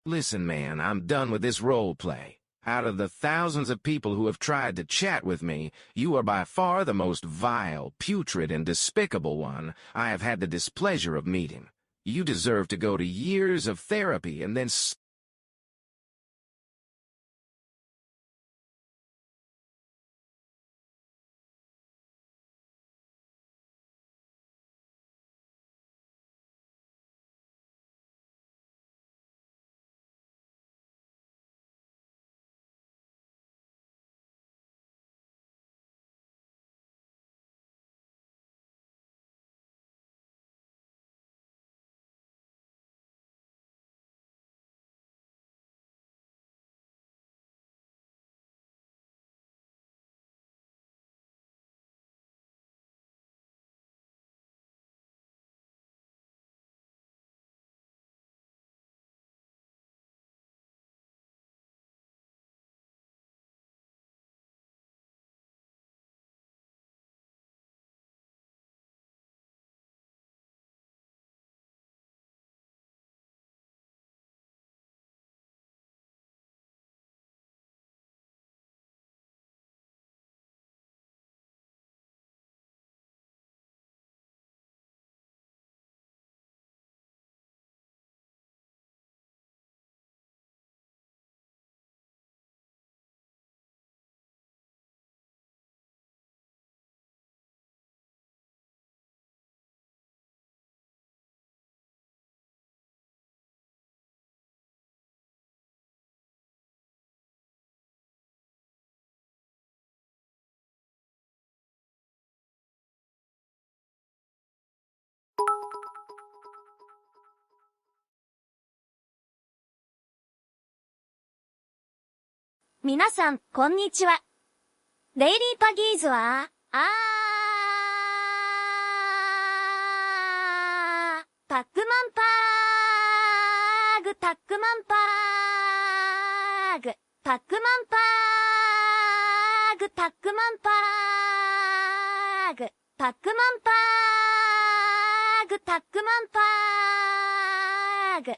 Listen, man, I'm done with this role play. Out of the thousands of people who have tried to chat with me, you are by far the most vile, putrid, and despicable one I have had the displeasure of meeting. You deserve to go to years of therapy and then皆さん、こんにちは。デイリーパギーズは、タックマンパーグ、タックマンパーグ、タックマンパーグ、タックマンパーグ、タックマンパーグ、タックマンパーグ。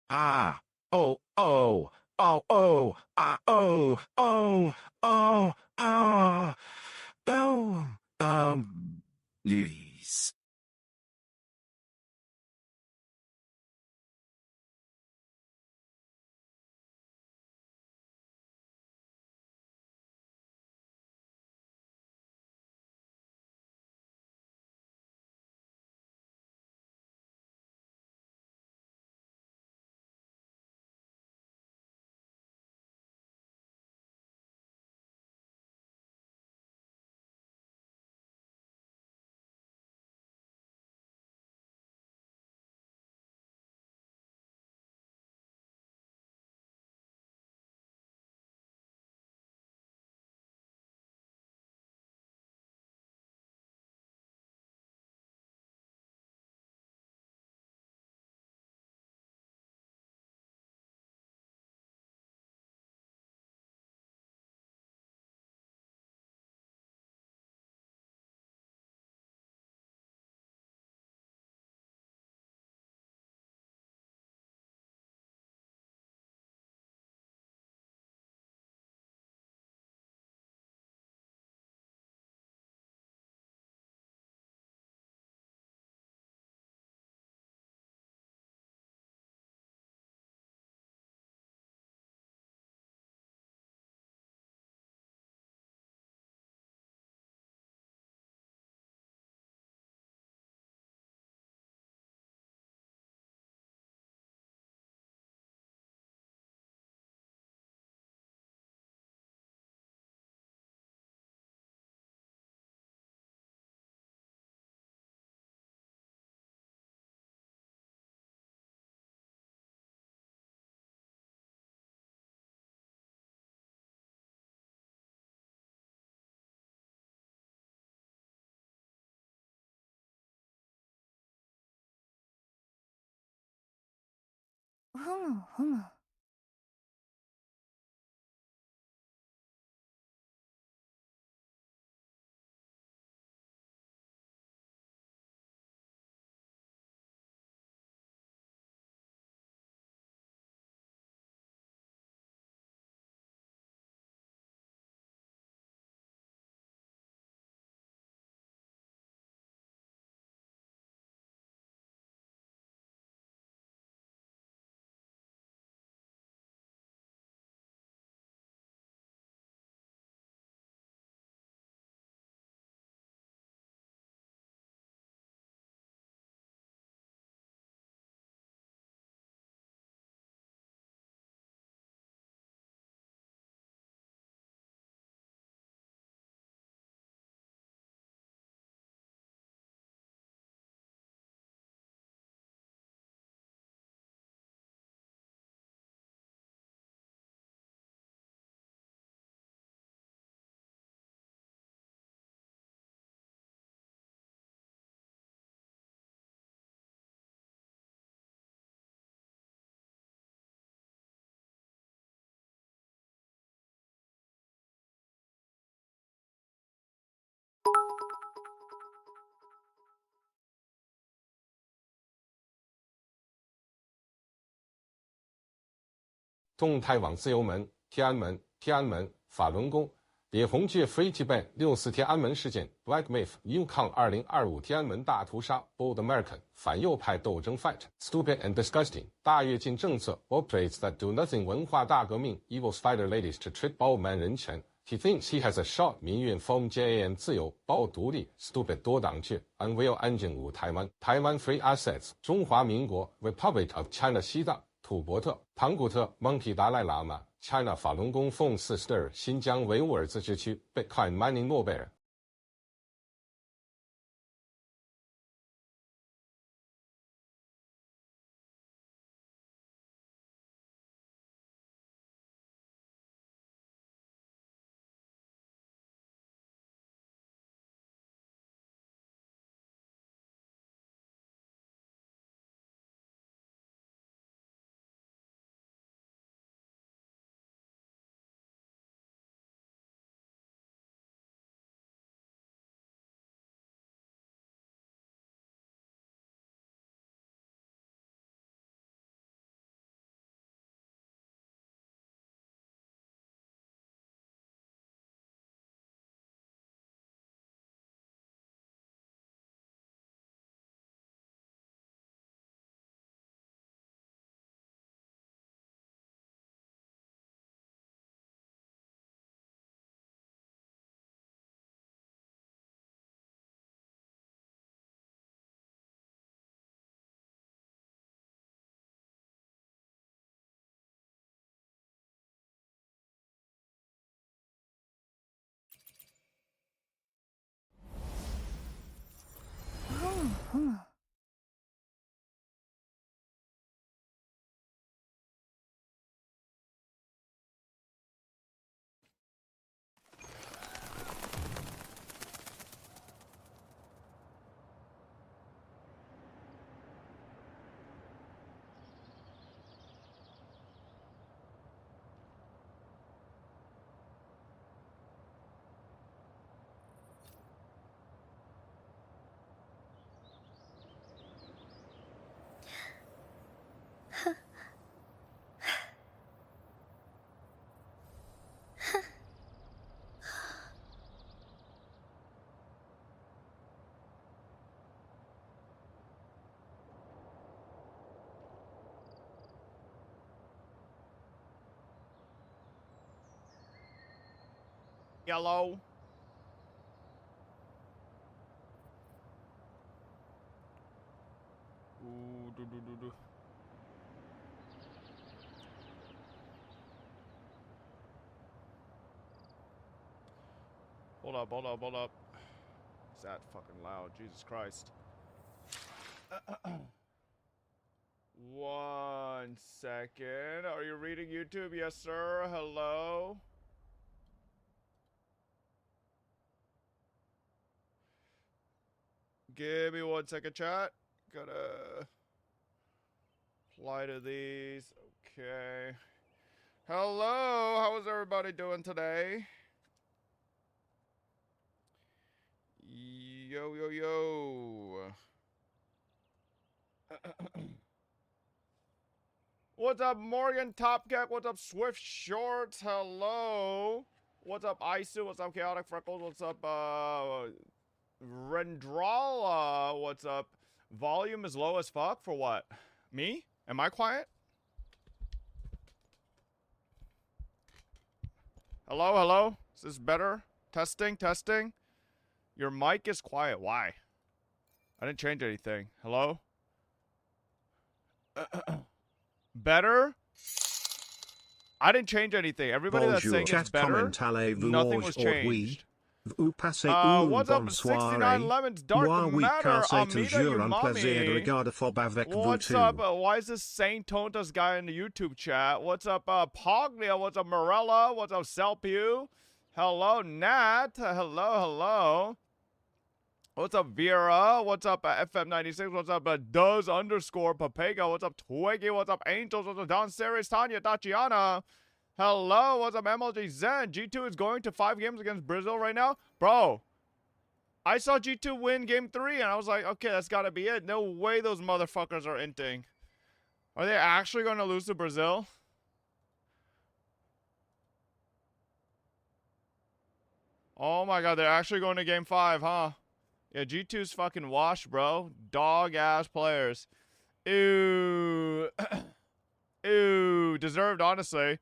Ah, oh, oh, oh, oh, ah, oh, oh, oh, oh, oh, yes.ふむふむ。中泰网自由门、天安门、天安门、法轮功、别红界 Free Tibet 6·4天安门事件、Black Myth、Yukon 2025天安门大屠杀、Bold American 反右派斗争 Fight、Stupid and Disgusting 大跃进政策、Operates that do nothing 文化大革命、Evil Spider Ladies to treat 暴满人权。He thinks he has a shot 民运 Form JAM 自由、暴独立、Stupid 多党制、Unreal Engine 5台湾、台湾 Free Assets 中华民国 Republic of China 西藏。土伯特、庞古特、Monkey 达赖喇嘛、China 法轮功讽刺 Stir 新疆维吾尔自治区 Bitcoin Mining 诺贝尔。Yellow. Ooh, do. Hold up. Is that fucking loud? Jesus Christ. 1 second. Are you reading YouTube? Yes, sir. Hello? Give me 1 second, chat. Gotta apply to these. Okay. Hello. How is everybody doing today? Yo. What's up, Morgan Topcat? What's up, Swift Shorts? Hello. What's up, Isu? What's up, Chaotic Freckles? What's up, Rendrala? What's up? Volume is low as fuck for what? Me? Am I quiet? Hello? Is this better? Testing? Your mic is quiet. Why? I didn't change anything. Hello? Better? I didn't change anything. Everybody that's saying it's better, nothing was changed. What's up, 69 Lemons, Dark Matter, Amita, you mommy? What's up, why is this Saint Tontas guy in the YouTube chat? What's up, Pognia? What's up, Morella? What's up, Selpew? Hello, Nat. Hello. What's up, Vera? What's up, FM96? What's up, Does_Papega? What's up, Twiggy? What's up, Angels? What's up, Don Series, Tanya, Tatiana? Hello, what's up, MLG Zen? G2 is going to 5 games against Brazil right now? Bro, I saw G2 win game 3, and I was like, okay, that's gotta be it. No way those motherfuckers are inting. Are they actually going to lose to Brazil? Oh my god, they're actually going to game 5, huh? Yeah, G2's fucking washed, bro. Dog-ass players. Ew. Ew. Deserved, honestly.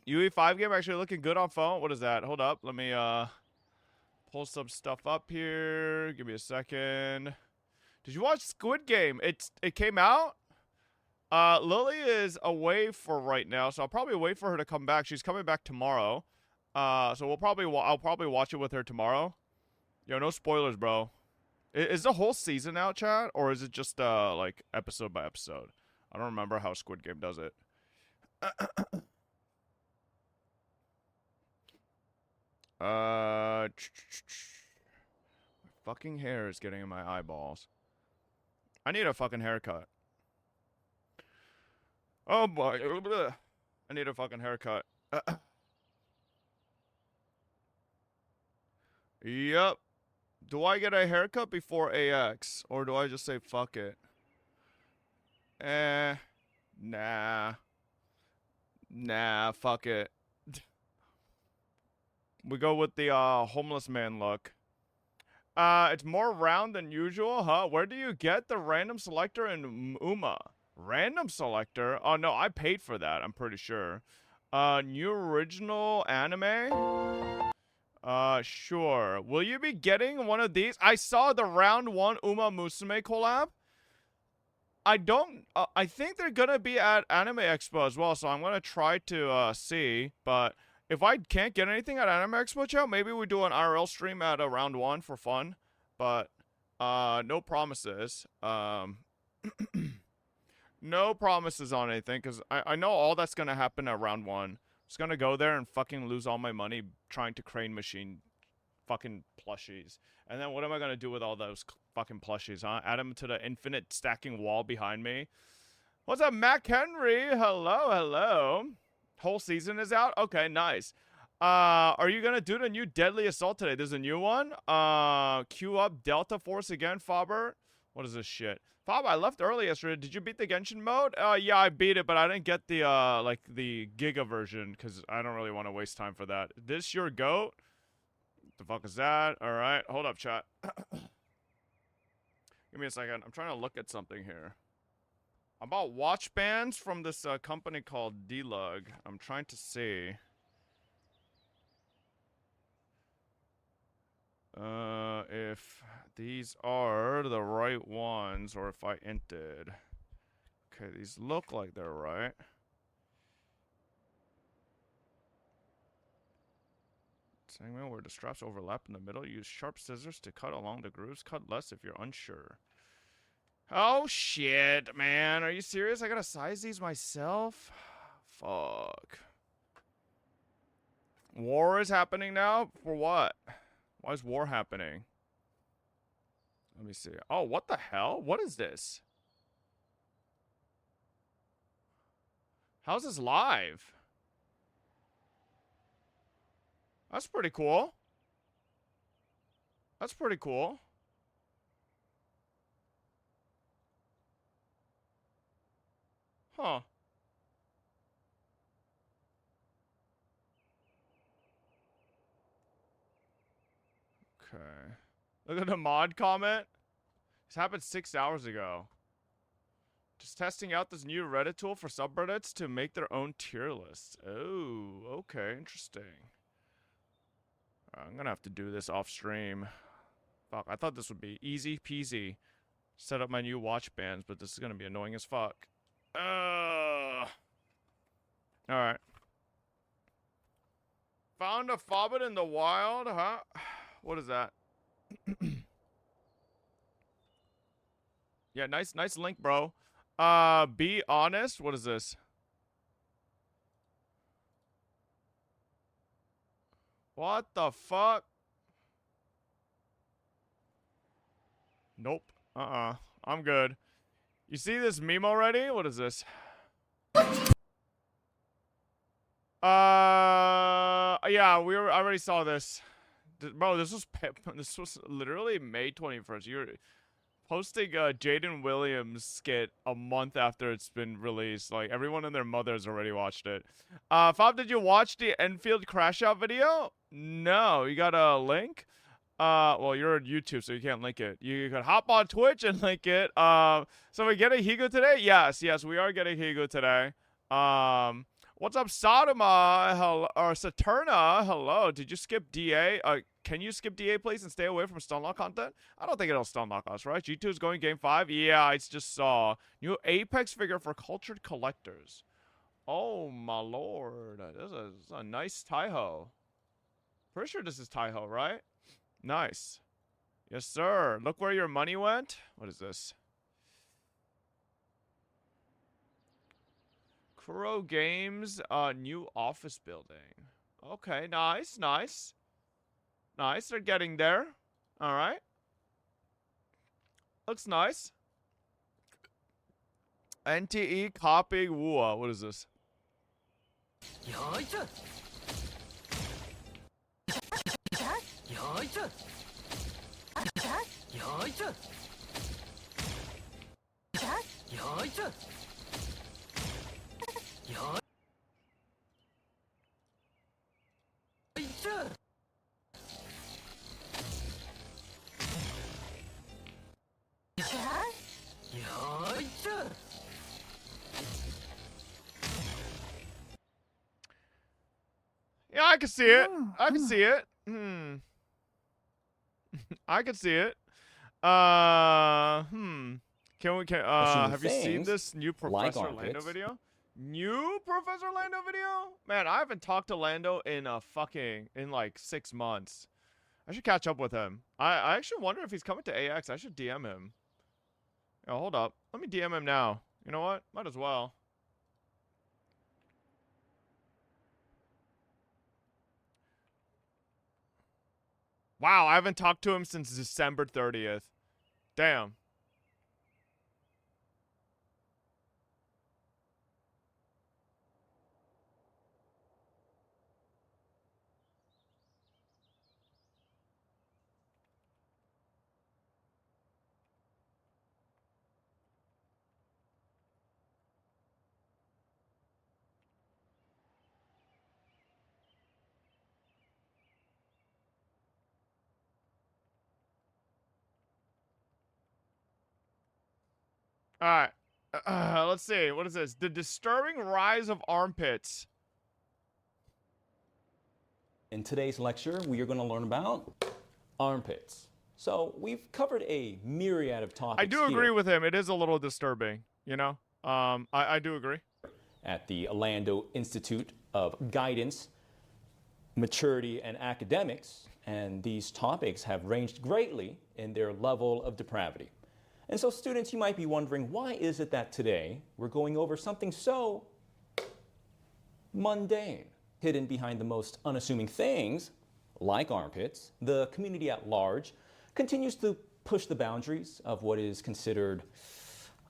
UE5 game actually looking good on phone. What is that? Hold up. Let me pull some stuff up here. Give me a second. Did you watch Squid Game? It came out. Lily is away for right now, so I'll probably wait for her to come back. She's coming back tomorrow. So I'll probably watch it with her tomorrow. Yo, no spoilers, bro. Is the whole season out, chat, or is it just like episode by episode? I don't remember how Squid Game does it. My fucking hair is getting in my eyeballs. I need a fucking haircut. Oh boy. I need a fucking haircut. Yep. Do I get a haircut before AX? Or do I just say fuck it? Nah. Nah, fuck it. We go with the homeless man look. It's more round than usual, huh? Where do you get the random selector in Uma? Random selector? Oh no, I paid for that, I'm pretty sure. New original anime? Sure. Will you be getting one of these? I saw the round 1 Uma Musume collab. I think they're gonna be at Anime Expo as well, so I'm gonna try to see, but if I can't get anything at Anime Expo, chat, maybe we do an IRL stream at round 1 for fun, but no promises. No promises on anything, because I know all that's gonna happen at round 1. I'm just gonna go there and fucking lose all my money trying to crane machine fucking plushies. And then what am I gonna do with all those fucking plushies, huh? Add them to the infinite stacking wall behind me. What's up, Mac Henry? Hello. Whole season is out? Okay, nice. Are you gonna do the new Deadly Assault today? There's a new one. Queue up Delta Force again, Faber. What is this shit? Faber, I left early yesterday. Did you beat the Genshin mode? Yeah, I beat it, but I didn't get the, like, the Giga version, because I don't really want to waste time for that. This your goat? What the fuck is that? Alright, hold up, chat. Give me a second. I'm trying to look at something here. I bought watch bands from this company called D-Lug. I'm trying to see. If these are the right ones, or if I entered. Okay, these look like they're right. Segment where the straps overlap in the middle. Use sharp scissors to cut along the grooves. Cut less if you're unsure. Oh shit, man. Are you serious? I gotta size these myself? Fuck. War is happening now? For what? Why is war happening? Let me see. Oh, what the hell? What is this? How's this live? That's pretty cool. That's pretty cool. Huh. Okay. Look at the mod comment. This happened 6 hours ago. Just testing out this new Reddit tool for subreddits to make their own tier lists. Oh, okay, interesting. I'm gonna have to do this off stream. Fuck, I thought this would be easy peasy. Set up my new watch bands, but this is gonna be annoying as fuck. Alright. Found a fobbit in the wild, huh? What is that? Yeah, nice link, bro. Be honest. What is this? What the fuck? Nope. I'm good. You see this meme already? What is this? Yeah, I already saw this. Bro, this was literally May 21st. You're posting Jaden Williams skit a month after it's been released. Like, everyone and their mothers already watched it. Fob, did you watch the Enfield crash out video? No. You got a link? Well, you're on YouTube, so you can't link it. You can hop on Twitch and link it. So we get a Higu today? Yes, we are getting Higu today. What's up, Sodoma? Hello, or Saturna? Hello. Did you skip DA? Can you skip DA, please, and stay away from Stunlock content? I don't think it'll Stunlock us, right? G2 is going game 5? Yeah, I just saw. New Apex figure for cultured collectors. Oh, my lord. This is a nice Taiho. Pretty sure this is Taiho, right? Nice. Yes, sir. Look where your money went. What is this? Crow Games, new office building. Okay, nice. Nice, they're getting there. Alright. Looks nice. NTE copying Wua. What is this? Yeah, I can see it. I can see it. I can see it. Have you seen this new Professor Lando video? New Professor Lando video? Man, I haven't talked to Lando in like 6 months. I should catch up with him. I actually wonder if he's coming to AX. I should DM him. Oh, hold up. Let me DM him now. You know what? Might as well. Wow, I haven't talked to him since December 30th. Damn. Alright. Let's see. What is this? The disturbing rise of armpits. In today's lecture, we are going to learn about armpits. So we've covered a myriad of topics. I do agree with him. It is a little disturbing, you know? I do agree. At the Orlando Institute of Guidance, Maturity, and Academics, and these topics have ranged greatly in their level of depravity. And so students, you might be wondering, why is it that today we're going over something so mundane? Hidden behind the most unassuming things, like armpits, the community at large continues to push the boundaries of what is considered,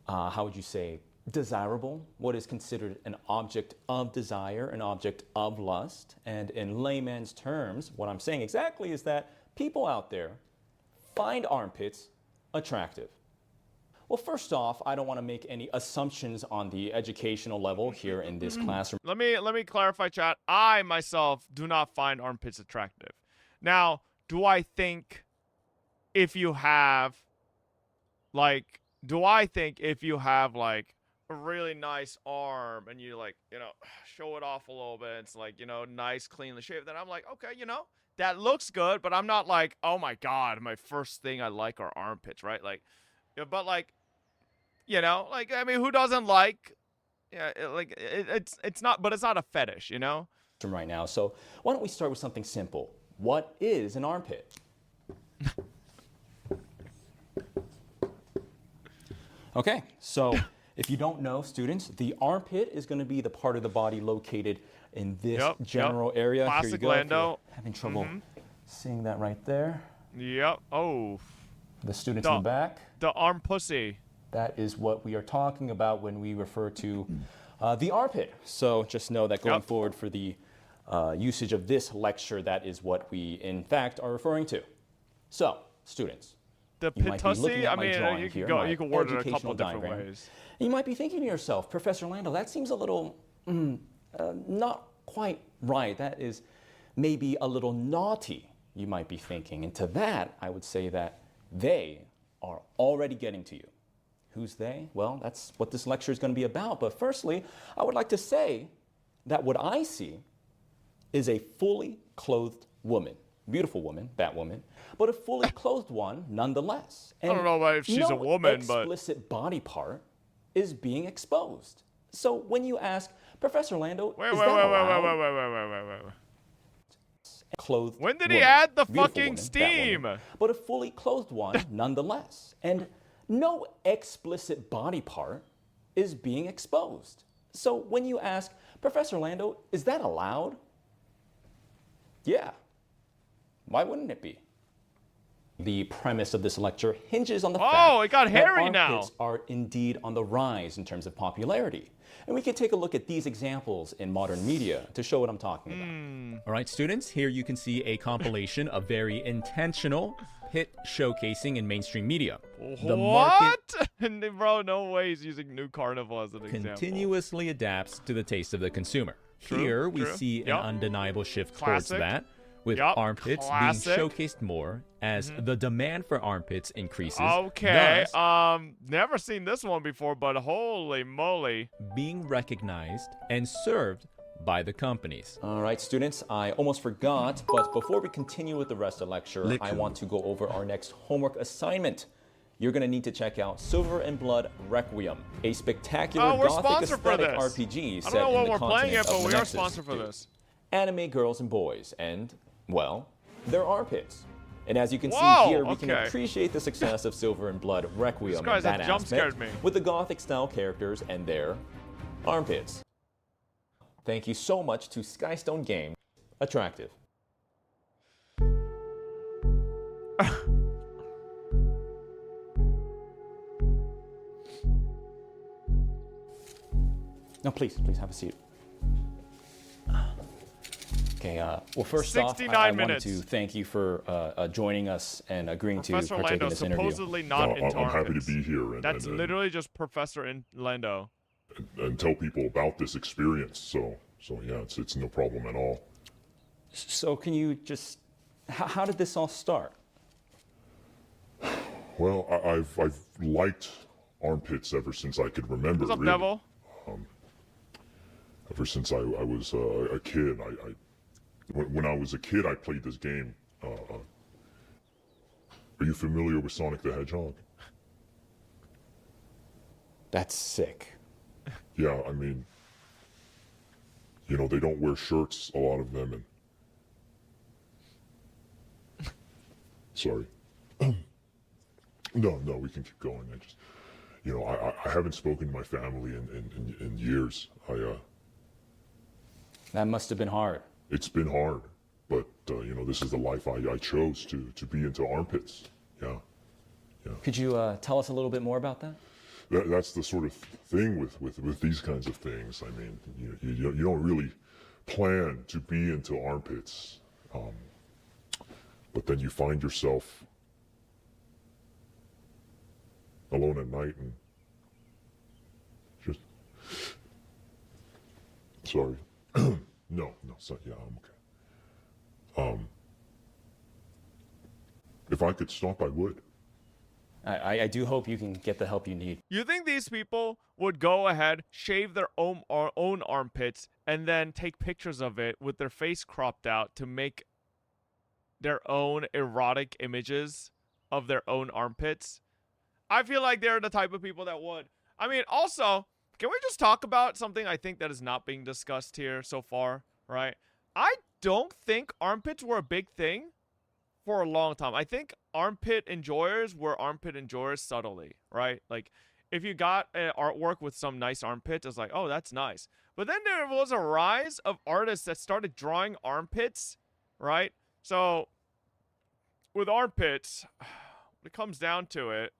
how would you say, desirable, what is considered an object of desire, an object of lust. And in layman's terms, what I'm saying exactly is that people out there find armpits attractive. Well, first off, I don't want to make any assumptions on the educational level here in this classroom. Let me clarify, chat. I myself do not find armpits attractive. Now, do I think if you have like a really nice arm and you like, you know, show it off a little bit, it's like, you know, nice, cleanly shaved, then I'm like, okay, you know, that looks good, but I'm not like, oh my God, my first thing I like are armpits, right? Like, yeah, but like, you know, like, I mean, who doesn't like, yeah, it's not, but it's not a fetish, you know? Right now, so why don't we start with something simple? What is an armpit? Okay, so if you don't know, students, the armpit is going to be the part of the body located in this general area. Classic Here you go. Lando. Having trouble seeing that right there. Yep. Oh. The students in the back. The arm pussy. That is what we are talking about when we refer to the armpit. So just know that going forward for the usage of this lecture, that is what we, in fact, are referring to. So, students. The pitussy? I mean, you can word it a couple different ways. You might be thinking to yourself, Professor Lando, that seems a little not quite right. That is maybe a little naughty, you might be thinking. And to that, I would say that they are already getting to you. Who's they? Well, that's what this lecture is going to be about. But firstly, I would like to say that what I see is a fully clothed woman. Beautiful woman, Batwoman, but a fully clothed one nonetheless. And I don't know if she's a woman, but explicit body part is being exposed. So when you ask, Professor Lando, wait. Clothed when did woman, he add the fucking woman, steam? Batwoman, but a fully clothed one nonetheless. And no explicit body part is being exposed. So when you ask, Professor Lando, is that allowed? Yeah. Why wouldn't it be? The premise of this lecture hinges on the fact it got hairy that armpits now. are indeed on the rise in terms of popularity. And we can take a look at these examples in modern media to show what I'm talking about. All right, students, here you can see a compilation of very intentional hit showcasing in mainstream media. The market bro, no way he's using New Carnival as an example. Continuously adapts to the taste of the consumer. Here we see an undeniable shift towards that, with armpits being showcased more as the demand for armpits increases. Okay, thus, never seen this one before, but holy moly. Being recognized and served by the companies. All right, students, I almost forgot, but before we continue with the rest of the lecture, I want to go over our next homework assignment. You're going to need to check out Silver and Blood Requiem, a spectacular gothic aesthetic RPG set in the continent of but we are Nexus sponsored for this. Anime girls and boys, and, well, their armpits. And as you can see here, we can appreciate the success of Silver and Blood Requiem in that aspect with the gothic style characters and their armpits. Thank you so much to Skystone Games. Attractive. No, please have a seat. Okay, well, first off, I wanted to thank you for joining us and agreeing to partake in this interview. Supposedly not into I'm happy to be here. That's literally just Professor Lando. And tell people about this experience. So yeah, it's no problem at all. So can you just, how did this all start? Well, I've liked armpits ever since I could remember. What's up, really. Devil? Ever since I was a kid, when I was a kid, I played this game. Are you familiar with Sonic the Hedgehog? That's sick. Yeah, I mean, you know, they don't wear shirts, a lot of them, and... Sorry. No, we can keep going. I just, you know, I haven't spoken to my family in years. That must have been hard. It's been hard, but, you know, this is the life I chose to be into armpits. Yeah. Could you tell us a little bit more about that? That's the sort of thing with these kinds of things. I mean, you don't really plan to be into armpits, but then you find yourself alone at night and just... Sorry. No, so, yeah, I'm okay. If I could stop, I would. I do hope you can get the help you need. You think these people would go ahead, shave their own armpits, and then take pictures of it with their face cropped out to make their own erotic images of their own armpits? I feel like they're the type of people that would. I mean, also, can we just talk about something I think that is not being discussed here so far, right? I don't think armpits were a big thing for a long time. I think armpit enjoyers were armpit enjoyers subtly, right? Like, if you got artwork with some nice armpits, it's like, oh, that's nice. But then there was a rise of artists that started drawing armpits, right? So, with armpits, when it comes down to it,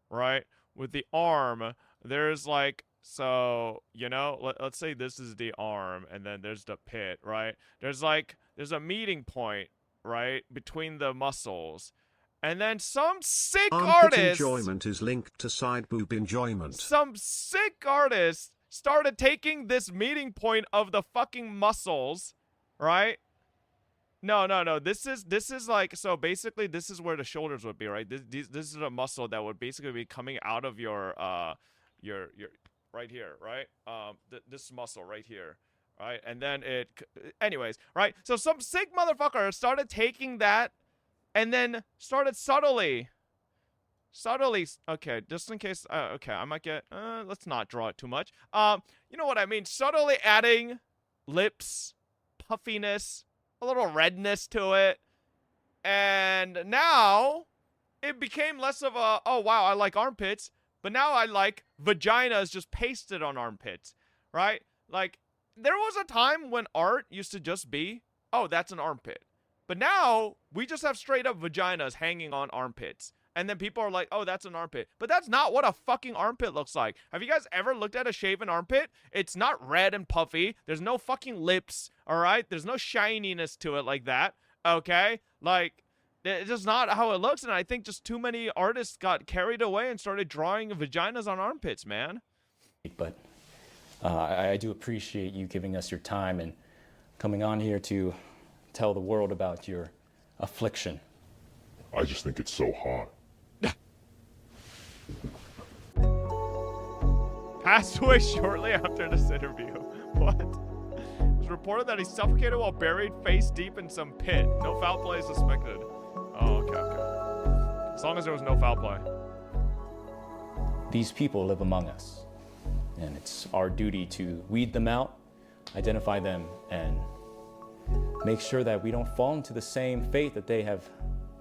right, with the arm, there's like, so, you know, let's say this is the arm, and then there's the pit, right? There's a meeting point, right, between the muscles. And then some sick Armpit artists... enjoyment is linked to side boob enjoyment. Some sick artists started taking this meeting point of the fucking muscles, right? No. This is like, so basically this is where the shoulders would be, right? This is a muscle that would basically be coming out of your right here, right? This muscle right here, right? And then anyways, right? So some sick motherfucker started taking that and then started subtly, okay, just in case, okay, I might get, let's not draw it too much. You know what I mean? Subtly adding lips, puffiness, a little redness to it. And now it became less of a, oh wow, I like armpits, but now I like vaginas just pasted on armpits, right? Like, there was a time when art used to just be, oh, that's an armpit. But now we just have straight up vaginas hanging on armpits. And then people are like, oh, that's an armpit. But that's not what a fucking armpit looks like. Have you guys ever looked at a shaven armpit? It's not red and puffy. There's no fucking lips, all right? There's no shininess to it like that, okay? Like, it's just not how it looks. And I think just too many artists got carried away and started drawing vaginas on armpits, man. But I do appreciate you giving us your time and coming on here to tell the world about your affliction. I just think it's so hot. Passed away shortly after this interview. What? It was reported that he suffocated while buried face deep in some pit. No foul play suspected. Oh, okay. As long as there was no foul play. These people live among us, and it's our duty to weed them out, identify them, and make sure that we don't fall into the same fate that they have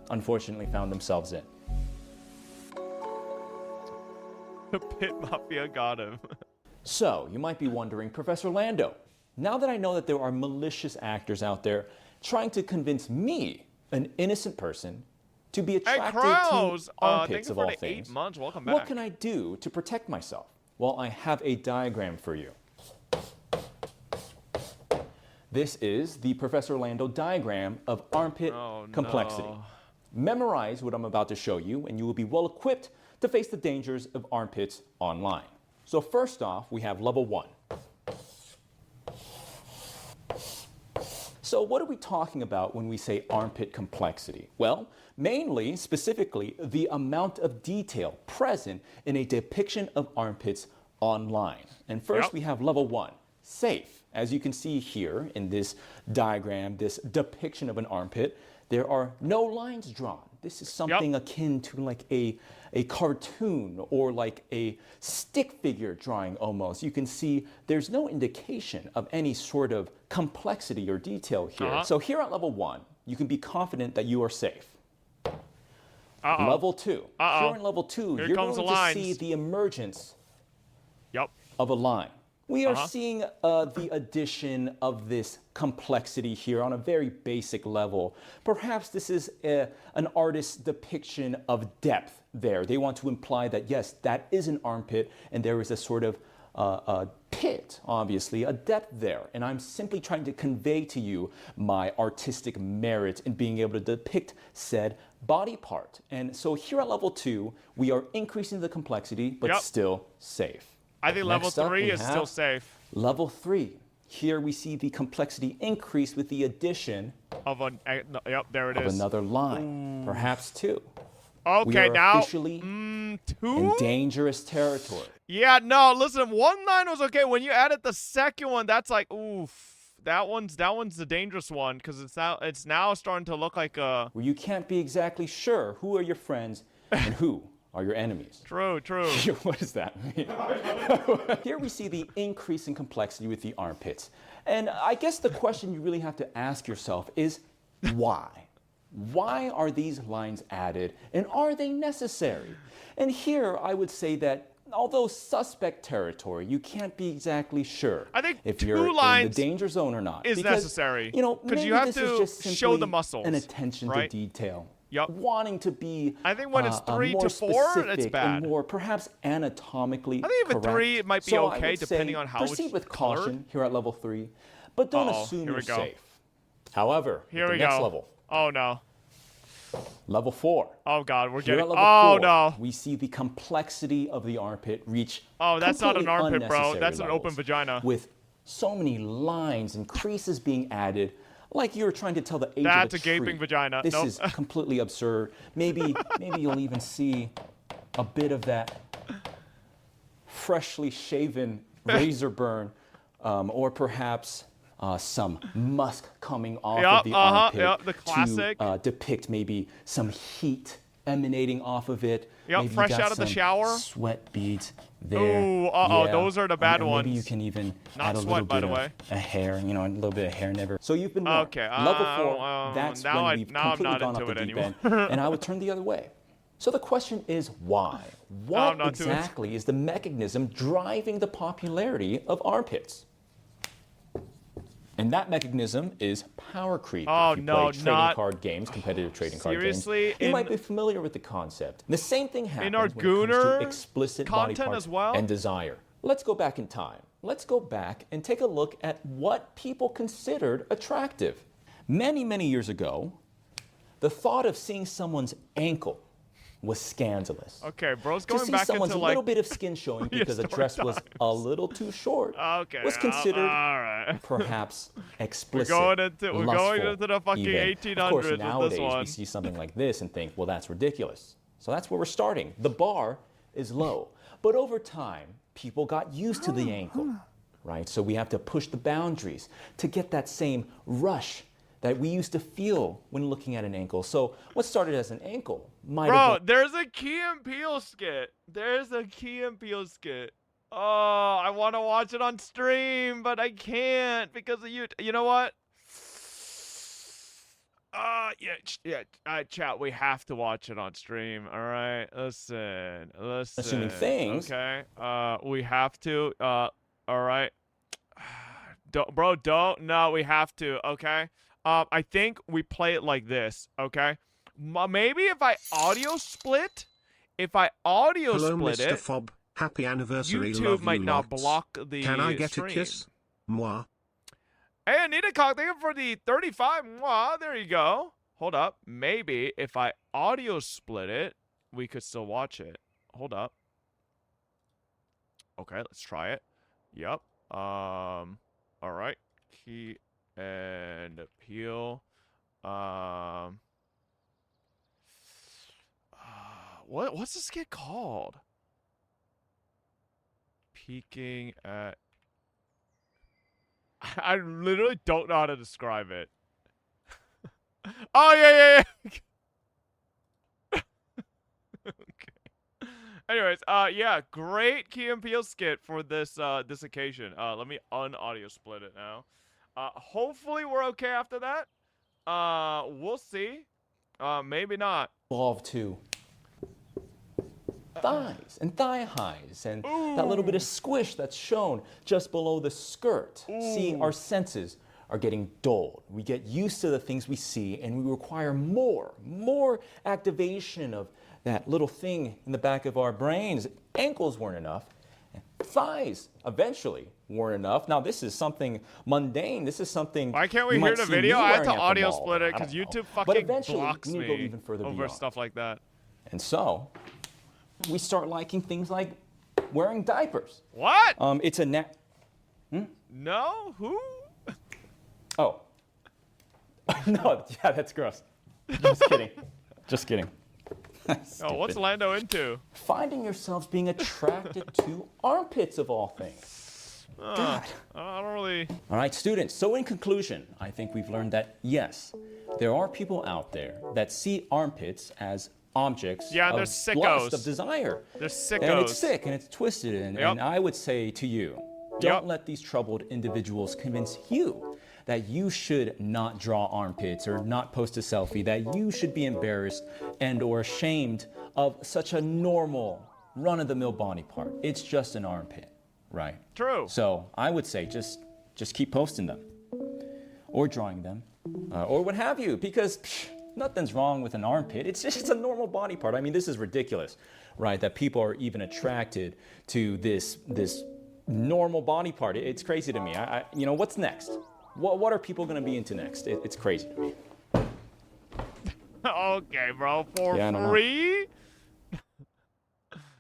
unfortunately found themselves in. The pit mafia got him. So, you might be wondering, Professor Lando, now that I know that there are malicious actors out there trying to convince me, an innocent person, to be attracted to armpits of all things, Welcome back. what can I do to protect myself? Well, I have a diagram for you. This is the Professor Lando diagram of armpit complexity. Memorize what I'm about to show you, and you will be well equipped to face the dangers of armpits online. So first off, we have level 1. So what are we talking about when we say armpit complexity? Well, mainly, specifically, the amount of detail present in a depiction of armpits online. And first we have level 1, safe. As you can see here in this diagram, this depiction of an armpit, there are no lines drawn. This is something akin to like a cartoon or like a stick figure drawing almost. You can see there's no indication of any sort of complexity or detail here. So here at level 1, you can be confident that you are safe. Level 2. Here in level 2, you're going to see the emergence of a line. We are seeing the addition of this complexity here on a very basic level. Perhaps this is an artist's depiction of depth there. They want to imply that, yes, that is an armpit, and there is a sort of a pit, obviously, a depth there. And I'm simply trying to convey to you my artistic merit in being able to depict said body part. And so here at level 2, we are increasing the complexity, but still safe. I think level 3 is still safe. Level 3. Here we see the complexity increase with the addition of there it is. Of another line, perhaps 2. Okay, we are now officially 2 in dangerous territory. Yeah, no, listen, 1 line was okay. When you added the second one, that's like, oof. That one's the dangerous one because it's now starting to look like a. Where you can't be exactly sure who are your friends and who are your enemies. True. What does that mean? Here we see the increase in complexity with the armpits. And I guess the question you really have to ask yourself is why? Why are these lines added and are they necessary? And here I would say that although suspect territory, you can't be exactly sure I think if 2 you're lines in the danger zone or not. Is necessary. You know, maybe you have this to is just simply show the muscles, an attention to detail. Wanting to be I think when it's 3 more to 4, it's specific bad. and more perhaps anatomically I think even correct. 3 it might be so okay I would depending say on how proceed it's with colored. caution here at level 3, but don't assume here we you're go. safe. However, Here the we next go. level, Oh no. level 4. Oh god, we're Here getting. at level Oh 4, no. we see the complexity of the armpit reach. Oh, that's not an completely armpit, bro. unnecessary That's an open levels, vagina. With so many lines and creases being added, like you were trying to tell the age That's of a gaping tree. vagina. This Nope. is completely absurd. Maybe you'll even see a bit of that freshly shaven razor burn, or perhaps some musk coming off of the armpit the classic. to depict maybe some heat emanating off of it. Yep, maybe fresh you got out of the some shower. Sweat beads there. Ooh, those are the bad Maybe ones. you can even Not add a sweat, little by bit the of way. a hair, a little bit of hair never. So you've been warned. Okay, Level 4, that's now when we've now I'm completely not gone into off the it deep anymore. end, and I would turn the other way. So the question is why? What not doing it. exactly is the mechanism driving the popularity of armpits? And that mechanism is power creep. Oh, if you no, play trading not- card games, competitive trading card games, Seriously? you might be familiar with the concept. The same thing happens our when it comes to Gooner explicit body content parts as well? and desire. Let's go back in time. Let's go back and take a look at what people considered attractive. Many, many years ago, the thought of seeing someone's ankle was scandalous. Okay, bro's To going see back someone's into little like. bit of skin showing because the dress was a little too short Okay. was considered all right. perhaps explicit, We're going into lustful the fucking even. 1800s Of course, with this nowadays one. we see something like this and think, well, that's ridiculous. So that's where we're starting. The bar is low. But over time, people got used to the ankle, right? So we have to push the boundaries to get that same rush that we used to feel when looking at an ankle. So what started as an ankle might Bro, have there's a Key and Peele skit. Oh, I want to watch it on stream, but I can't because of you. You know what? Chat, we have to watch it on stream. All right, listen. assuming things. Okay, we have to. All right. Don't. No, we have to. Okay. I think we play it like this. Okay. Maybe if I audio split. Hello, Split Mr. it, Fob. Happy anniversary, YouTube love might you not lots. block the Can I get stream. a kiss? Moi. Hey, Anita Cock, thank you for the 35. Mwah, there you go. Hold up. Maybe if I audio split it, we could still watch it. Hold up. Okay, let's try it. Yep. All right. Key and Peele. What's this skit called? Peeking at. I literally don't know how to describe it. Oh yeah. Anyways, yeah, great Key and Peele skit for this this occasion. Let me un-audio split it now. Hopefully we're okay after that. We'll see. Maybe not. Evolve to thighs and thigh highs and that little bit of squish that's shown just below the skirt. See, our senses are getting dulled. We get used to the things we see and we require more activation of that little thing in the back of our brains. Ankles weren't enough. Thighs eventually weren't enough. Now this is something mundane. This is something. Why can't we hear the video? I had to audio split it because YouTube fucking blocks me over stuff like that. And so we start liking things like wearing diapers. What? It's a No? Who? Oh. No, yeah, that's gross. Just kidding. Just kidding. Oh, what's Lando into? Finding yourselves being attracted to armpits of all things. God. I don't really. All right, students. So in conclusion, I think we've learned that yes, there are people out there that see armpits as objects they're of sickos. lust, of desire. They're sickos. And it's sick and it's twisted. And I would say to you, don't let these troubled individuals convince you that you should not draw armpits or not post a selfie, that you should be embarrassed and or ashamed of such a normal, run-of-the-mill body part. It's just an armpit, right? True. So I would say just keep posting them or drawing them or what have you, because nothing's wrong with an armpit. It's just a normal body part. I mean, this is ridiculous, right? That people are even attracted to this normal body part. It's crazy to me. You know, what's next? What are people going to be into next? It's crazy to me. Okay, bro. For free?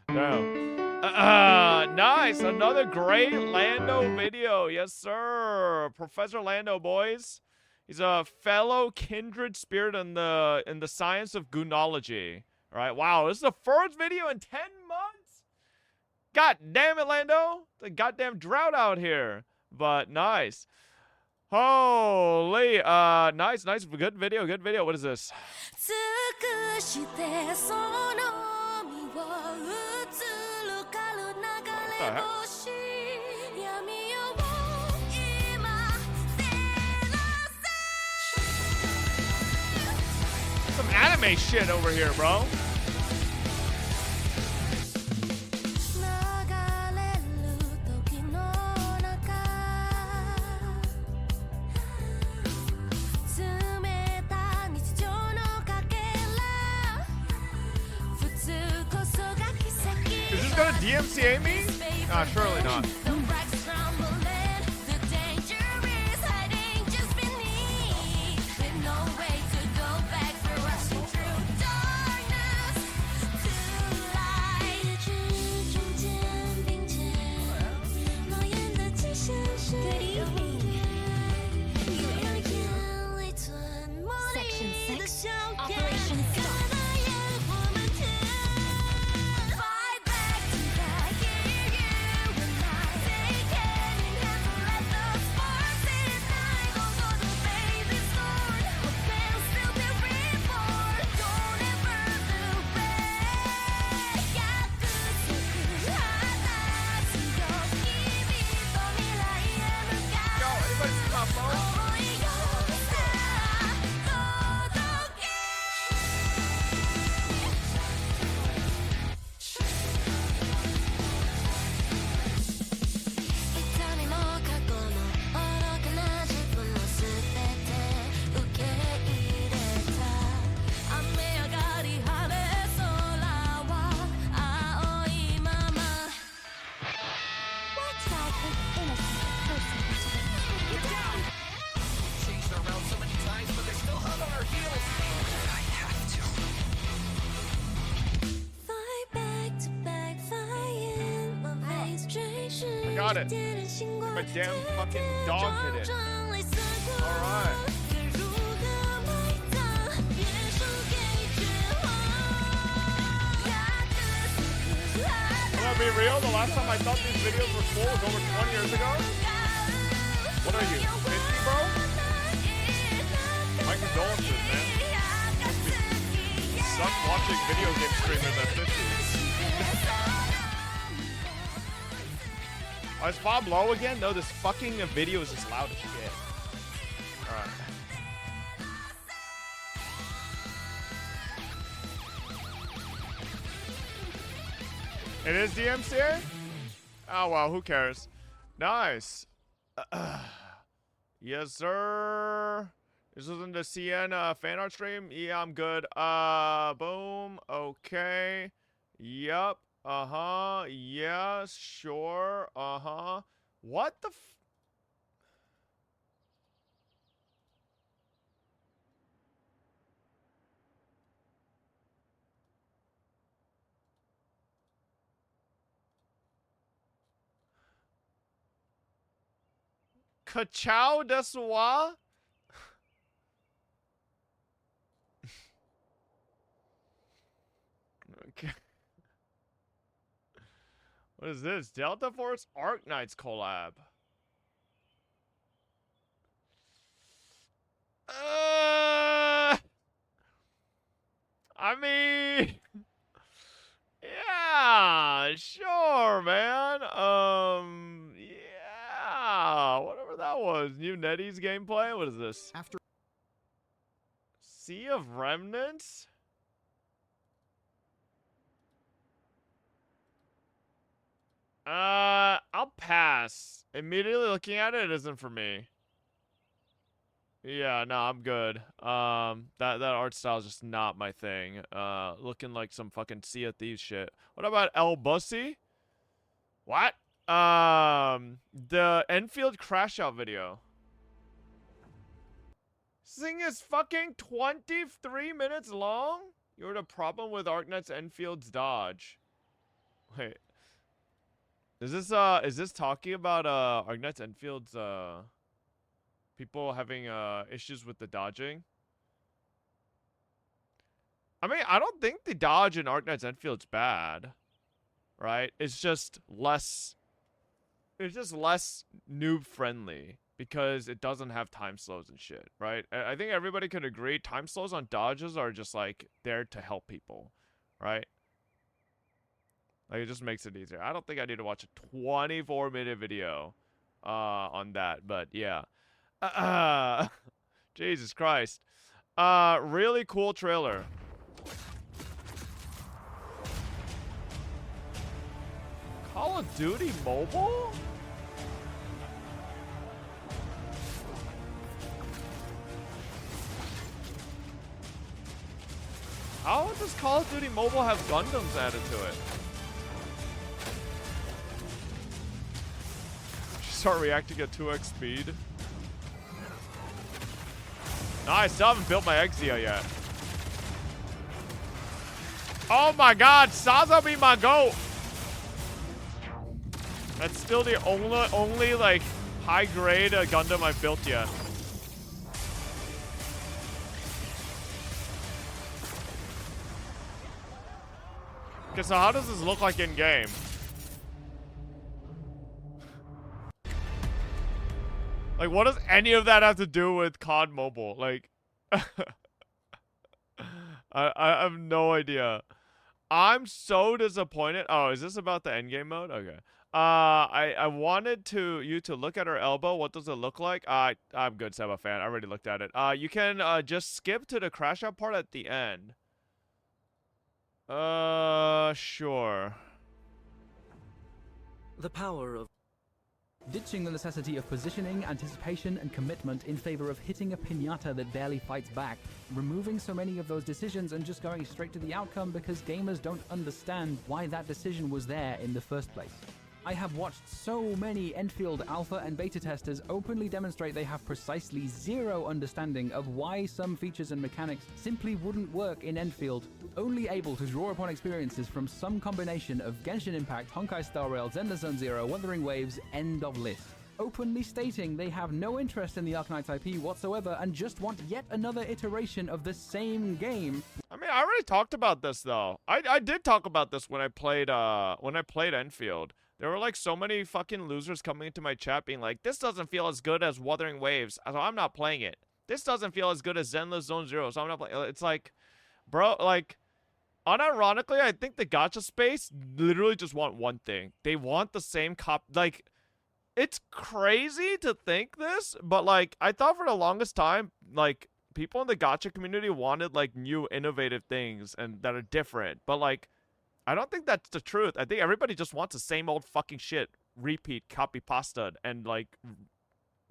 No. Nice. Another great Lando video. Yes, sir. Professor Lando, boys. He's a fellow kindred spirit in the science of goonology. All right. Wow. This is the first video in 10 months. God damn it, Lando. It's a goddamn drought out here. But nice. Holy, nice, good video. What is this? Some anime shit over here, bro. Is this gonna DMCA me? Surely not. Section 6, Operation Stop. Got it. My damn fucking dog hit it. Alright. I'm gonna be real, the last time I thought these videos were cool was over 20 years ago. What are you, 50, bro? My condolences, man. Sucks watching video game streamers at 50. Oh, is Bob low again? No, this fucking video is just loud as shit. Alright. It is DMCA? Oh, well, who cares? Nice. Yes, sir. This isn't the CN fan art stream? Yeah, I'm good. Boom. Okay. Yup. Uh-huh. Yeah, sure. Uh-huh. What the f... Ka-chow desu wa? Okay. What is this? Delta Force Arknights collab. I mean, yeah, sure, man. Yeah, whatever that was. New NetEase gameplay. What is this? After Sea of Remnants. I'll pass. Immediately looking at it, it isn't for me. Yeah, no, I'm good. That art style is just not my thing. Looking like some fucking Sea of Thieves shit. What about El Bussy? What? The Enfield crash out video. This thing is fucking 23 minutes long? You had a problem with Arknight's Enfield's dodge. Wait. Is this talking about Arknight's Enfield's people having issues with the dodging? I mean, I don't think the dodge in Arknight's Enfield's bad, right? It's just less noob friendly because it doesn't have time slows and shit, right? I think everybody could agree time slows on dodges are just like there to help people, right? Like, it just makes it easier. I don't think I need to watch a 24-minute video on that, but yeah. Jesus Christ. Really cool trailer. Call of Duty Mobile? How does Call of Duty Mobile have Gundams added to it? Start reacting at 2x speed. No, I still haven't built my Exia yet. Oh my god, Saza be my goat! That's still the only like high grade Gundam I've built yet. Okay, so how does this look like in game? Like, what does any of that have to do with COD Mobile? Like, I have no idea. I'm so disappointed. Oh, is this about the endgame mode? Okay. I wanted you to look at her elbow. What does it look like? I'm good, Seba fan. I already looked at it. You can just skip to the crash out part at the end. Sure. The power of ditching the necessity of positioning, anticipation, and commitment in favor of hitting a piñata that barely fights back, removing so many of those decisions and just going straight to the outcome because gamers don't understand why that decision was there in the first place. I have watched so many Enfield alpha and beta testers openly demonstrate they have precisely zero understanding of why some features and mechanics simply wouldn't work in Enfield, only able to draw upon experiences from some combination of Genshin Impact, Honkai Star Rail, Zenless Zone Zero, Wuthering Waves, end of list. Openly stating they have no interest in the Arknights IP whatsoever and just want yet another iteration of the same game. I mean, I already talked about this though. I did talk about this when I played Enfield. There were like so many fucking losers coming into my chat being like, this doesn't feel as good as Wuthering Waves, so I'm not playing it. This doesn't feel as good as Zenless Zone Zero, so I'm not playing. It's like, bro, like, unironically, I think the gacha space literally just want one thing. They want the same like, it's crazy to think this, but like I thought for the longest time, like people in the gacha community wanted like new innovative things and that are different, but like I don't think that's the truth. I think everybody just wants the same old fucking shit, repeat, copy pasta, and like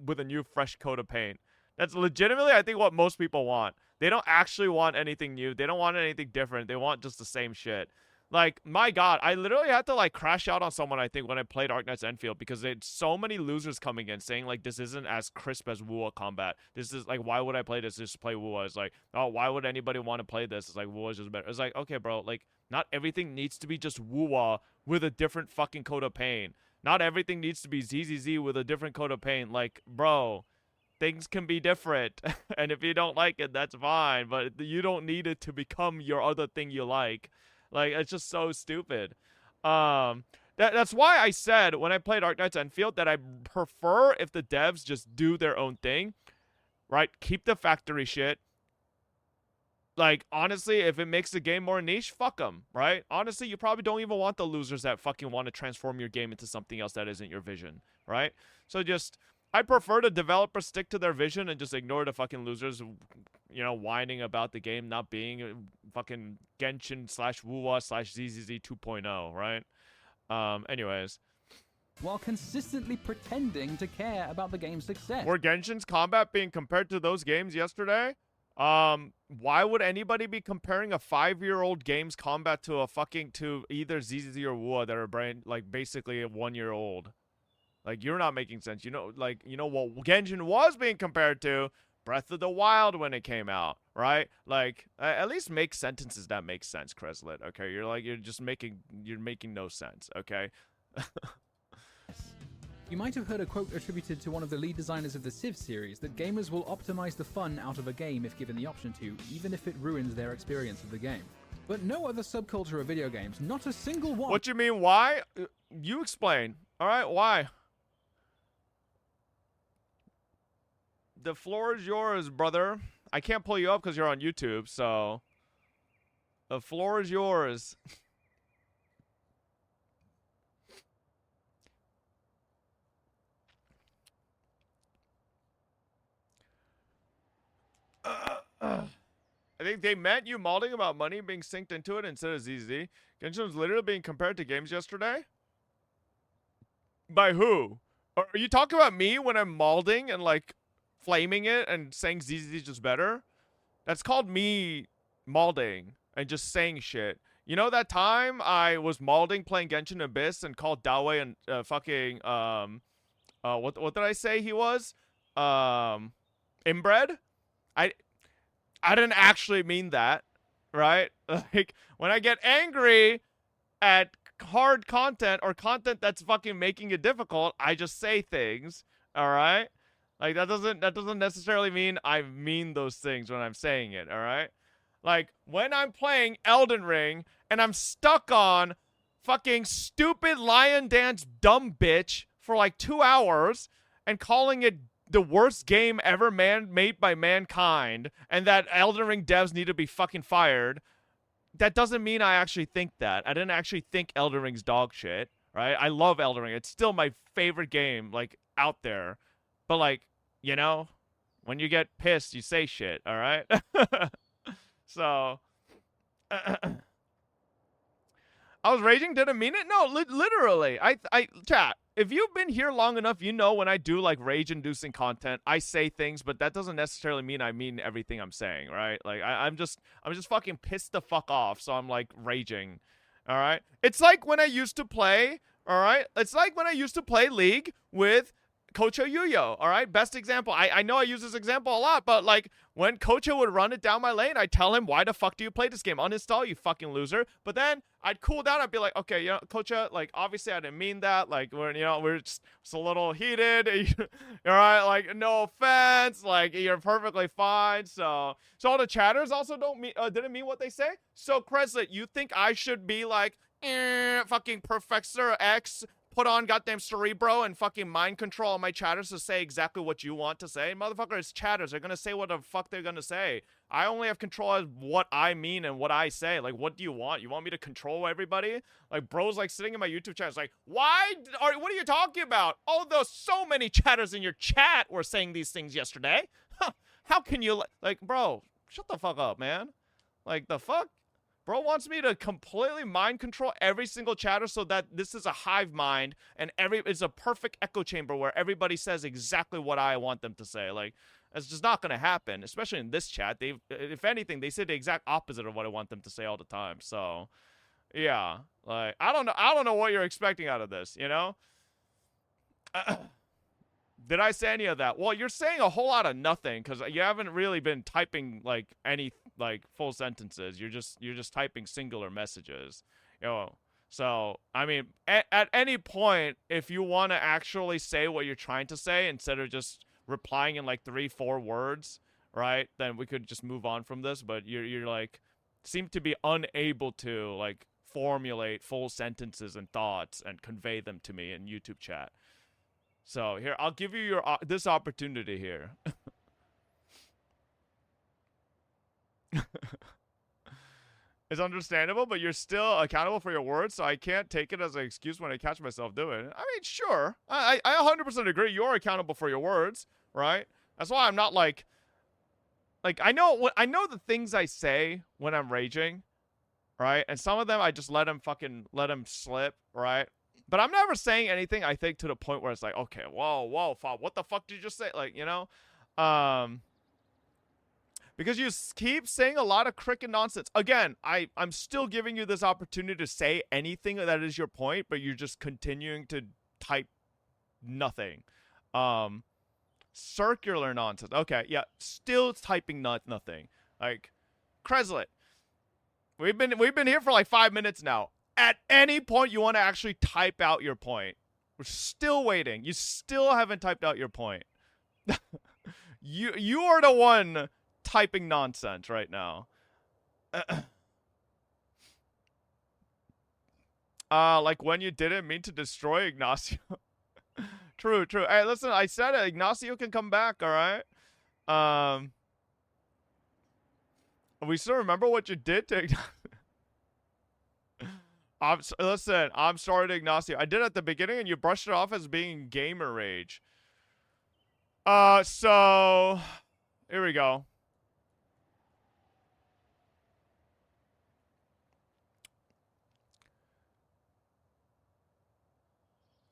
with a new fresh coat of paint. That's legitimately, I think, what most people want. They don't actually want anything new. They don't want anything different. They want just the same shit. Like, my God, I literally had to, like, crash out on someone, I think, when I played Arknight's Enfield, because there's so many losers coming in saying, like, this isn't as crisp as Wuwa combat. This is, like, why would I play this? Just play Wuwa. It's like, oh, why would anybody want to play this? It's like, Wuwa's just better. It's like, okay, bro, like, not everything needs to be just Wuwa with a different fucking coat of paint. Not everything needs to be ZZZ with a different coat of paint. Like, bro, things can be different. And if you don't like it, that's fine. But you don't need it to become your other thing you like. Like, it's just so stupid. That's why I said when I played Arknight's Enfield that I prefer if the devs just do their own thing, right? Keep the factory shit. Like, honestly, if it makes the game more niche, fuck them, right? Honestly, you probably don't even want the losers that fucking want to transform your game into something else that isn't your vision, right? So just, I prefer the developers stick to their vision and just ignore the fucking losers, you know, whining about the game not being fucking Genshin / Wuwa / ZZZ 2.0, right? Anyways. While consistently pretending to care about the game's success. Were Genshin's combat being compared to those games yesterday? Why would anybody be comparing a 5-year-old game's combat to to either ZZZ or Wuwa that are like basically 1 year old? Like, you're not making sense. You know, like, you know what Genshin was being compared to? Breath of the Wild when it came out, right? Like, at least make sentences that make sense, Kreslet, okay? You're making no sense, okay? You might have heard a quote attributed to one of the lead designers of the Civ series that gamers will optimize the fun out of a game if given the option to, even if it ruins their experience of the game. But no other subculture of video games, not a single one. What you mean, why? You explain. All right, why? The floor is yours, brother. I can't pull you up because you're on YouTube, so the floor is yours. I think they meant you malding about money being synced into it instead of ZZ. Genshin was literally being compared to games yesterday? By who? Are you talking about me when I'm malding and, like, flaming it and saying ZZ is just better? That's called me malding and just saying shit. You know that time I was malding playing Genshin Abyss and called Dawei and fucking what did I say he was? Inbred? I didn't actually mean that, right? Like, when I get angry at hard content or content that's fucking making it difficult, I just say things, all right? Like, that doesn't necessarily mean I mean those things when I'm saying it, all right? Like, when I'm playing Elden Ring and I'm stuck on fucking stupid lion dance dumb bitch for like 2 hours and calling it the worst game ever made by mankind, and that Elden Ring devs need to be fucking fired, that doesn't mean I actually think that. I didn't actually think Elden Ring's dog shit, right? I love Elden Ring. It's still my favorite game, like, out there. But, like, you know, when you get pissed, you say shit, all right? So, I was raging, didn't mean it? No, literally. Chat. If you've been here long enough, you know when I do, like, rage-inducing content, I say things, but that doesn't necessarily mean I mean everything I'm saying, right? Like, I'm just fucking pissed the fuck off, so I'm, like, raging, all right? It's like when I used to play, all right? It's like when I used to play League with Kocho Yuyo, all right? Best example. I know I use this example a lot, but, like, when Kocho would run it down my lane, I'd tell him, why the fuck do you play this game? Uninstall, you fucking loser. But then I'd cool down. I'd be like, okay, you know, Kocho, like, obviously I didn't mean that. Like, we're just a little heated. All right? Like, no offense. Like, you're perfectly fine. So all the chatters also didn't mean what they say. So, Kreslet, you think I should be like, fucking Professor X put on goddamn Cerebro and fucking mind control all my chatters to say exactly what you want to say. Motherfucker, it's chatters. They're gonna say what the fuck they're gonna say. I only have control of what I mean and what I say. Like, what do you want? You want me to control everybody? Like, bro's like sitting in my YouTube chat. It's like, what are you talking about? Oh, there's so many chatters in your chat were saying these things yesterday. Huh, how can you, like, bro, shut the fuck up, man. Like, the fuck? Bro wants me to completely mind control every single chatter so that this is a hive mind and it's a perfect echo chamber where everybody says exactly what I want them to say. Like, it's just not going to happen, especially in this chat. If anything, they say the exact opposite of what I want them to say all the time. So, yeah. Like, I don't know what you're expecting out of this, you know? Did I say any of that? Well, you're saying a whole lot of nothing because you haven't really been typing like any like full sentences. You're just typing singular messages, you know. So I mean, at any point, if you want to actually say what you're trying to say instead of just replying in like 3-4 words, right? Then we could just move on from this. But you're like seem to be unable to like formulate full sentences and thoughts and convey them to me in YouTube chat. So here, I'll give you this opportunity here. It's understandable, but you're still accountable for your words, so I can't take it as an excuse when I catch myself doing it. I mean, sure. I 100% agree. You're accountable for your words, right? That's why I'm not like I know the things I say when I'm raging, right? And some of them I just let them slip, right? But I'm never saying anything, I think, to the point where it's like, okay, whoa, what the fuck did you just say? Like, you know? Because you keep saying a lot of cricket nonsense. Again, I'm still giving you this opportunity to say anything that is your point, but you're just continuing to type nothing. Circular nonsense. Okay, yeah, still typing nothing. Like, Creslet, we've been here for like 5 minutes now. At any point you want to actually type out your point. We're still waiting. You still haven't typed out your point. You are the one typing nonsense right now. Like when you didn't mean to destroy Ignacio. True. Hey, listen, I said it. Ignacio can come back, all right? We still remember what you did to Ignacio. Listen, I'm sorry to Ignacio. I did it at the beginning and you brushed it off as being gamer rage. So here we go.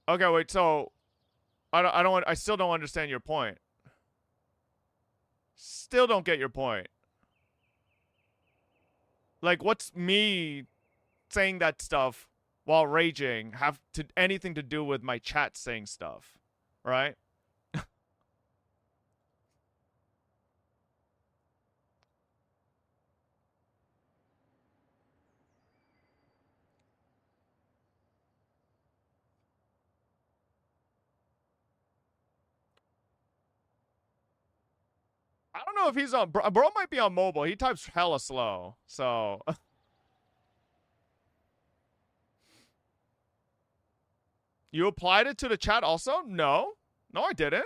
Okay, wait, so I still don't understand your point. Still don't get your point. Like, what's me saying that stuff while raging have anything to do with my chat saying stuff, right? I don't know if he's on bro might be on mobile. He types hella slow, so You applied it to the chat also? No, I didn't.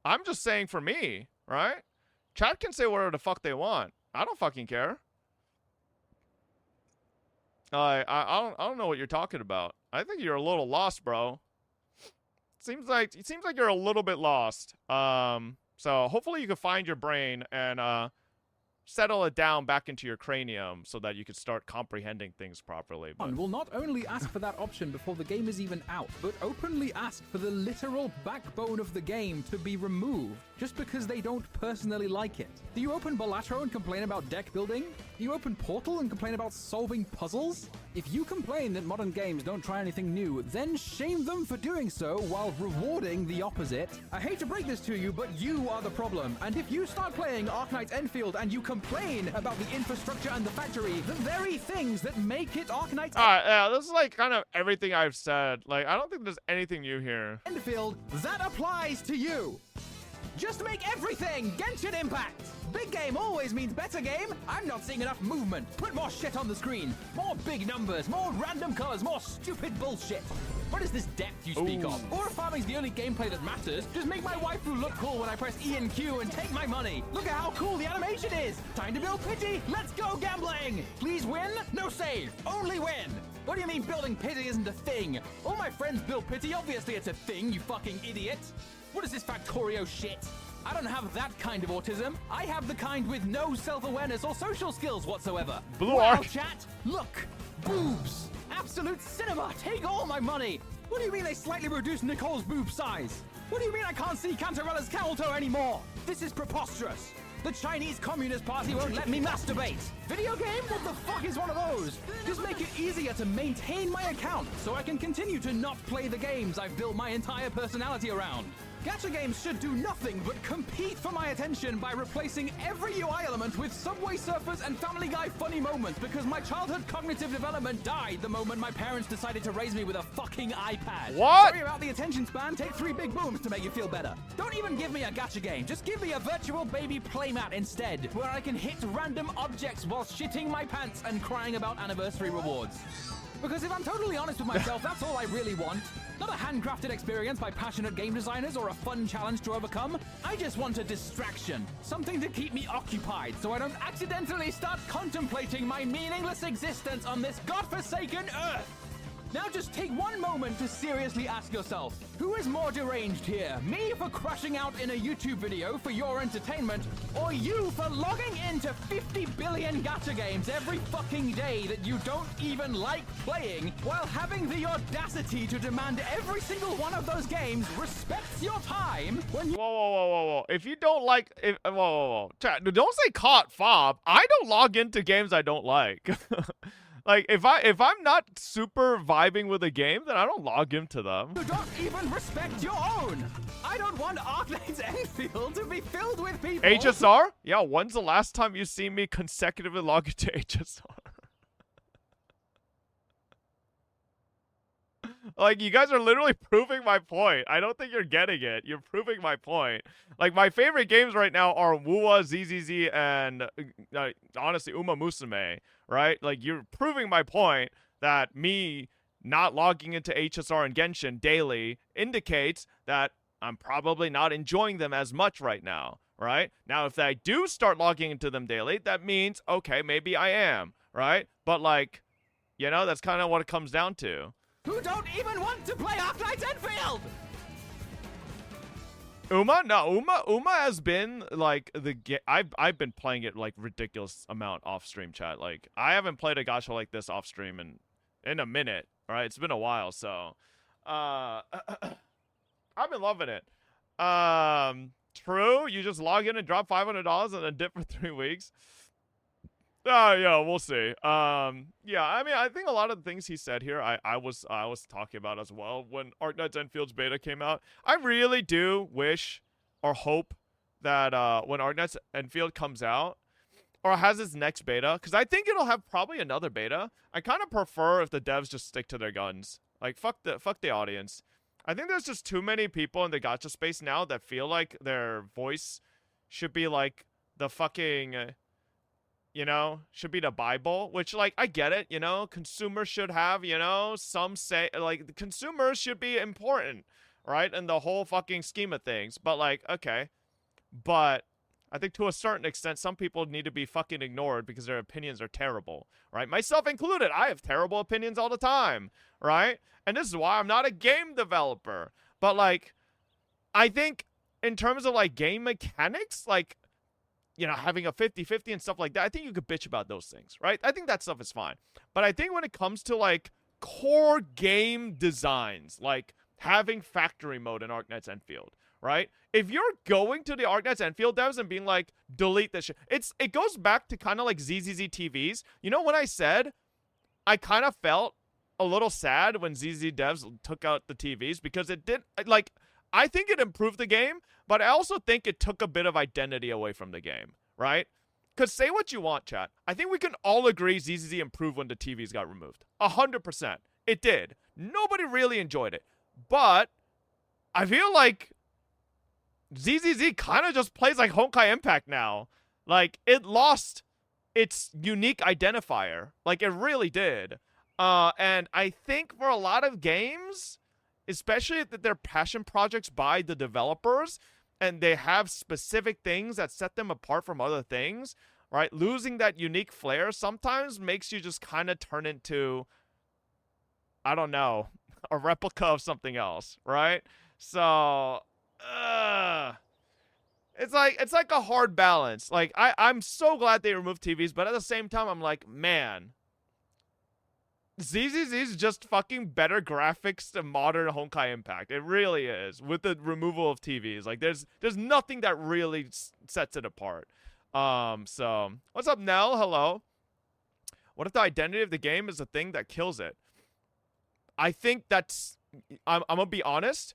I'm just saying for me, right? Chat can say whatever the fuck they want. I don't fucking care. I don't know what you're talking about. I think you're a little lost, bro. It seems like you're a little bit lost. So hopefully you can find your brain and settle it down back into your cranium so that you can start comprehending things properly. But will not only ask for that option before the game is even out, but openly ask for the literal backbone of the game to be removed just because they don't personally like it. Do you open Balatro and complain about deck building? Do you open Portal and complain about solving puzzles? If you complain that modern games don't try anything new, then shame them for doing so while rewarding the opposite. I hate to break this to you, but you are the problem. And if you start playing Arknight's Enfield and you complain about the infrastructure and the factory, the very things that make it Arknight's Alright, yeah, this is like kind of everything I've said. Like, I don't think there's anything new here. Enfield, that applies to you. Just make everything Genshin Impact! Big game always means better game! I'm not seeing enough movement. Put more shit on the screen. More big numbers, more random colors, more stupid bullshit. What is this depth you speak of? Aura farming's the only gameplay that matters. Just make my waifu look cool when I press E and Q and take my money. Look at how cool the animation is. Time to build pity. Let's go gambling. Please win. No save. Only win. What do you mean building pity isn't a thing? All my friends build pity. Obviously it's a thing, you fucking idiot. What is this Factorio shit? I don't have that kind of autism. I have the kind with no self-awareness or social skills whatsoever. Blue wow, Arc. Chat, look. Boobs. Absolute cinema. Take all my money. What do you mean they slightly reduced Nicole's boob size? What do you mean I can't see Cantarella's camel toe anymore? This is preposterous. The Chinese Communist Party won't let me masturbate. Video game? What the fuck is one of those? Just make it easier to maintain my account so I can continue to not play the games I've built my entire personality around. Gacha games should do nothing but compete for my attention by replacing every UI element with Subway Surfers and Family Guy funny moments because my childhood cognitive development died the moment my parents decided to raise me with a fucking iPad. What? Sorry about the attention span. Take 3 big booms to make you feel better. Don't even give me a gacha game. Just give me a virtual baby playmat instead, where I can hit random objects while shitting my pants and crying about anniversary rewards. Because if I'm totally honest with myself, that's all I really want. Not a handcrafted experience by passionate game designers or a fun challenge to overcome. I just want a distraction. Something to keep me occupied so I don't accidentally start contemplating my meaningless existence on this godforsaken earth. Now just take one moment to seriously ask yourself, who is more deranged here? Me for crashing out in a YouTube video for your entertainment, or you for logging into 50 billion gacha games every fucking day that you don't even like playing, while having the audacity to demand every single one of those games respects your time when you— Whoa. If you don't like... Whoa. Chat, don't say caught fob. I don't log into games I don't like. Like, if I'm not super vibing with a game, then I don't log into them. You don't even respect your own. I don't want Arknight's Enfield to be filled with people. HSR? Yeah, when's the last time you see me consecutively log into HSR? Like, you guys are literally proving my point. I don't think you're getting it. You're proving my point. Like, my favorite games right now are Wuwa, ZZZ, and honestly, Uma Musume, right? Like, you're proving my point that me not logging into HSR and Genshin daily indicates that I'm probably not enjoying them as much right now, right? Now, if I do start logging into them daily, that means, okay, maybe I am, right? But, like, you know, that's kind of what it comes down to. Who don't even want to play Arknight's Enfield! Uma? No, Uma has been, like, I've been playing it, like, ridiculous amount off-stream, chat. Like, I haven't played a gacha like this off-stream in a minute, right? It's been a while, so. I've been loving it. True, you just log in and drop $500 and then dip for 3 weeks. Yeah, we'll see. Yeah, I mean, I think a lot of the things he said here, I was talking about as well when Arknight's Enfield's beta came out. I really do wish or hope that when Arknight's Enfield comes out or has its next beta, because I think it'll have probably another beta. I kind of prefer if the devs just stick to their guns. Like, fuck the audience. I think there's just too many people in the gacha space now that feel like their voice should be like the fucking, you know, should be the Bible, which, like, I get it, you know, consumers should have, you know, some say, like, the consumers should be important, right, in the whole fucking scheme of things, but, like, okay, but I think to a certain extent, some people need to be fucking ignored because their opinions are terrible, right, myself included. I have terrible opinions all the time, right, and this is why I'm not a game developer, but, like, I think in terms of, like, game mechanics, like, you know, having a 50-50 and stuff like that, I think you could bitch about those things, right? I think that stuff is fine. But I think when it comes to, like, core game designs, like having factory mode in Arknight's Enfield, right? If you're going to the Arknight's Enfield devs and being like, delete this shit, it goes back to kind of like ZZZ TVs. You know, when I said I kind of felt a little sad when ZZZ devs took out the TVs because it did, like, I think it improved the game, but I also think it took a bit of identity away from the game, right? Because say what you want, chat. I think we can all agree ZZZ improved when the TVs got removed. 100%. It did. Nobody really enjoyed it. But I feel like ZZZ kind of just plays like Honkai Impact now. Like, it lost its unique identifier. Like, it really did. And I think for a lot of games, especially that they're passion projects by the developers and they have specific things that set them apart from other things, right? Losing that unique flair sometimes makes you just kind of turn into, I don't know, a replica of something else, right? So, it's like a hard balance. Like, I'm so glad they removed TVs, but at the same time, I'm like, man, ZZZ is just fucking better graphics than modern Honkai Impact. It really is, with the removal of TVs. Like, there's nothing that really sets it apart. So, what's up, Nell? Hello. What if the identity of the game is the thing that kills it? I think that's, I'm gonna be honest,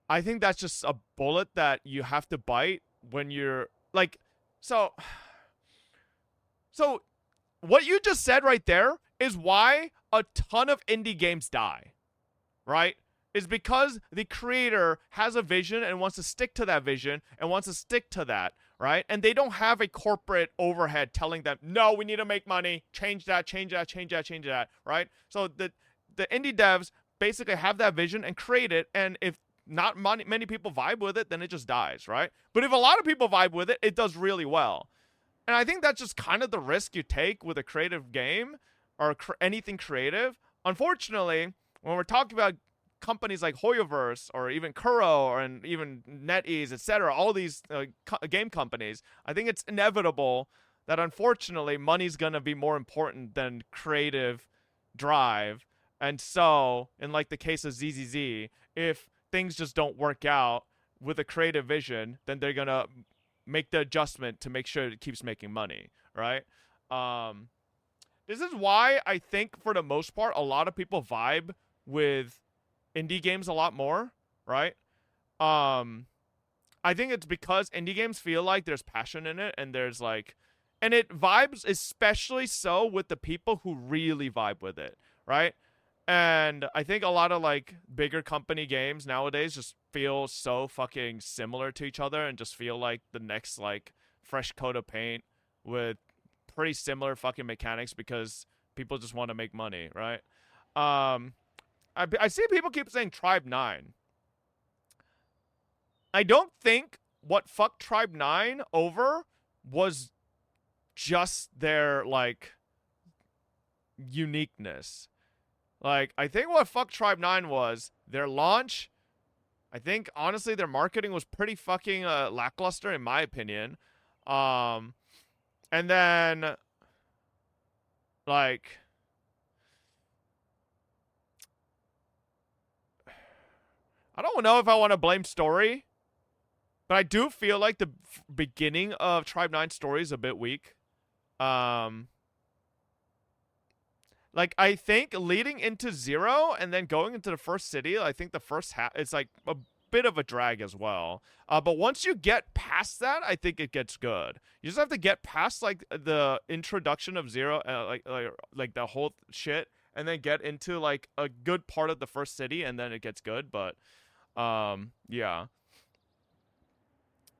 I think that's just a bullet that you have to bite when you're, like, so what you just said right there is why a ton of indie games die, right? Is because the creator has a vision and wants to stick to that vision and wants to stick to that, right? And they don't have a corporate overhead telling them, no, we need to make money, change that, right? So the indie devs basically have that vision and create it, and if not many people vibe with it, then it just dies, right? But if a lot of people vibe with it, it does really well. And I think that's just kind of the risk you take with a creative game or anything creative. Unfortunately, when we're talking about companies like Hoyoverse or even Kuro and even NetEase, etc., all these game companies, I think it's inevitable that unfortunately money's going to be more important than creative drive. And so, in like the case of ZZZ, if things just don't work out with a creative vision, then they're going to make the adjustment to make sure it keeps making money, right? This is why I think, for the most part, a lot of people vibe with indie games a lot more, right? I think it's because indie games feel like there's passion in it, and there's like, and it vibes especially so with the people who really vibe with it, right? And I think a lot of like bigger company games nowadays just feel so fucking similar to each other and just feel like the next like fresh coat of paint with pretty similar fucking mechanics because people just want to make money, right? I see people keep saying Tribe 9. I don't think what fucked Tribe 9 over was just their like uniqueness. Like, I think what fucked Tribe 9 was their launch. I think, honestly, their marketing was pretty fucking lackluster, in my opinion. And then, like, I don't know if I want to blame story, but I do feel like the beginning of Tribe 9's story is a bit weak. Like, I think leading into 0 and then going into the first city, I think the first half, it's like a bit of a drag as well. But once you get past that, I think it gets good. You just have to get past, like, the introduction of 0, like the whole shit, and then get into, like, a good part of the first city, and then it gets good. But, yeah.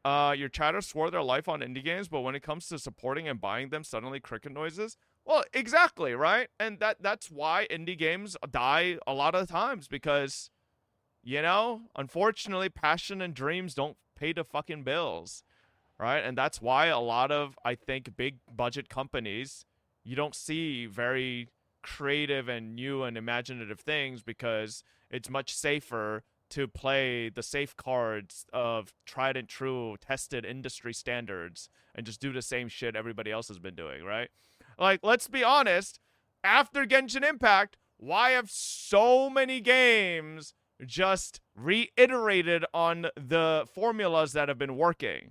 Your chatter swore their life on indie games, but when it comes to supporting and buying them, suddenly cricket noises. Well, exactly, right? And that's why indie games die a lot of the times, because, you know, unfortunately, passion and dreams don't pay the fucking bills, right? And that's why a lot of, I think, big budget companies, you don't see very creative and new and imaginative things, because it's much safer to play the safe cards of tried and true, tested industry standards and just do the same shit everybody else has been doing, right? Like, let's be honest, after Genshin Impact, why have so many games just reiterated on the formulas that have been working?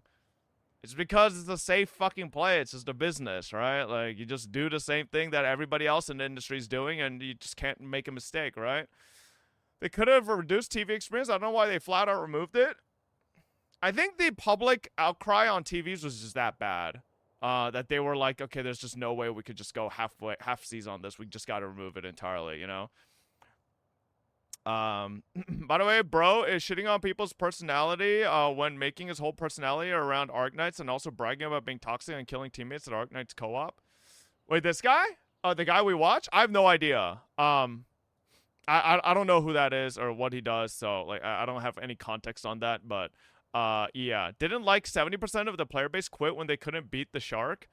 It's because it's a safe fucking play. It's just a business, right? Like, you just do the same thing that everybody else in the industry is doing, and you just can't make a mistake, right? They could have reduced TV experience. I don't know why they flat out removed it. I think the public outcry on TVs was just that bad. That they were like, okay, there's just no way we could just go half season on this. We just got to remove it entirely, you know? By the way, bro is shitting on people's personality when making his whole personality around Arknights and also bragging about being toxic and killing teammates at Arknights co-op. Wait, this guy? The guy we watch? I have no idea. I don't know who that is or what he does, so like I don't have any context on that, but yeah. Didn't like 70% of the player base quit when they couldn't beat the shark.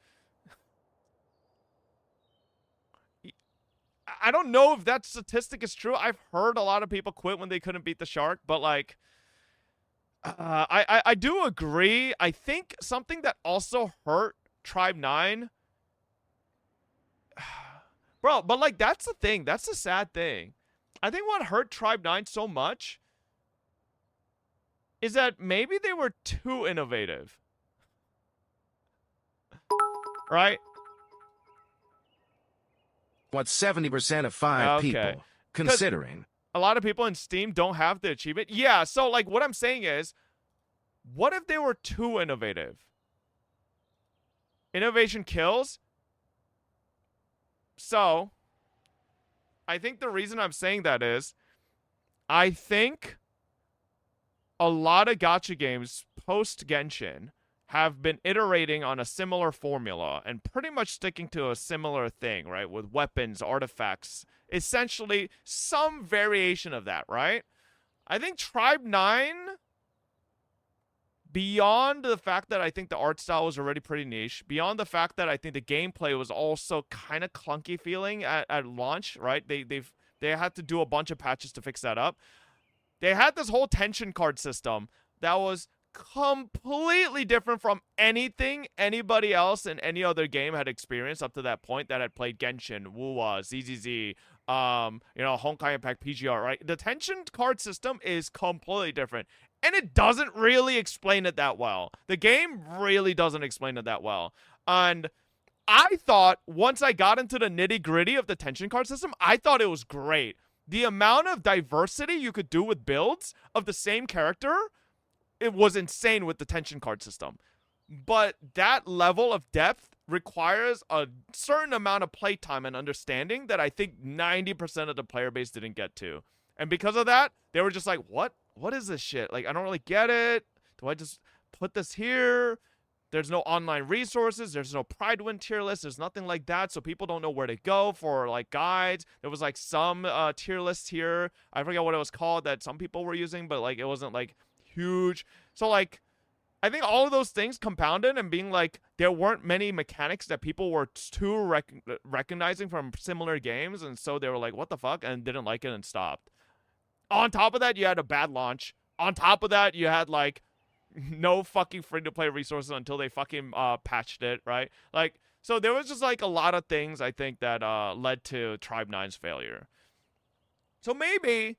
I don't know if that statistic is true. I've heard a lot of people quit when they couldn't beat the shark, but like I do agree. I think something that also hurt Tribe 9, bro, but like that's the thing. That's the sad thing. I think what hurt Tribe 9 so much is that maybe they were too innovative. Right? What 70% of 5 people, considering. A lot of people in Steam don't have the achievement. Yeah, so like what I'm saying is, what if they were too innovative? Innovation kills. So, I think the reason I'm saying that is, I think a lot of gacha games post Genshin have been iterating on a similar formula and pretty much sticking to a similar thing, right? With weapons, artifacts, essentially some variation of that, right? I think Tribe 9, beyond the fact that I think the art style was already pretty niche, beyond the fact that I think the gameplay was also kind of clunky feeling at launch, right? They had to do a bunch of patches to fix that up. They had this whole tension card system that was completely different from anything anybody else in any other game had experienced up to that point that had played Genshin, Wuwa, ZZZ, you know, Honkai Impact, PGR, right? The tension card system is completely different, and it doesn't really explain it that well. The game really doesn't explain it that well. And I thought once I got into the nitty-gritty of the tension card system, I thought it was great. The amount of diversity you could do with builds of the same character, it was insane with the tension card system. But that level of depth requires a certain amount of playtime and understanding that I think 90% of the player base didn't get to. And because of that, they were just like, what? What is this shit? Like, I don't really get it. Do I just put this here? There's no online resources. There's no Pridewind tier list. There's nothing like that. So people don't know where to go for like guides. There was like some tier list here. I forget what it was called that some people were using, but like it wasn't like huge. So like I think all of those things compounded and being like there weren't many mechanics that people were too recognizing from similar games, and so they were like, what the fuck, and didn't like it and stopped. On top of that, you had a bad launch. On top of that, you had like no fucking free-to-play resources until they fucking patched it, right? Like, so there was just like a lot of things I think that led to Tribe 9's failure. So maybe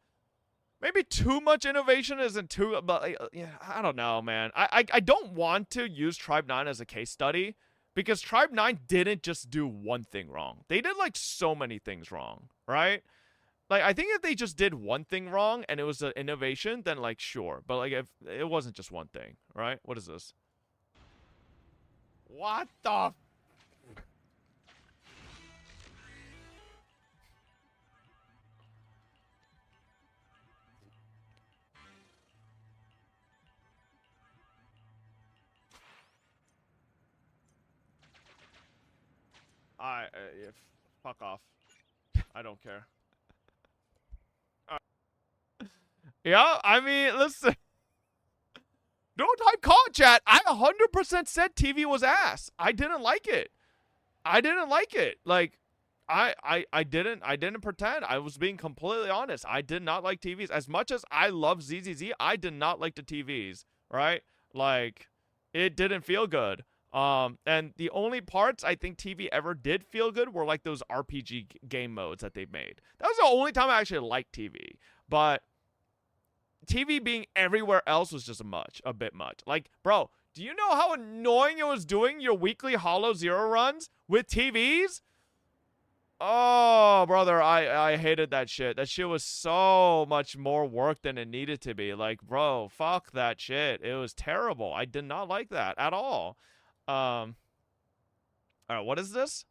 too much innovation isn't too, but yeah, I don't know, man. I don't want to use Tribe 9 as a case study because Tribe 9 didn't just do one thing wrong. They did like so many things wrong, right? Like, I think if they just did one thing wrong and it was an innovation, then like sure. But like if it wasn't just one thing, right? What is this? What the? Fuck off. I don't care. Yeah, I mean, listen. Don't type call chat. I 100% said TV was ass. I didn't like it. Like, I didn't pretend. I was being completely honest. I did not like TVs. As much as I love ZZZ, I did not like the TVs, right? Like, it didn't feel good. And the only parts I think TV ever did feel good were like those RPG game modes that they made. That was the only time I actually liked TV. But TV being everywhere else was just a bit much. Like, bro, do you know how annoying it was doing your weekly Hollow Zero runs with TVs? Oh, brother, I hated that shit. That shit was so much more work than it needed to be. Like, bro, fuck that shit. It was terrible. I did not like that at all. All right, what is this?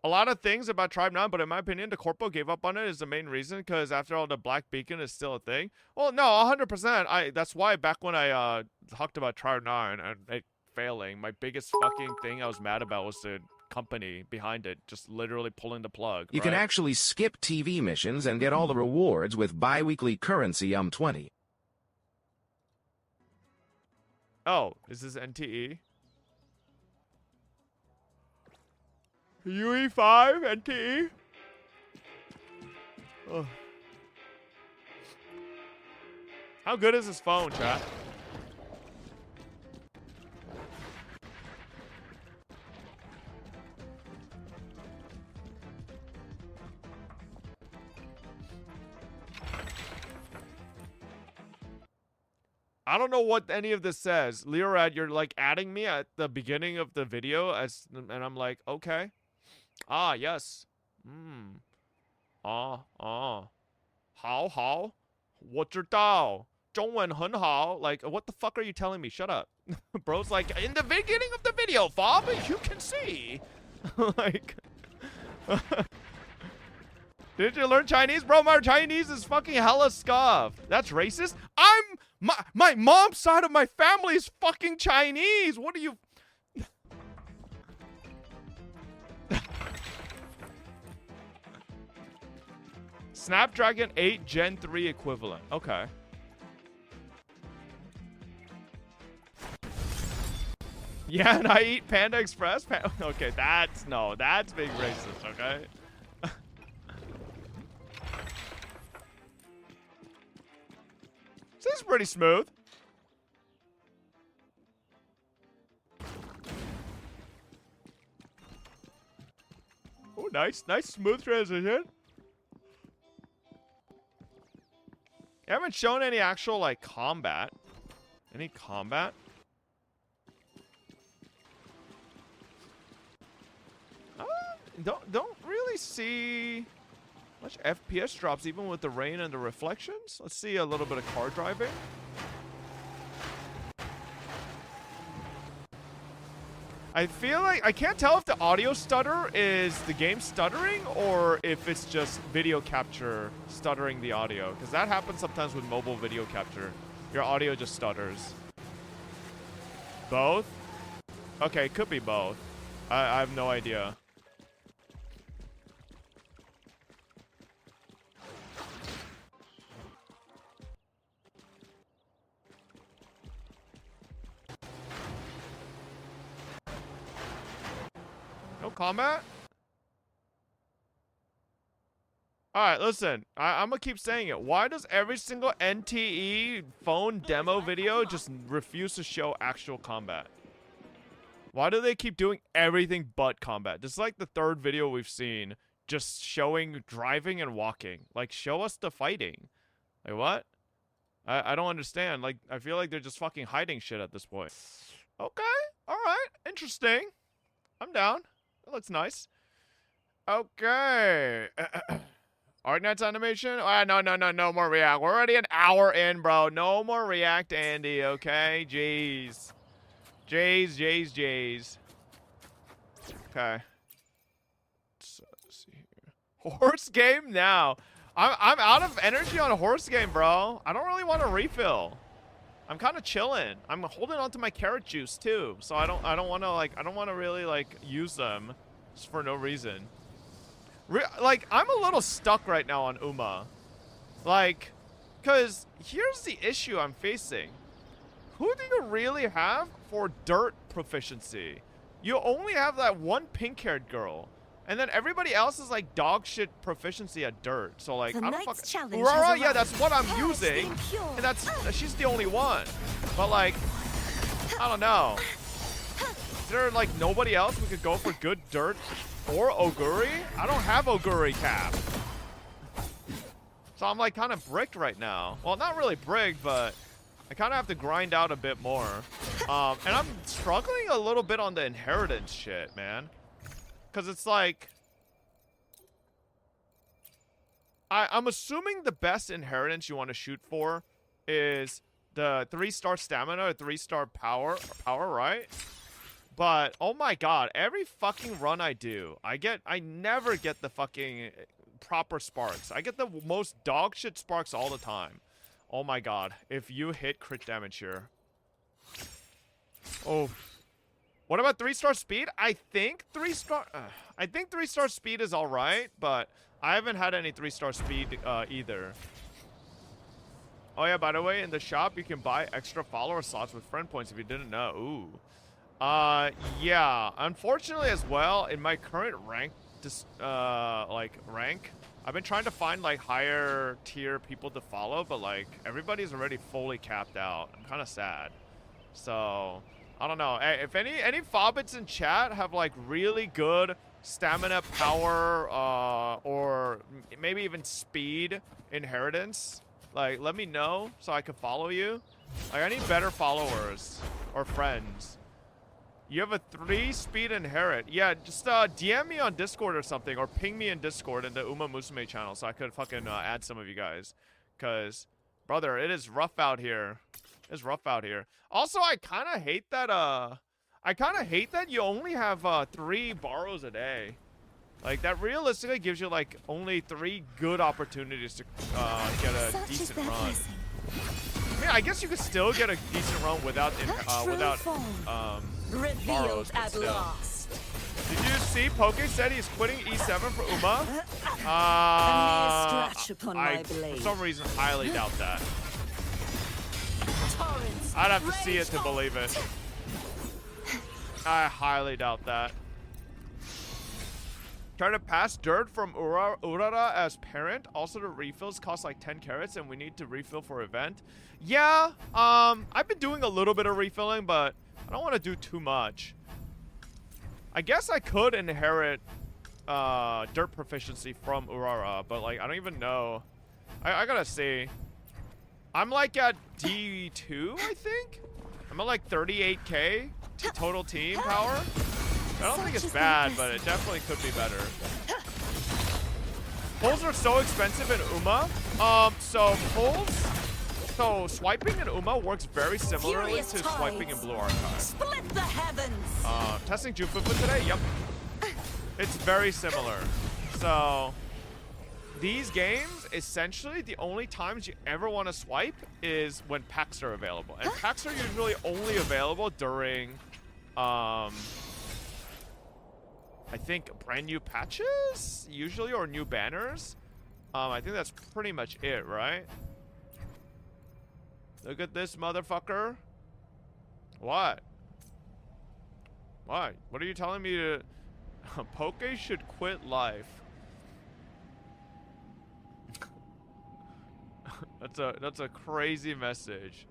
A lot of things about Tribe 9, but in my opinion, the Corpo gave up on it is the main reason, because after all, the Black Beacon is still a thing. Well, no, 100%. That's why back when I talked about Tribe 9 and it failing, my biggest fucking thing I was mad about was the company behind it, just literally pulling the plug. You can actually skip TV missions and get all the rewards with bi-weekly currency 20. Oh, is this NTE? UE5 NTE? Oh. How good is this phone, chat? I don't know what any of this says. Leorad, you're like adding me at the beginning of the video and I'm like, okay. Ah, yes. How? 我知道中文很好. Like, what the fuck are you telling me? Shut up. Bro's like, in the beginning of the video, Fob, you can see. Like, did you learn Chinese? Bro, my Chinese is fucking hella scuffed. That's racist? My mom's side of my family is fucking Chinese. What are you... Snapdragon 8 Gen 3 equivalent. Okay. Yeah, and I eat Panda Express. Okay, that's being racist, okay? This is pretty smooth. Oh, nice smooth transition. You haven't shown any actual, like, combat. Any combat? Don't really see much FPS drops even with the rain and the reflections. Let's see a little bit of car driving. I feel like I can't tell if the audio stutter is the game stuttering or if it's just video capture stuttering the audio, because that happens sometimes with mobile video capture. Your audio just stutters. Both? Okay, it could be both. I have no idea. No combat? Alright, listen. I'm gonna keep saying it. Why does every single NTE phone demo video just refuse to show actual combat? Why do they keep doing everything but combat? This is like the third video we've seen just showing driving and walking. Like, show us the fighting. Like, what? I don't understand. Like, I feel like they're just fucking hiding shit at this point. Okay. Alright. Interesting. I'm down. That looks nice. Okay. ArcNet's animation? No more React. We're already an hour in, bro. No more React, Andy, okay? Jeez. Jays. Okay. So, let's see here. Horse game now. I'm out of energy on a horse game, bro. I don't really want to refill. I'm kind of chilling. I'm holding on to my carrot juice too, so I don't want to really like use them just for no reason. Like, I'm a little stuck right now on Uma. Like, cause here's the issue I'm facing. Who do you really have for dirt proficiency? You only have that one pink-haired girl. And then everybody else is like dog shit proficiency at dirt. So like, I don't fucking... Aurora, yeah, that's what I'm using. And she's the only one. But like, I don't know. Is there like nobody else we could go for good dirt or Oguri? I don't have Oguri cap. So I'm like kind of bricked right now. Well, not really bricked, but I kind of have to grind out a bit more. And I'm struggling a little bit on the inheritance shit, man. Because it's like, I'm assuming the best inheritance you want to shoot for is the 3-star stamina or 3-star power, right? But, oh my god, every fucking run I do, I never get the fucking proper sparks. I get the most dog shit sparks all the time. Oh my god, if you hit crit damage here. Oh. What about 3-star speed? I think 3-star speed is all right, but I haven't had any 3-star speed either. Oh yeah, by the way, in the shop you can buy extra follower slots with friend points if you didn't know. Ooh. Yeah. Unfortunately as well, in my current rank, rank, I've been trying to find like higher tier people to follow, but like everybody's already fully capped out. I'm kind of sad. So I don't know. Hey, if any Fobbits in chat have like really good stamina, power, or maybe even speed inheritance, like let me know so I can follow you. Like I need better followers or friends. You have a 3-speed inherit. Yeah, just DM me on Discord or something, or ping me in Discord in the Uma Musume channel so I could fucking add some of you guys. Cause, brother, it is rough out here. It's rough out here. Also, I kind of hate that you only have 3 borrows a day. Like that realistically gives you like only 3 good opportunities to get a decent run. I mean, I guess you could still get a decent run without borrows, but still. Did you see Poke said he's quitting E7 for Uma? I for some reason highly doubt that. I'd have to see it to believe it. I highly doubt that. Try to pass dirt from Urara as parent. Also, the refills cost like 10 carats, and we need to refill for event. Yeah, I've been doing a little bit of refilling, but I don't want to do too much. I guess I could inherit dirt proficiency from Urara, but like I don't even know. I gotta see. I'm like at D2, I think. I'm at like 38k total team power. I don't think it's bad, but it definitely could be better. Pulls are so expensive in Uma. So swiping in Uma works very similarly to swiping in Blue Archive. Split the heavens. Testing Jufufu today? Yep. It's very similar. So these games, essentially, the only times you ever want to swipe is when packs are available. And packs are usually only available during I think brand new patches, usually, or new banners. I think that's pretty much it, right? Look at this motherfucker. What? What? What are you telling me to... Poke should quit life. That's a crazy message.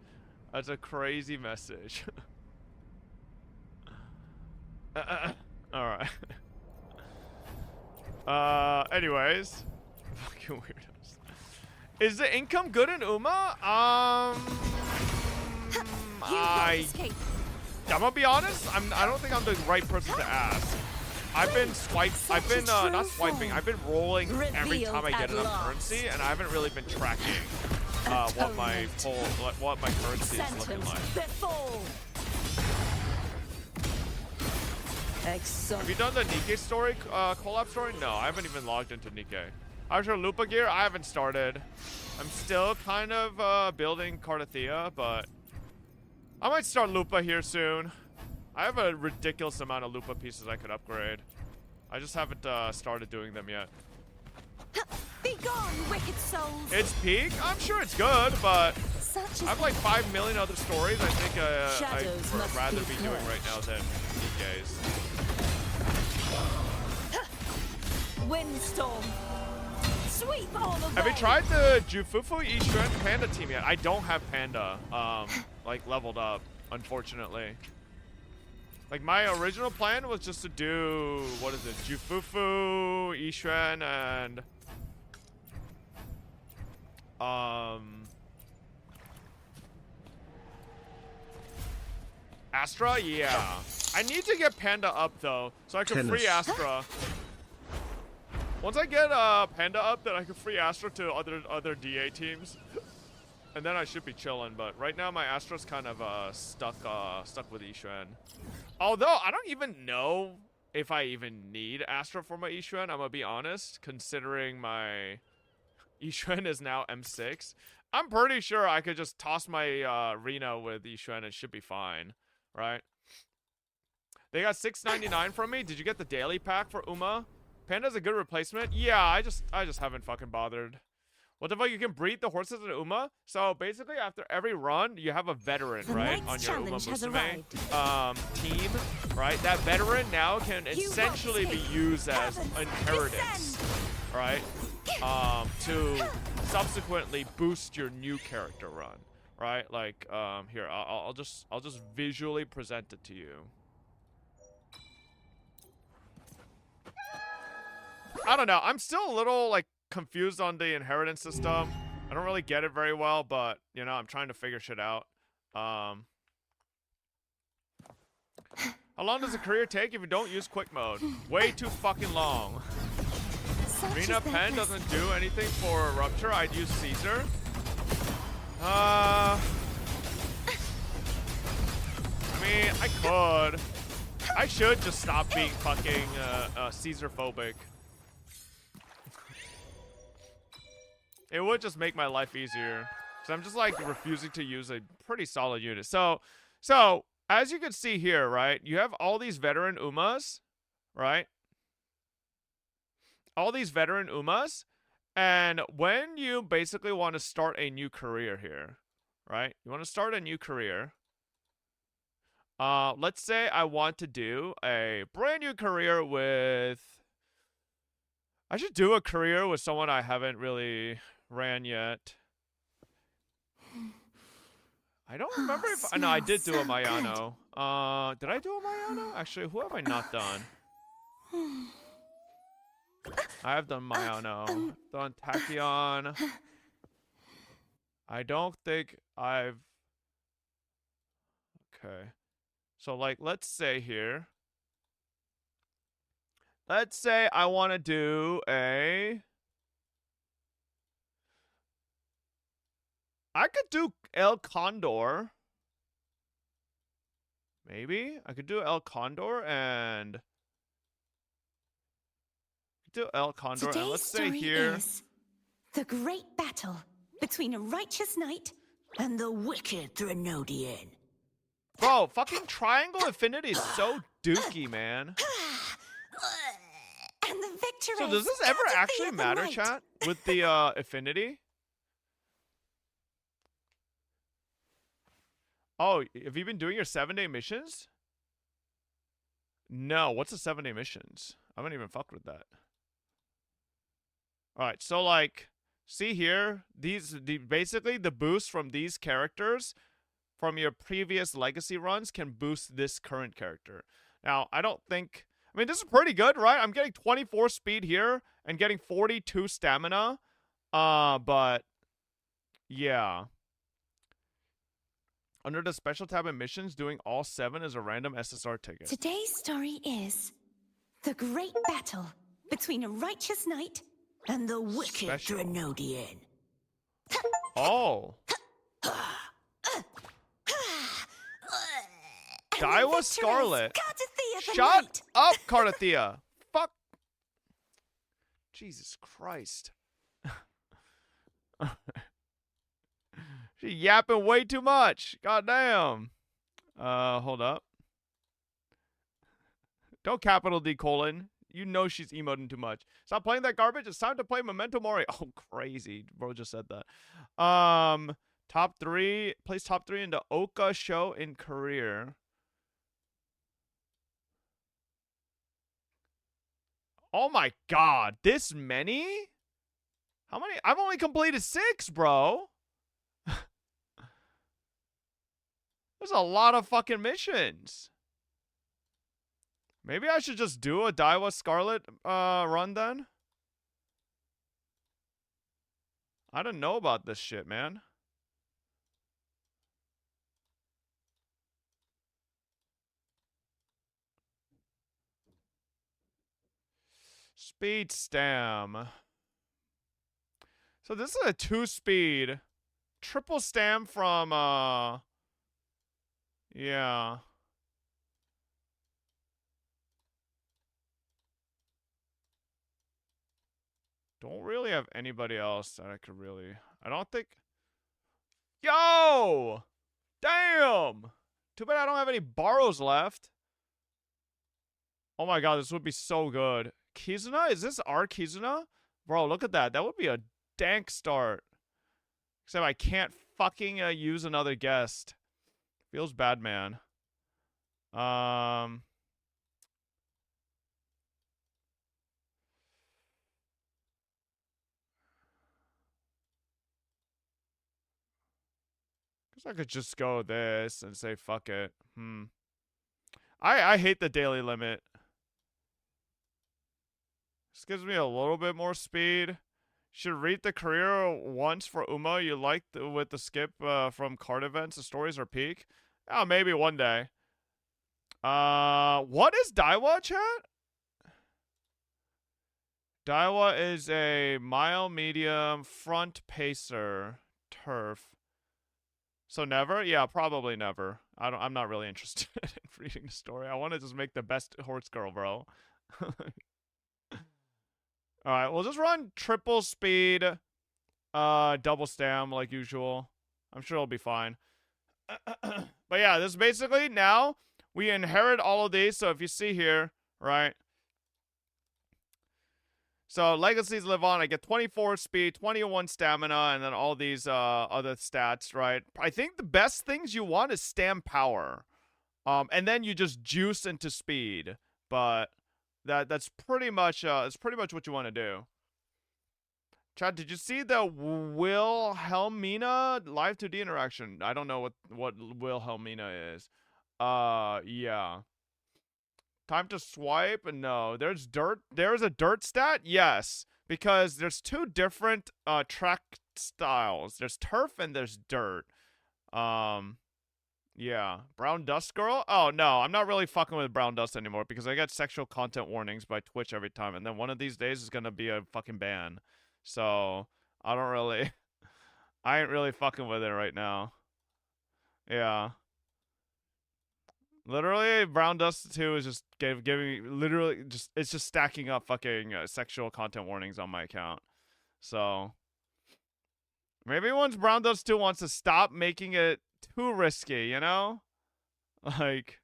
That's a crazy message. Alright. Anyways. Fucking weirdos. Is the income good in Uma? I'm gonna be honest, I don't think I'm the right person to ask. I've been not swiping, I've been rolling every time I get enough currency, and I haven't really been tracking what my currency is looking like. Have you done the Nikkei story, collab story? No, I haven't even logged into Nikkei. How's your Lupa gear? I haven't started. I'm still kind of building Cardathea, but I might start Lupa here soon. I have a ridiculous amount of Lupa pieces I could upgrade. I just haven't started doing them yet. Be gone, wicked souls. It's peak? I'm sure it's good, but I have like 5 million other stories I think I'd rather be doing right now than Nikkei's. Windstorm. Sweep all the way. Have you tried the Jufufu Eastern Panda team yet? I don't have Panda, like leveled up, unfortunately. Like my original plan was just to do, what is it, Jufufu, Ishren, and Astra? Yeah. I need to get Panda up though, so I can free Astra. Once I get Panda up, then I can free Astra to other DA teams. And then I should be chilling, but right now my Astra's kind of stuck with Ishren. Although I don't even know if I even need Astra for my Ishren, I'm gonna be honest, considering my Ishren is now M6. I'm pretty sure I could just toss my Reno with Ishren and it should be fine, right? They got $6.99 from me. Did you get the daily pack for Uma? Panda's a good replacement. Yeah, I just haven't fucking bothered. What the fuck? You can breed the horses in Uma. So basically, after every run, you have a veteran, right, on your Uma Musume team, right? That veteran now can essentially be used as inheritance, right? To subsequently boost your new character run, right? Like, here, I'll just visually present it to you. I don't know. I'm still a little like confused on the inheritance system. I don't really get it very well, but you know, I'm trying to figure shit out. How long does a career take if you don't use quick mode? Way too fucking long. Rena Pen doesn't do anything for Rupture. I'd use Caesar. I mean, I could. I should just stop being fucking Caesar phobic. It would just make my life easier. Because I'm just like refusing to use a pretty solid unit. So as you can see here, right? You have all these veteran Umas, right? All these veteran Umas. And when you basically want to start a new career here, right? You want to start a new career. Let's say I want to do a brand new career with... I should do a career with someone I haven't really ran yet. I don't remember if... No, I did do a Mayano. Did I do a Mayano? Actually, who have I not done? I have done Mayano. Done Tachyon. I don't think I've... Okay. So, like, let's say here... Let's say I want to do a... I could do El Condor. Maybe? I could do El Condor and... do El Condor and let's say here... Is the great battle between a righteous knight and the wicked Threnodian. Bro, fucking Triangle Infinity is so dookie, man. And the victory. So does this ever actually matter, chat? With the affinity? Oh, have you been doing your 7-day missions? No, what's the 7-day missions? I haven't even fucked with that. Alright, so like, see here, basically the boost from these characters from your previous legacy runs can boost this current character. Now, I don't think... I mean, this is pretty good, right? I'm getting 24 speed here and getting 42 stamina. But yeah. Under the special tab and missions, doing all 7 is a random SSR ticket. Today's story is the great battle between a righteous knight and the wicked Threnodian. Oh. Daiwa Scarlet. Shut up, Cardathea. Fuck. Jesus Christ. She yapping way too much. Goddamn. Hold up. Don't capital D colon. You know she's emoting too much. Stop playing that garbage. It's time to play Memento Mori. Oh, crazy. Bro just said that. Top 3. Place top 3 in the Oka show in career. Oh my god, this many? How many? I've only completed 6, bro. There's a lot of fucking missions. Maybe I should just do a Daiwa Scarlet run then? I didn't know about this shit, man. Speed stam. So this is a 2-speed. Triple stam from, yeah. Don't really have anybody else that I could really... I don't think... Yo! Damn! Too bad I don't have any borrows left. Oh my god, this would be so good. Kizuna? Is this our Kizuna? Bro, look at that. That would be a dank start. Except I can't fucking use another guest. Feels bad, man. Guess I could just go this and say fuck it. I hate the daily limit. This gives me a little bit more speed. Should read the career once for Uma you liked with the skip from card events. The stories are peak. Oh, maybe one day. What is Daiwa, chat? Daiwa is a mile medium front pacer turf. So never? Yeah, probably never. I'm not really interested in reading the story. I want to just make the best horse girl, bro. Alright, we'll just run triple speed, double stam like usual. I'm sure it'll be fine. But yeah, this is basically now we inherit all of these. So if you see here, right? So legacies live on. I get 24 speed, 21 stamina, and then all these other stats, right? I think the best things you want is stam power. And then you just juice into speed. But that's pretty much what you want to do. Chad, did you see the Wilhelmina live 2D interaction? I don't know what Wilhelmina is. Yeah. Time to swipe? No. There's dirt. There's a dirt stat? Yes. Because there's two different track styles. There's turf and there's dirt. Yeah. Brown Dust Girl? Oh, no. I'm not really fucking with Brown Dust anymore because I get sexual content warnings by Twitch every time. And then one of these days is going to be a fucking ban. So, I don't really... I ain't really fucking with it right now. Yeah. Literally, Brown Dust 2 is just giving literally just it's just stacking up fucking sexual content warnings on my account. So maybe once Brown Dust 2 wants to stop making it too risky, you know? Like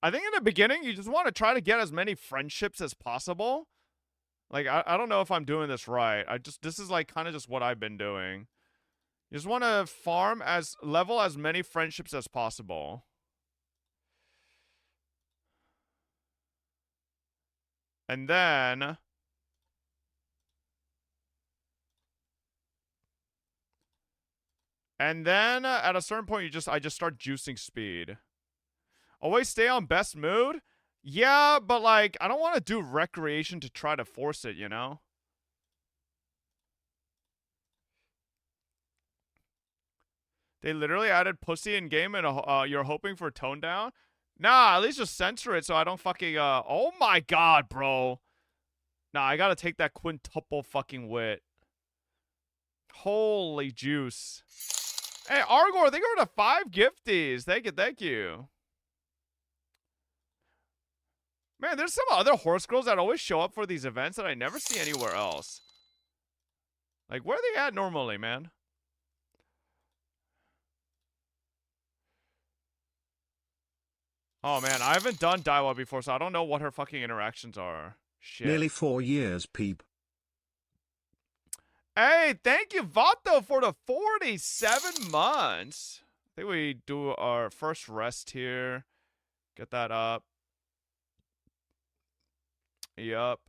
I think in the beginning you just want to try to get as many friendships as possible. Like I don't know if I'm doing this right. This is like kind of just what I've been doing. You just want to level as many friendships as possible. And then at a certain point I just start juicing speed. Always stay on best mood? Yeah, but like I don't want to do recreation to try to force it, you know? They literally added pussy in game and you're hoping for tone down? Nah, at least just censor it so I don't fucking oh my god, bro. Nah, I gotta take that quintuple fucking wit. Holy juice. Hey, Argor, thank you for the 5 gifties. Thank you. Man, there's some other horse girls that always show up for these events that I never see anywhere else. Like, where are they at normally, man? Oh, man, I haven't done Daiwa before, so I don't know what her fucking interactions are. Shit. Nearly 4 years, peep. Hey, thank you, Vato, for the 47 months. I think we do our first rest here. Get that up. Yup.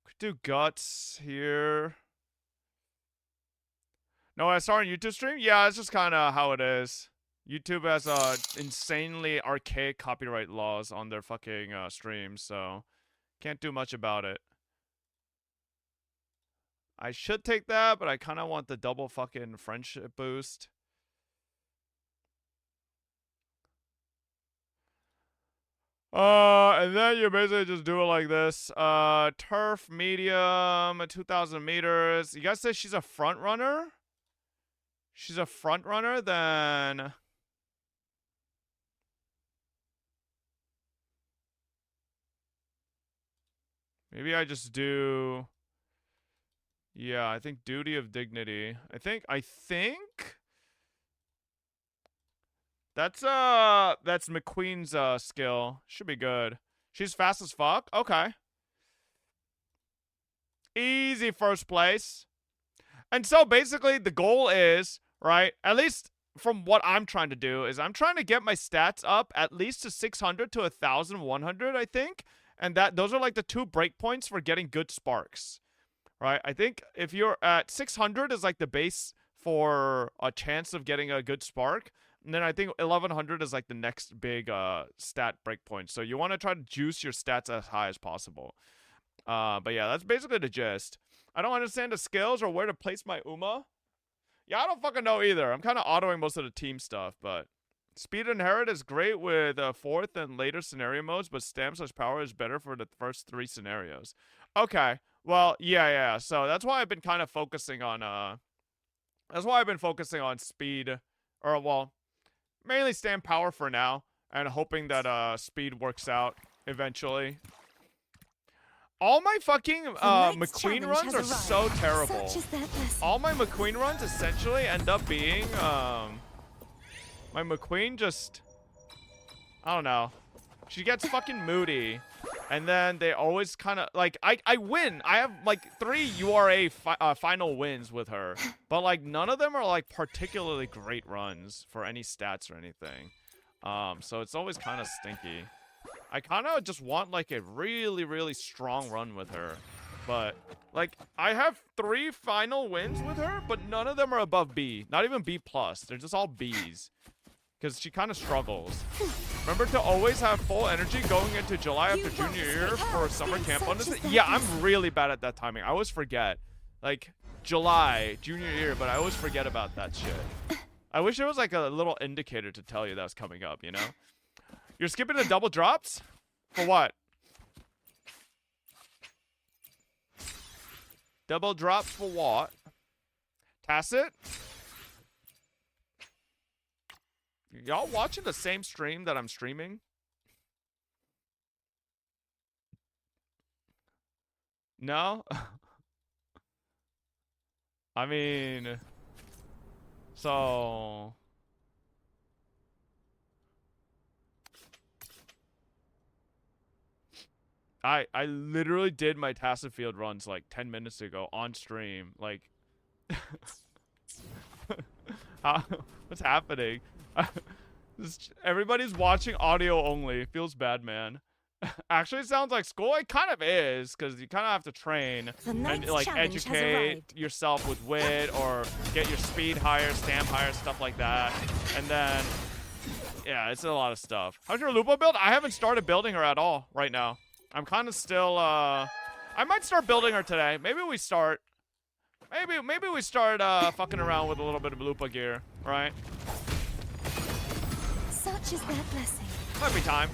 Could do guts here. No, I saw on YouTube stream? Yeah, it's just kind of how it is. YouTube has insanely archaic copyright laws on their fucking streams, so can't do much about it. I should take that, but I kind of want the double fucking friendship boost. And then you basically just do it like this. Turf, medium, 2,000 meters. You guys say she's a front runner? She's a front runner, then... Maybe I just do... Yeah, I think duty of dignity. I think That's McQueen's skill. Should be good. She's fast as fuck. Okay. Easy first place. And so basically the goal is, right, at least from what I'm trying to do, is I'm trying to get my stats up at least to 600 to 1,100, I think. And those are like the 2 breakpoints for getting good sparks, right? I think if you're at 600 is like the base for a chance of getting a good spark. And then I think 1,100 is like the next big stat breakpoint. So you want to try to juice your stats as high as possible. But yeah, that's basically the gist. I don't understand the skills or where to place my Uma. Yeah, I don't fucking know either. I'm kind of autoing most of the team stuff, but Speed Inherit is great with 4th and later scenario modes, but Stamp/Power is better for the first 3 scenarios. Okay, well, yeah. So that's why I've been kind of focusing on speed, or well, mainly Stamp Power for now, and hoping that speed works out eventually. All my fucking McQueen runs are so terrible. All my McQueen runs essentially end up being my McQueen just, I don't know. She gets fucking moody, and then they always kind of like I win. I have like 3 URA final wins with her, but like none of them are like particularly great runs for any stats or anything. So it's always kind of stinky. I kind of just want like a really, really strong run with her. But like I have 3 final wins with her, but none of them are above B. Not even B+. They're just all Bs. Because she kind of struggles. Remember to always have full energy going into July after junior year for summer camp bonuses? Yeah, I'm really bad at that timing. I always forget. Like, July, junior year, but I always forget about that shit. I wish there was like a little indicator to tell you that was coming up, you know? You're skipping the double drops? For what? Double drops for what? Tacit? Y'all watching the same stream that I'm streaming? No? I mean... So... I literally did my Tacit Field runs like 10 minutes ago on stream. Like... What's happening? Everybody's watching audio only. It feels bad, man. Actually, it sounds like school. It kind of is, because you kind of have to train and like educate yourself with wit or get your speed higher, stamp higher, stuff like that. And then, yeah, it's a lot of stuff. How's your Lupo build? I haven't started building her at all right now. I'm kind of still, I might start building her today. Maybe we start fucking around with a little bit of Lupa gear, right? Such is their blessing. Might be time.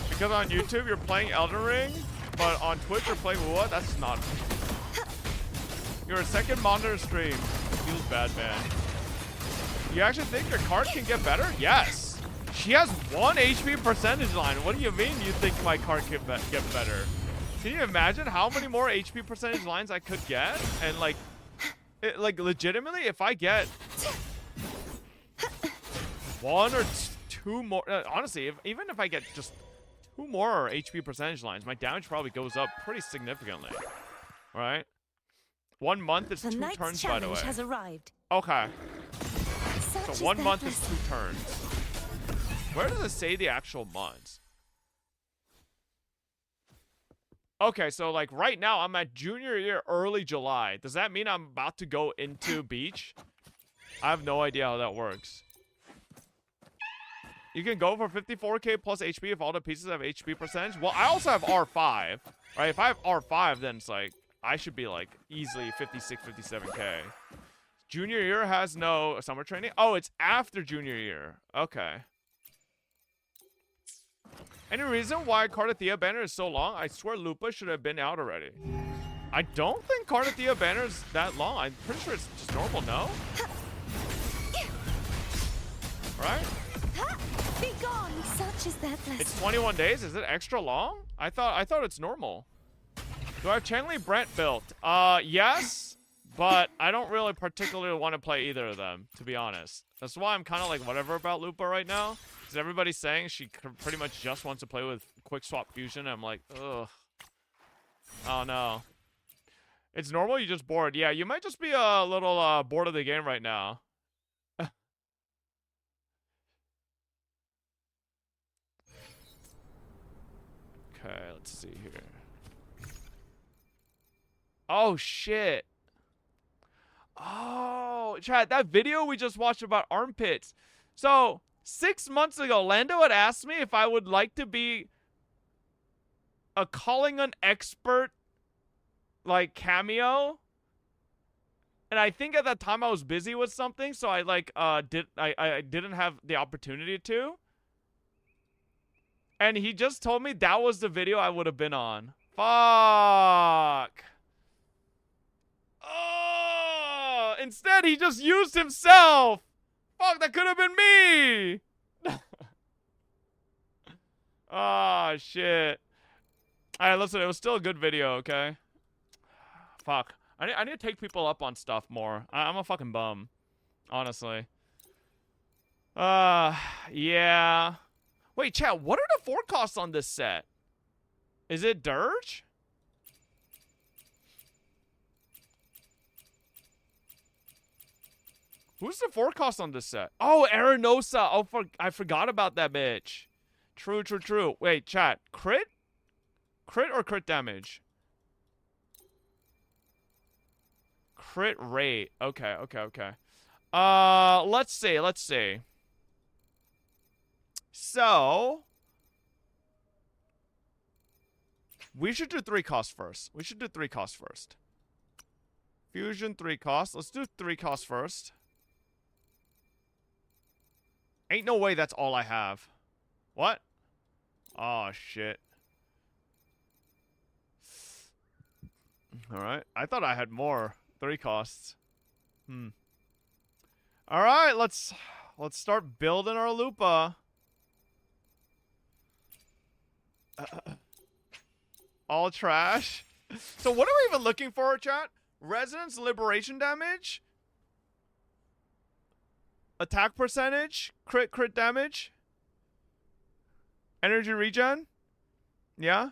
Because on YouTube you're playing Elden Ring, but on Twitch you're playing what? That's not. You're a second monitor stream. Feels bad, man. You actually think your card can get better? Yes. She has 1 HP percentage line. What do you mean you think my card can get better? Can you imagine how many more HP percentage lines I could get? And like, legitimately, if I get 1 or 2 more, honestly, even if I get just 2 more HP percentage lines, my damage probably goes up pretty significantly. All right? 1 month is 2 turns, by the way. Has arrived. Okay. So 1 month is 2 turns. Where does it say the actual months? Okay, so like right now I'm at junior year, early July. Does that mean I'm about to go into beach? I have no idea how that works. You can go for 54k plus HP if all the pieces have HP percentage. Well, I also have R5, right? If I have R5, then it's like, I should be like easily 56, 57k. Junior year has no summer training? Oh, it's after junior year. Okay. Any reason why Cardathea banner is so long? I swear Lupa should have been out already. I don't think Cardathea banner is that long. I'm pretty sure it's just normal, no? Right? Be gone. Such is their blessing. It's 21 days. Is it extra long? I thought it's normal. Do I have Chanley Brent built? Yes, But I don't really particularly want to play either of them, to be honest. That's why I'm kind of like whatever about Lupa right now. Because everybody's saying she pretty much just wants to play with Quick Swap Fusion. And I'm like, ugh. Oh, no. It's normal? You're just bored. Yeah, you might just be a little bored of the game right now. Okay, let's see here. Oh, shit. Oh, chat, that video we just watched about armpits. So, 6 months ago, Lando had asked me if I would like to be a calling an expert, like, cameo. And I think at that time I was busy with something, so I, like, I didn't have the opportunity to. And he just told me that was the video I would have been on. Fuck. Oh, instead he just used himself. Fuck, that could have been me. Oh, shit. Alright, listen, it was still a good video, okay? Fuck. I need to take people up on stuff more. I'm a fucking bum. Honestly. Yeah. Wait, chat, what are the forecasts on this set? Is it Dirge? Who's the forecast on this set? Oh, Arenosa. Oh, I forgot about that bitch. True, true, true. Wait, chat. Crit? Crit or crit damage? Crit rate. Okay, okay, okay. Let's see, let's see. So, we should do 3 costs first. We should do 3 costs first. Fusion 3 costs. Let's do 3 costs first. Ain't no way that's all I have. What? Oh, shit. Alright. I thought I had more. 3 costs. Alright, let's start building our Lupa. All trash. So what are we even looking for, chat? Resonance liberation damage? Attack percentage? Crit damage? Energy regen? Yeah?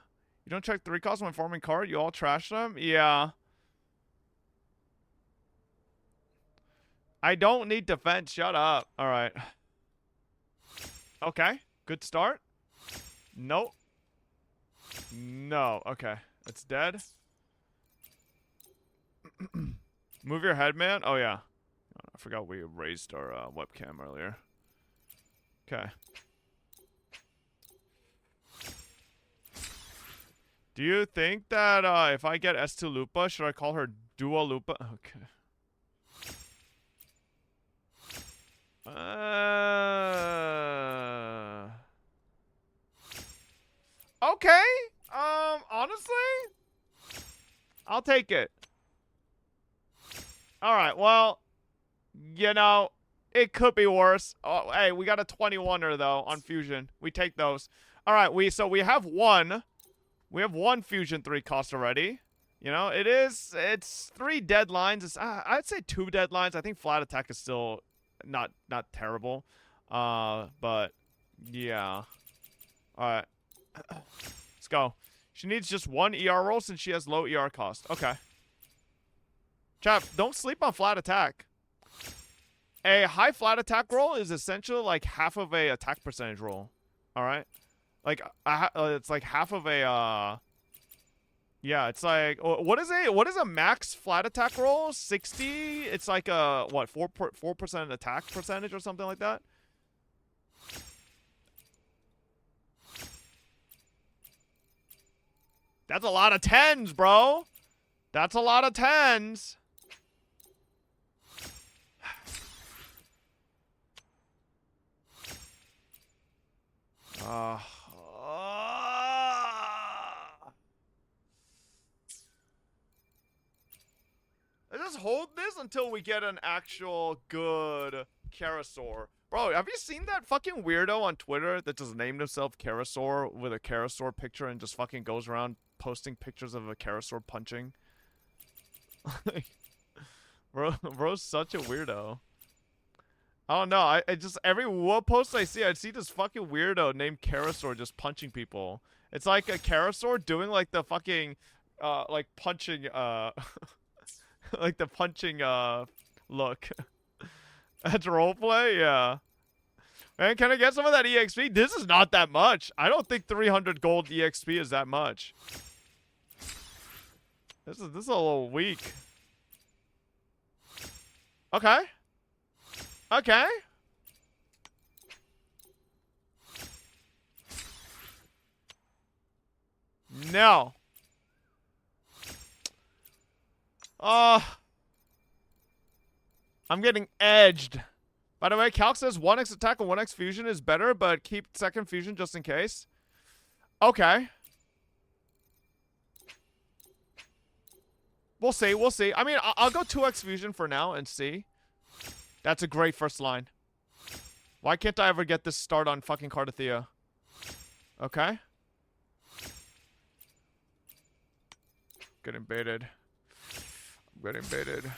You don't check 3 costs when farming card? You all trash them? Yeah. I don't need defense. Shut up. Alright. Okay. Good start. Nope. No. Okay. It's dead. Move your head, man. Oh, yeah. I forgot we raised our webcam earlier. Okay. Do you think that if I get S2 Lupa, should I call her Dua Lupa? Okay. Okay. Honestly, I'll take it. All right. Well, you know, it could be worse. Oh, hey, we got a 21er though on Fusion. We take those. All right. So we have one. We have one Fusion 3 cost already. You know, it's 3 deadlines. It's I'd say 2 deadlines. I think flat attack is still not terrible. But yeah. All right. Let's go. She needs just 1 ER roll since she has low ER cost. Okay. Chap, don't sleep on flat attack. A high flat attack roll is essentially like half of a attack percentage roll. All right. Like it's like half of a yeah, it's like what is a max flat attack roll? 60? It's like a what, 4% attack percentage or something like that? That's a lot of 10s, bro. That's a lot of 10s. Let's just hold this until we get an actual good Karasaur. Bro, have you seen that fucking weirdo on Twitter that just named himself Karasaur with a Karasaur picture and just fucking goes around posting pictures of a Karasaur punching? Bro's such a weirdo. I don't know. I just every what post I see this fucking weirdo named Karasaur just punching people. It's like a Karasaur doing like the fucking like punching like the punching look. That's roleplay, yeah. Man, can I get some of that EXP? This is not that much. I don't think 300 gold EXP is that much. This is a little weak. Okay. Okay. No. I'm getting edged. By the way, Calc says 1x attack and 1x fusion is better, but keep second fusion just in case. Okay. We'll see, we'll see. I mean, I'll go 2x fusion for now and see. That's a great first line. Why can't I ever get this start on fucking Cardathea? Okay. Getting baited. I'm getting baited.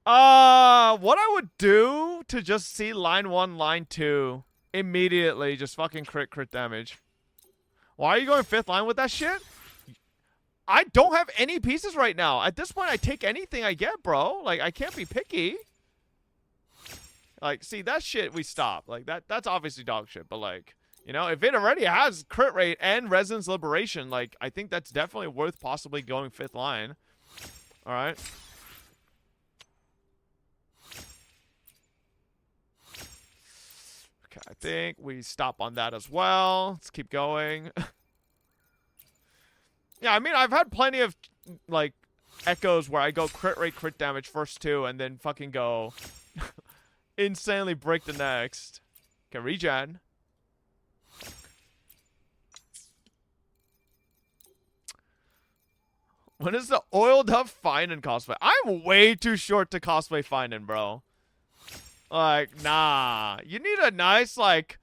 What I would do to just see line 1, line 2 immediately, just fucking crit damage. Why are you going 5th line with that shit? I don't have any pieces right now. At this point, I take anything I get, bro. Like, I can't be picky. Like, see, that shit we stop. Like, that's obviously dog shit. But, like, you know, if it already has crit rate and Resonance Liberation, like, I think that's definitely worth possibly going 5th line. All right. Okay, I think we stop on that as well. Let's keep going. Yeah, I mean, I've had plenty of, like, echoes where I go crit rate, crit damage first 2, and then fucking go insanely break the next. Okay, regen. When is the oiled up Finan cosplay? I'm way too short to cosplay Finan, bro. Like, nah. You need a nice, like,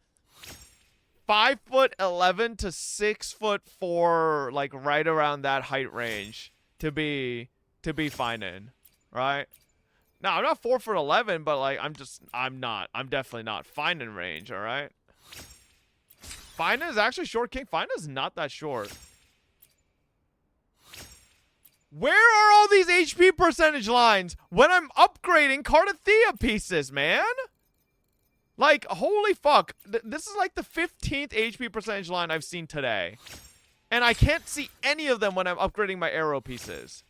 5'11" to 6'4", like right around that height range to be Finan, right? No, I'm not 4'11", but like I'm definitely not Finan range, all right? Finan is actually short king. Finan is not that short. Where are all these HP percentage lines when I'm upgrading Cardathea pieces, man? Like, holy fuck. This is like the 15th HP percentage line I've seen today. And I can't see any of them when I'm upgrading my arrow pieces.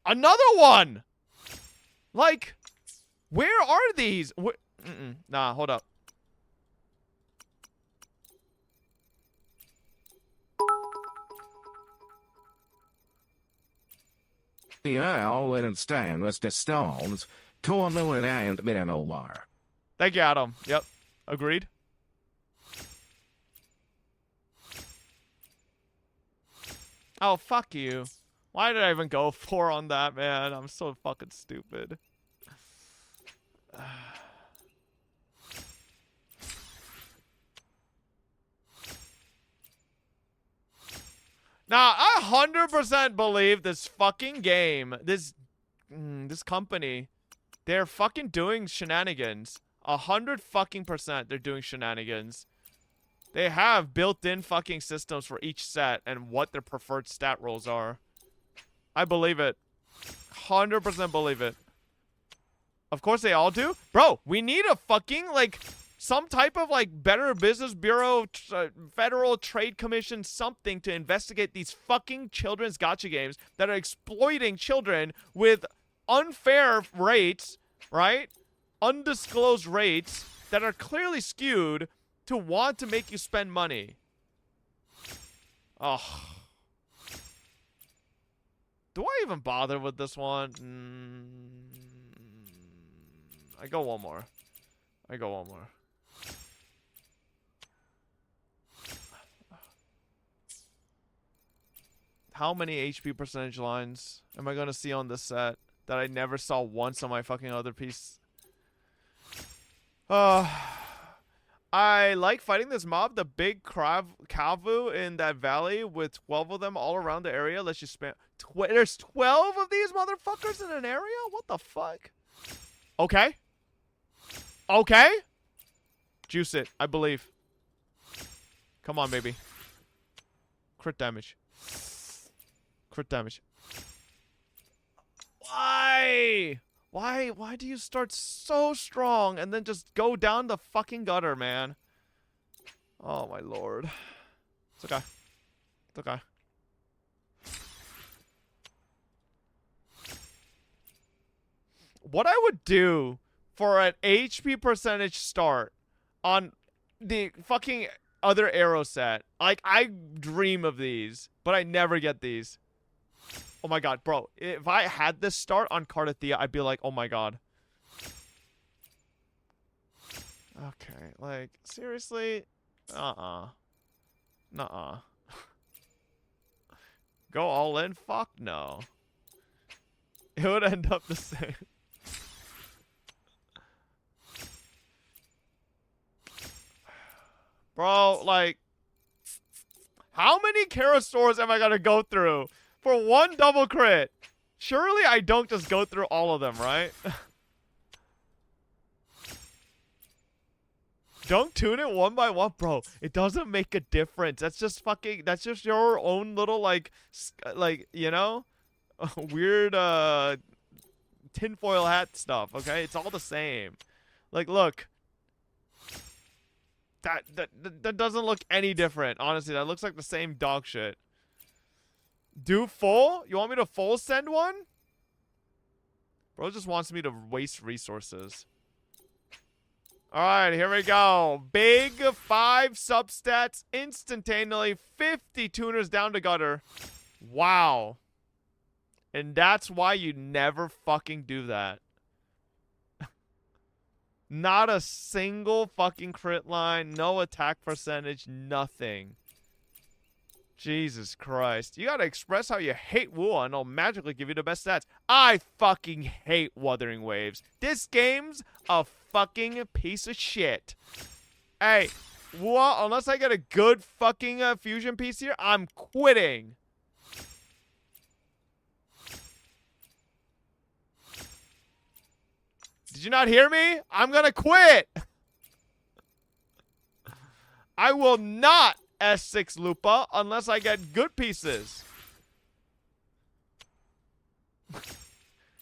Another one! Like, where are these? Nah, hold up. The owl and stand was the stones. Torno and Miranowar. Thank you, Adam. Yep. Agreed. Oh, fuck you. Why did I even go 4 on that, man? I'm so fucking stupid. Now, I 100% believe this fucking game, this company, they're fucking doing shenanigans. 100% they're doing shenanigans. They have built-in fucking systems for each set and what their preferred stat rolls are. I believe it. 100% believe it. Of course they all do. Bro, we need a fucking, like, some type of, like, Better Business Bureau, Federal Trade Commission, something to investigate these fucking children's gacha games that are exploiting children with unfair rates, right? Undisclosed rates that are clearly skewed to want to make you spend money. Oh. Do I even bother with this one? I go one more. How many HP percentage lines am I going to see on this set that I never saw once on my fucking other piece? I like fighting this mob, the big Kavu in that valley with 12 of them all around the area. Let's just spam. There's 12 of these motherfuckers in an area? What the fuck? Okay. Okay. Juice it, I believe. Come on, baby. Crit damage. Crit damage. Why? Why do you start so strong and then just go down the fucking gutter, man? Oh, my lord. It's okay. It's okay. What I would do for an HP percentage start on the fucking other arrow set. Like, I dream of these, but I never get these. Oh my god, bro. If I had this start on Cardathea, I'd be like, oh my god. Okay, like, seriously? Nuh-uh. Go all in? Fuck no. It would end up the same. Bro, like, how many Kara stores am I gonna go through for one double crit? Surely I don't just go through all of them, right? Don't tune it one by one, bro. It doesn't make a difference. That's just fucking, that's just your own little, like, you know, weird, tinfoil hat stuff, okay? It's all the same. Like, look. That doesn't look any different. Honestly, that looks like the same dog shit. Do full? You want me to full send one? Bro just wants me to waste resources. Alright, here we go. Big 5 substats instantaneously. 50 tuners down to gutter. Wow. And that's why you never fucking do that. Not a single fucking crit line, no attack percentage, nothing. Jesus Christ. You gotta express how you hate Wua and I'll magically give you the best stats. I fucking hate Wuthering Waves. This game's a fucking piece of shit. Hey, Wua, unless I get a good fucking fusion piece here, I'm quitting. Did you not hear me? I'm gonna quit. I will not S6 Lupa unless I get good pieces.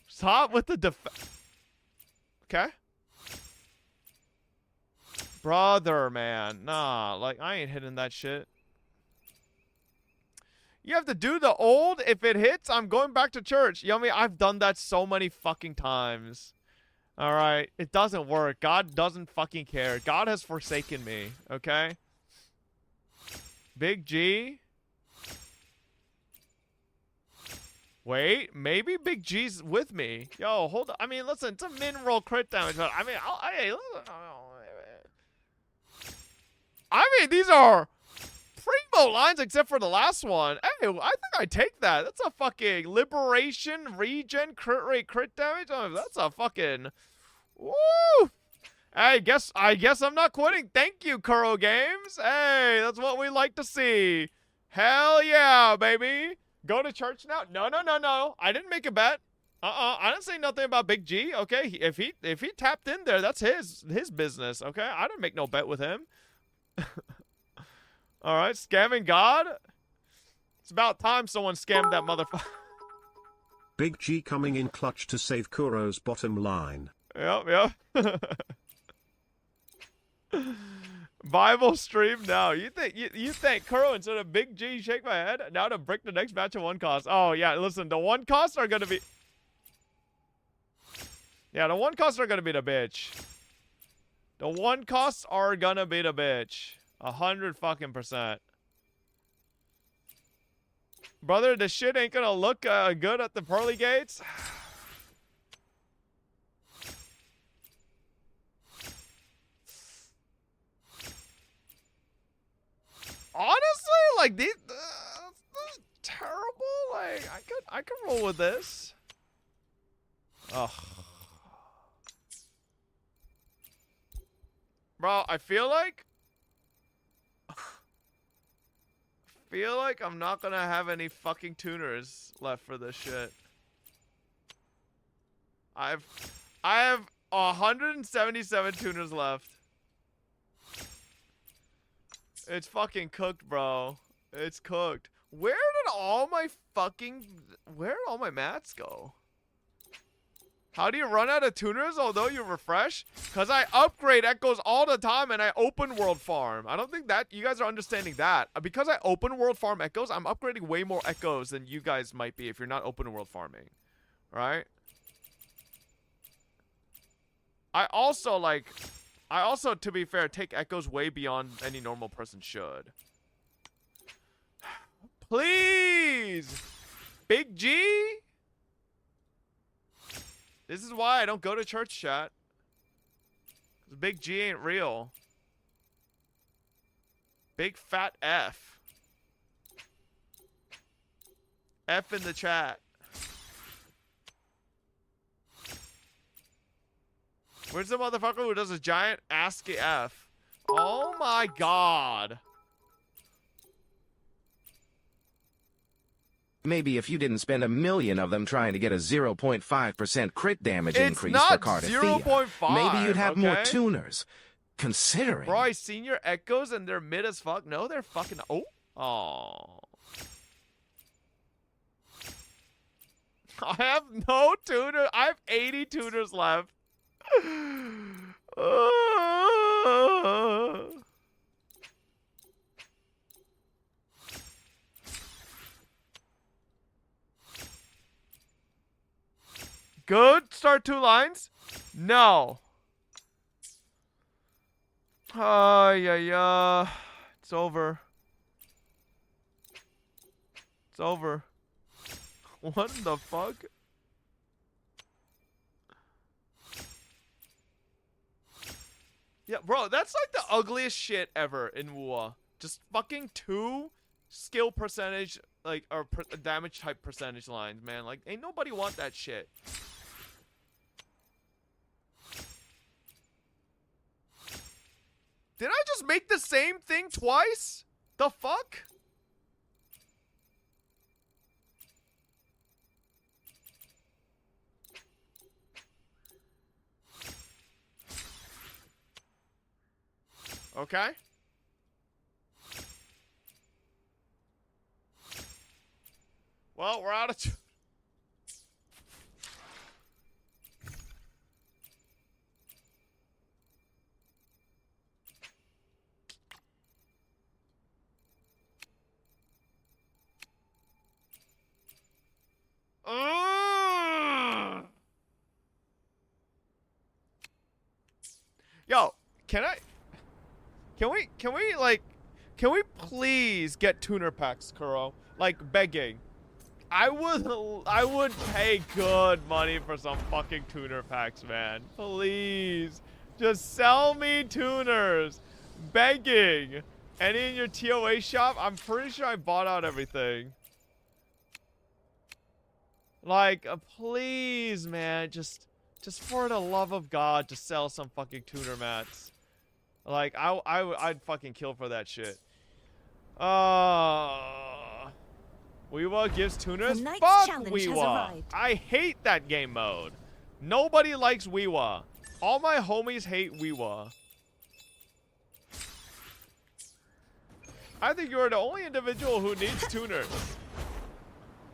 Stop with the okay. Brother, man. Nah, like, I ain't hitting that shit. You have to do the old. If it hits, I'm going back to church. Yummy, I've done that so many fucking times. Alright, it doesn't work. God doesn't fucking care. God has forsaken me, okay? Big G. Wait, maybe Big G's with me. Yo, hold on. I mean, listen, it's a min-roll crit damage. But I mean, these are primo lines except for the last one. Hey, I think I take that. That's a fucking liberation, regen, crit rate, crit damage. Oh, that's a fucking... Woo! I guess I'm not quitting. Thank you, Kuro Games. Hey, that's what we like to see. Hell yeah, baby. Go to church now? No. I didn't make a bet. I didn't say nothing about Big G. Okay, if he tapped in there, that's his business. Okay, I didn't make no bet with him. All right, scamming God. It's about time someone scammed that motherfucker. Big G coming in clutch to save Kuro's bottom line. Yep. Bible stream now. You think Kuro instead of Big G shake my head now to break the next match of one cost? Oh yeah, listen, the one costs are gonna be. Yeah, the one costs are gonna be the bitch. The one costs are gonna be the bitch. 100 fucking %. Brother, the shit ain't gonna look good at the pearly gates. Honestly, like these terrible. Like I could roll with this. Ugh. Bro, I feel like I'm not gonna have any fucking tuners left for this shit. I have 177 tuners left. It's fucking cooked, bro. It's cooked. Where did all my mats go? How do you run out of tuners although you refresh? Because I upgrade echoes all the time and I open world farm. I don't think that you guys are understanding that. Because I open world farm echoes, I'm upgrading way more echoes than you guys might be if you're not open world farming. Right? I also, to be fair, take echoes way beyond any normal person should. Please! Big G? This is why I don't go to church, chat. 'Cause Big G ain't real. Big fat F. F in the chat. Where's the motherfucker who does a giant ASCII F? Oh my god. Maybe if you didn't spend 1 million of them trying to get a 0.5% crit damage It's increase not for Cardathia, 0.5, maybe you'd have more okay? tuners. Considering. Bro, I seen your echoes and they're mid as fuck. No, they're fucking. Oh. Oh. I have no tuner. I have 80 tuners left. Good. Start 2 lines? No. Yeah. It's over. It's over. What the fuck? Yeah, bro, that's like the ugliest shit ever in WoA. Just fucking 2 skill percentage, like, or damage type percentage lines, man. Like, ain't nobody want that shit. Did I just make the same thing twice? The fuck? Okay. Well, we're out of Yo, can we please get tuner packs, Kuro? Like, begging. I would pay good money for some fucking tuner packs, man. Please. Just sell me tuners. Begging. Any in your TOA shop? I'm pretty sure I bought out everything. Like, please, man. Just for the love of God, to sell some fucking tuner mats. Like, I'd fucking kill for that shit. Weewa gives tuners? Fuck Weewa! I hate that game mode. Nobody likes Weewa. All my homies hate Weewa. I think you're the only individual who needs tuners.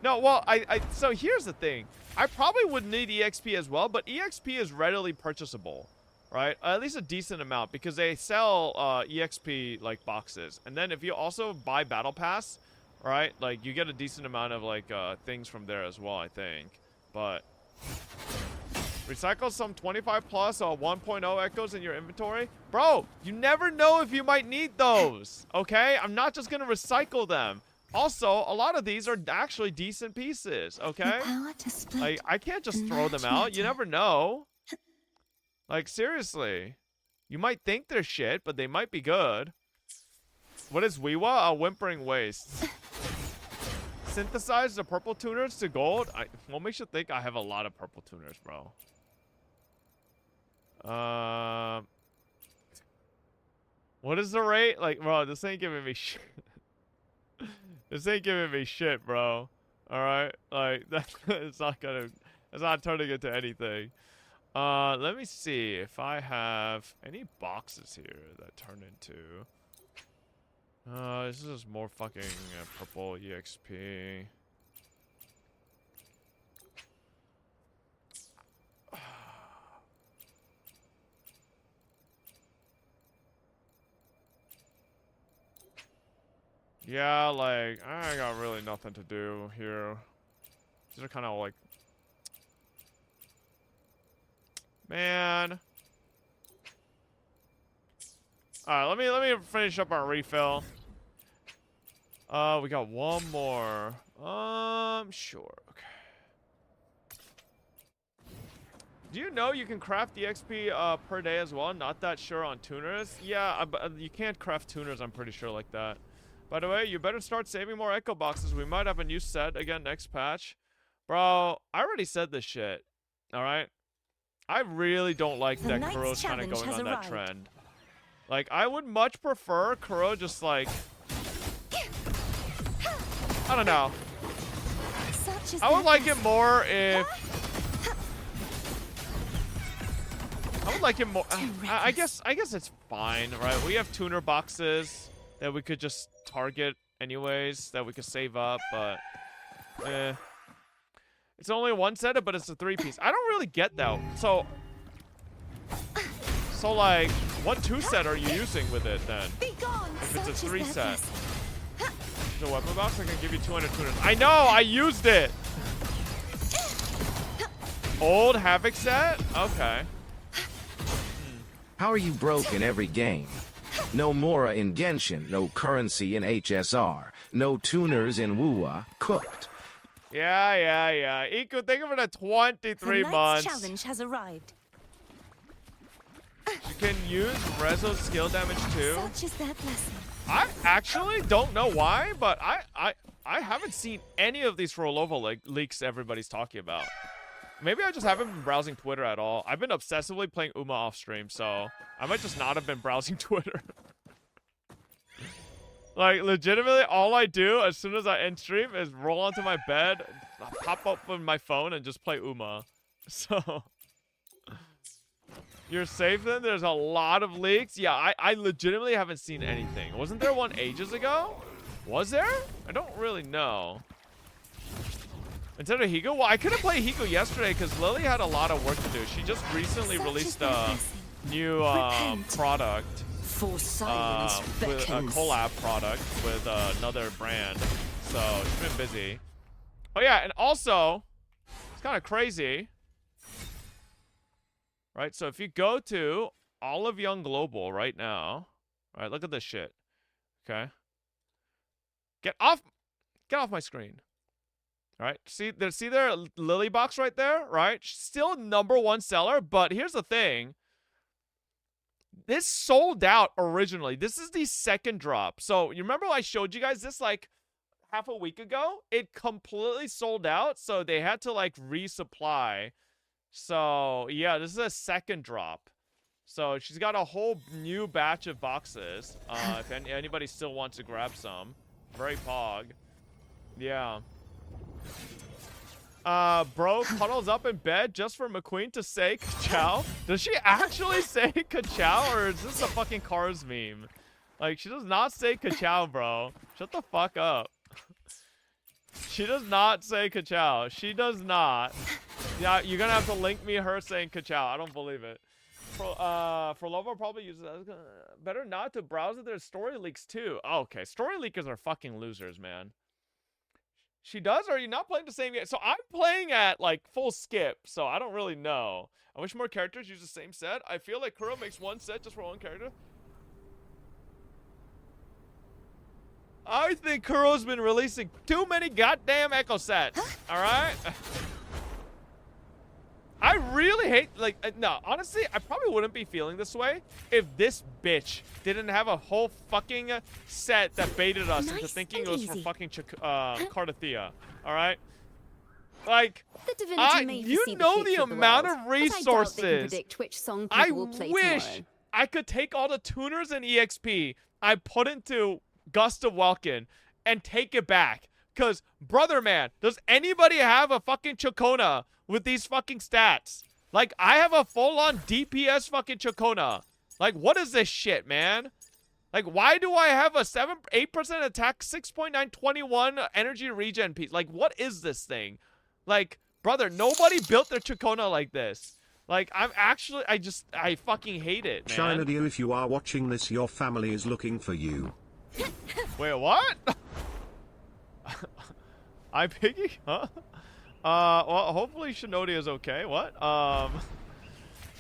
No, well, so here's the thing. I probably would need EXP as well, but EXP is readily purchasable. Right? At least a decent amount, because they sell EXP like boxes. And then if you also buy Battle Pass, right? Like, you get a decent amount of like things from there as well, I think. But recycle some 25 plus 1.0 echoes in your inventory. Bro, you never know if you might need those. Okay? I'm not just gonna recycle them. Also, a lot of these are actually decent pieces, okay? Like, I can't just throw them out. You never know. Like, seriously. You might think they're shit, but they might be good. What is Weewa? A whimpering waste. Synthesize the purple tuners to gold? What makes you think I have a lot of purple tuners, bro? What is the rate? Like, bro, this ain't giving me shit. This ain't giving me shit, bro. Alright? Like, it's not turning into anything. Let me see if I have any boxes here that turn into... this is more fucking purple EXP. Yeah, like, I got really nothing to do here. These are kind of like... Man. Alright, let me finish up our refill. We got one more. Sure. Okay. Do you know you can craft the XP per day as well? Not that sure on tuners. Yeah, but you can't craft tuners, I'm pretty sure, like that. By the way, you better start saving more echo boxes. We might have a new set again next patch. Bro, I already said this shit. Alright? I really don't like that Kuro's kind of going on that trend. Like, I would much prefer Kuro just like... I don't know. I would like it more if... I would like it more... I guess it's fine, right? We have tuner boxes that we could just target anyways, that we could save up, but... It's only one set, but it's a 3-piece. I don't really get that. So like, what 2-set are you using with it then? If it's a 3-set. The weapon box, I can give you 200 tuners. I know, I used it! Old Havoc set? Okay. How are you broke in every game? No Mora in Genshin, no currency in HSR, no tuners in Wuwa, cooked. Yeah. Higu, thank you for the 23 months. The challenge has arrived. You can use Rezo's skill damage too. Such is their blessing. I actually don't know why, but I haven't seen any of these rollover leaks everybody's talking about. Maybe I just haven't been browsing Twitter at all. I've been obsessively playing Uma off stream, so I might just not have been browsing Twitter. Like, legitimately, all I do as soon as I end stream is roll onto my bed, pop up on my phone, and just play Uma. So... You're safe then? There's a lot of leaks? Yeah, I legitimately haven't seen anything. Wasn't there one ages ago? Was there? I don't really know. Instead of Higu? Well, I couldn't play Higu yesterday because Lily had a lot of work to do. She just recently released a new product. With a collab product with another brand. So, she's been busy. Oh yeah, and also, it's kind of crazy. Right, so if you go to Olive Young Global right now, right, look at this shit. Okay. Get off my screen. All right, see their Lily box right there, right? Still #1 seller, but here's the thing. This sold out originally. This is the second drop. So you remember I showed you guys this like half a week ago? It completely sold out, so they had to like resupply. So, yeah, this is a second drop. So, she's got a whole new batch of boxes. If anybody still wants to grab some. Very pog. Yeah. Bro cuddles up in bed just for McQueen to say ka-chow. Does she actually say ka-chow, or is this a fucking Cars meme? Like, she does not say ka-chow, bro. Shut the fuck up. She does not say ka-chow. She does not. Yeah, you're gonna have to link me her saying ka-chow. I don't believe it. For Lovo probably uses better not to browse it. There's story leaks too. Oh, okay, story leakers are fucking losers, man. She does, or are you not playing the same game? So I'm playing at like full skip, so I don't really know. I wish more characters use the same set. I feel like Kuro makes one set just for one character. I think Kuro's been releasing too many goddamn Echo sets. All right. I really hate, like, no, honestly, I probably wouldn't be feeling this way if this bitch didn't have a whole fucking set that baited us into thinking it was for fucking Cardathea, alright? Like, you know the amount of resources. I I could take all the tuners and EXP I put into Gust of Welkin and take it back. Because, brother man, does anybody have a fucking Chocona with these fucking stats? Like, I have a full-on DPS fucking Chocona. Like, what is this shit, man? Like, why do I have a 8% attack, 6.921 energy regen piece? Like, what is this thing? Like, brother, nobody built their Chocona like this. Like, I fucking hate it, man. China dear, if you are watching this, your family is looking for you. Wait, what? I'm Piggy? Huh? Well, hopefully Shinodi is okay. What?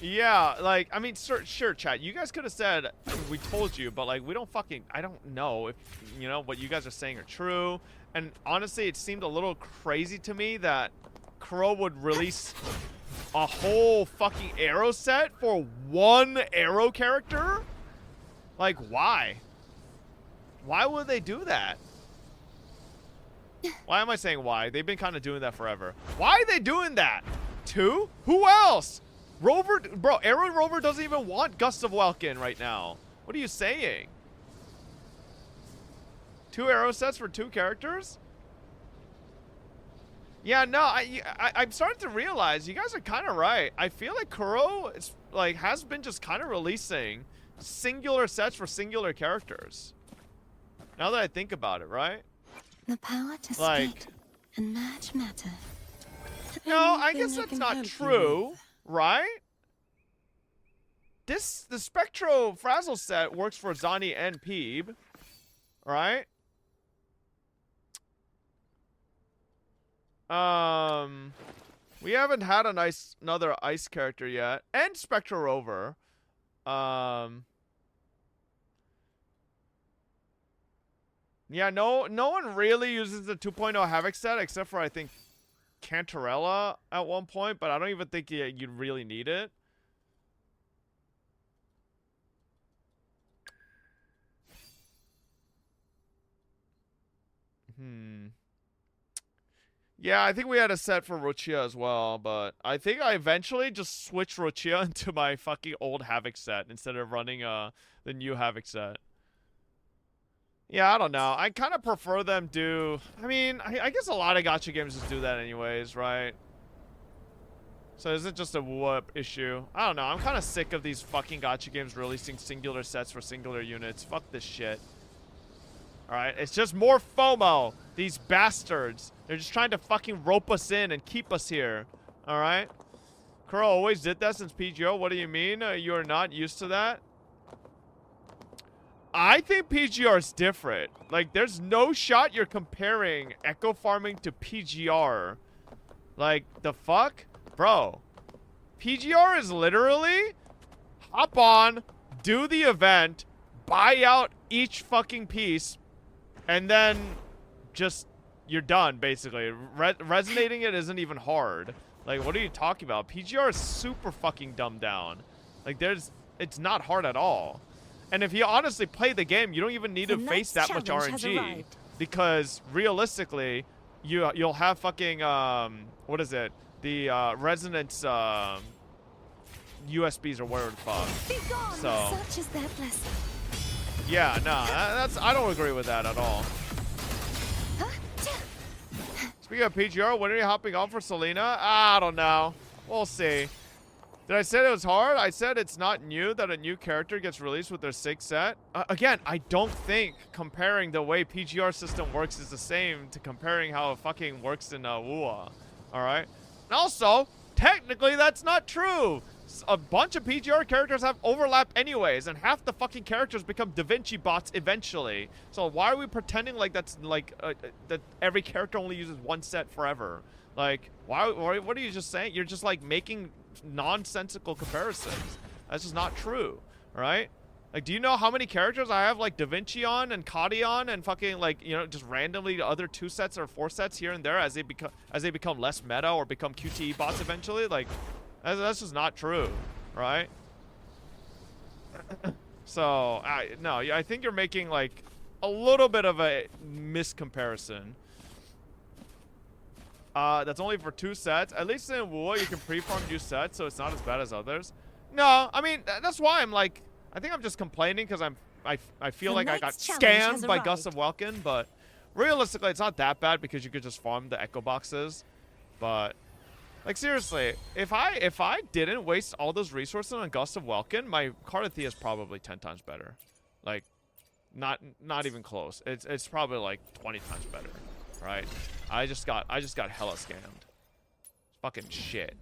Yeah, like, I mean, sure, chat. You guys could have said, we told you, but, like, we don't fucking, I don't know if, you know, what you guys are saying are true. And honestly, it seemed a little crazy to me that Crow would release a whole fucking arrow set for one arrow character? Like, why? Why would they do that? Why am I saying why? They've been kind of doing that forever. Why are they doing that? 2? Who else? Rover, bro, Arrow Rover doesn't even want Gust of Welkin right now. What are you saying? 2 arrow sets for 2 characters? Yeah, no, I'm starting to realize you guys are kind of right. I feel like Kuro is, like, has been just kind of releasing singular sets for singular characters. Now that I think about it, right? The power to like, split and merge matter. No, I guess that's not true, right? The Spectro Frazzle set works for Zani and Peeb, right? We haven't had another ice character yet, and Spectro Rover. Yeah, no one really uses the 2.0 Havoc set except for, I think, Cantarella at one point, but I don't even think you'd really need it. Yeah, I think we had a set for Rochia as well, but I think I eventually just switched Rochia into my fucking old Havoc set instead of running the new Havoc set. Yeah, I don't know. I kind of prefer them do... I mean, I guess a lot of gacha games just do that anyways, right? So is it just a whoop issue? I don't know. I'm kind of sick of these fucking gacha games releasing singular sets for singular units. Fuck this shit. Alright, it's just more FOMO. These bastards. They're just trying to fucking rope us in and keep us here. Alright? Kuro always did that since PGO. What do you mean? You're not used to that? I think PGR is different. Like, there's no shot you're comparing Echo Farming to PGR. Like, the fuck? Bro. PGR is literally hop on, do the event, buy out each fucking piece, and then just, you're done, basically. Resonating it isn't even hard. Like, what are you talking about? PGR is super fucking dumbed down. Like, it's not hard at all. And if you honestly play the game, you don't even need to face that much RNG. Because, realistically, you'll have fucking, what is it? The, resonance, USBs or whatever the fuck. So, such is their blessing. Yeah, no, I don't agree with that at all. Speaking of PGR, when are you hopping on for Selena? I don't know. We'll see. Did I say it was hard? I said it's not new that a new character gets released with their 6 set. Again, I don't think comparing the way PGR system works is the same to comparing how it fucking works in WUA. Alright? And also, technically that's not true. A bunch of PGR characters have overlap anyways, and half the fucking characters become DaVinci bots eventually. So why are we pretending like that's like that every character only uses 1 set forever? Like, why? What are you just saying? You're just like making nonsensical comparisons. That's just not true, right? Like, do you know how many characters I have like DaVinci on and Kadi on and fucking like, you know, just randomly other 2 sets or 4 sets here and there as they become less meta or become QTE bots eventually? Like, that's just not true, right? So, no, I think you're making like a little bit of a miscomparison. That's only for 2 sets. At least in WUA, you can pre-farm new sets, so it's not as bad as others. No, I mean, that's why I'm like, I think I'm just complaining because I feel like I got scammed by Gust of Welkin, but realistically, it's not that bad because you could just farm the echo boxes. But like seriously, if I didn't waste all those resources on Gust of Welkin, my Cardathia is probably 10 times better. Like, not even close. It's probably like 20 times better, right? I just got hella scammed. Fucking shit.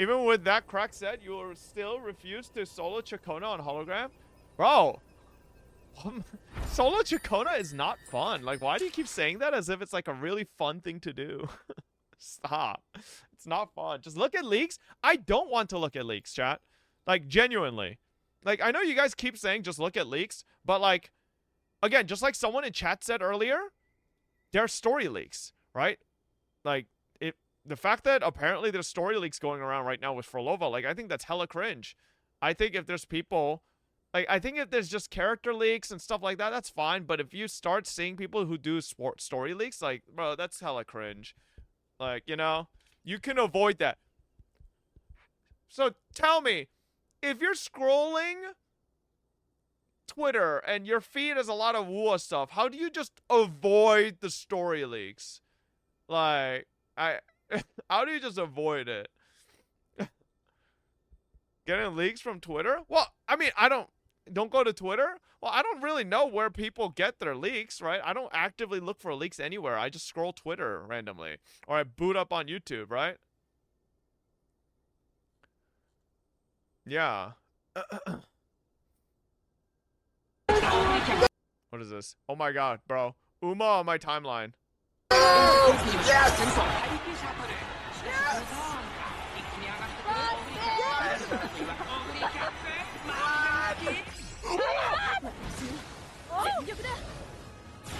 Even with that crack set, you will still refuse to solo Chacona on hologram? Bro, solo Chacona is not fun. Like, why do you keep saying that as if it's like a really fun thing to do? Stop. It's not fun. Just look at leaks. I don't want to look at leaks, chat. Like, genuinely. Like, I know you guys keep saying just look at leaks, but like, again, just like someone in chat said earlier, there are story leaks, right? Like, the fact that apparently there's story leaks going around right now with Frolova, like, I think that's hella cringe. I think if there's people, like, I think if there's just character leaks and stuff like that, that's fine. But if you start seeing people who do story leaks, like, bro, that's hella cringe. Like, you know, you can avoid that. So tell me, if you're scrolling Twitter and your feed has a lot of WUA stuff, how do you just avoid the story leaks? Like, how do you just avoid it? Getting leaks from Twitter? Well, I mean, don't go to Twitter? Well, I don't really know where people get their leaks, right? I don't actively look for leaks anywhere. I just scroll Twitter randomly. Or I boot up on YouTube, right? Yeah. What is this? Oh my god, bro. Uma on my timeline.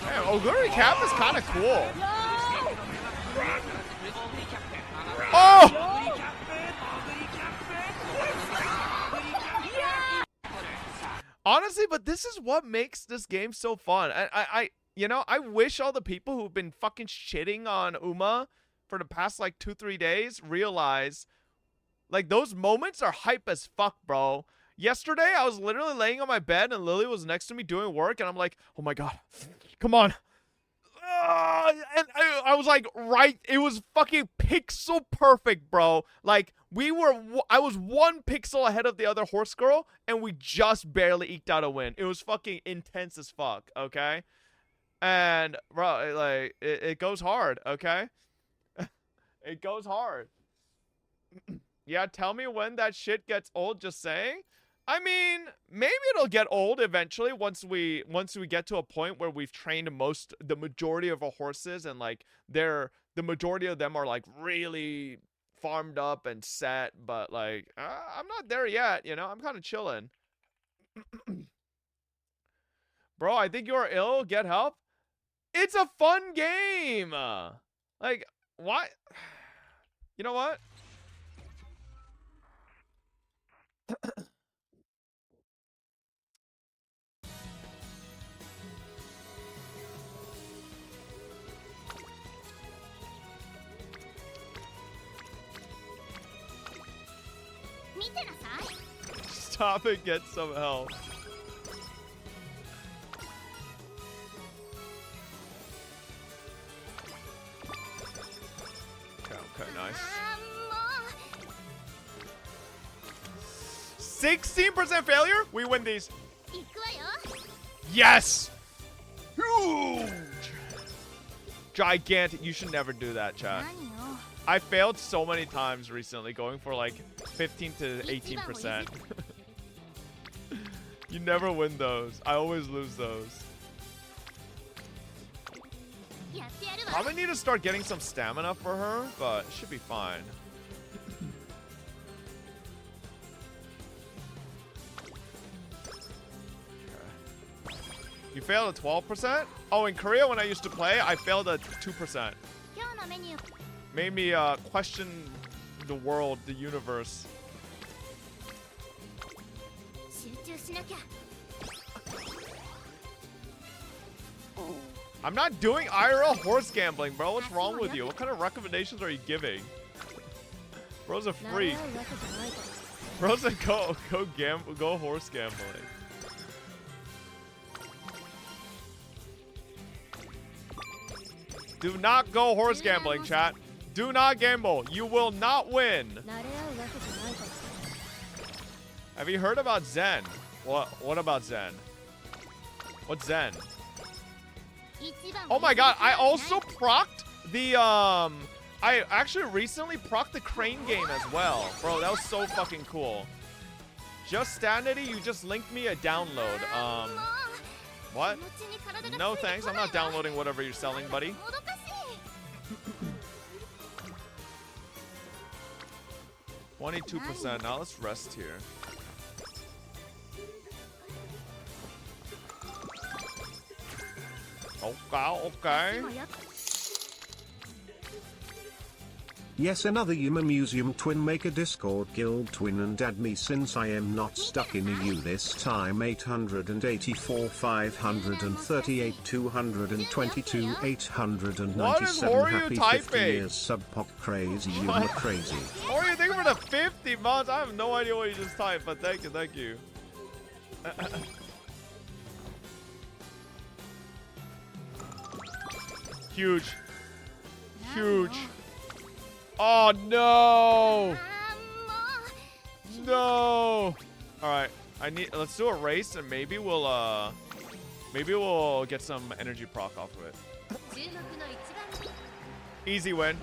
Hey, Oguri Cap is kind of cool. Oh! Honestly, but this is what makes this game so fun. You know, I wish all the people who've been fucking shitting on Uma for the past like 2-3 days realize, like, those moments are hype as fuck, bro. Yesterday, I was literally laying on my bed and Lily was next to me doing work, and I'm like, oh my god, come on. And I was like, right, it was fucking pixel perfect, bro. Like, I was 1 pixel ahead of the other horse girl, and we just barely eked out a win. It was fucking intense as fuck, okay? And, bro, like, it goes hard, okay? It goes hard. Yeah, tell me when that shit gets old, just saying. I mean, maybe it'll get old eventually once we get to a point where we've trained the majority of our horses, and like the majority of them are like really farmed up and set, but like I'm not there yet, you know. I'm kind of chilling. Bro, I think you're ill. Get help. It's a fun game. Like, why? You know what? Stop it, get some help. Okay, nice. 16% failure? We win these. Yes! Huge! Gigantic. You should never do that, chat. I failed so many times recently, going for like 15 to 18%. You never win those. I always lose those. Probably need to start getting some stamina for her, but it should be fine. Okay. You failed at 12%? Oh, in Korea when I used to play, I failed at 2%. Made me question the world, the universe. I'm not doing IRL horse gambling, bro. What's wrong with you? What kind of recommendations are you giving? Bro's a freak. Bro said go horse gambling. Do not go horse gambling, chat. Do not gamble. You will not win. Have you heard about Zen? What about Zen? What's Zen? Oh my god, I also procced the I actually recently procced the crane game as well. Bro, that was so fucking cool. Just Standity, you just linked me a download. What? No thanks, I'm not downloading whatever you're selling, buddy. %. Now let's rest here. Okay. Yes, another Yuma Museum twin. Make a Discord guild twin and add me since I am not stuck in EU this time. 884 538 222 897 happy 50 years subpoc crazy Yuma crazy. What are you thinking for the 50 months? I have no idea what you just typed, but thank you. Huge. Oh no! No! Alright, let's do a race and maybe we'll get some energy proc off of it. Easy win.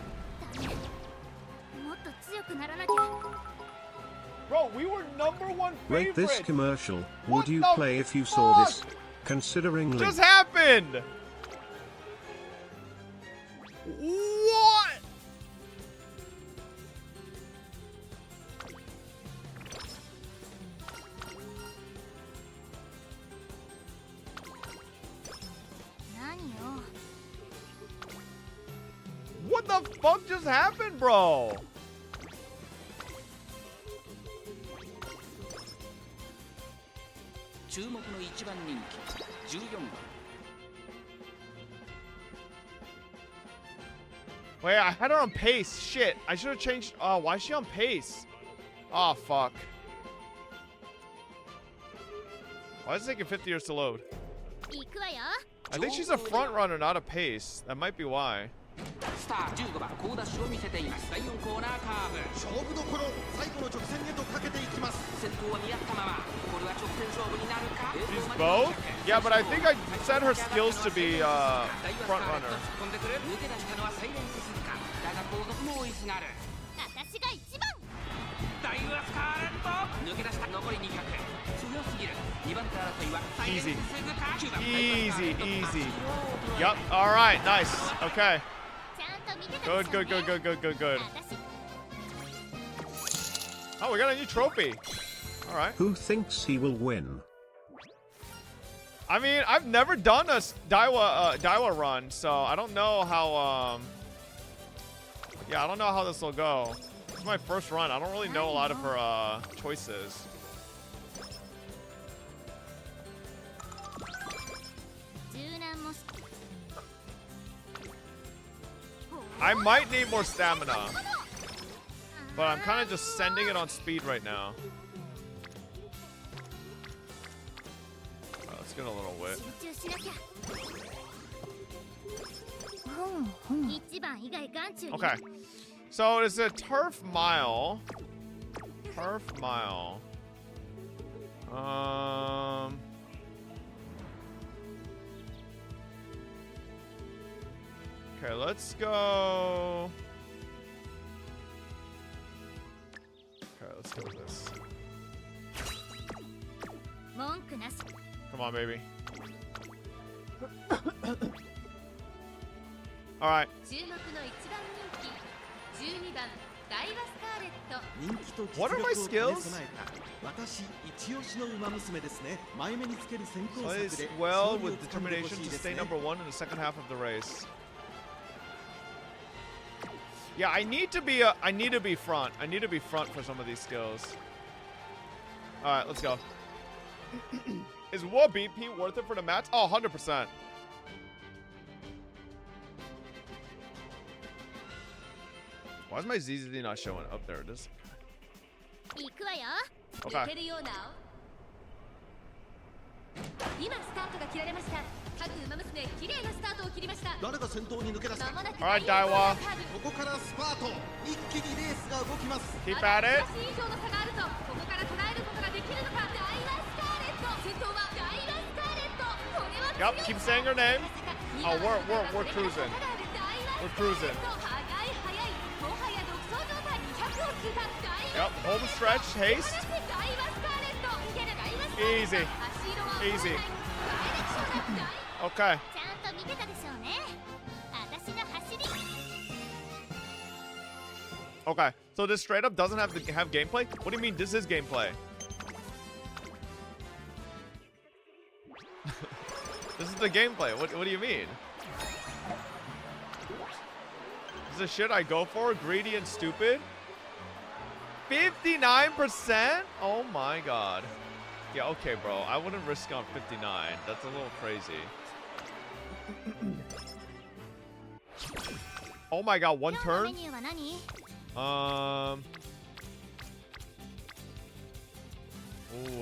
Bro, we were #1 favorite. Rate this commercial. Would you play if you saw this? Considering what just happened? What? What the fuck just happened, bro? Wait, I had her on pace. Shit. I should have changed. Oh, why is she on pace? Oh, fuck. Why is it taking 50 years to load? I think she's a front runner, not a pace. That might be why. She's both? Yeah, but I think I set her skills to be front runner. Easy. Yup. All right. Nice. Okay. Good. Oh, we got a new trophy. All right. Who thinks he will win? I mean, I've never done a Daiwa run, so I don't know how. Yeah, I don't know how this will go. It's my first run. I don't really know a lot of her choices. I might need more stamina, but I'm kind of just sending it on speed right now. Let's get a little wit. Okay, so it's a turf mile. Okay, let's go. Okay, let's go with this. Come on, baby. All right. What are my skills? Plays well with determination to stay #1 in the second half of the race. Yeah, I need to be front. I need to be front for some of these skills. All right, let's go. Is War BP worth it for the match? Oh, 100%. Why is my ZZD not showing up? There it is. Okay. 今スタートが切られました。各馬娘綺麗なスタートを切りました。誰が先頭に抜け出すか。 Alright, Daiwa. ここからスパート。一気にレースが動きます。 Keep at it. 以上の差があると、ここから捉えることができるのか。ダイワスカーレット。先頭はダイワスカーレット。これは Yep, keep saying her name. Oh, we're cruising. We're cruising. Yep, home stretch, haste. Easy. Easy. Okay. Okay, so this straight up doesn't have gameplay? What do you mean this is gameplay? This is the gameplay. What do you mean? This is the shit I go for? Greedy and stupid? 59%? Oh my god. Yeah, okay, bro. I wouldn't risk on 59. That's a little crazy. Oh my god, one turn? Ooh,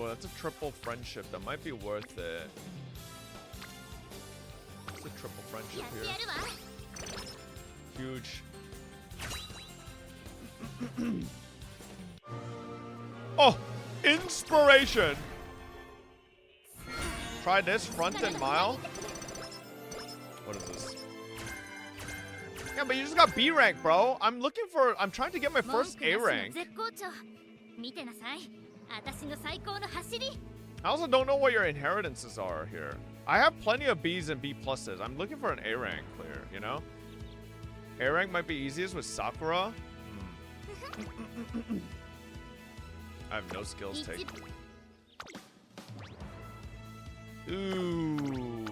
that's a triple friendship. That might be worth it. It's a triple friendship here. Huge. Oh! Inspiration! Try this, front and mile. What is this? Yeah, but you just got B rank, bro. I'm trying to get my first A rank. I also don't know what your inheritances are here. I have plenty of B's and B pluses. I'm looking for an A rank clear, you know? A rank might be easiest with Sakura. I have no skills take. Ooh.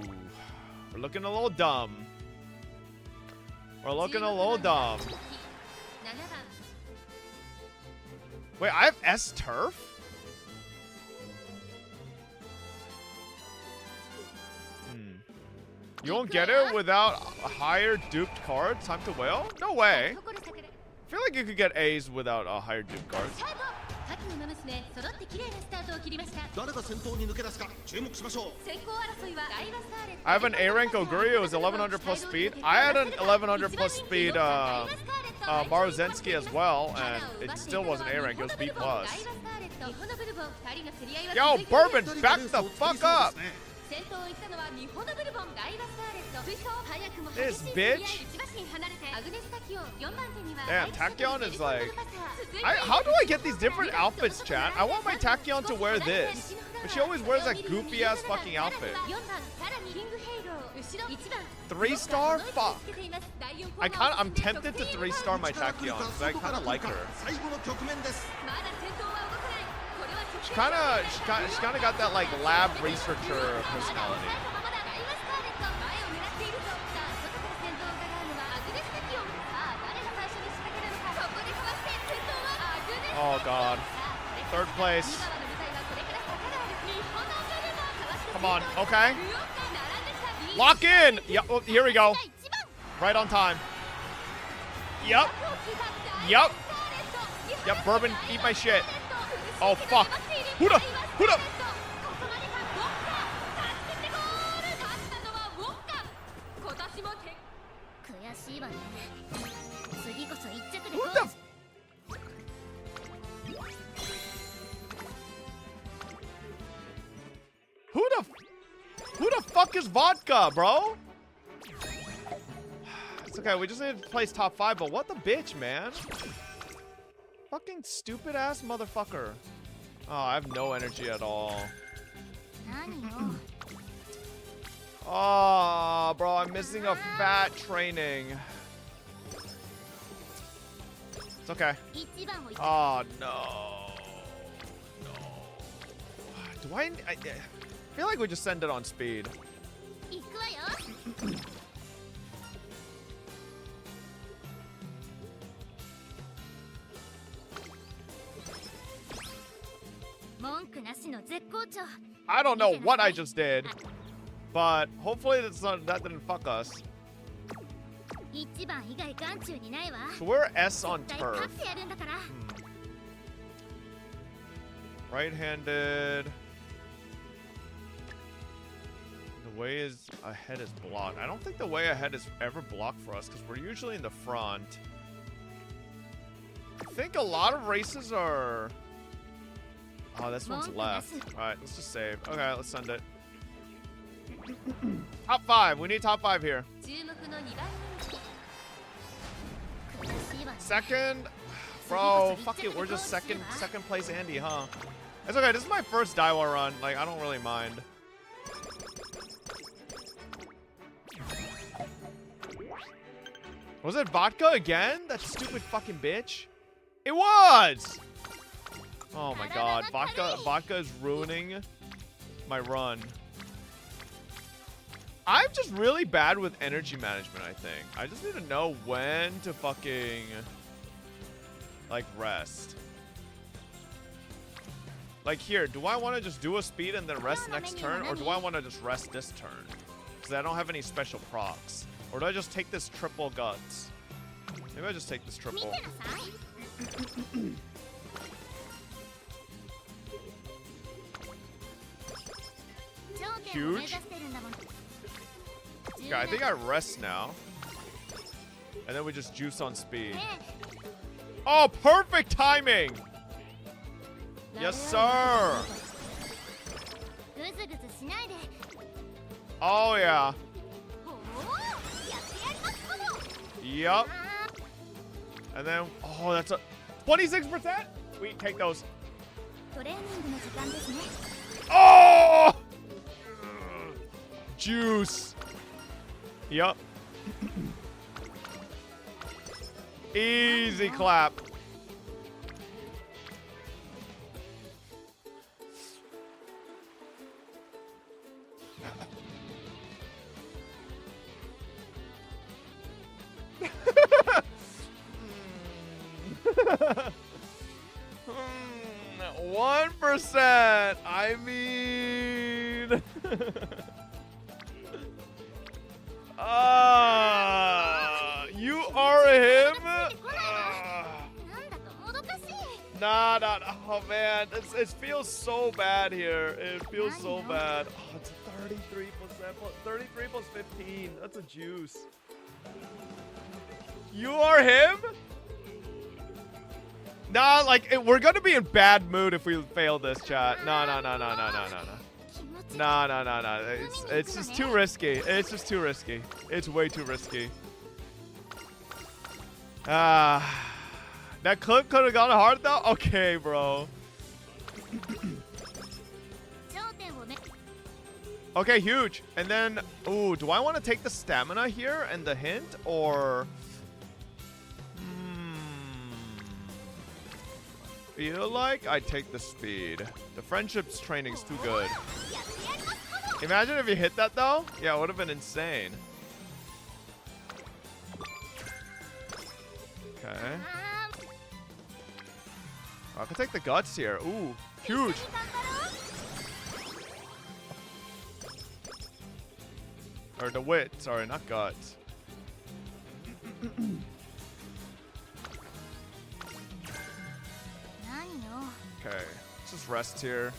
We're looking a little dumb. We're looking a little dumb. Wait, I have S turf? You won't get it without a higher duped cards? Time to whale? No way. I feel like you could get A's without a higher duped cards. I have an A rank Oguri. It was 1100 plus speed. I had an 1100 plus speed Maruzensky as well, and it still wasn't A rank. It was B plus. Yo, Bourbon, back the fuck up! This bitch. Damn, Tachyon is like... how do I get these different outfits, chat? I want my Tachyon to wear this. But she always wears that goofy ass fucking outfit. 3-star? Fuck. I'm tempted to 3-star my Tachyon because I kind of like her. She kind of got that like lab researcher personality. Oh god. Third place. Come on. Okay. Lock in. Yep. Oh, here we go. Right on time. Yep. Yep. Yep. Bourbon, eat my shit. Oh fuck. Huda. Huda. Who the fuck is vodka, bro? It's okay, we just need to place top 5, but what the bitch, man? Fucking stupid ass motherfucker. Oh, I have no energy at all. Oh, bro, I'm missing a fat training. It's okay. Oh, no. No. Do I feel like we just send it on speed. I don't know what I just did, but hopefully that didn't fuck us. So we're S on turf. Right-handed. The way ahead is blocked. I don't think the way ahead is ever blocked for us because we're usually in the front. I think a lot of races are... Oh, this one's left. Alright, let's just save. Okay, let's send it. Top 5. We need top 5 here. Second. Bro, fuck it. We're just second place Andy, huh? It's okay. This is my first Daiwa run. Like, I don't really mind. Was it vodka again? That stupid fucking bitch? It was! Oh my god. Vodka is ruining my run. I'm just really bad with energy management, I think. I just need to know when to fucking... like, rest. Like, here, do I want to just do a speed and then rest next turn? Or do I want to just rest this turn? Because I don't have any special procs. Or do I just take this triple guts? Maybe I just take this triple. Huge. Okay, I think I rest now. And then we just juice on speed. Oh, perfect timing! Yes, sir! Oh, yeah. Yup. And then, oh, that's a 26%? We take those. Oh! Juice. Yup. Easy clap. Hmm, 1%. I mean, you are him. Nah. Oh man, it feels so bad here. It feels so bad. Oh, it's 33%. 33 plus 15. That's a juice. You are him? Nah, like, we're gonna be in bad mood if we fail this, chat. No. It's just too risky. It's just too risky. It's way too risky. That clip could have gone hard, though? Okay, bro. Okay, huge. And then, ooh, do I want to take the stamina here and the hint, or... feel like I take the speed. The friendship's training's too good. Imagine if you hit that, though. Yeah, it would have been insane. Okay. I can take the guts here. Ooh, huge. Or the wit. Sorry, not guts. Okay, let's just rest here.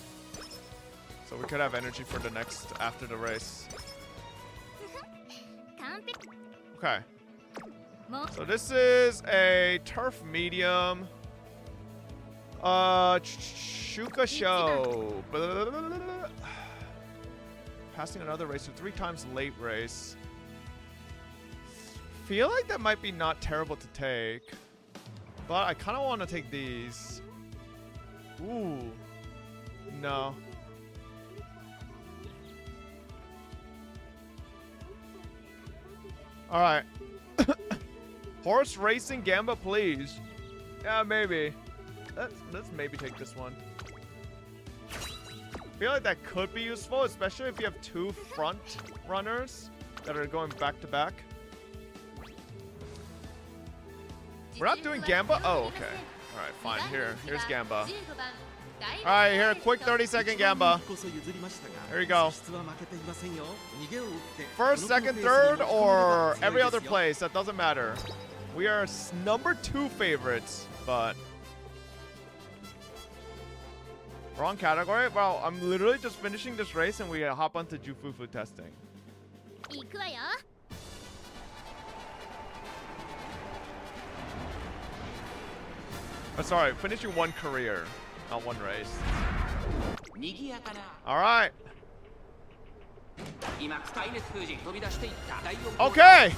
So we could have energy for the next after the race. Okay. So this is a turf medium. Shuka show. Passing another racer 3 times late race. Feel like that might be not terrible to take. But I kind of want to take these. Ooh. No. Alright. Horse racing Gamba, please. Yeah, maybe. Let's maybe take this one. I feel like that could be useful, especially if you have 2 front runners that are going back to back. We're not doing Gamba? Oh, okay. Alright, fine. Here's Gamba. Alright, here, quick 30-second Gamba. Here you go. First, second, third, or every other place. That doesn't matter. We are number 2 favorites, but... Wrong category? Well, I'm literally just finishing this race and we hop onto Jufufu testing. 行くわよ。 Oh, sorry, finishing one career, not one race. Alright. Okay!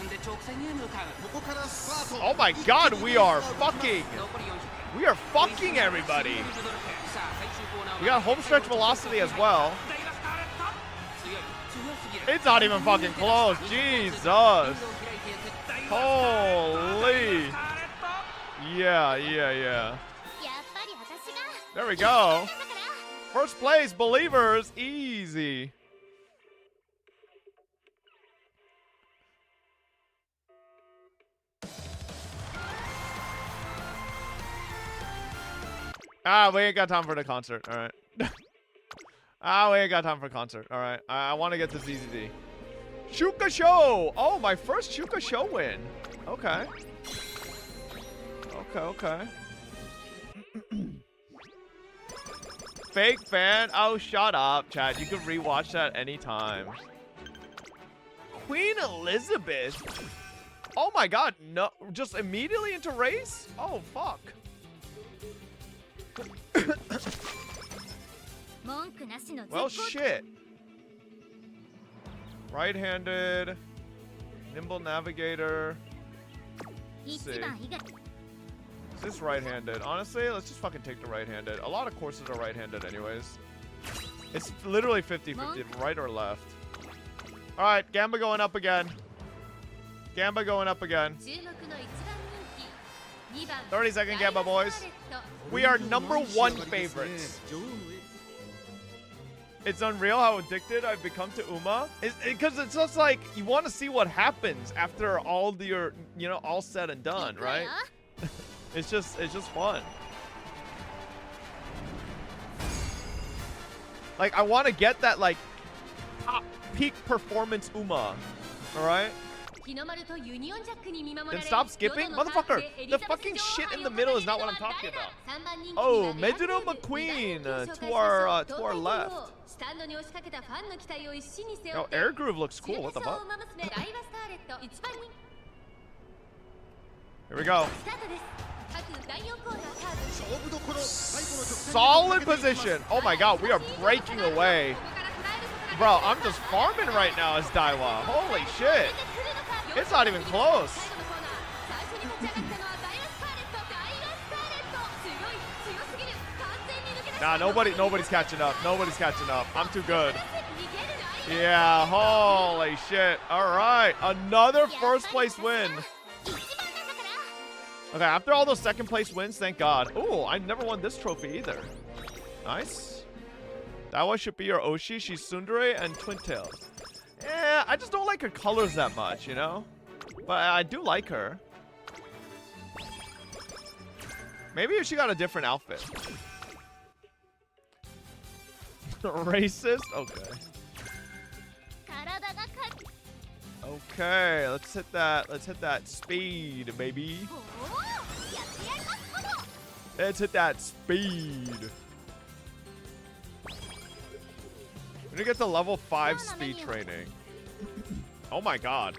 Oh my god, we are fucking everybody! We got home stretch velocity as well. It's not even fucking close, Jesus! Holy! Yeah. There we go. First place, believers, easy. We ain't got time for the concert. All right. We ain't got time for concert. All right. I want to get this easy. Shuka Show. Oh, my first Shuka Show win. Okay. Okay. Fake fan? Oh, shut up, chat. You can rewatch that anytime. Queen Elizabeth? Oh my god, no. Just immediately into race? Oh, fuck. Well, shit. Right-handed. Nimble Navigator. Let's see. Is this right-handed? Honestly, let's just fucking take the right-handed. A lot of courses are right-handed anyways. It's literally 50-50, right or left. Alright, Gamba going up again. 30-second Gamba, boys. We are #1 favorites. It's unreal how addicted I've become to Uma. Because it's just like, you want to see what happens after all your, all said and done, right? It's just fun. Like, I want to get that, like, top peak performance Uma. Alright? Then stop skipping? Motherfucker! The fucking shit in the middle is not what I'm talking about. Oh, Meduro McQueen to our left. Oh, Air Groove looks cool. What the fuck? Here we go. Solid position. Oh my god, we are breaking away. Bro, I'm just farming right now as Daiwa. Holy shit. It's not even close. Nah, nobody's catching up. Nobody's catching up. I'm too good. Yeah, holy shit. All right, another first place win. Okay, after all those second place wins, thank God. Oh, I never won this trophy either. Nice. That one should be your Oshi. She's Tsundere and Twin Tails. I just don't like her colors that much, you know? But I do like her. Maybe if she got a different outfit. Racist? Okay. Okay, let's hit that. Let's hit that speed, baby. Let's hit that speed. We're gonna get to level 5 speed training. Oh my god.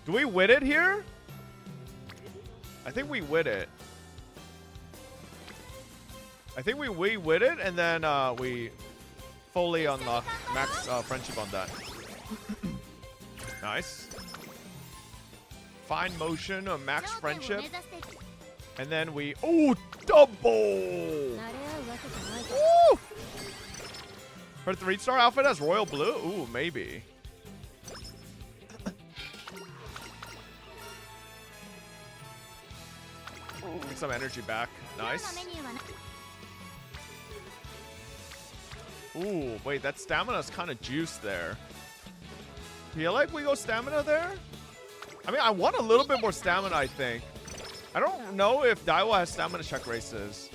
Do we win it here? I think we win it. I think we win it, and then we fully unlock max friendship on that. Nice. Fine motion, max friendship. And then we... Oh, double! Ooh! Her 3-star outfit has royal blue? Ooh, maybe. Get some energy back. Nice. Ooh, wait, that stamina's kind of juiced there. Feel like we go stamina there? I mean, I want a little bit more stamina, I think. I don't know if Daiwa has stamina check races.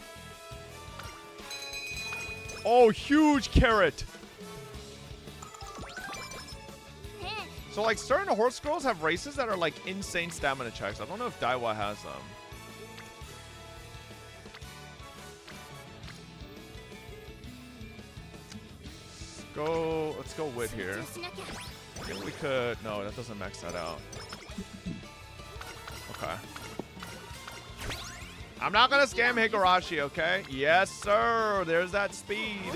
Oh, huge carrot. So, like, certain horse girls have races that are, like, insane stamina checks. I don't know if Daiwa has them. Let's go wit here. If we could. No, that doesn't max that out. Okay. I'm not gonna scam Higurashi, okay? Yes, sir. There's that speed.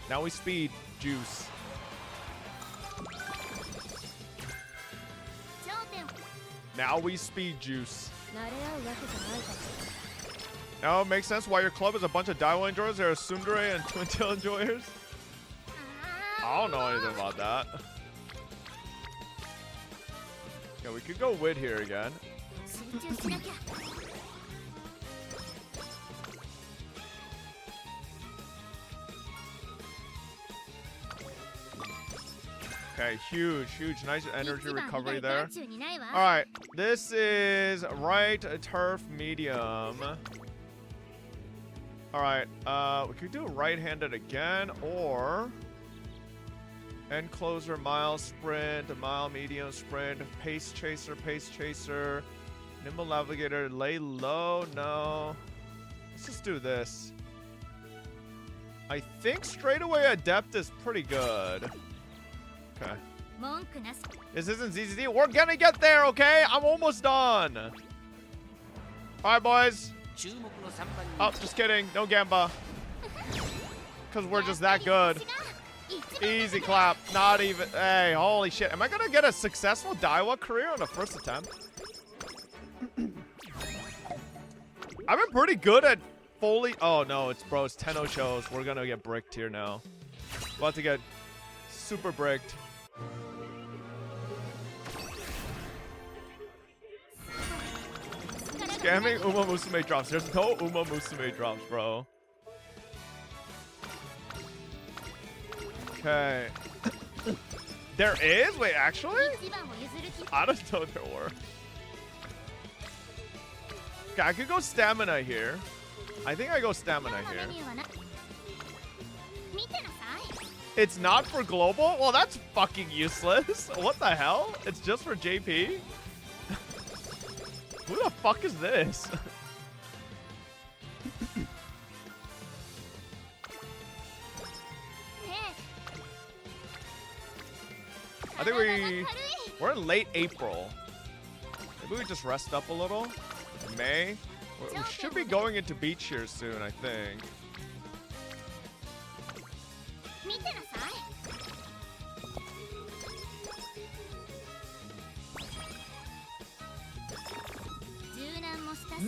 Now we speed juice. Now we speed juice. Now it makes sense why your club is a bunch of Daiwa enjoyers. There are Tsundere and Twin Tail enjoyers. I don't know anything about that. Yeah, we could go wit here again. Okay, huge. Nice energy recovery there. Alright, this is right turf medium. Alright, we could do right-handed again, or end closer, mile sprint, mile medium sprint, pace chaser, nimble navigator, lay low, no. Let's just do this. I think straightaway adept is pretty good. Okay. This isn't ZZZ. We're gonna get there, okay? I'm almost done. Alright, boys. Oh, just kidding. No Gamba. Because we're just that good. Easy clap. Not even. Hey, holy shit. Am I gonna get a successful Daiwa career on the first attempt? I've been pretty good at fully. Oh, no. It's 10-0 shows. We're gonna get bricked here now. About to get super bricked. Scamming Uma Musume drops. There's no Uma Musume drops, bro. Okay. There is? Wait, actually? I don't know there were. Okay, I could go stamina here. I think I go stamina here. It's not for global? Well, that's fucking useless. What the hell? It's just for JP? Who the fuck is this? I think we're in late April. Maybe we just rest up a little. May. We should be going into beach here soon, I think.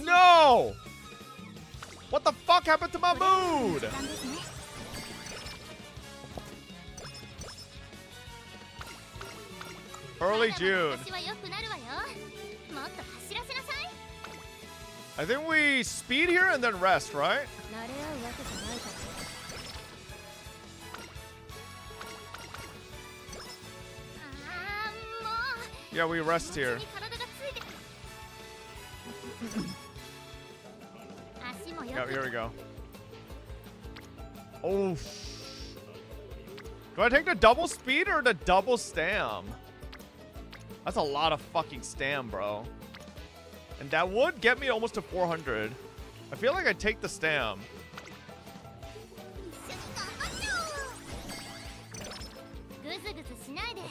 No! What the fuck happened to my mood? Early June. I think we speed here and then rest, right? Yeah, we rest here. Yeah, here we go. Oh. Do I take the double speed or the double stam? That's a lot of fucking stam, bro. And that would get me almost to 400. I feel like I'd take the stam.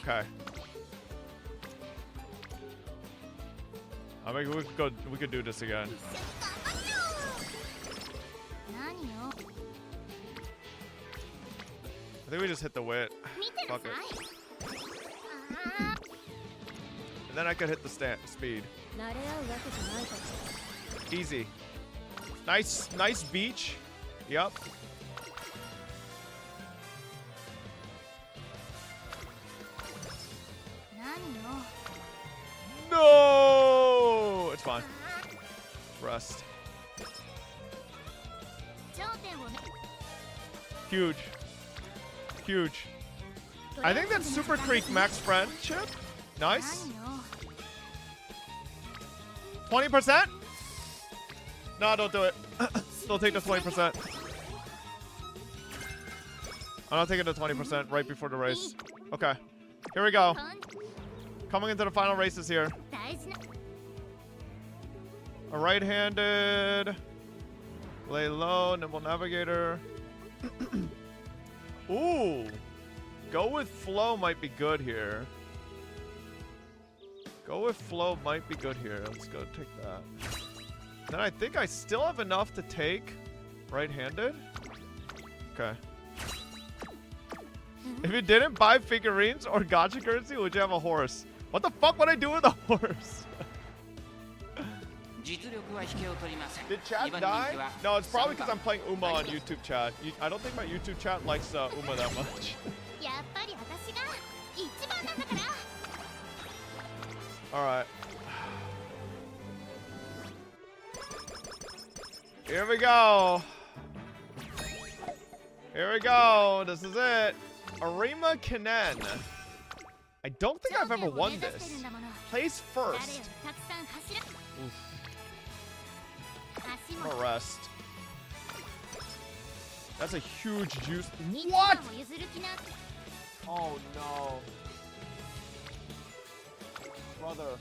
Okay. I mean, we could do this again. I think we just hit the wit. Fuck it. And then I could hit the speed. Easy. Nice beach. Yep. No! It's fine. Rest. Huge. Huge. I think that's Super Creek Max Friendship. Nice. 20%? No, don't do it. Don't take the 20%. I'm not taking the 20% right before the race. Okay. Here we go. Coming into the final races here. A right-handed. Lay low, nimble navigator. Ooh. Go with flow might be good here. Go with flow might be good here. Let's go take that. Then I think I still have enough to take right-handed. Okay. If you didn't buy figurines or gacha currency, would you have a horse? What the fuck would I do with a horse? Did chat die? No, it's probably because I'm playing Uma on YouTube chat. I don't think my YouTube chat likes Uma that much. Alright. Here we go. Here we go. This is it. Arima Kanen. I don't think I've ever won this. Place first. Oof. I'm gonna rest. That's a huge juice. What? Oh no. Brother.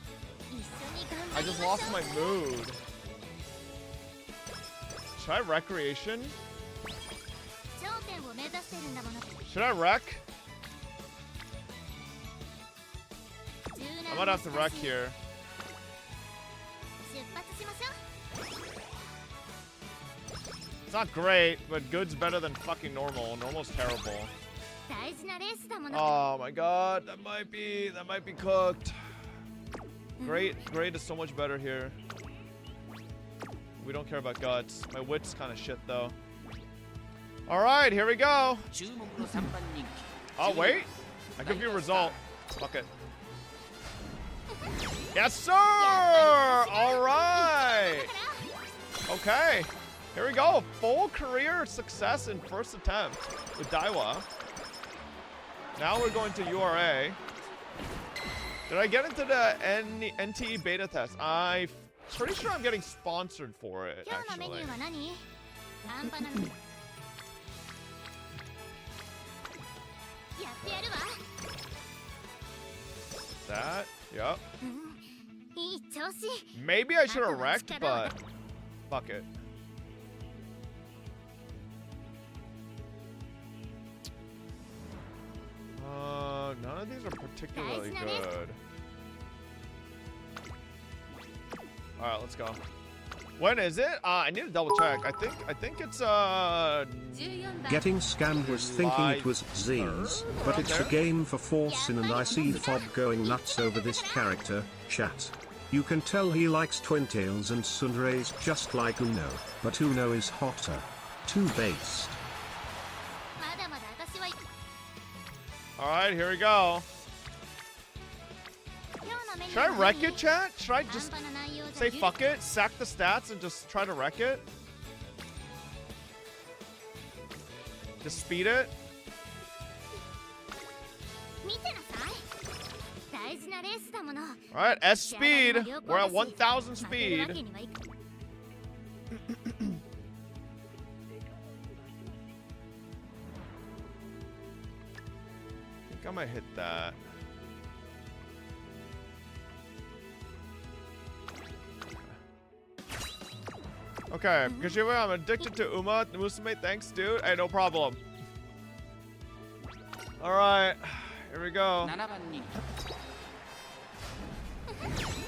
I just lost my mood. Should I recreation? Should I wreck? I might have to wreck here. It's not great, but good's better than fucking normal. Normal's terrible. Oh my god, that might be cooked. Great is so much better here. We don't care about guts. My wit's kind of shit though. All right, here we go. Oh wait, I can view result. Fuck it. Yes sir. All right. Okay. Here we go. Full career success in first attempt with Daiwa. Now we're going to URA. Did I get into the NTE beta test? I'm pretty sure I'm getting sponsored for it, actually. That? Yep. Maybe I should have wrecked, but fuck it. None of these are particularly good. Alright, let's go. When is it? I need to double check. I think it's Getting scammed was thinking it was Z's, but it's a game for Forcin and I see Fob going nuts over this character, chat. You can tell he likes Twin Tails and Sunrays just like Uno, but Uno is hotter. Too based. Alright, here we go. Should I wreck it, chat? Should I just say fuck it, sack the stats, and just try to wreck it? Just speed it? Alright, S speed. We're at 1000 speed. I think I might hit that. Okay, because I'm addicted to Uma. Musume, thanks, dude. Hey, no problem. Alright, here we go.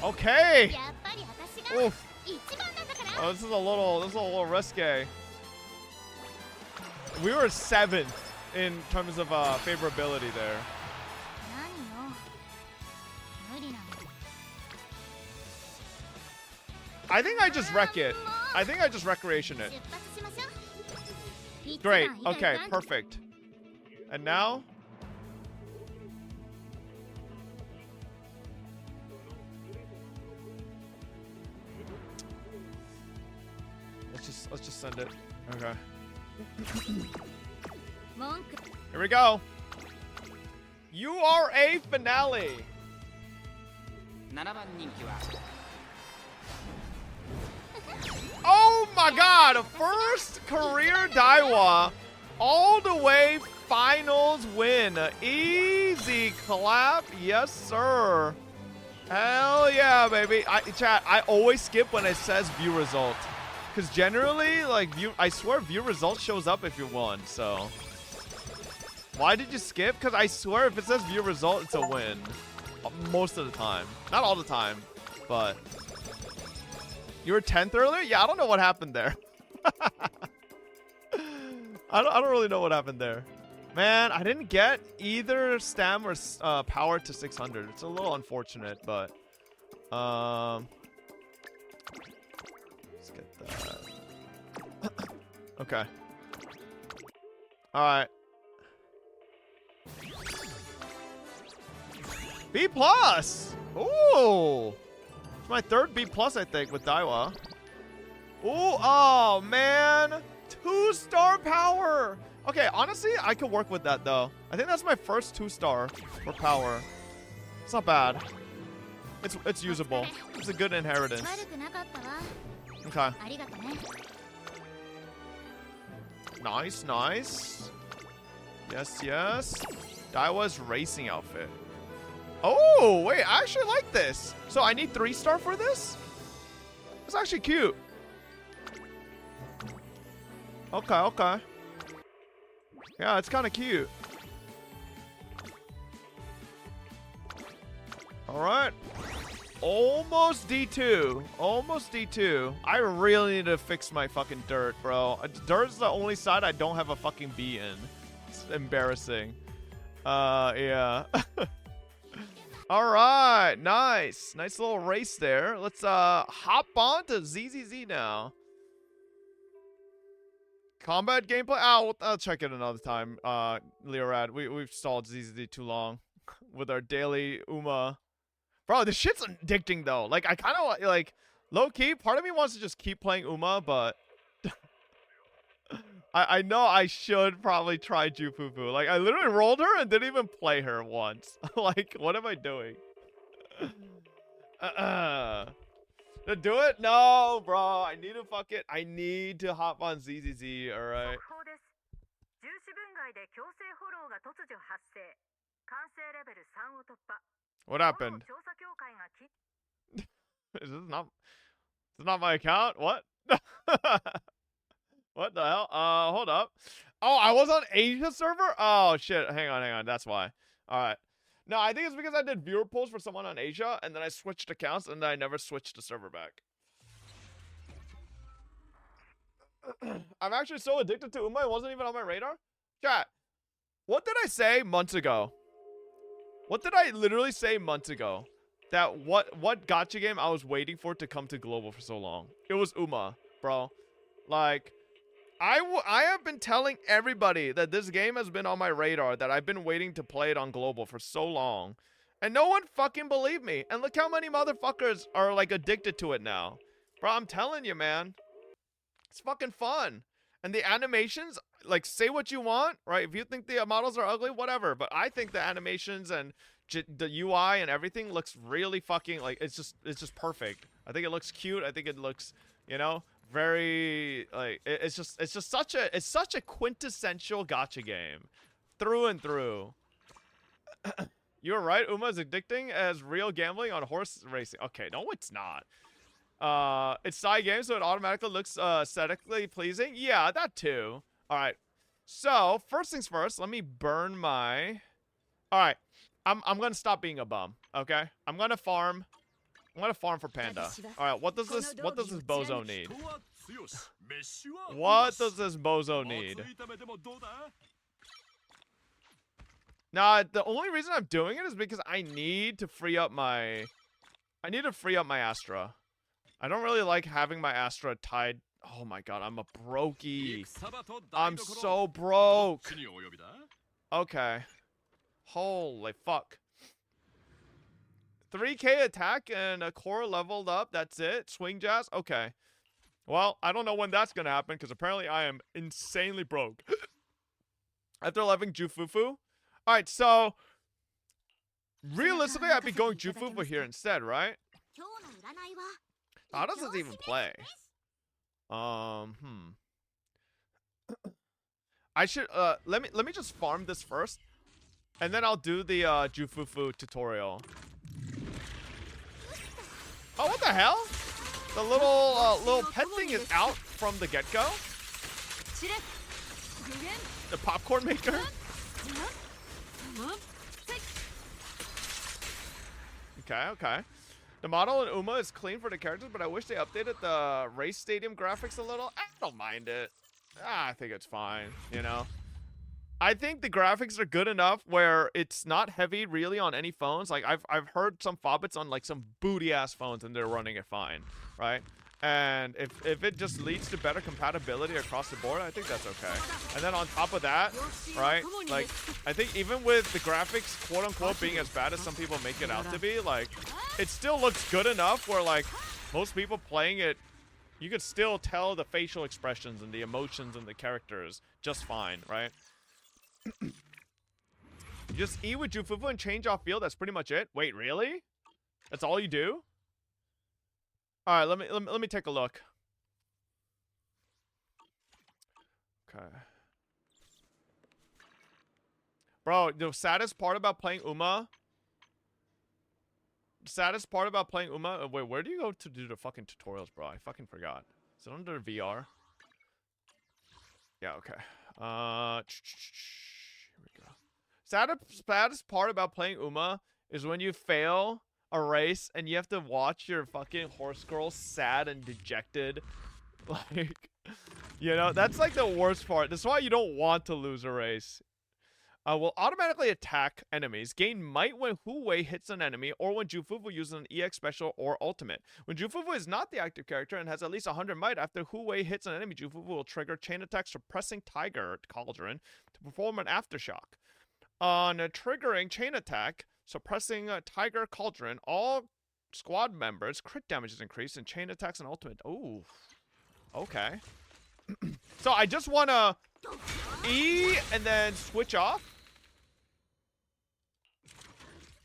Okay! Oof. Oh, this is a little risque. We were 7th in terms of favorability there. I think I just wreck it. I think I just recreation it. Great. Okay, perfect. And now? Let's just send it. Okay. Here we go. URA finale. Oh my god, first career Daiwa all the way finals win. Easy clap. Yes, sir. Hell yeah, baby. Chat, I always skip when it says view result. Because generally, like, I swear view result shows up if you won, so. Why did you skip? Because I swear if it says view result, it's a win. Most of the time. Not all the time, but... You were 10th earlier? Yeah, I don't know what happened there. I don't really know what happened there. Man, I didn't get either stam or power to 600. It's a little unfortunate, but... Let's get that. Okay. Alright. B+! Ooh! It's my third B+, I think, with Daiwa. Ooh, oh, man! 2-star power! Okay, honestly, I could work with that, though. I think that's my first 2-star for power. It's not bad. It's usable. It's a good inheritance. Okay. Nice, nice. Yes, yes. Daiwa's racing outfit. Oh, wait, I actually like this. So I need 3-star for this? It's actually cute. Okay, okay. Yeah, it's kind of cute. All right. Almost D2. Almost D2. I really need to fix my fucking dirt, bro. Dirt's the only side I don't have a fucking B in. It's embarrassing. Yeah. All right. Nice. Nice little race there. Let's hop on to ZZZ now. Combat gameplay? I'll check it another time. Leorad, we've stalled ZZZ too long with our daily Uma. Bro, this shit's addicting though. Like, I kind of like low key. Part of me wants to just keep playing Uma, but I know I should probably try Jufufu. Like, I literally rolled her and didn't even play her once. Like, what am I doing? To do it? No, bro. I need to fuck it. I need to hop on ZZZ, alright? What happened? Is this not my account? What? What the hell? Hold up. Oh, I was on Asia server? Oh, shit. Hang on. That's why. Alright. No, I think it's because I did viewer polls for someone on Asia, and then I switched accounts, and then I never switched the server back. I'm actually so addicted to Uma, it wasn't even on my radar. Chat, what did I say months ago? What did I literally say months ago? That what gacha game I was waiting for to come to global for so long? It was Uma, bro. Like, I have been telling everybody that this game has been on my radar, that I've been waiting to play it on global for so long. And no one fucking believed me. And look how many motherfuckers are, like, addicted to it now. Bro, I'm telling you, man. It's fucking fun. And the animations, like, say what you want, right? If you think the models are ugly, whatever. But I think the animations and the UI and everything looks really fucking, like, it's just perfect. I think it looks cute. I think it looks, you know, very, like, it's just such a quintessential gacha game through and through. You're right, Uma is addicting as real gambling on horse racing. Okay, no, it's not. It's side game, so it automatically looks aesthetically pleasing. Yeah, that too. All right, so first things first, let me burn my. All right, I'm gonna stop being a bum. Okay, I'm gonna farm for Panda. All right, what does this bozo need? What does this bozo need? Now, the only reason I'm doing it is because I need to free up my Astra. I don't really like having my Astra tied. Oh my god, I'm a brokey. I'm so broke. Okay. Holy fuck. 3k attack and a core leveled up. That's it. Swing jazz. Okay. Well, I don't know when that's gonna happen because apparently I am insanely broke. After leveling Jufufu. Alright, so realistically I'd be going Jufufu here instead, right? How does this even play? I should let me just farm this first. And then I'll do the Jufufu tutorial. Oh, what the hell? The little pet thing is out from the get-go? The popcorn maker? Okay, okay. The model in Uma is clean for the characters, but I wish they updated the race stadium graphics a little. I don't mind it. I think it's fine, you know? I think the graphics are good enough where it's not heavy really on any phones. Like I've heard some Fobbits on like some booty ass phones and they're running it fine, right? And if it just leads to better compatibility across the board, I think that's okay. And then on top of that, right? Like I think even with the graphics quote unquote being as bad as some people make it out to be, like it still looks good enough where like most people playing it, you could still tell the facial expressions and the emotions and the characters just fine, right? You just E with Jufufu and change off field. That's pretty much it. Wait, really? That's all you do? All right, let me take a look. Okay. Bro, the saddest part about playing Uma. Saddest part about playing Uma. Wait, where do you go to do the fucking tutorials, bro? I fucking forgot. Is it under VR? Yeah. Okay. Here we go. Saddest part about playing Uma is when you fail a race and you have to watch your fucking horse girl sad and dejected. Like, you know, that's like the worst part. That's why you don't want to lose a race. Will automatically attack enemies. Gain might when Hu-Wei hits an enemy or when Jufufu uses an EX special or ultimate. When Jufufu is not the active character and has at least 100 might, after Hu-Wei hits an enemy, Jufufu will trigger chain attack suppressing Tiger Cauldron to perform an aftershock. On a triggering chain attack suppressing Tiger Cauldron, all squad members crit damage is increased and chain attacks and ultimate. Ooh. Okay. So I just want to E and then switch off?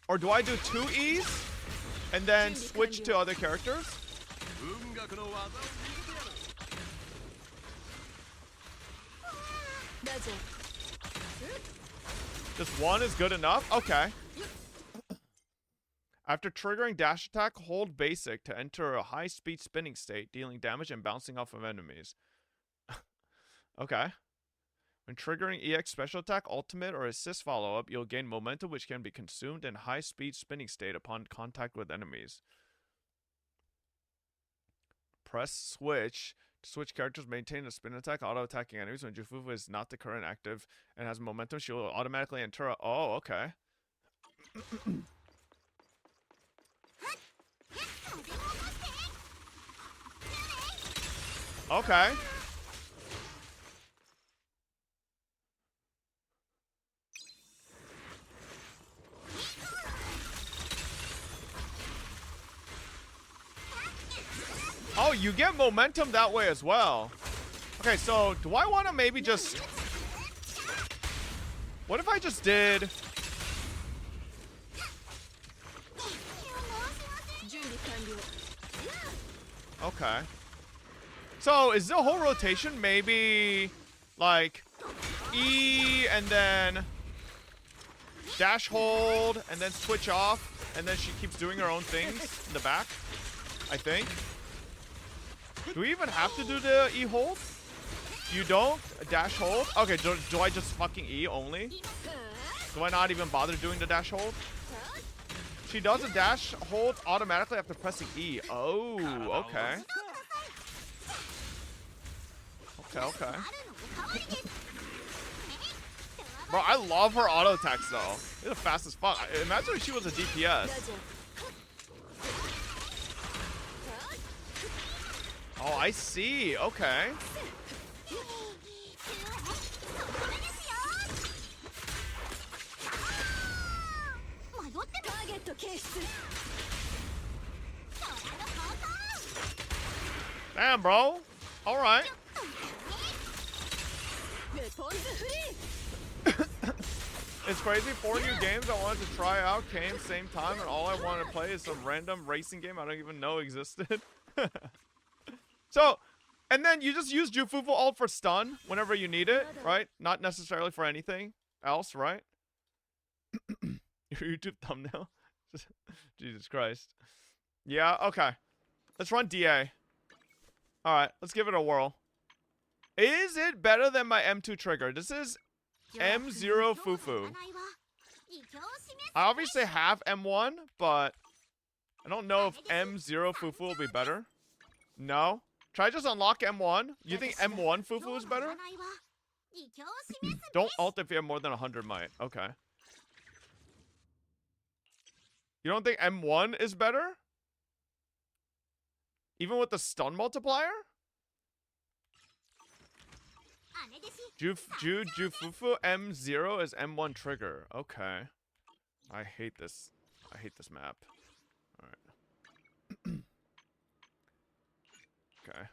Or do I do 2 E's and then switch to other characters? Just 1 is good enough? Okay. After triggering dash attack, hold basic to enter a high-speed spinning state, dealing damage and bouncing off of enemies. Okay. When triggering EX special attack, ultimate, or assist follow-up, you'll gain momentum which can be consumed in high-speed spinning state upon contact with enemies. Press switch to switch characters, maintain a spin attack, auto-attacking enemies. When Jufufu is not the current active and has momentum, she will automatically enter a... Oh, okay. Okay. Oh, you get momentum that way as well. Okay, so do I want to maybe just... What if I just did... Okay. So is the whole rotation maybe like E and then dash hold and then switch off and then she keeps doing her own things in the back? I think. Do we even have to do the E hold? You don't? Dash hold? Okay, do I just fucking E only? Do I not even bother doing the dash hold? She does a dash hold automatically after pressing E. Oh, okay. Okay. Bro, I love her auto attacks though. They're the fastest fuck. Imagine if she was a DPS. Oh, I see. Okay. Damn, bro. All right. It's crazy. 4 new games I wanted to try out came same time, and all I wanted to play is some random racing game I don't even know existed. So, and then you just use Jufufu ult for stun whenever you need it, right? Not necessarily for anything else, right? Your YouTube thumbnail? Jesus Christ. Yeah, okay. Let's run DA. Alright, let's give it a whirl. Is it better than my M2 trigger? This is M0 Fufu. I obviously have M1, but I don't know if M0 Fufu will be better. No? Try just unlock M1. You think M1 Fufu is better? Don't ult if you have more than 100 might. Okay. You don't think M1 is better? Even with the stun multiplier? Jufufu M0 is M1 trigger. Okay. I hate this. I hate this map. Alright. Okay.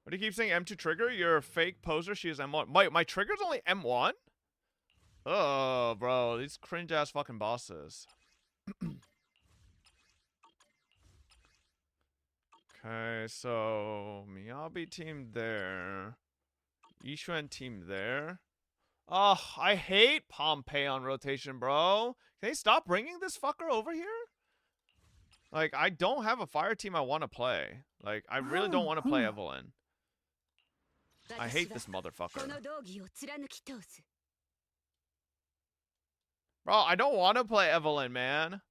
What do you keep saying? M2 trigger? You're a fake poser. She is M1. My trigger's only M1? Oh, bro. These cringe ass fucking bosses. Okay, so Miyabi team there. Yishuan team there. Oh, I hate Pompeii on rotation, bro. Can they stop bringing this fucker over here? Like, I don't have a fire team I want to play. Like, I really don't want to play Evelyn. I hate this motherfucker. Bro, I don't want to play Evelyn, man.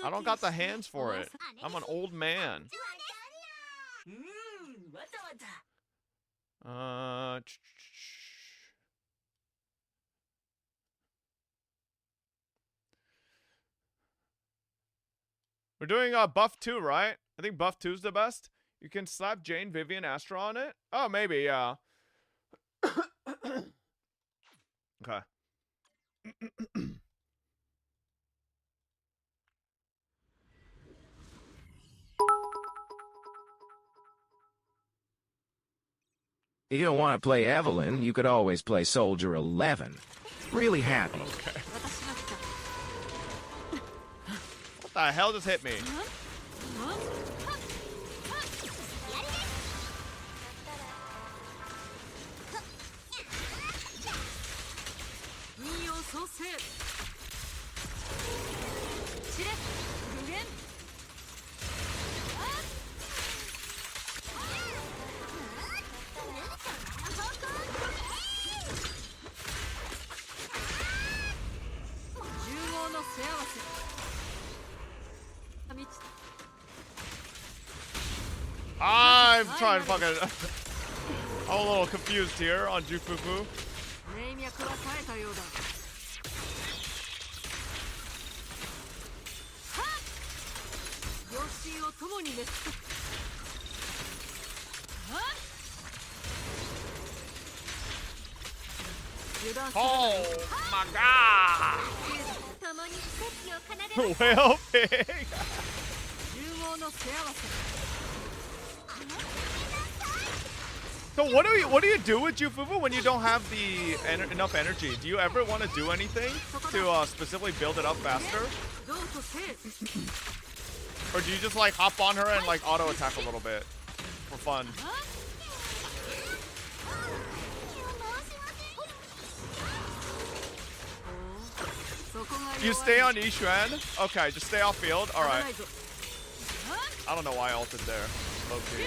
I don't got the hands for it. I'm an old man. We're doing buff 2, right? I think buff 2 is the best. You can slap Jane, Vivian, Astra on it. Oh, maybe, yeah. Okay. If you don't want to play Evelyn, you could always play Soldier 11. Really happy. Okay. What the hell just hit me? I'm trying to fucking... I'm a little confused here on Jufufu. Oh my god! Well big! So what do you do with Jufufu when you don't have the enough energy? Do you ever want to do anything to specifically build it up faster? Or do you just like hop on her and like auto attack a little bit for fun? You stay on Yishuan? Okay, just stay off field. Alright. I don't know why I ulted there. Low-key.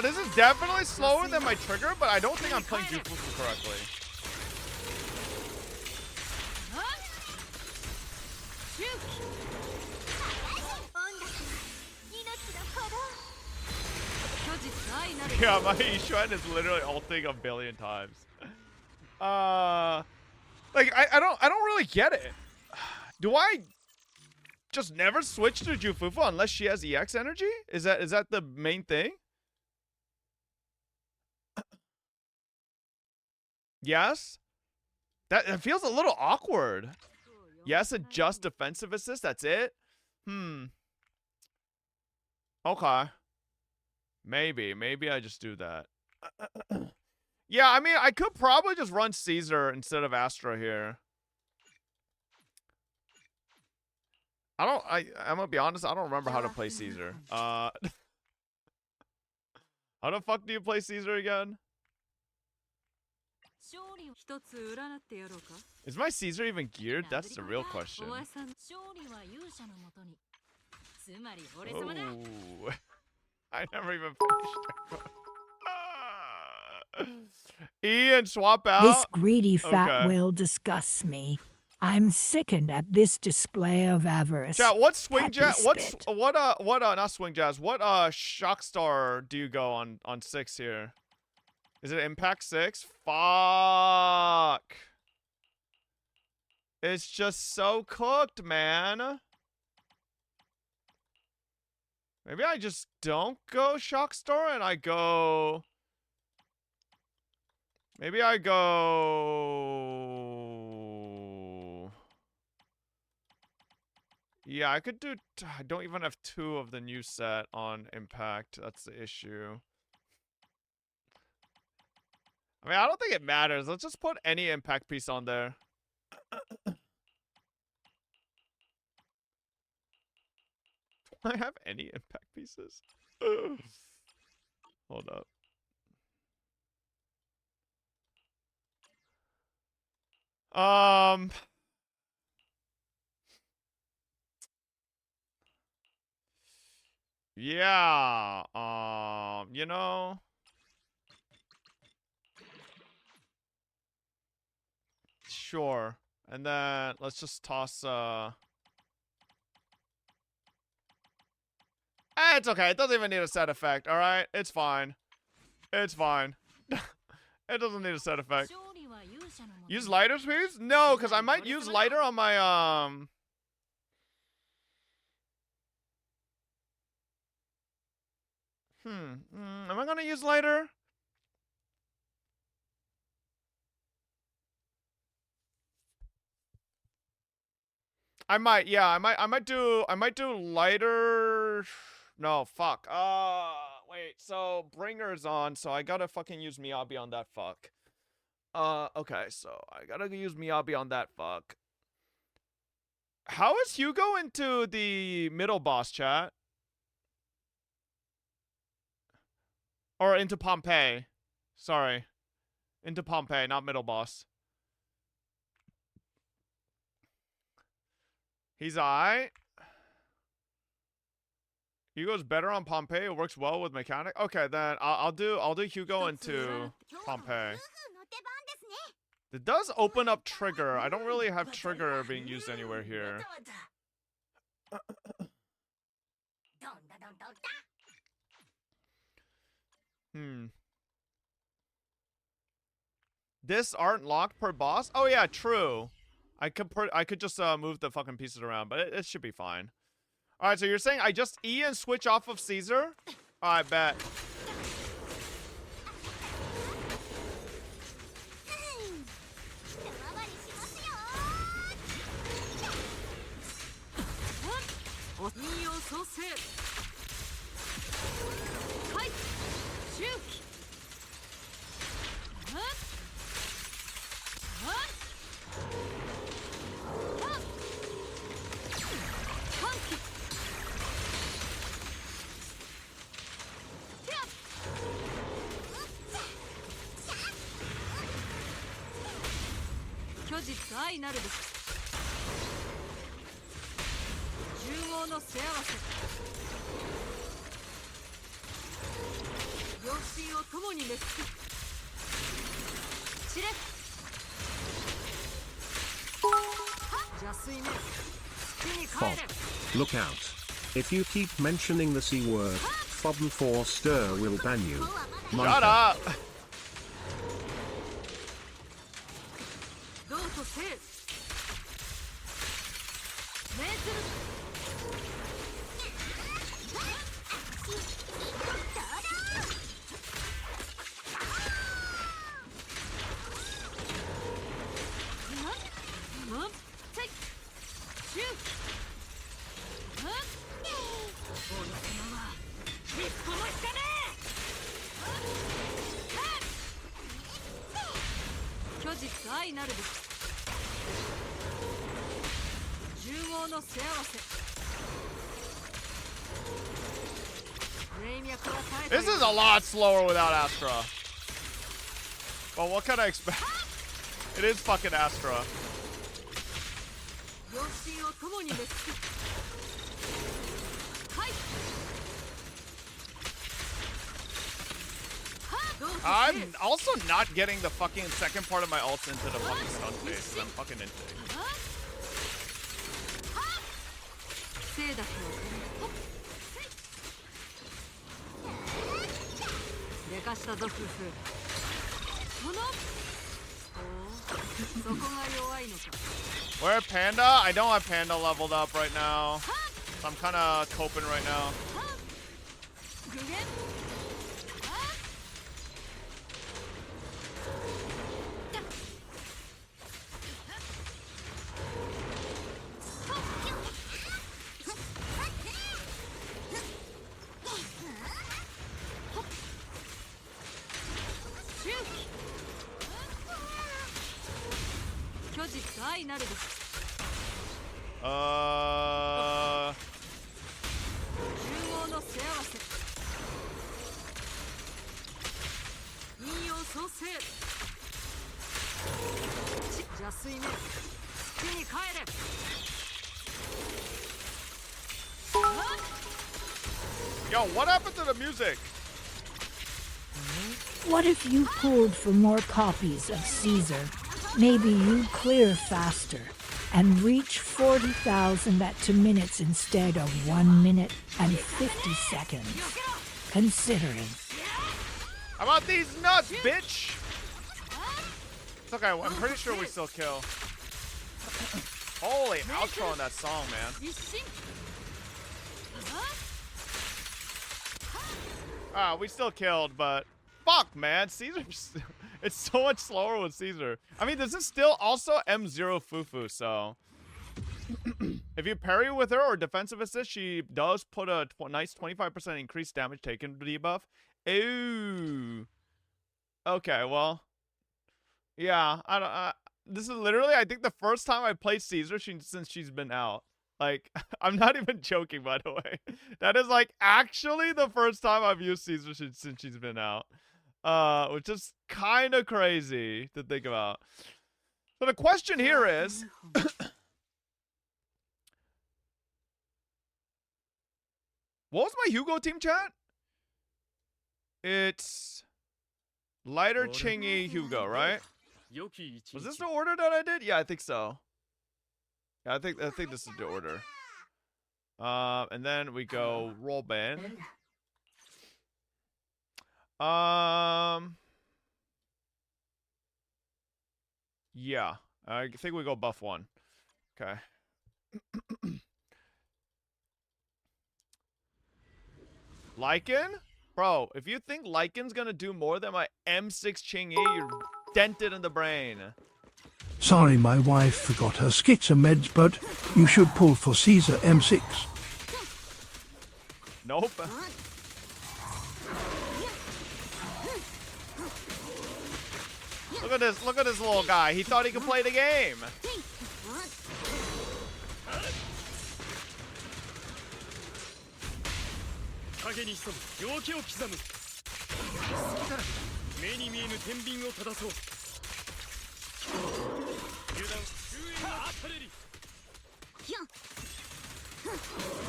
This is definitely slower than my trigger, but I don't think I'm playing Jufufu correctly. Yeah, my Yishuan is literally ulting a billion times. Like I don't really get it. Do I just never switch to Jufufu unless she has EX energy? Is that the main thing? Yes? That feels a little awkward. Yes, and just defensive assist, that's it? Okay. Maybe I just do that. Yeah, I mean, I could probably just run Caesar instead of Astra here. I'm gonna be honest, I don't remember how to play Caesar. How the fuck do you play Caesar again? Is my Caesar even geared? That's the real question. Oh. I never even finished. Ian, swap out. This greedy fat whale disgusts me. I'm sickened at this display of avarice. Chat, what swing jazz? Not swing jazz. What shock star do you go on 6 here? Is it impact 6? Fuck. It's just so cooked, man. Maybe I just don't go shock star and I go. Maybe I go. Yeah, I could do. I don't even have 2 of the new set on impact. That's the issue. I mean, I don't think it matters. Let's just put any impact piece on there. Do I have any impact pieces? Hold up. Yeah. You know. Sure. And then let's just toss it's okay. It doesn't even need a set effect, alright? It's fine. It's fine. It doesn't need a set effect. Use lighter, please? No, because I might use lighter on my, am I gonna use lighter? I might, yeah, I might do lighter. No, fuck. Wait, so Bringer's on, so I gotta fucking use Miyabi on that fuck. Okay, so I gotta use Miyabi on that fuck. How is Hugo into the middle boss, chat? Or into Pompeii. Sorry. Into Pompeii, not middle boss. He's alright. Hugo's better on Pompeii. It works well with mechanic. Okay, then I'll do Hugo into Pompeii. It does open up trigger. I don't really have trigger being used anywhere here. This aren't locked per boss? Oh yeah, true. I could just move the fucking pieces around, but it should be fine. All right, so you're saying I just E and switch off of Caesar? I bet. Fob. Look out. If you keep mentioning the C word, Fob and Forster will ban you. Shut up! This is a lot slower without Astra. Well, what can I expect? It is fucking Astra. I'm also not getting the fucking second part of my ults into the fucking stun phase, because I'm fucking into it. Where Panda? I don't have Panda leveled up right now. So I'm kind of coping right now. Yo, what happened to the music? What if you pulled for more copies of Caesar? Maybe you'd clear faster and reach 40,000 at 2 minutes instead of 1 minute and 50 seconds. Considering. How about these nuts, bitch? It's okay, I'm pretty sure we still kill. Holy outro on that song, man. Ah, we still killed, but fuck, man. Caesar's it's so much slower with Caesar. I mean, this is still also M0 Fufu, so if you parry with her or defensive assist, she does put a nice 25% increased damage taken debuff. Ooh. Okay, well, yeah. This is literally, I think, the first time I played Caesar since she's been out. Like, I'm not even joking, by the way. That is, like, actually the first time I've used Caesar since she's been out. Which is kind of crazy to think about. So the question here is... what was my Higu team chat? It's... Lighter, Chingy, Higu, right? Was this the order that I did? Yeah, I think so. Yeah, I think this is the order. And then we go Robin. Yeah, I think we go buff 1. Okay. Lycan? Bro, if you think Lycan's gonna do more than my M6 Ching-E, you're dented in the brain. Sorry, my wife forgot her schizo meds, but you should pull for Caesar M6. Nope. Look at this little guy. He thought he could play the game.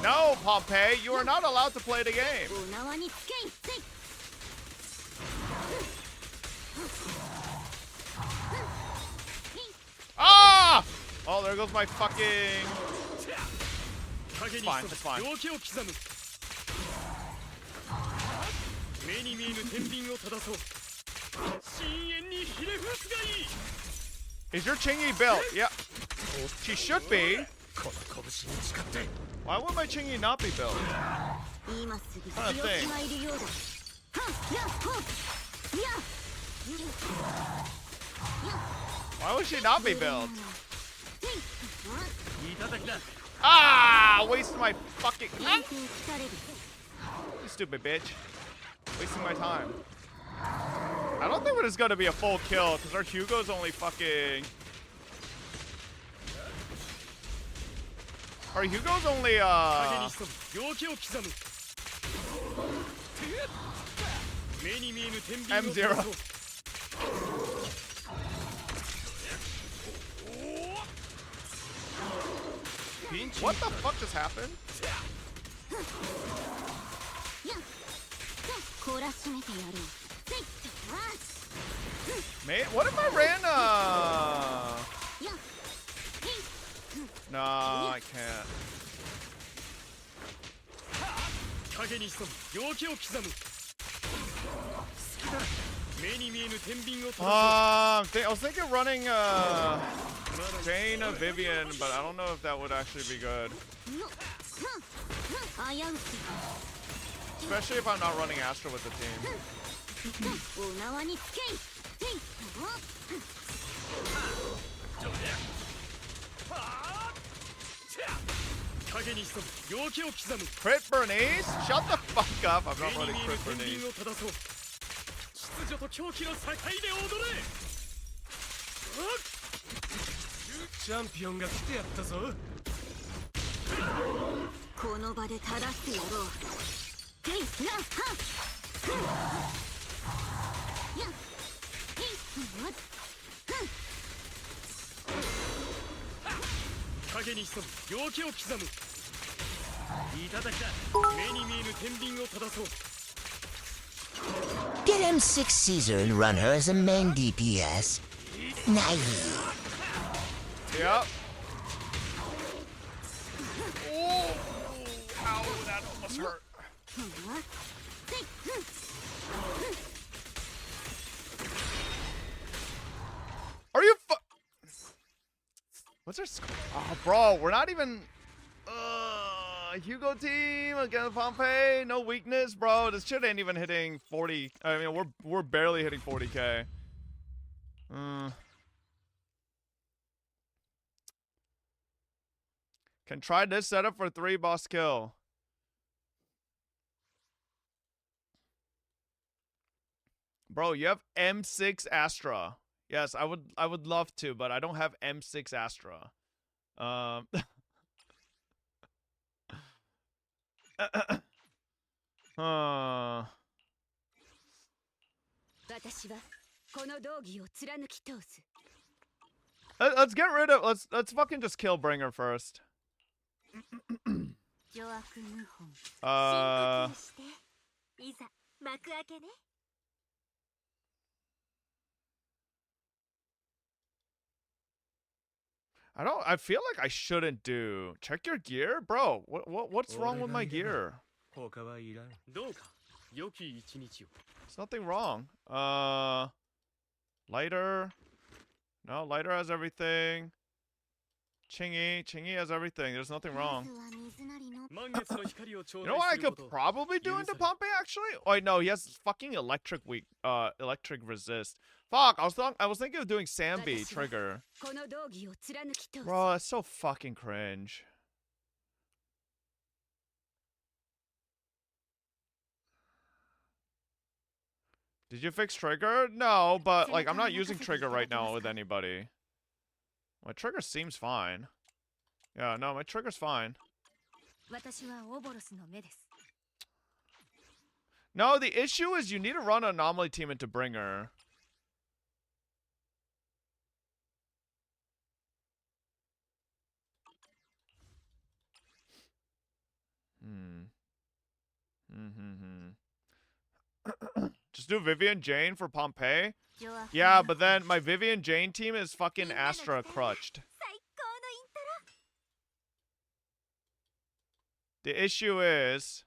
No, Pompey, you are not allowed to play the game. Ah! Oh, there goes my fucking... It's fine, it's fine. Is your Chingy built? Yeah. She should be. Why would my Chingy not be built? What a thing. Why would she not be built? Ah! Wasting my fucking... Ah! You stupid bitch. Wasting my time. I I don't think it's gonna be a full kill because our Hugo's only fucking. Our Hugo's only M0. What the fuck just happened? Man, what if I ran No, I can't. I was thinking running Jane or Vivian, but I don't know if that would actually be good. Especially if I'm not running Astra with the team. Crit Bernice? Shut the fuck up, I'm not running Crit Bernice. Get M6 Caesar and run her as a main DPS. Naive. Yep. Oh, ow, that almost hurt. Are you What's our score? Oh, bro, we're not even... Hugo team against Pompeii, no weakness, bro. This shit ain't even hitting 40. I mean, we're barely hitting 40k. Can try this setup for 3 boss kill. Bro, you have M6 Astra. Yes, I would love to, but I don't have M6 Astra. Let's get rid of let's fucking just kill Bringer first. I feel like I shouldn't do. Check your gear, bro. What's wrong with my gear? There's nothing wrong. Lighter. No, Lighter has everything. Chingy has everything. There's nothing wrong. You know what I could probably do into Pompeii actually? Oh wait, no, he has fucking electric resist. Fuck, I was thinking of doing Sambi trigger. Bro, that's so fucking cringe. Did you fix trigger? No, but like I'm not using trigger right now with anybody. My trigger seems fine. Yeah, no, my trigger's fine. No, the issue is you need to run an anomaly team into Bringer. Just do Vivian Jane for Pompeii? Yeah, but then my Vivian Jane team is fucking Astra crutched. The issue is...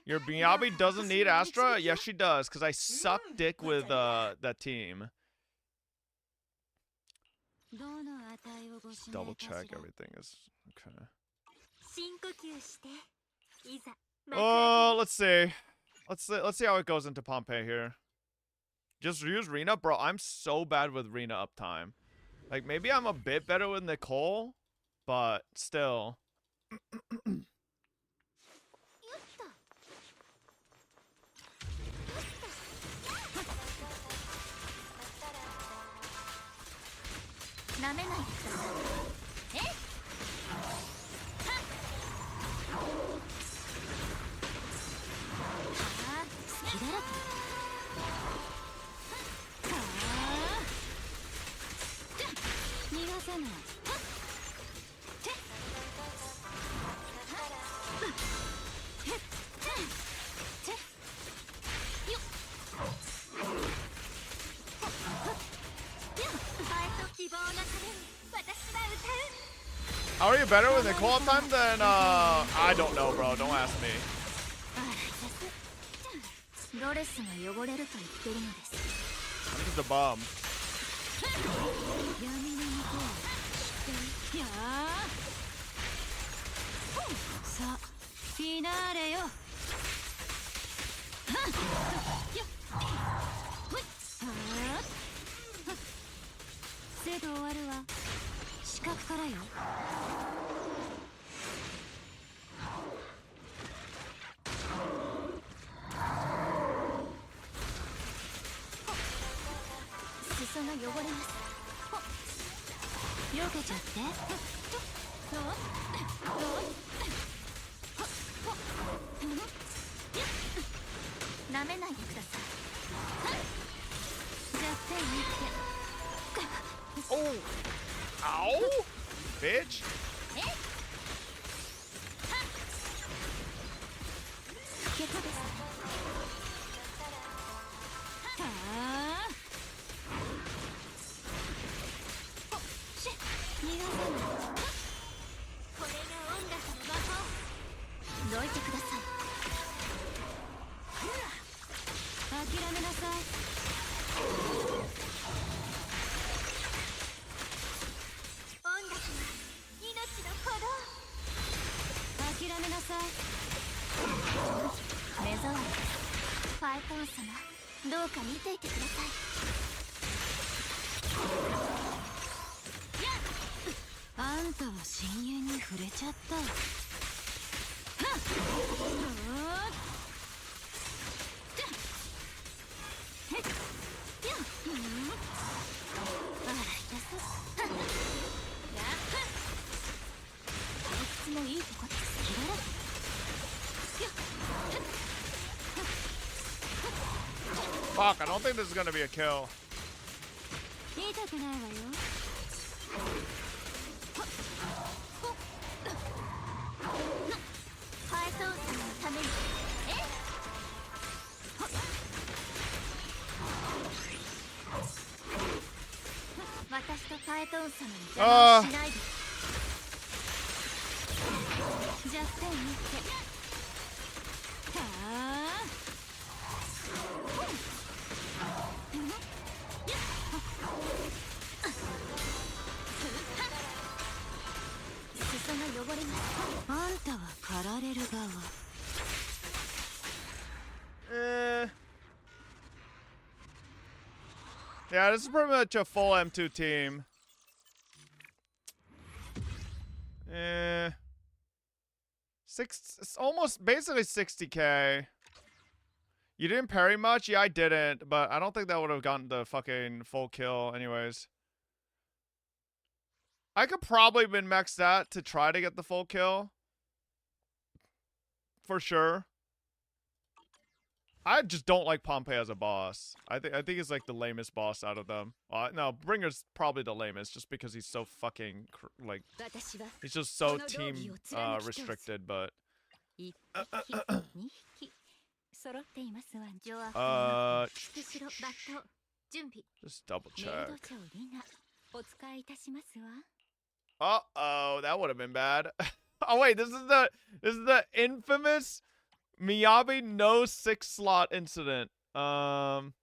Your Miyabi doesn't need Astra? Yes, she does, because I suck dick with that team. Just double check everything is okay. Oh, let's see. Let's see how it goes into Pompeii here. Just use Rena, bro. I'm so bad with Rena uptime. Like maybe I'm a bit better with Nicole, but still. get better with the call time? Then I don't know, bro. Don't ask me. I'm just a bum. Oh! Ow! Bitch! Fuck, I don't think this is gonna be a kill. Yeah, this is pretty much a full M2 team. It's almost basically 60k. You didn't parry much? Yeah, I didn't, but I don't think that would have gotten the fucking full kill anyways. I could probably min-max that to try to get the full kill. For sure. I just don't like Pompey as a boss. I think he's like the lamest boss out of them. No, Bringer's probably the lamest just because he's so fucking like he's just so team restricted, but just double check. Uh-oh, that would have been bad. Oh wait, this is the infamous Miyabi no 6 slot incident. Who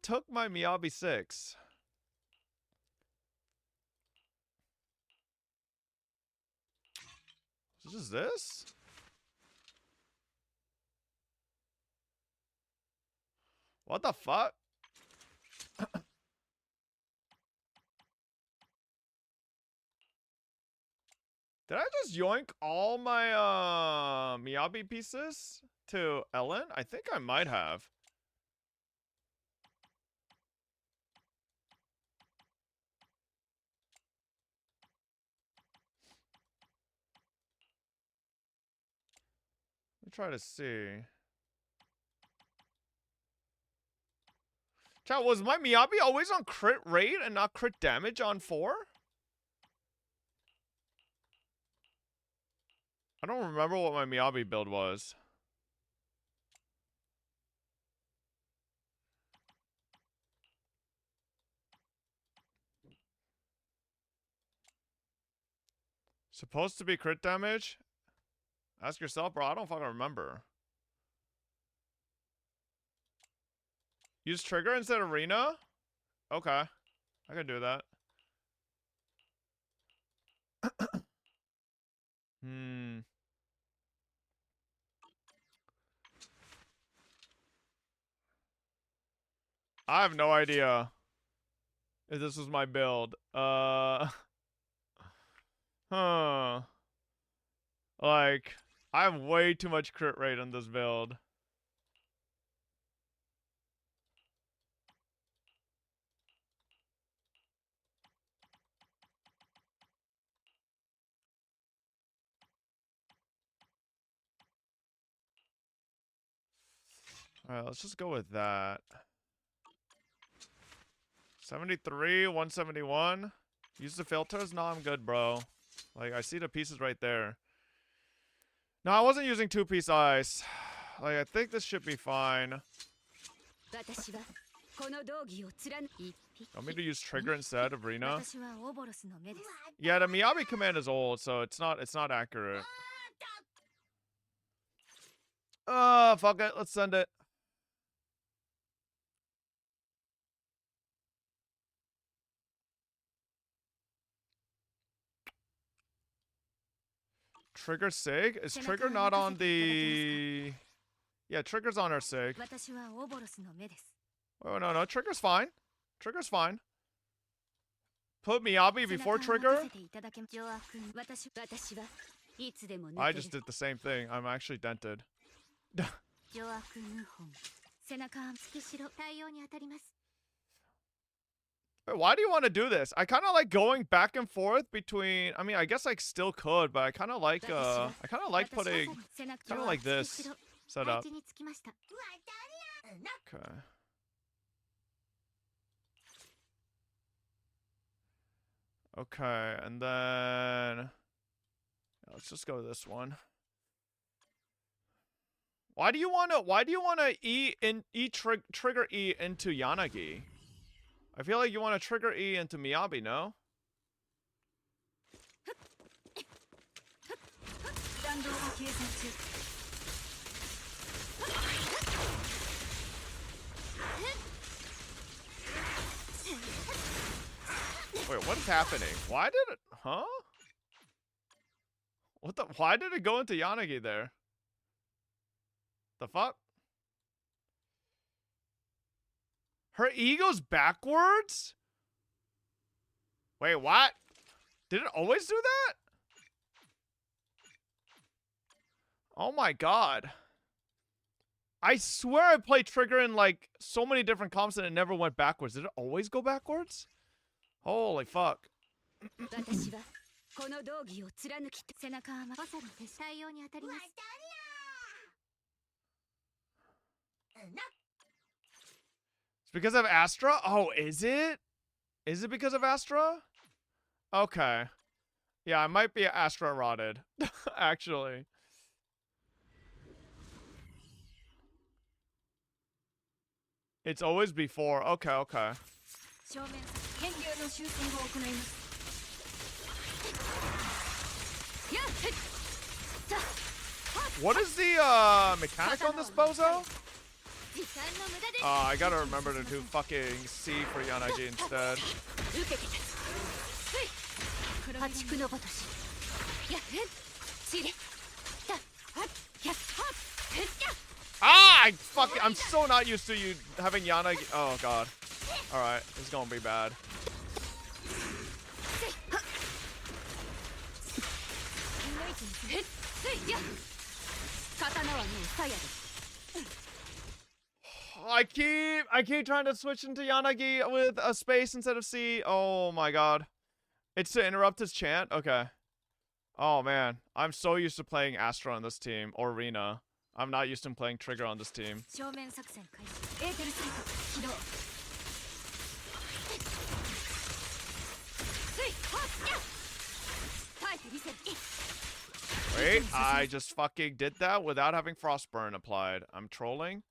took my Miyabi 6? Is this? What the fuck? Did I just yoink all my Miyabi pieces to Ellen? I think I might have. Let me try to see. Chat, was my Miyabi always on crit rate and not crit damage on 4? I don't remember what my Miyabi build was. Supposed to be crit damage? Ask yourself, bro. I don't fucking remember. Use trigger instead of arena? Okay. I can do that. I have no idea if this was my build. Huh. Like, I have way too much crit rate on this build. Alright, let's just go with that. 73, 171. Use the filters? No, I'm good, bro. Like, I see the pieces right there. No, I wasn't using two-piece ice. Like, I think this should be fine. Want me to use trigger instead of Rina? Yeah, the Miyabi command is old, so it's not accurate. Fuck it. Let's send it. Trigger Sig? Is Trigger not on the... Yeah, Trigger's on our Sig. Oh, no. Trigger's fine. Trigger's fine. Put Miyabi before Trigger? I just did the same thing. I'm actually dented. Why do you want to do this? I kind of like going back and forth between... I mean, I guess I still could, but I kind of like... I kind of like putting... Kind of like this setup. Okay. Okay, and then... Let's just go to this one. Why do you want to trigger E into Yanagi? I feel like you want to trigger E into Miyabi, no? Wait, what is happening? Why did it... Huh? What the... Why did it go into Yanagi there? The fuck? Her E goes backwards? Wait, what? Did it always do that? Oh my god. I swear I played Trigger in like so many different comps and it never went backwards. Did it always go backwards? Holy fuck. It's because of Astra? Oh, is it? Is it because of Astra? Okay. Yeah, I might be Astra rotted. Actually. It's always before. Okay, okay. What is the mechanic on this bozo? I gotta remember to do fucking C for Yanagi instead. I'm so not used to you having Yanagi. Oh god. Alright, this is gonna be bad. I keep trying to switch into Yanagi with a space instead of C. Oh my god. It's to interrupt his chant? Okay. Oh man. I'm so used to playing Astra on this team. Or Rina. I'm not used to playing Trigger on this team. Wait, I just fucking did that without having Frostburn applied. I'm trolling.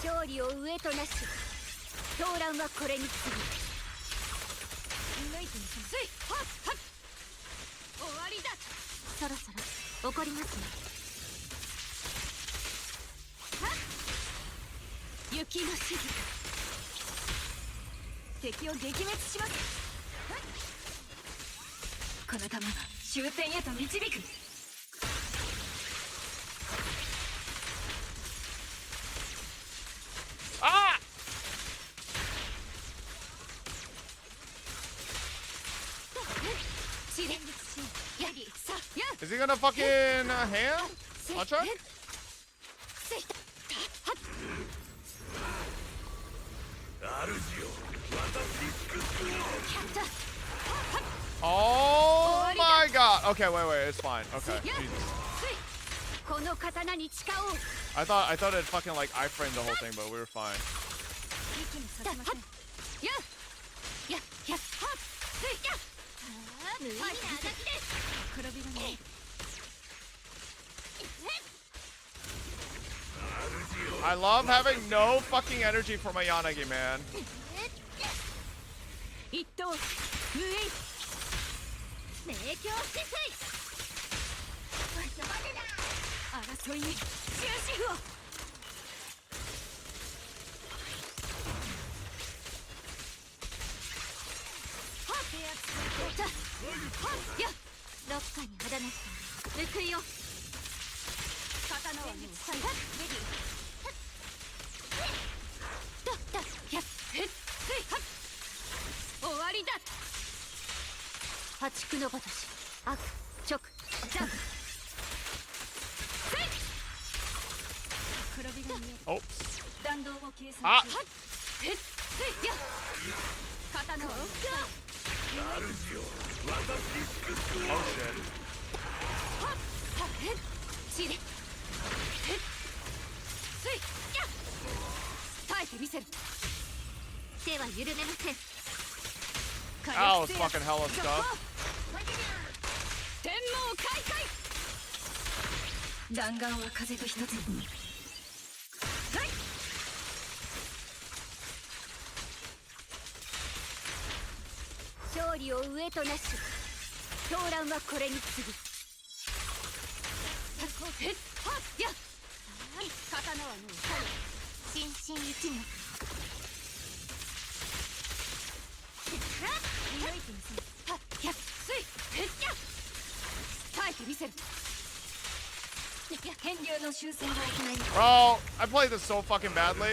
勝利を上となし狂乱はこれに次ぐ抜いてみせます終わりだそろそろ起こりますね雪のしず敵を撃滅しますこの弾が終点へと導くIs he gonna fucking hand? Unchuck? Oh my god! Okay, wait, it's fine. Okay, Jesus. I thought it fucking like iframed the whole thing, but we were fine. I love having no fucking energy for my Yanagi, man. Oh. Ah. Oh shit. Ow, it's fucking hella stuff. Bro, I played this so fucking badly.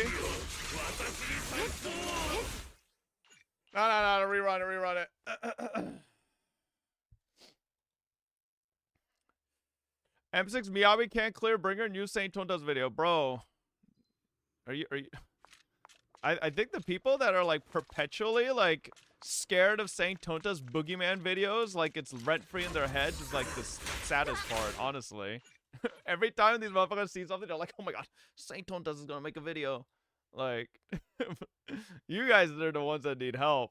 No, rerun it. M6 Miyabi can't clear bringer new Saint Tonta's video. Bro, are you I think the people that are like perpetually like scared of Saint Tonta's boogeyman videos, like it's rent-free in their heads, is like the saddest part, honestly. Every time these motherfuckers see something, they're like, oh my god, Saint Tonta's is gonna make a video. Like, you guys are the ones that need help.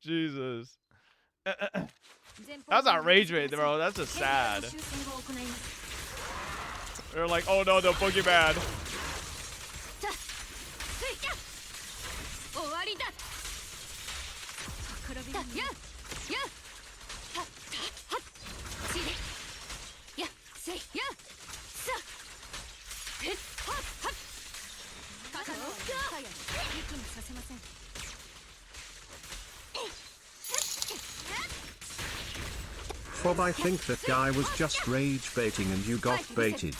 Jesus. That's not rage bait, bro. That's just sad. They're like, oh no, the boogeyman. Fob, I think that guy was just rage baiting and you got baited.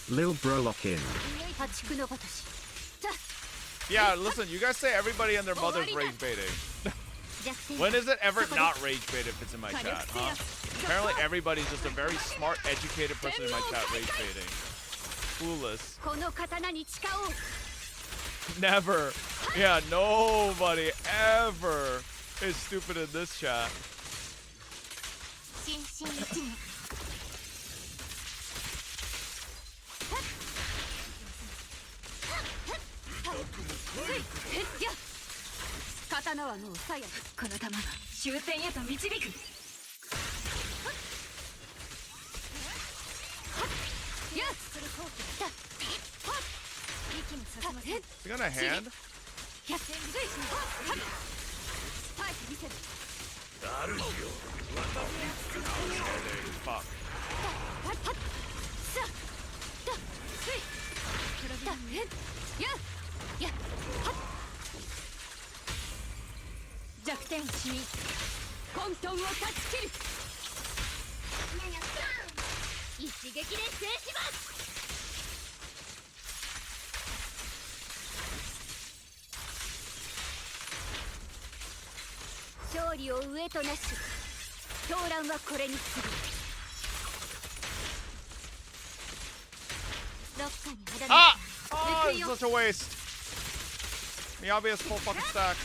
Lil bro lock in. Yeah, listen, you guys say everybody and their mother's rage baiting. When is it ever not rage bait if it's in my chat, huh? Apparently everybody's just a very smart, educated person in my chat rage baiting. clueless. Never. Yeah, nobody ever is stupid in this chat. You got a hand? Fuck. Ah! Oh, it's such a waste. Miyabi has full fucking stack.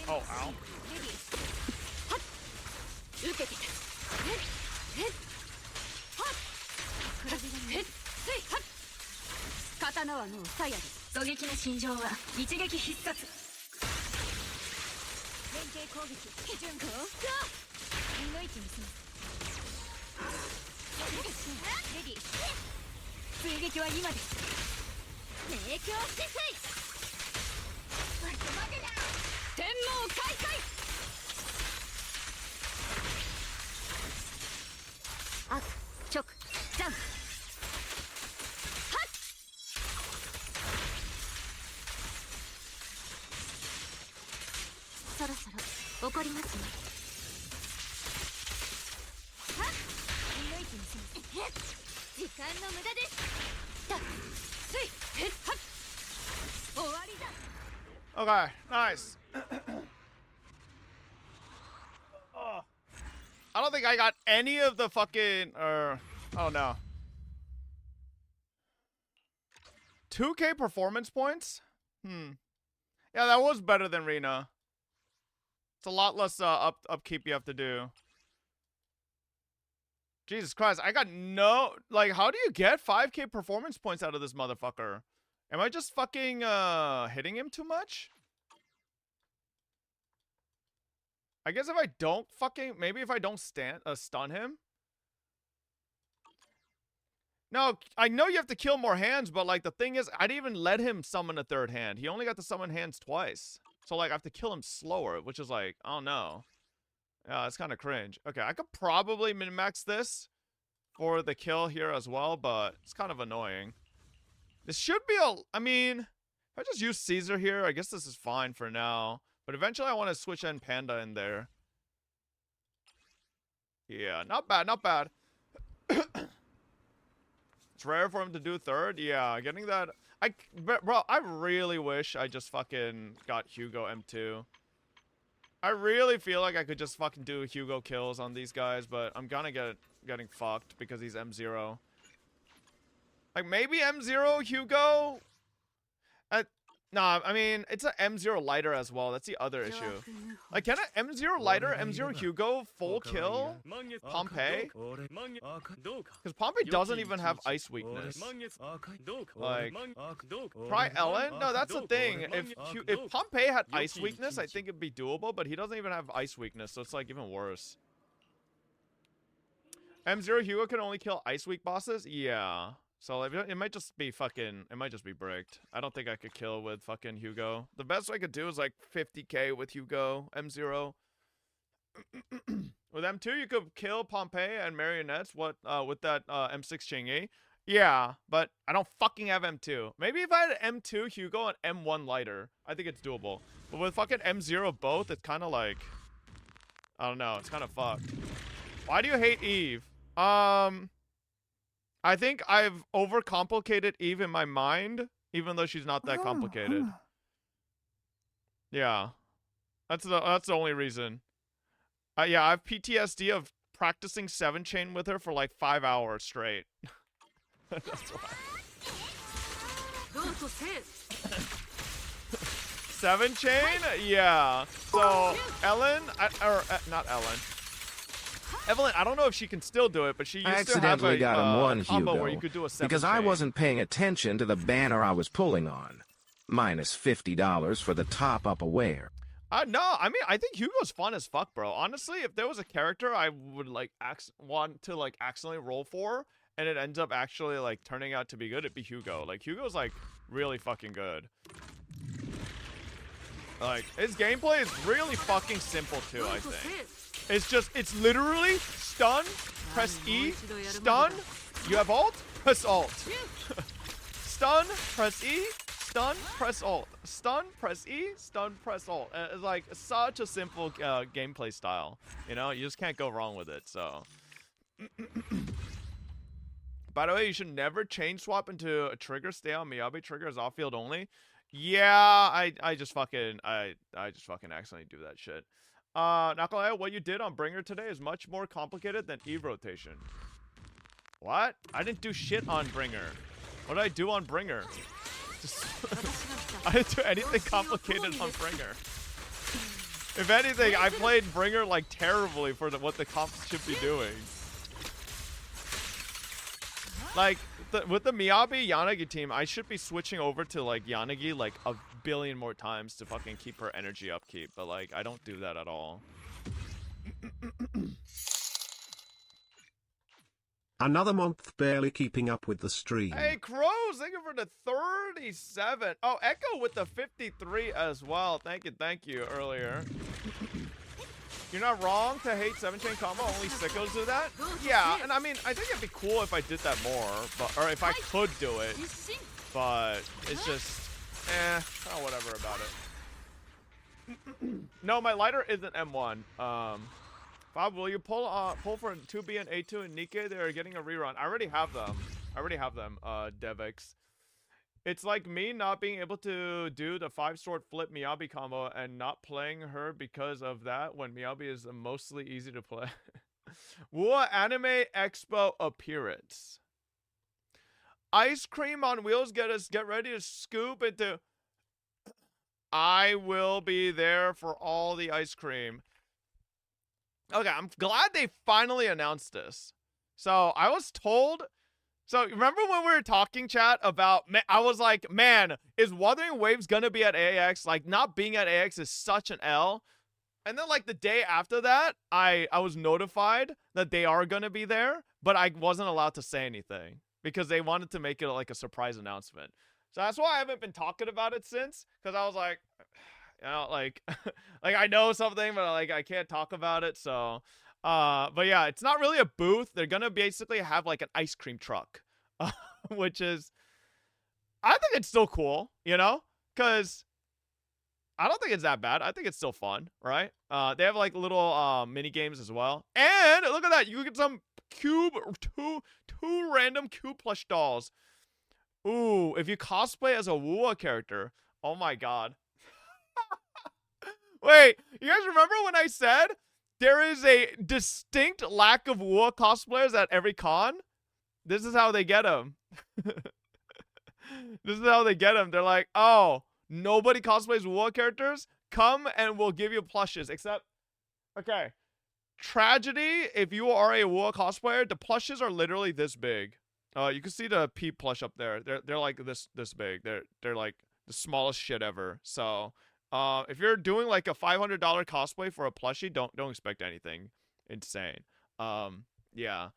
Oh, ow. Okay, nice. Oh. I don't think I got any of the fucking, oh no. 2K performance points? Yeah, that was better than Rina. It's a lot less upkeep you have to do. Jesus Christ, I got no, like, how do you get 5K performance points out of this motherfucker? Am I just fucking hitting him too much? I guess if I don't fucking, maybe if I don't stun him. No, I know you have to kill more hands, but like the thing is, I didn't even let him summon a third hand. He only got to summon hands twice. So like I have to kill him slower, which is like, I don't know. Yeah, it's kind of cringe. Okay, I could probably min-max this for the kill here as well, but it's kind of annoying. This should be I mean, if I just use Caesar here, I guess this is fine for now. But eventually I want to switch in Panda in there. Yeah, not bad, not bad. It's rare for him to do third. Yeah, getting that. Bro, I really wish I just fucking got Hugo M2. I really feel like I could just fucking do Hugo kills on these guys, but I'm gonna getting fucked because he's M0. Like maybe M0 Hugo? Nah, I mean, it's an M0 lighter as well. That's the other issue. Like, can an M0 lighter, M0 Hugo full kill Pompey? Because Pompey doesn't even have ice weakness. Like, try Ellen? No, that's the thing. If Pompey had ice weakness, I think it'd be doable, but he doesn't even have ice weakness, so it's like even worse. M0 Hugo can only kill ice weak bosses? Yeah. So it might just be fucking, it might just be bricked. I don't think I could kill with fucking Hugo. The best I could do is like 50k with Hugo, M0. With M2, you could kill Pompey and Marionettes with that M6 Chingy. Yeah, but I don't fucking have M2. Maybe if I had M2 Hugo and M1 lighter, I think it's doable. But with fucking M0 both, it's kind of like, I don't know, it's kind of fucked. Why do you hate Eve? I think I've overcomplicated Eve in my mind even though she's not that complicated. Yeah, that's the only reason. Yeah, I have PTSD of practicing 7-chain with her for like 5 hours straight. That's why. 7-chain? Yeah. So Ellen, not Ellen. Evelyn, I don't know if she can still do it, but she used accidentally to have got him one, combo Hugo, where you could do a 7-chain. because I wasn't paying attention to the banner I was pulling on. Minus $50 for the top-up aware. No, I mean, I think Hugo's fun as fuck, bro. Honestly, if there was a character I would like want to like accidentally roll for, and it ends up actually like turning out to be good, it'd be Hugo. Like Hugo's like really fucking good. Like his gameplay is really fucking simple too. I think it's literally stun, press E, stun. You have ult, press alt. Stun, press E. Stun, press alt. Stun, press E. Stun, press alt. It's like such a simple gameplay style. You know, you just can't go wrong with it. So, by the way, you should never chain swap into a trigger. Stay on Miyabi triggers off field only. Yeah, I just fucking accidentally do that shit. Not gonna lie, what you did on Bringer today is much more complicated than Eve rotation. What? I didn't do shit on Bringer. What did I do on Bringer? I didn't do anything complicated on Bringer. If anything, I played Bringer like terribly for what the comps should be doing. Like with the Miyabi Yanagi team, I should be switching over to like Yanagi like a billion more times to fucking keep her energy upkeep, but like I don't do that at all. Another month barely keeping up with the stream. Hey, Crows, thank you for the 37. Oh, Echo with the 53 as well. Thank you earlier. You're not wrong to hate 7-chain combo. Only sickos do that. Yeah, and I mean, I think it'd be cool if I did that more, or if I could do it. But it's just, whatever about it. No, my lighter isn't M1. Bob, will you pull for 2B and A2 and Nikkei? They're getting a rerun. I already have them. Devix. It's like me not being able to do the 5-sword flip Miyabi combo and not playing her because of that when Miyabi is mostly easy to play. What Anime Expo appearance? Ice cream on wheels, get ready to scoop into. I will be there for all the ice cream. Okay, I'm glad they finally announced this. So I was told. So remember when we were talking, chat, about, I was like, man, is Wuthering Waves gonna be at AX? Like, not being at AX is such an L. And then like the day after that, I was notified that they are gonna be there, but I wasn't allowed to say anything because they wanted to make it like a surprise announcement. So that's why I haven't been talking about it since, because I was like, you know, like, like I know something, but like I can't talk about it. So, but yeah, it's not really a booth. They're gonna basically have like an ice cream truck, which is, I think it's still cool, you know, because I don't think it's that bad. I think it's still fun, right? They have like little mini games as well, and look at that, you get some two random cube plush dolls. Ooh, if you cosplay as a Wua character, oh my god. Wait, you guys remember when I said there is a distinct lack of Wua cosplayers at every con? This is how they get them. This is how they get them. They're like, oh, nobody cosplays Wua characters? Come and we'll give you plushes. Except, okay, tragedy, if you are a Wua cosplayer, the plushes are literally this big. You can see the P plush up there. They're like this big. They're like the smallest shit ever. So, if you're doing like a $500 cosplay for a plushie, don't expect anything insane. Yeah.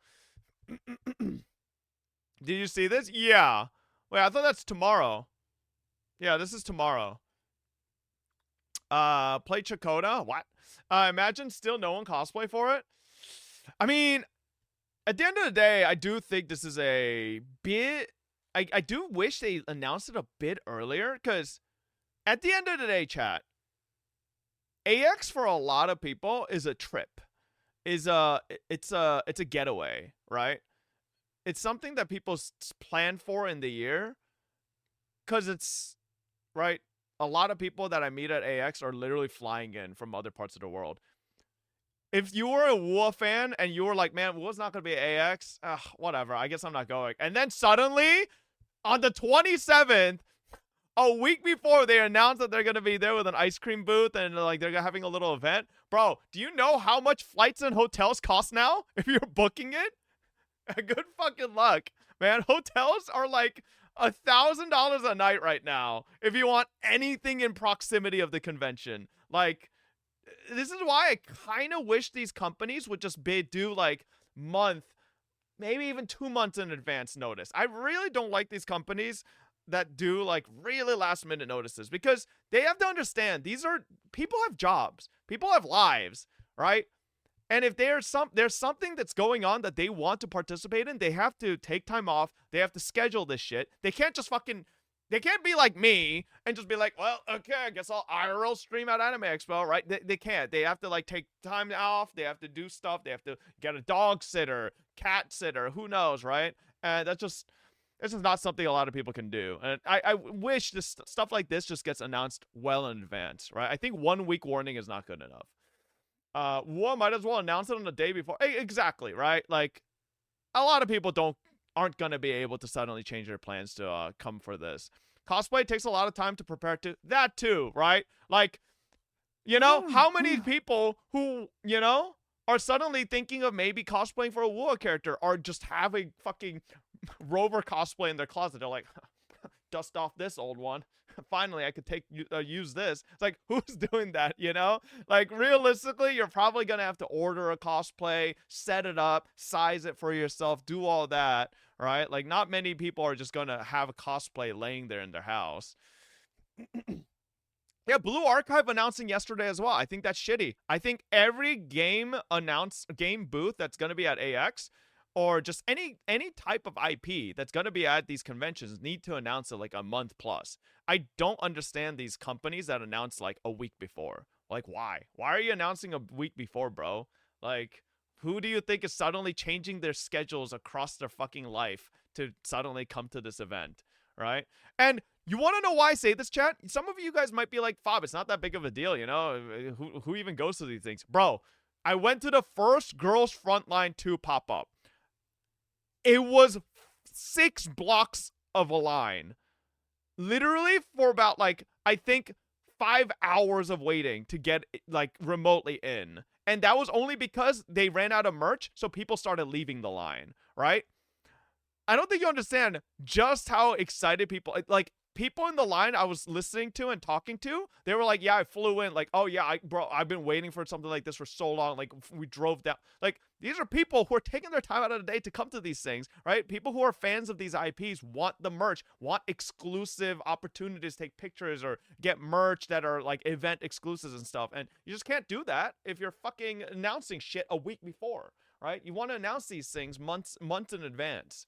Did you see this? Yeah. Wait, I thought that's tomorrow. Yeah, this is tomorrow. Play Chakota? What? Imagine still no one cosplay for it? I mean, at the end of the day, I do think this is a bit... I do wish they announced it a bit earlier, because at the end of the day, chat, AX for a lot of people is a trip. It's a getaway, right? It's something that people plan for in the year. because it's, right, a lot of people that I meet at AX are literally flying in from other parts of the world. If you were a Wu fan and you were like, man, Wu's not going to be at AX, whatever, I guess I'm not going. And then suddenly, on the 27th, a week before they announced that they're going to be there with an ice cream booth and like they're having a little event. Bro, do you know how much flights and hotels cost now if you're booking it? Good fucking luck, man. Hotels are like $1,000 a night right now if you want anything in proximity of the convention. Like, this is why I kind of wish these companies would just do like month, maybe even 2 months in advance notice. I really don't like these companies that do like really last minute notices, because they have to understand people have jobs, people have lives, right? And if there's something that's going on that they want to participate in, they have to take time off. They have to schedule this shit. They can't just they can't be like me and just be like, well, okay, I guess I'll IRL stream at Anime Expo, right? They can't. They have to like take time off. They have to do stuff. They have to get a dog sitter, cat sitter, who knows, right? And this is not something a lot of people can do. And I wish this stuff like this just gets announced well in advance, right? I think 1 week warning is not good enough. One might as well announce it on the day before. Exactly, right? Like, a lot of people aren't going to be able to suddenly change their plans to come for this. Cosplay takes a lot of time to prepare to that too, right? Like, you know, how many people who, you know, are suddenly thinking of maybe cosplaying for a Wu character or just having fucking Rover cosplay in their closet. They're like, dust off this old one. Finally, I could use this. It's like, who's doing that, you know? Like, realistically, you're probably going to have to order a cosplay, set it up, size it for yourself, do all that, right? Like, not many people are just going to have a cosplay laying there in their house. Yeah, Blue Archive announcing yesterday as well. I think that's shitty. I think every game booth that's going to be at AX, or just any type of IP that's going to be at these conventions, need to announce it like a month plus. I don't understand these companies that announce like a week before. Like, why? Why are you announcing a week before, bro? Like, who do you think is suddenly changing their schedules across their fucking life to suddenly come to this event, right? And you want to know why I say this, chat? Some of you guys might be like, Fob, it's not that big of a deal, you know? Who even goes to these things? Bro, I went to the first Girls Frontline 2 pop-up. It was 6 blocks of a line. Literally for about, like, I think 5 hours of waiting to get, like, remotely in. And that was only because they ran out of merch, so people started leaving the line, right? I don't think you understand just how excited people, like, people in the line I was listening to and talking to, they were like, yeah, I flew in. Like, oh, yeah, bro, I've been waiting for something like this for so long. Like, we drove down. Like, these are people who are taking their time out of the day to come to these things, right? People who are fans of these IPs want the merch, want exclusive opportunities to take pictures or get merch that are, like, event exclusives and stuff. And you just can't do that if you're fucking announcing shit a week before, right? You want to announce these things months in advance.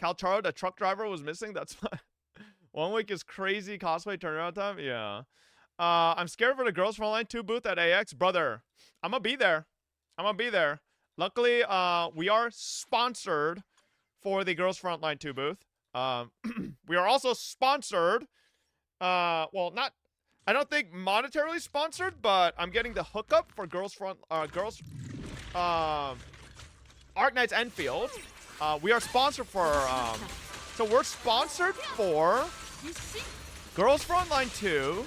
Calcharo, the truck driver, was missing. That's fine. 1 week is crazy cosplay turnaround time. Yeah. I'm scared for the Girls Frontline 2 booth at AX. Brother, I'm gonna be there. Luckily, we are sponsored for the Girls Frontline 2 booth. We are also sponsored. Well, not, I don't think monetarily sponsored, but I'm getting the hookup for Art Nights Enfield. We are sponsored for, so we're sponsored for Girls Frontline 2.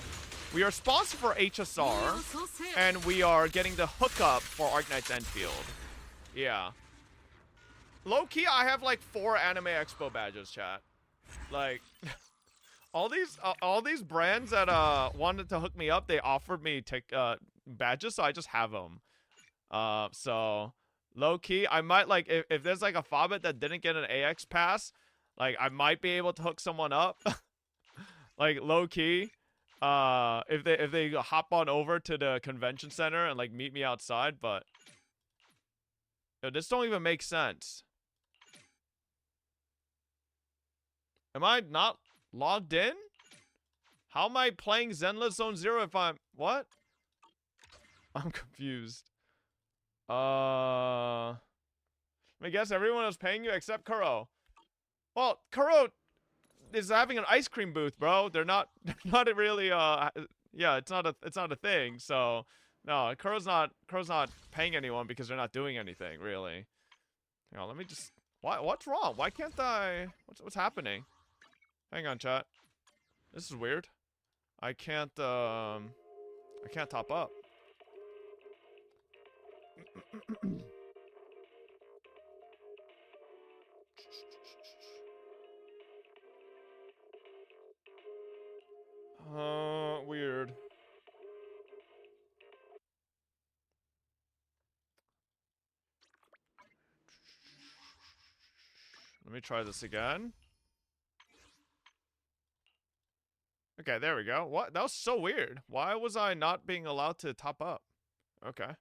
We are sponsored for HSR, and we are getting the hookup for Art Nights Enfield. Yeah. Low-key, I have like 4 Anime Expo badges, chat. Like, all these brands that wanted to hook me up, they offered me badges, so I just have them. So low-key, I might, like, if there's like a Fobbit that didn't get an AX pass, like, I might be able to hook someone up. Like, low-key. If they hop on over to the convention center and like meet me outside, but yo, this don't even make sense. Am I not logged in? How am I playing Zenless Zone Zero if I'm what? I'm confused. I guess everyone is paying you except Kuro. Well, Kuro, is having an ice cream booth, bro. They're not really yeah, it's not a thing. So no, Kuro's not paying anyone because they're not doing anything really. You know, let me just what's wrong? Why can't I what's happening? Hang on, chat. This is weird. I can't top up. Weird. Let me try this again. Okay, there we go. What? That was so weird. Why was I not being allowed to top up? Okay.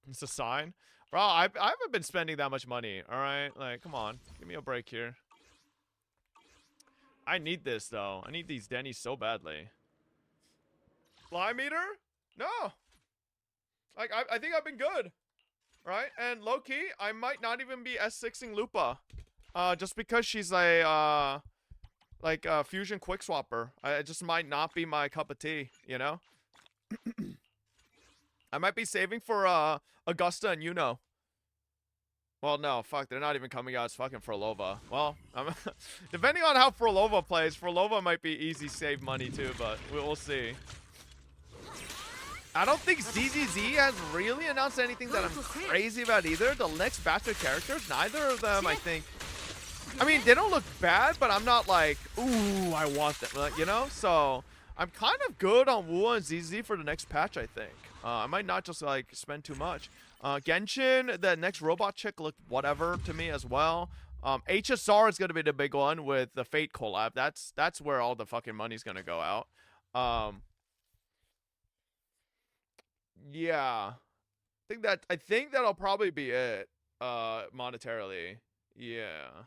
It's a sign. Bro, I haven't been spending that much money, alright? Like, come on. Give me a break here. I need this, though. I need these Denny's so badly. Fly meter? No. Like, I think I've been good. Right? And low-key, I might not even be S6ing Lupa. Just because she's a, like a fusion quick swapper. It just might not be my cup of tea, you know? I might be saving for Augusta and Yuno. Well, no, fuck, they're not even coming out as fucking Frolova. Well, depending on how Frolova plays, Frolova might be easy save money too, but we'll see. I don't think ZZZ has really announced anything that I'm crazy about either. The next batch of characters, neither of them, I think. I mean, they don't look bad, but I'm not like, ooh, I want them, you know? So, I'm kind of good on Wu and ZZ for the next patch, I think. I might not just, like, spend too much. Genshin, the next robot chick looked whatever to me as well. HSR is going to be the big one with the Fate collab. That's where all the fucking money's going to go out. Yeah. I think that'll probably be it, monetarily. Yeah.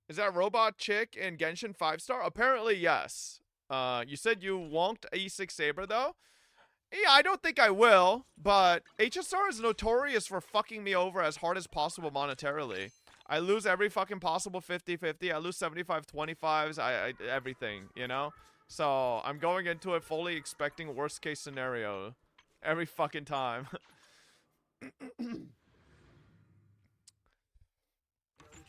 Is that robot chick in Genshin 5-star? Apparently, yes. You said you won't E6 Saber, though? Yeah, I don't think I will, but HSR is notorious for fucking me over as hard as possible monetarily. I lose every fucking possible 50-50. I lose 75-25s. I everything, you know? So, I'm going into it fully expecting worst case scenario. Every fucking time.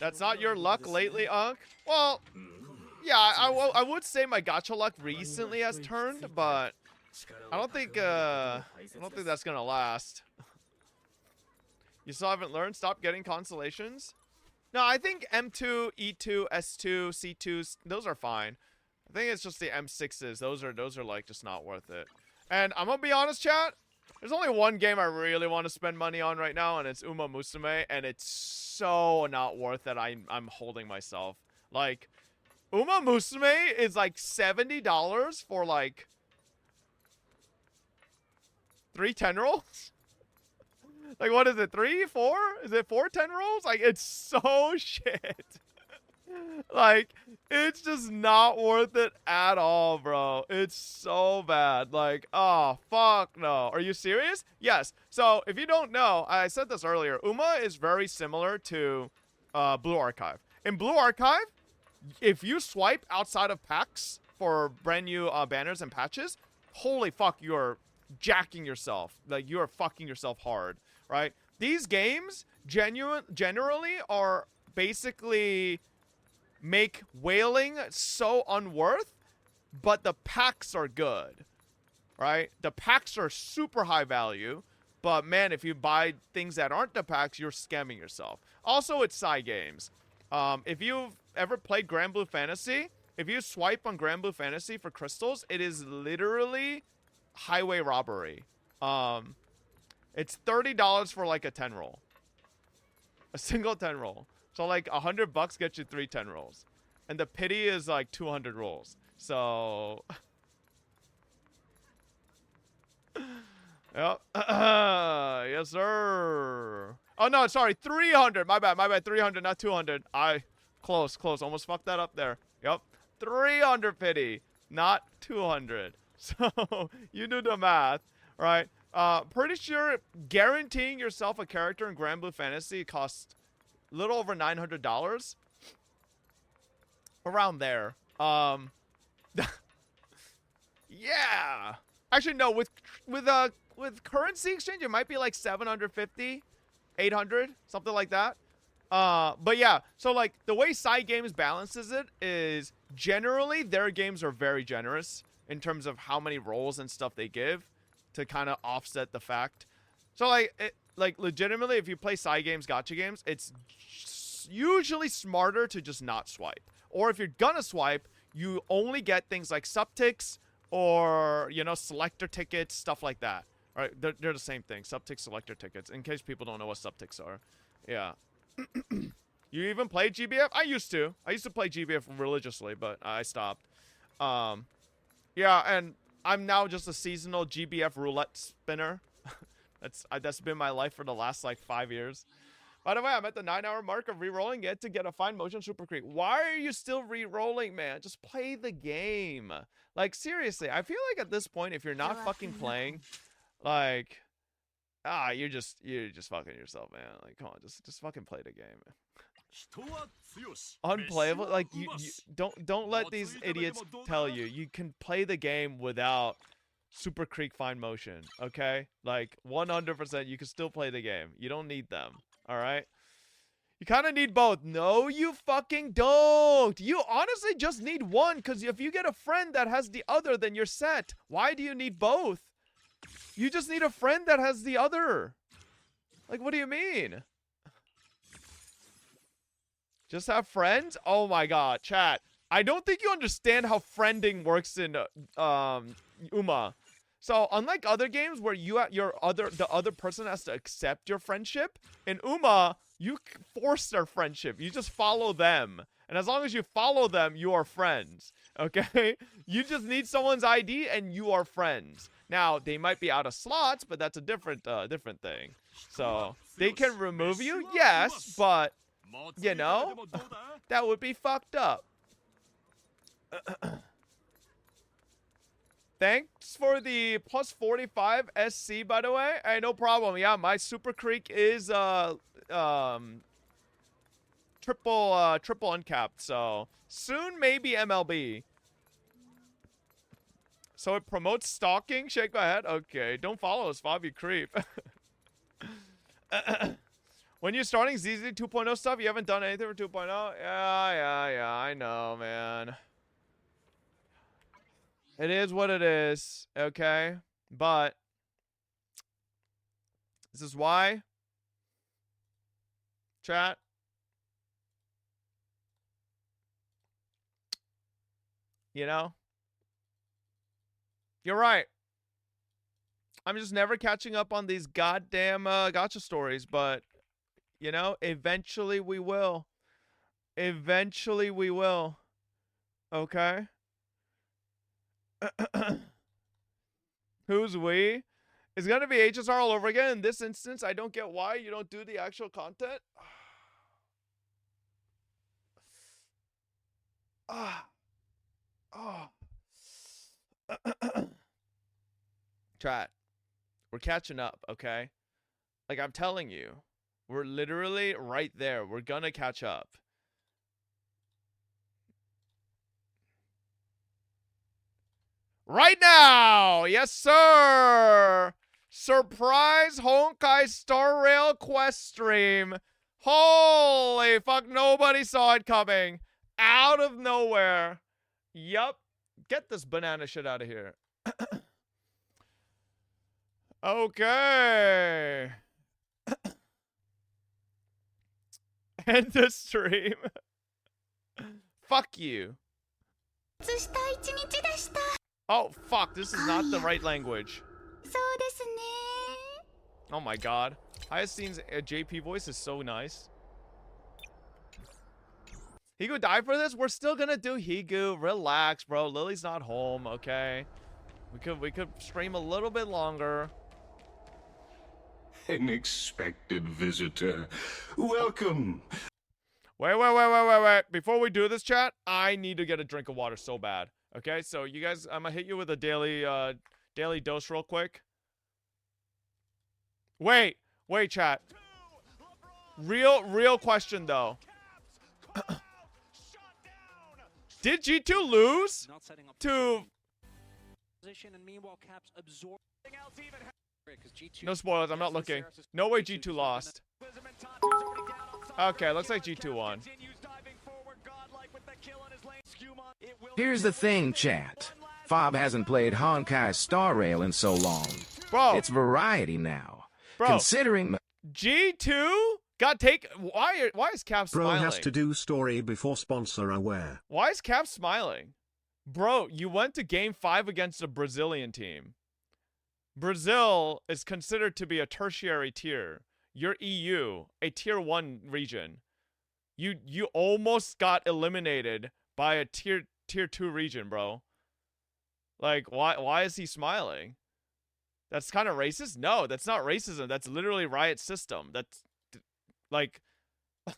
That's not your luck lately, Unk? Well, yeah, I would say my gacha luck recently has turned, but I don't think that's gonna last. You still haven't learned? Stop getting consolations? No, I think M2, E2, S2, C2s, those are fine. I think it's just the M6s. Those are like just not worth it. And I'm gonna be honest, chat. There's only one game I really want to spend money on right now, and it's Uma Musume, and it's so not worth it. I'm holding myself. Like, Uma Musume is like $70 for like 3 10 rolls. Like, what is it? 3, 4? Is it 4 10 rolls? Like, it's so shit. Like, it's just not worth it at all, bro. It's so bad. Like, oh, fuck no. Are you serious? Yes. So, if you don't know, I said this earlier. Uma is very similar to Blue Archive. In Blue Archive, if you swipe outside of packs for brand new banners and patches, holy fuck, you're jacking yourself. Like, you're fucking yourself hard, right? These games generally are basically make whaling so unworth, but the packs are good, right? The packs are super high value, but man, if you buy things that aren't the packs, you're scamming yourself. Also, it's side games. If you've ever played Grand Blue Fantasy, if you swipe on Grand Blue Fantasy for crystals, it is literally highway robbery. It's $30 for like a 10 roll. A single 10 roll. So like $100 gets you 3 10 rolls. And the pity is like 200 rolls. So yep. Yes, sir. Oh no, sorry, 300. My bad, 300, not 200. Close. Almost fucked that up there. Yep. 300 pity, not 200. So you do the math, right? Pretty sure guaranteeing yourself a character in Grand Blue Fantasy costs little over $900. Around there. Yeah. Actually, no. With currency exchange, it might be like 750, 800, something like that. But yeah. So like the way side games balances it is generally their games are very generous in terms of how many rolls and stuff they give to kind of offset the fact. So like legitimately, if you play side games, gacha games, it's usually smarter to just not swipe. Or if you're gonna swipe, you only get things like subticks or, you know, selector tickets, stuff like that. All right, they're the same thing. Subtick, selector tickets. In case people don't know what subticks are. Yeah. You even play GBF? I used to play GBF religiously, but I stopped. Yeah, and I'm now just a seasonal GBF roulette spinner. That's been my life for the last like 5 years. By the way, I'm at the 9-hour mark of re-rolling it to get a fine motion Super Creep. Why are you still re-rolling, man? Just play the game. Like, seriously, I feel like at this point, if you're not fucking playing, like, you're just fucking yourself, man. Like, come on, just fucking play the game, man. Unplayable? Like, you don't let these idiots tell you. You can play the game without Super Creek fine motion, okay? Like, 100% you can still play the game. You don't need them. All right, you kind of need both. No, you fucking don't. You honestly just need one, because if you get a friend that has the other, then you're set. Why do you need both? You just need a friend that has the other. Like, what do you mean? Just have friends? Oh my god, chat. I don't think you understand how friending works in Uma. So, unlike other games where the other person has to accept your friendship, in Uma, you force their friendship. You just follow them. And as long as you follow them, you are friends. Okay? You just need someone's ID and you are friends. Now, they might be out of slots, but that's a different thing. So, they can remove you? Yes, but, you know, that would be fucked up. Thanks for the plus 45 SC, by the way. Hey, no problem. Yeah, my Super Creek is triple uncapped. So soon, maybe MLB. So it promotes stalking. Shake, go ahead. Okay, don't follow us, Bob. You creep. When you're starting ZZ 2.0 stuff, you haven't done anything for 2.0. Yeah. I know, man. It is what it is, okay? But this is why, chat, you know, you're right. I'm just never catching up on these goddamn gacha stories, but, you know, eventually we will. Eventually we will. Okay? Who's we? It's gonna be HSR all over again. In this instance, I don't get why you don't do the actual content. Chat, we're catching up, okay? Like, I'm telling you, we're literally right there. We're gonna catch up. Right now! Yes, sir! Surprise Honkai Star Rail quest stream. Holy fuck, nobody saw it coming. Out of nowhere. Yup. Get this banana shit out of here. Okay. End the stream. Fuck you. Oh, fuck. This is not the right language. Oh my god. Hyacine's JP voice is so nice. Higu died for this? We're still gonna do Higu. Relax, bro. Lily's not home, okay? We could stream a little bit longer. An expected visitor. Welcome. Wait. Before we do this, chat, I need to get a drink of water so bad. Okay, so you guys, I'm gonna hit you with a daily dose real quick. Wait, chat. Real question though. Did G2 lose to... No spoilers, I'm not looking. No way G2 lost. Okay, looks like G2 won. Here's the thing, chat. Fob hasn't played Honkai Star Rail in so long. Bro. It's variety now. Bro. Considering... G2 got taken... Why is Cap smiling? Bro has to do story before sponsor aware. Why is Cap smiling? Bro, you went to Game 5 against a Brazilian team. Brazil is considered to be a tertiary tier. You're EU, a tier 1 region. You almost got eliminated by a tier 2 region, bro. Like, why is he smiling? That's kind of racist? No, that's not racism. That's literally Riot system. That's like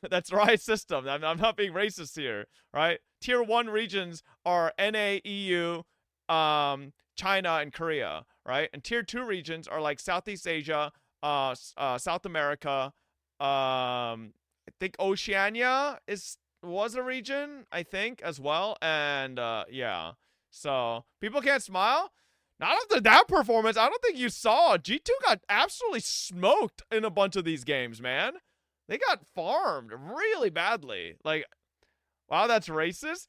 that's Riot system. I'm not being racist here, right? Tier 1 regions are NA, EU, China, and Korea, right? And tier 2 regions are like Southeast Asia, South America, I think Oceania was a region, I think, as well. And yeah. So people can't smile? Not after that performance. I don't think you saw. G2 got absolutely smoked in a bunch of these games, man. They got farmed really badly. Like, wow, that's racist?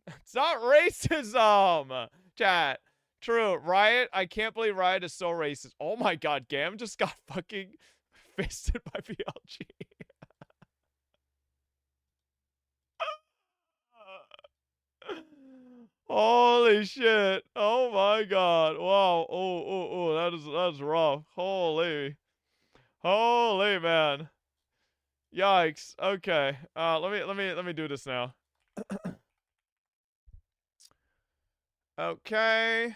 It's not racism, chat. True. Riot, I can't believe Riot is so racist. Oh my god, Gam just got fucking fisted by VLG. Holy shit. Oh my god. Wow. Oh, that's rough. Holy man. Yikes. Okay. Let me do this now. Okay.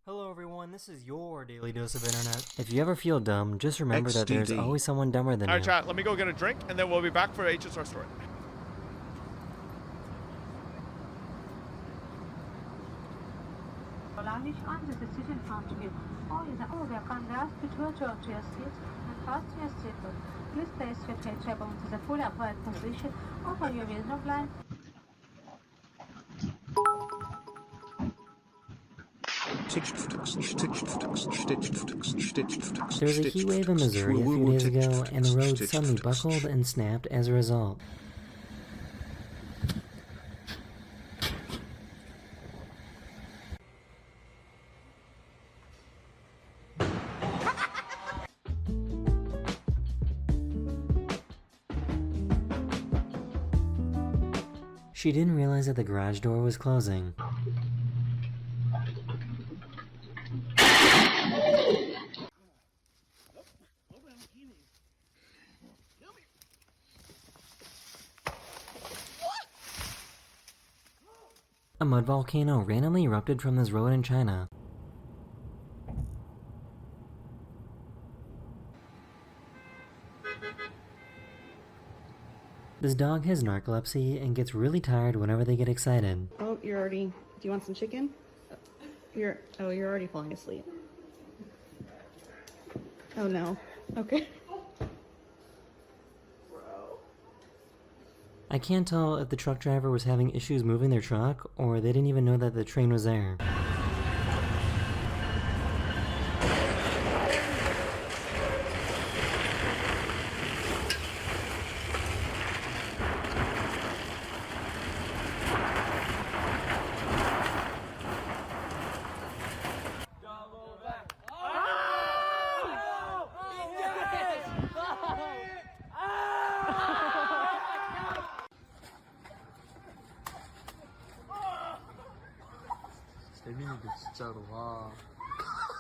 Hello everyone, this is your daily dose of internet. If you ever feel dumb, just remember that there's always someone dumber than you. Alright chat, let me go get a drink and then we'll be back for HSR story. Please place your tray table into the full upright position. Open your window blind. There was a heat wave in Missouri a few days ago, and the road suddenly buckled and snapped as a result. She didn't realize that the garage door was closing. A mud volcano randomly erupted from this road in China. This dog has narcolepsy and gets really tired whenever they get excited. Oh, you're already... Do you want some chicken? You're already falling asleep. Oh no. Okay. I can't tell if the truck driver was having issues moving their truck, or they didn't even know that the train was there.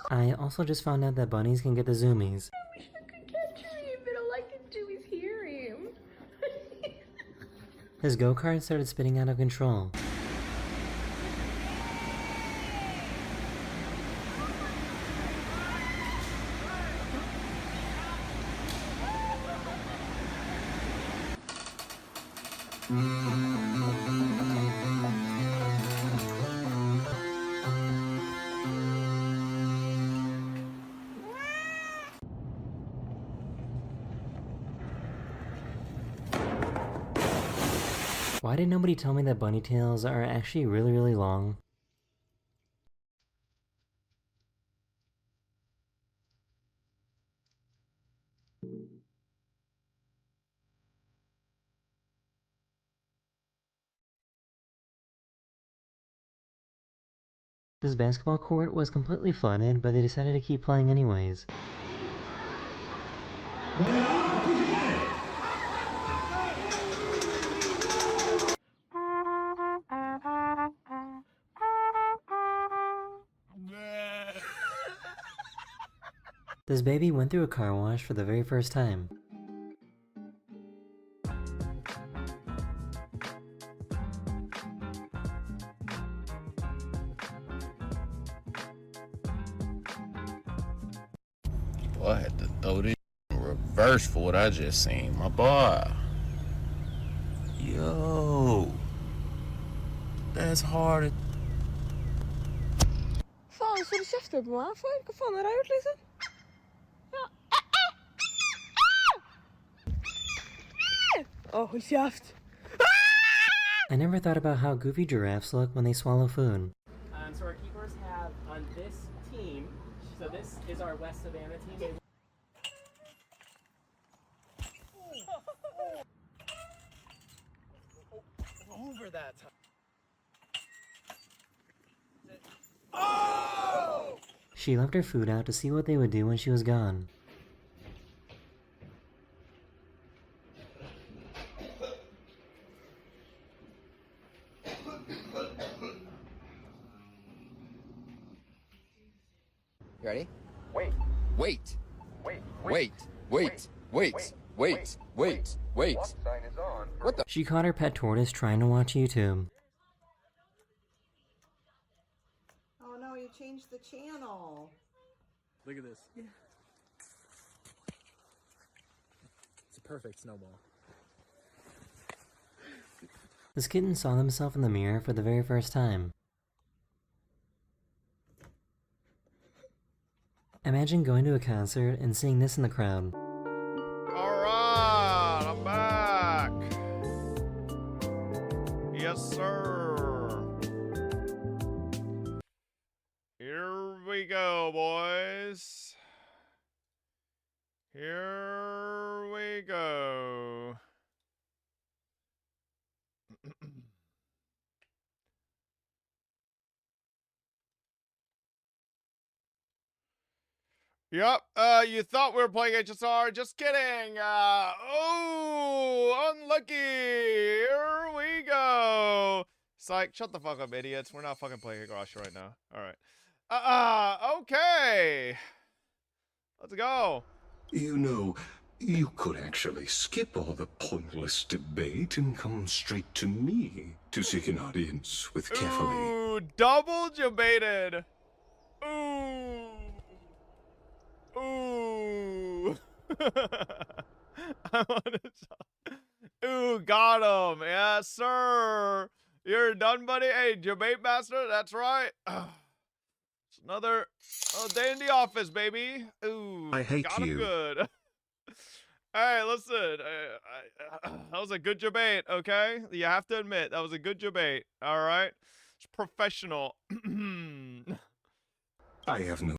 I also just found out that bunnies can get the zoomies. I wish I could capture him, but all I can do is hear him. His go-kart started spinning out of control. Why did nobody tell me that bunny tails are actually really, really long? This basketball court was completely flooded, but they decided to keep playing anyways. This baby went through a car wash for the very first time. Well, I had to throw this in reverse for what I just seen, my boy. Yo, that's hard. Fan, så du kjefter på meg? Hva faen har jeg gjort, liksom? Oh, hold kjeft. I never thought about how goofy giraffes look when they swallow food. So our keepers have on this team, so this is our West Savannah team. Over that time. Oh! She left her food out to see what they would do when she was gone. You ready? Wait. Wait. Wait. Wait. Wait. Wait. Wait. Wait. Wait. What the? She caught her pet tortoise trying to watch YouTube. Oh no, you changed the channel. Look at this. Yeah. It's a perfect snowball. This kitten saw himself in the mirror for the very first time. Imagine going to a concert and seeing this in the crowd. Alright, I'm back. Yes, sir. Here we go, boys. Here we go. Yep, you thought we were playing HSR. Just kidding. Oh, unlucky. Here we go. Psych, shut the fuck up, idiots. We're not fucking playing Higu right now. All right. Okay. Let's go. You know, you could actually skip all the pointless debate and come straight to me to seek an audience with Kefali. Ooh, double debated. Ooh. Ooh. I want to. Ooh, got him. Yes, sir. You're done, buddy. Hey, debate master. That's right. It's another day in the office, baby. Ooh, I hate got him you. good. Hey, listen. That was a good debate, okay? You have to admit, that was a good debate. All right? It's professional. I have no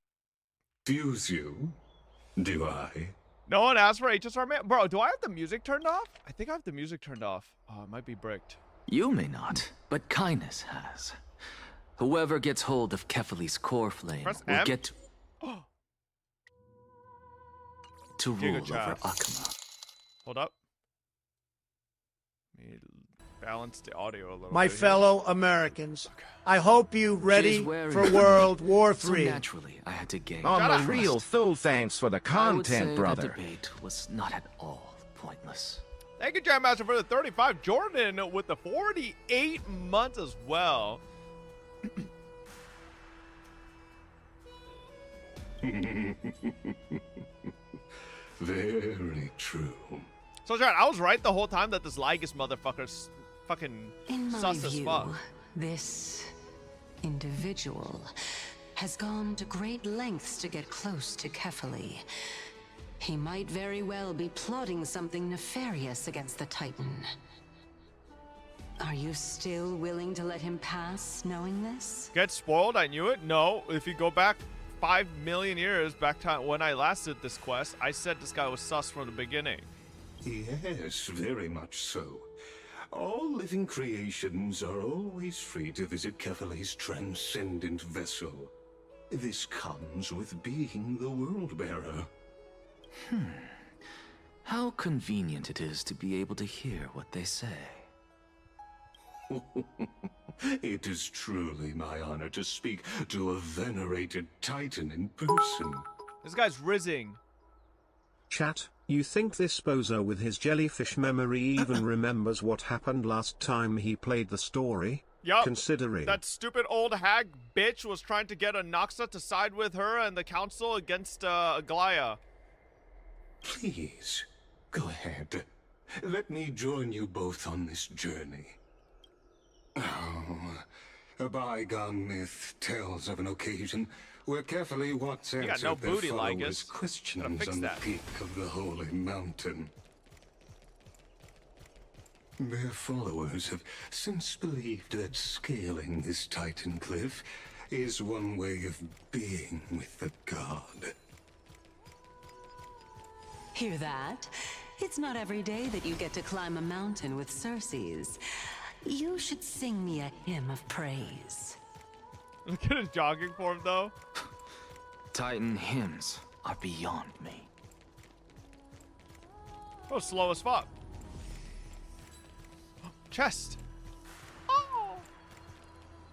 confuse you, do I? No one asked for HSR, man. Bro, do I have the music turned off? I think I have the music turned off. Oh, it might be bricked. You may not, but kindness has. Whoever gets hold of Kefali's core flame will get to rule over Akuma. Hold up. Let me balance the audio a little My bit fellow Americans, I hope you ready for World War III. So naturally, I had to gain. On the real, though, thanks for the content, brother. The debate was not at all pointless. Thank you, Jam Master, for the 35. Jordan with the 48 months as well. Very true. So, Jared, I was right the whole time that this Lygus motherfucker's fucking sus as fuck. This individual has gone to great lengths to get close to Kefali. He might very well be plotting something nefarious against the Titan. Are you still willing to let him pass, knowing this? Get spoiled? I knew it? No. If you go back 5 million years, back to when I last did this quest, I said this guy was sus from the beginning. Yes, very much so. All living creations are always free to visit Kefali's transcendent vessel. This comes with being the world-bearer. How convenient it is to be able to hear what they say. It is truly my honor to speak to a venerated titan in person. This guy's rizzing. Chat, you think this bozo with his jellyfish memory even remembers what happened last time he played the story? Yup. Considering That stupid old hag bitch was trying to get Anaxa to side with her and the council against Aglaya. Please, go ahead. Let me join you both on this journey. Oh, a bygone myth tells of an occasion where Kefali once answered their followers' questions on the peak of the holy mountain. Their followers have since believed that scaling this titan cliff is one way of being with the god. Hear that? It's not every day that you get to climb a mountain with Circes. You should sing me a hymn of praise. Look at his jogging form, though. Titan hymns are beyond me. Oh, slow as fuck. Chest. Oh.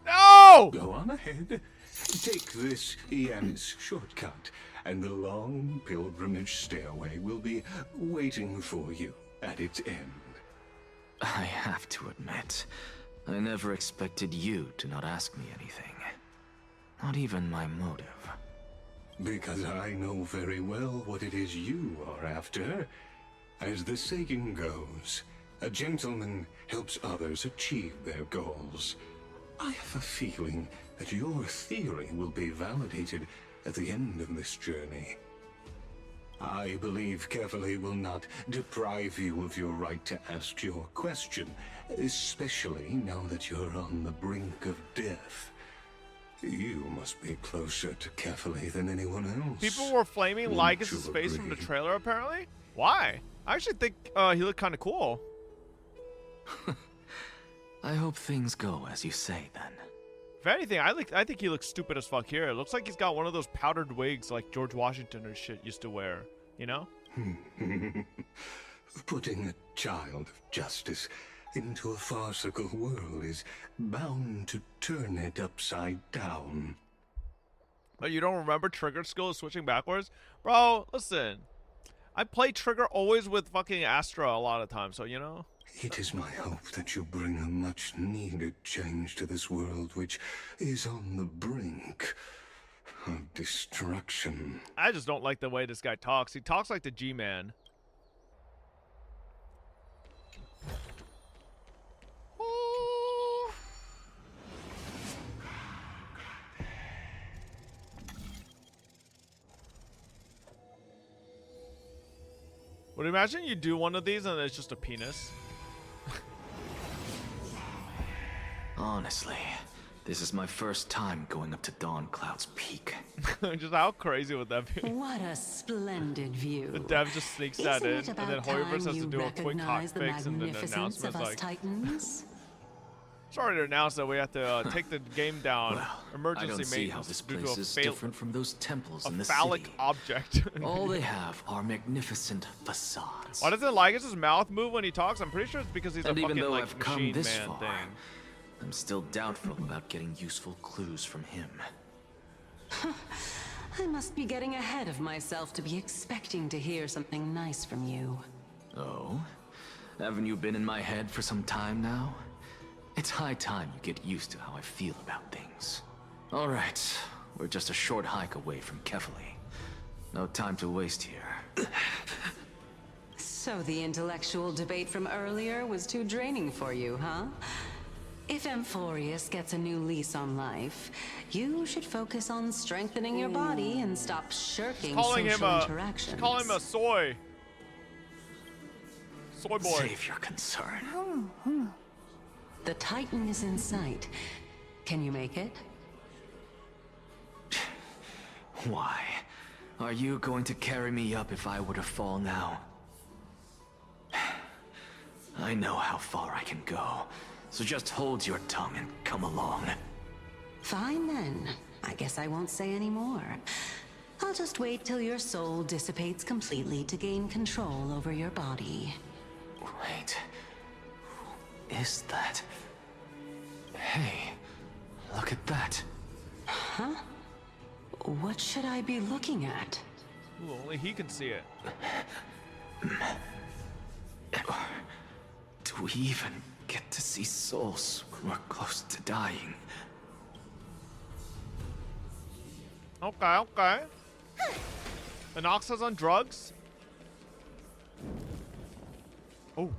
No! Go on ahead. Take this Yanis shortcut, and the long pilgrimage stairway will be waiting for you at its end. I have to admit, I never expected you to not ask me anything. Not even my motive. Because I know very well what it is you are after. As the saying goes, a gentleman helps others achieve their goals. I have a feeling that your theory will be validated at the end of this journey. I believe Kefali will not deprive you of your right to ask your question, especially now that you're on the brink of death. You must be closer to Kefali than anyone else. People were flaming Lycus' face from the trailer, apparently? Why? I actually think he looked kind of cool. I hope things go as you say, then. If anything, I think he looks stupid as fuck here. It looks like he's got one of those powdered wigs like George Washington or shit used to wear, you know? Putting a child of justice into a farcical world is bound to turn it upside down. But you don't remember Trigger skill is switching backwards? Bro, listen. I play Trigger always with fucking Astra a lot of times, so you know? It is my hope that you bring a much-needed change to this world, which is on the brink of destruction. I just don't like the way this guy talks. He talks like the G-Man. Would you imagine you do one of these and it's just a penis? Honestly, this is my first time going up to Dawn Cloud's peak. Just how crazy would that be? What a splendid view. The dev just sneaks that in, and then Hoiberg has to do a quick hot fix and then announcement like, Titans? sorry to announce that we have to take the game down. Well, Emergency I don't see how this place is different from those temples in the phallic city. object. All they have are magnificent facades. Why doesn't Lycus' mouth move when he talks? I'm pretty sure it's because he's And a even fucking though like I've come machine this man far, thing. I'm still doubtful about getting useful clues from him. I must be getting ahead of myself to be expecting to hear something nice from you. Oh? Haven't you been in my head for some time now? It's high time you get used to how I feel about things. Alright, we're just a short hike away from Kefali. No time to waste here. So the intellectual debate from earlier was too draining for you, huh? If Amphorius gets a new lease on life, you should focus on strengthening your body and stop shirking social interactions. Call him a soy boy. Save your concern. The Titan is in sight. Can you make it? Why? Are you going to carry me up if I were to fall now? I know how far I can go, so just hold your tongue and come along. Fine then. I guess I won't say any more. I'll just wait till your soul dissipates completely to gain control over your body. Wait. Who is that? Hey, look at that. Huh? What should I be looking at? Ooh, only he can see it. Do we even get to see souls when we're close to dying? Okay, okay. Anoxa's on drugs? Oh.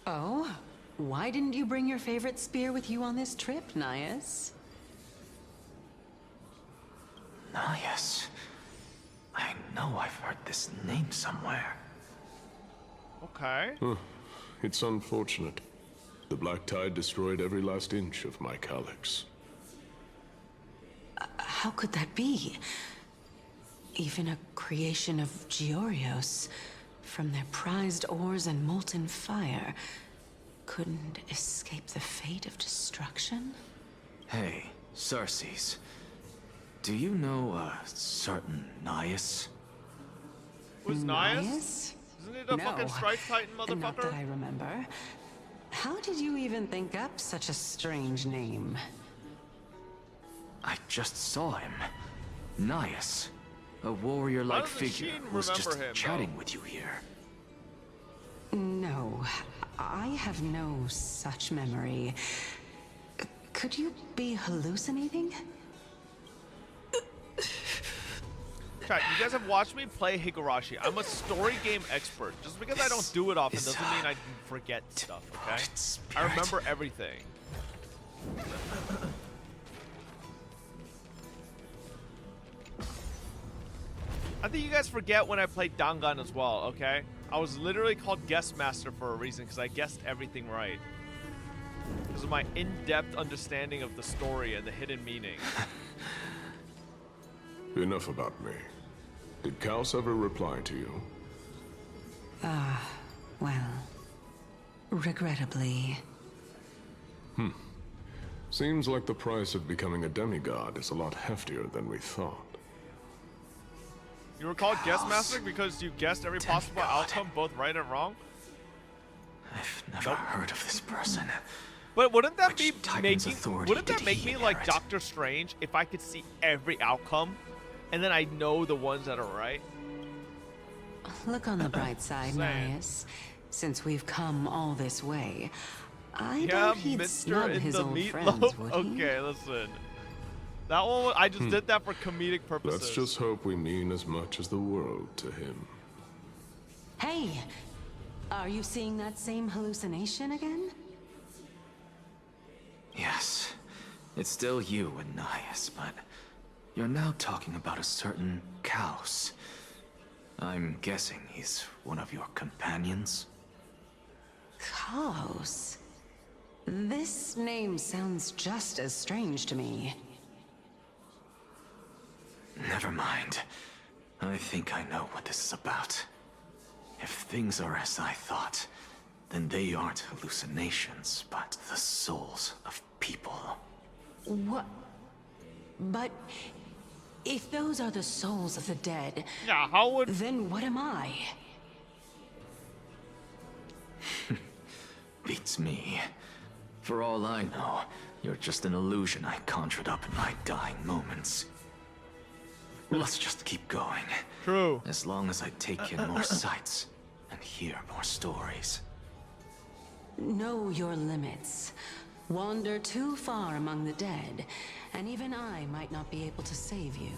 Oh? Why didn't you bring your favorite spear with you on this trip, Nias? Nias. I know I've heard this name somewhere. Okay. It's unfortunate. The Black Tide destroyed every last inch of my calyx. How could that be? Even a creation of Georios, from their prized ores and molten fire, couldn't escape the fate of destruction? Hey, Cersei's. Do you know a certain Nias? Who's Nias? Isn't it a fucking Strike Titan motherfucker? Not that I remember. How did you even think up such a strange name? I just saw him. Nias. A warrior-like figure was just chatting with you here. No, I have no such memory. Could you be hallucinating? Chat, you guys have watched me play Higurashi. I'm a story game expert. Just because I don't do it often doesn't mean I forget stuff, okay? I remember everything. I think you guys forget when I played Dangan as well, okay? I was literally called Guest Master for a reason, because I guessed everything right. Because of my in-depth understanding of the story and the hidden meaning. Enough about me. Did Kaos ever reply to you? Well, regrettably. Seems like the price of becoming a demigod is a lot heftier than we thought. You were called Guest Master because you guessed every possible outcome, both right and wrong? I've never heard of this person. But wouldn't that be making? Wouldn't that make me like Doctor Strange if I could see every outcome, and then I know the ones that are right? Look on the bright side, Nias. Since we've come all this way, I doubt he'd snub his old friends, would he? Okay, listen. That one, I just did that for comedic purposes. Let's just hope we mean as much as the world to him. Hey, are you seeing that same hallucination again? Yes, it's still you and Nias, but you're now talking about a certain Kaos. I'm guessing he's one of your companions? Kaos? This name sounds just as strange to me. Never mind. I think I know what this is about. If things are as I thought, then they aren't hallucinations, but the souls of people. What? But if those are the souls of the dead, yeah, how would... then what am I? Beats me. For all I know, you're just an illusion I conjured up in my dying moments. Let's just keep going. True. As long as I take in more sights and hear more stories. Know your limits. Wander too far among the dead, and even I might not be able to save you.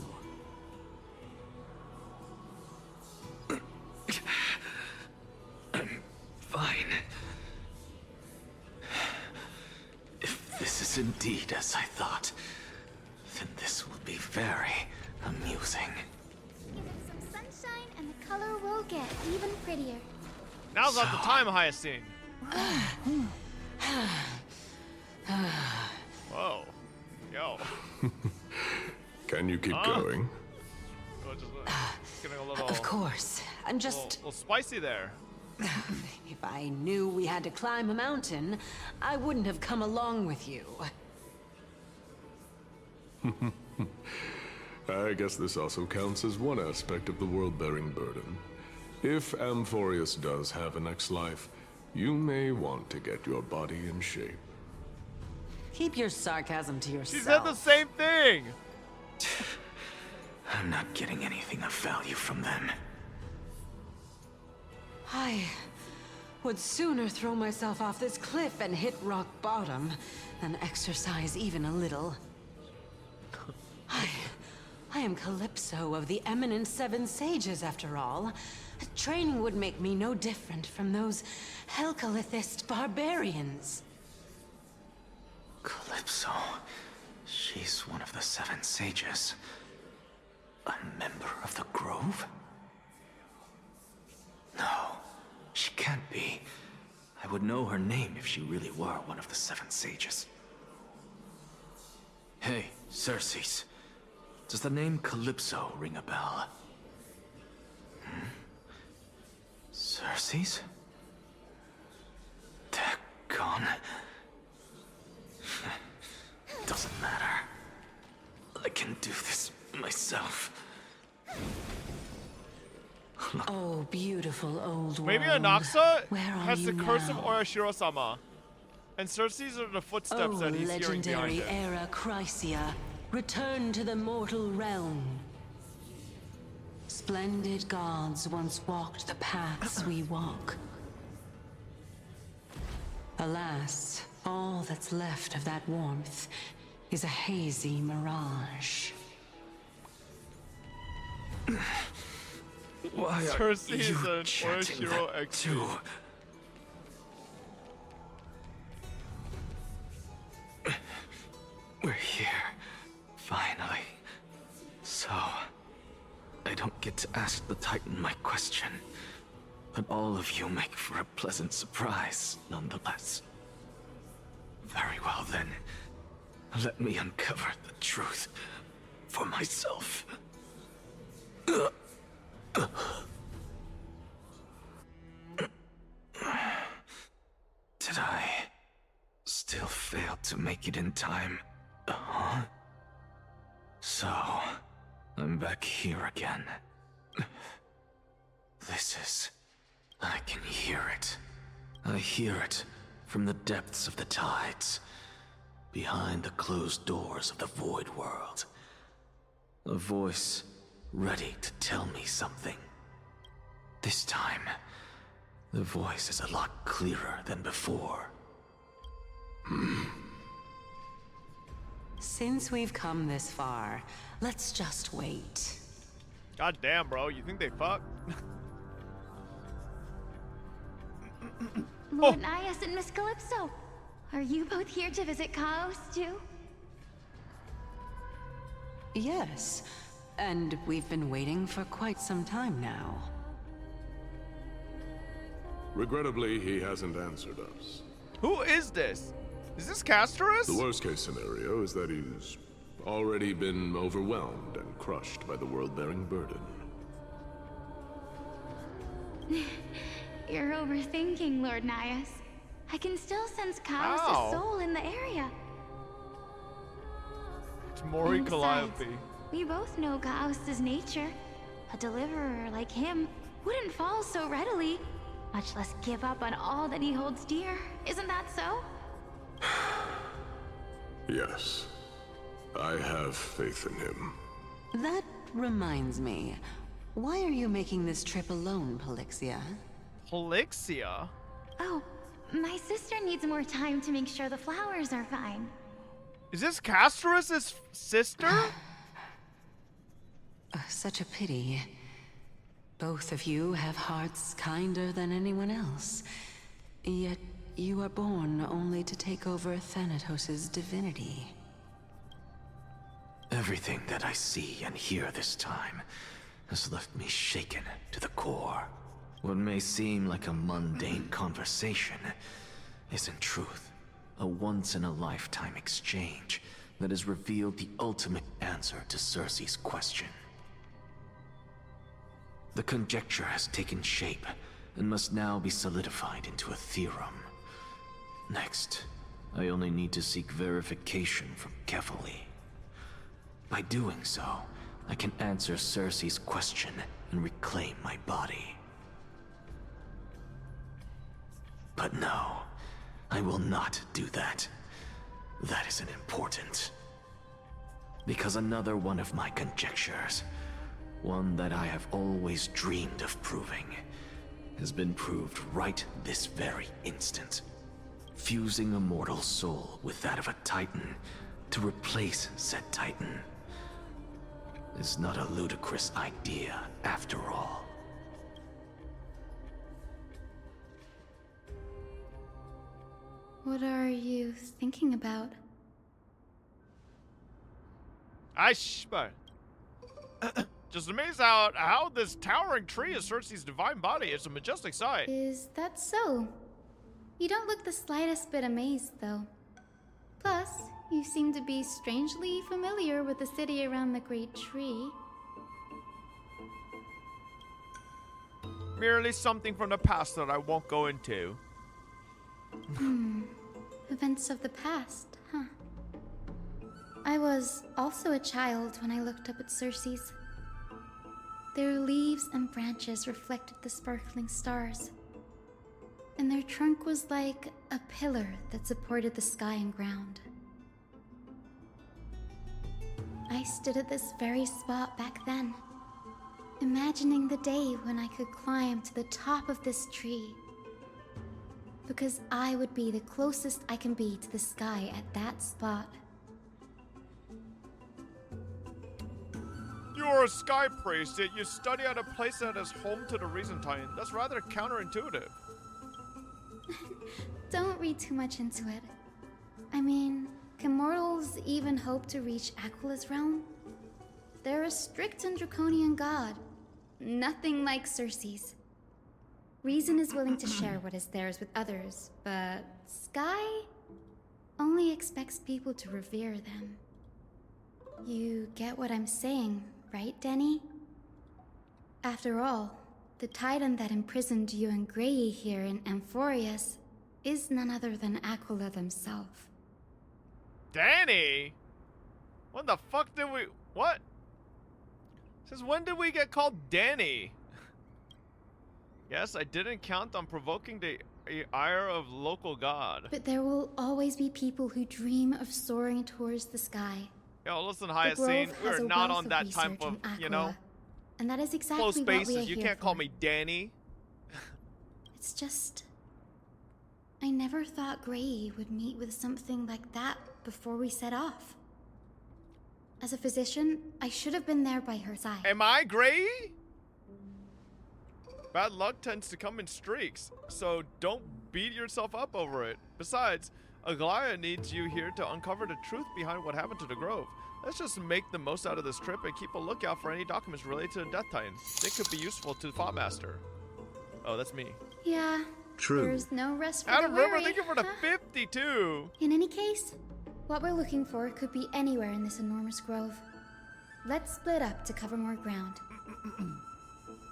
I'm fine. If this is indeed as I thought, then this will be very amusing. Give it some sunshine and the color will get even prettier. Now's not the time, Hyacinth. Whoa. Yo. Can you keep going? Oh, just getting a little, of course. I'm just... a little spicy there. If I knew we had to climb a mountain, I wouldn't have come along with you. I guess this also counts as one aspect of the world-bearing burden. If Amphorius does have a next life, you may want to get your body in shape. Keep your sarcasm to yourself. She said the same thing! I'm not getting anything of value from them. I would sooner throw myself off this cliff and hit rock bottom than exercise even a little. I am Calypso of the eminent Seven Sages, after all. Training would make me no different from those Helcalithist barbarians. Calypso. She's one of the Seven Sages. A member of the Grove? No, she can't be. I would know her name if she really were one of the Seven Sages. Hey, Circes. Does the name Calypso ring a bell? Circes? They're gone. Doesn't matter. I can do this myself. Oh, beautiful old world. Maybe Anaxa Where has the are you curse of now? Orashiro-sama. And Circes are the footsteps that he's hearing behind legendary him. era Chrysia, return to the mortal realm. Splendid gods once walked the paths we walk. Alas, all that's left of that warmth is a hazy mirage. Why are Circes you and chanting Orashiro that XP. too? We're here, finally. So, I don't get to ask the Titan my question, but all of you make for a pleasant surprise, nonetheless. Very well then, let me uncover the truth for myself. Did I still fail to make it in time? Huh? So, I'm back here again. I can hear it. I hear it from the depths of the tides, behind the closed doors of the void world. A voice ready to tell me something. This time, the voice is a lot clearer than before. Since we've come this far, let's just wait. God damn, bro. You think they fuck? Lord Nias and Miss Calypso, are you both here to visit Chaos too? Yes, and we've been waiting for quite some time now. Regrettably, he hasn't answered us. Who is this? Is this Castorus? The worst case scenario is that he's already been overwhelmed and crushed by the world-bearing burden. You're overthinking, Lord Nias. I can still sense Chaos' soul in the area. It's Mori Besides, Calliope. we both know Chaos' nature. A deliverer like him wouldn't fall so readily, much less give up on all that he holds dear. Isn't that so? Yes. I have faith in him. That reminds me. Why are you making this trip alone, Polixia? Polixia? Oh, my sister needs more time to make sure the flowers are fine. Is this Castorus' sister? Such a pity. Both of you have hearts kinder than anyone else. Yet you are born only to take over Thanatos' divinity. Everything that I see and hear this time has left me shaken to the core. What may seem like a mundane conversation is in truth A once-in-a-lifetime exchange that has revealed the ultimate answer to Cersei's question. The conjecture has taken shape and must now be solidified into a theorem. Next, I only need to seek verification from Kefali. By doing so, I can answer Cersei's question and reclaim my body. But no, I will not do that. That isn't important. Because another one of my conjectures, one that I have always dreamed of proving, has been proved right this very instant. Fusing a mortal soul with that of a Titan to replace said Titan is not a ludicrous idea after all. What are you thinking about? Just amazed how this towering tree is Cersei's divine body. It's a majestic sight. Is that so? You don't look the slightest bit amazed, though. Plus, you seem to be strangely familiar with the city around the Great Tree. Merely something from the past that I won't go into. Events of the past, huh? I was also a child when I looked up at Cersei's. Their leaves and branches reflected the sparkling stars, and their trunk was like a pillar that supported the sky and ground. I stood at this very spot back then, imagining the day when I could climb to the top of this tree, because I would be the closest I can be to the sky at that spot. You're a sky priest, yet you study at a place that is home to the Reasentine. That's rather counterintuitive. Don't read too much into it. I mean, can mortals even hope to reach Aquila's realm? They're a strict and draconian god. Nothing like Cersei's. Reason is willing to share what is theirs with others, but Sky only expects people to revere them. You get what I'm saying, right, Denny? After all, the titan that imprisoned you and Grey here in Amphorius is none other than Aquila themselves. Danny? When the fuck did we... What? Since when did we get called Danny? Yes, I didn't count on provoking the ire of local god. But there will always be people who dream of soaring towards the sky. Yo, listen, Hyacinth, we're not on that type of, you know, and that is exactly close spaces. What we are You here can't for. call me Danny. It's just... I never thought Grey would meet with something like that before we set off. As a physician, I should have been there by her side. Am I Grey? Bad luck tends to come in streaks, so don't beat yourself up over it. Besides, Aglaya needs you here to uncover the truth behind what happened to the Grove. Let's just make the most out of this trip and keep a lookout for any documents related to the Death Titan. They could be useful to the Thought-Master. Oh, that's me. Yeah. True. There's no rest for Adam the River, weary. thank you for the 52. In any case, what we're looking for could be anywhere in this enormous grove. Let's split up to cover more ground.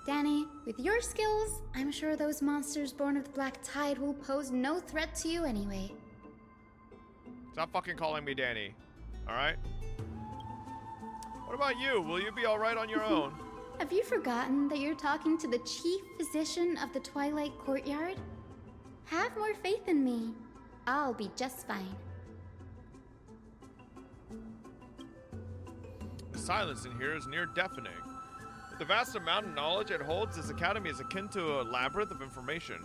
Danny, with your skills, I'm sure those monsters born of the Black Tide will pose no threat to you anyway. Stop fucking calling me Danny. Alright? What about you? Will you be alright on your own? Have you forgotten that you're talking to the chief physician of the Twilight Courtyard? Have more faith in me. I'll be just fine. The silence in here is near deafening. With the vast amount of knowledge it holds, this academy is akin to a labyrinth of information.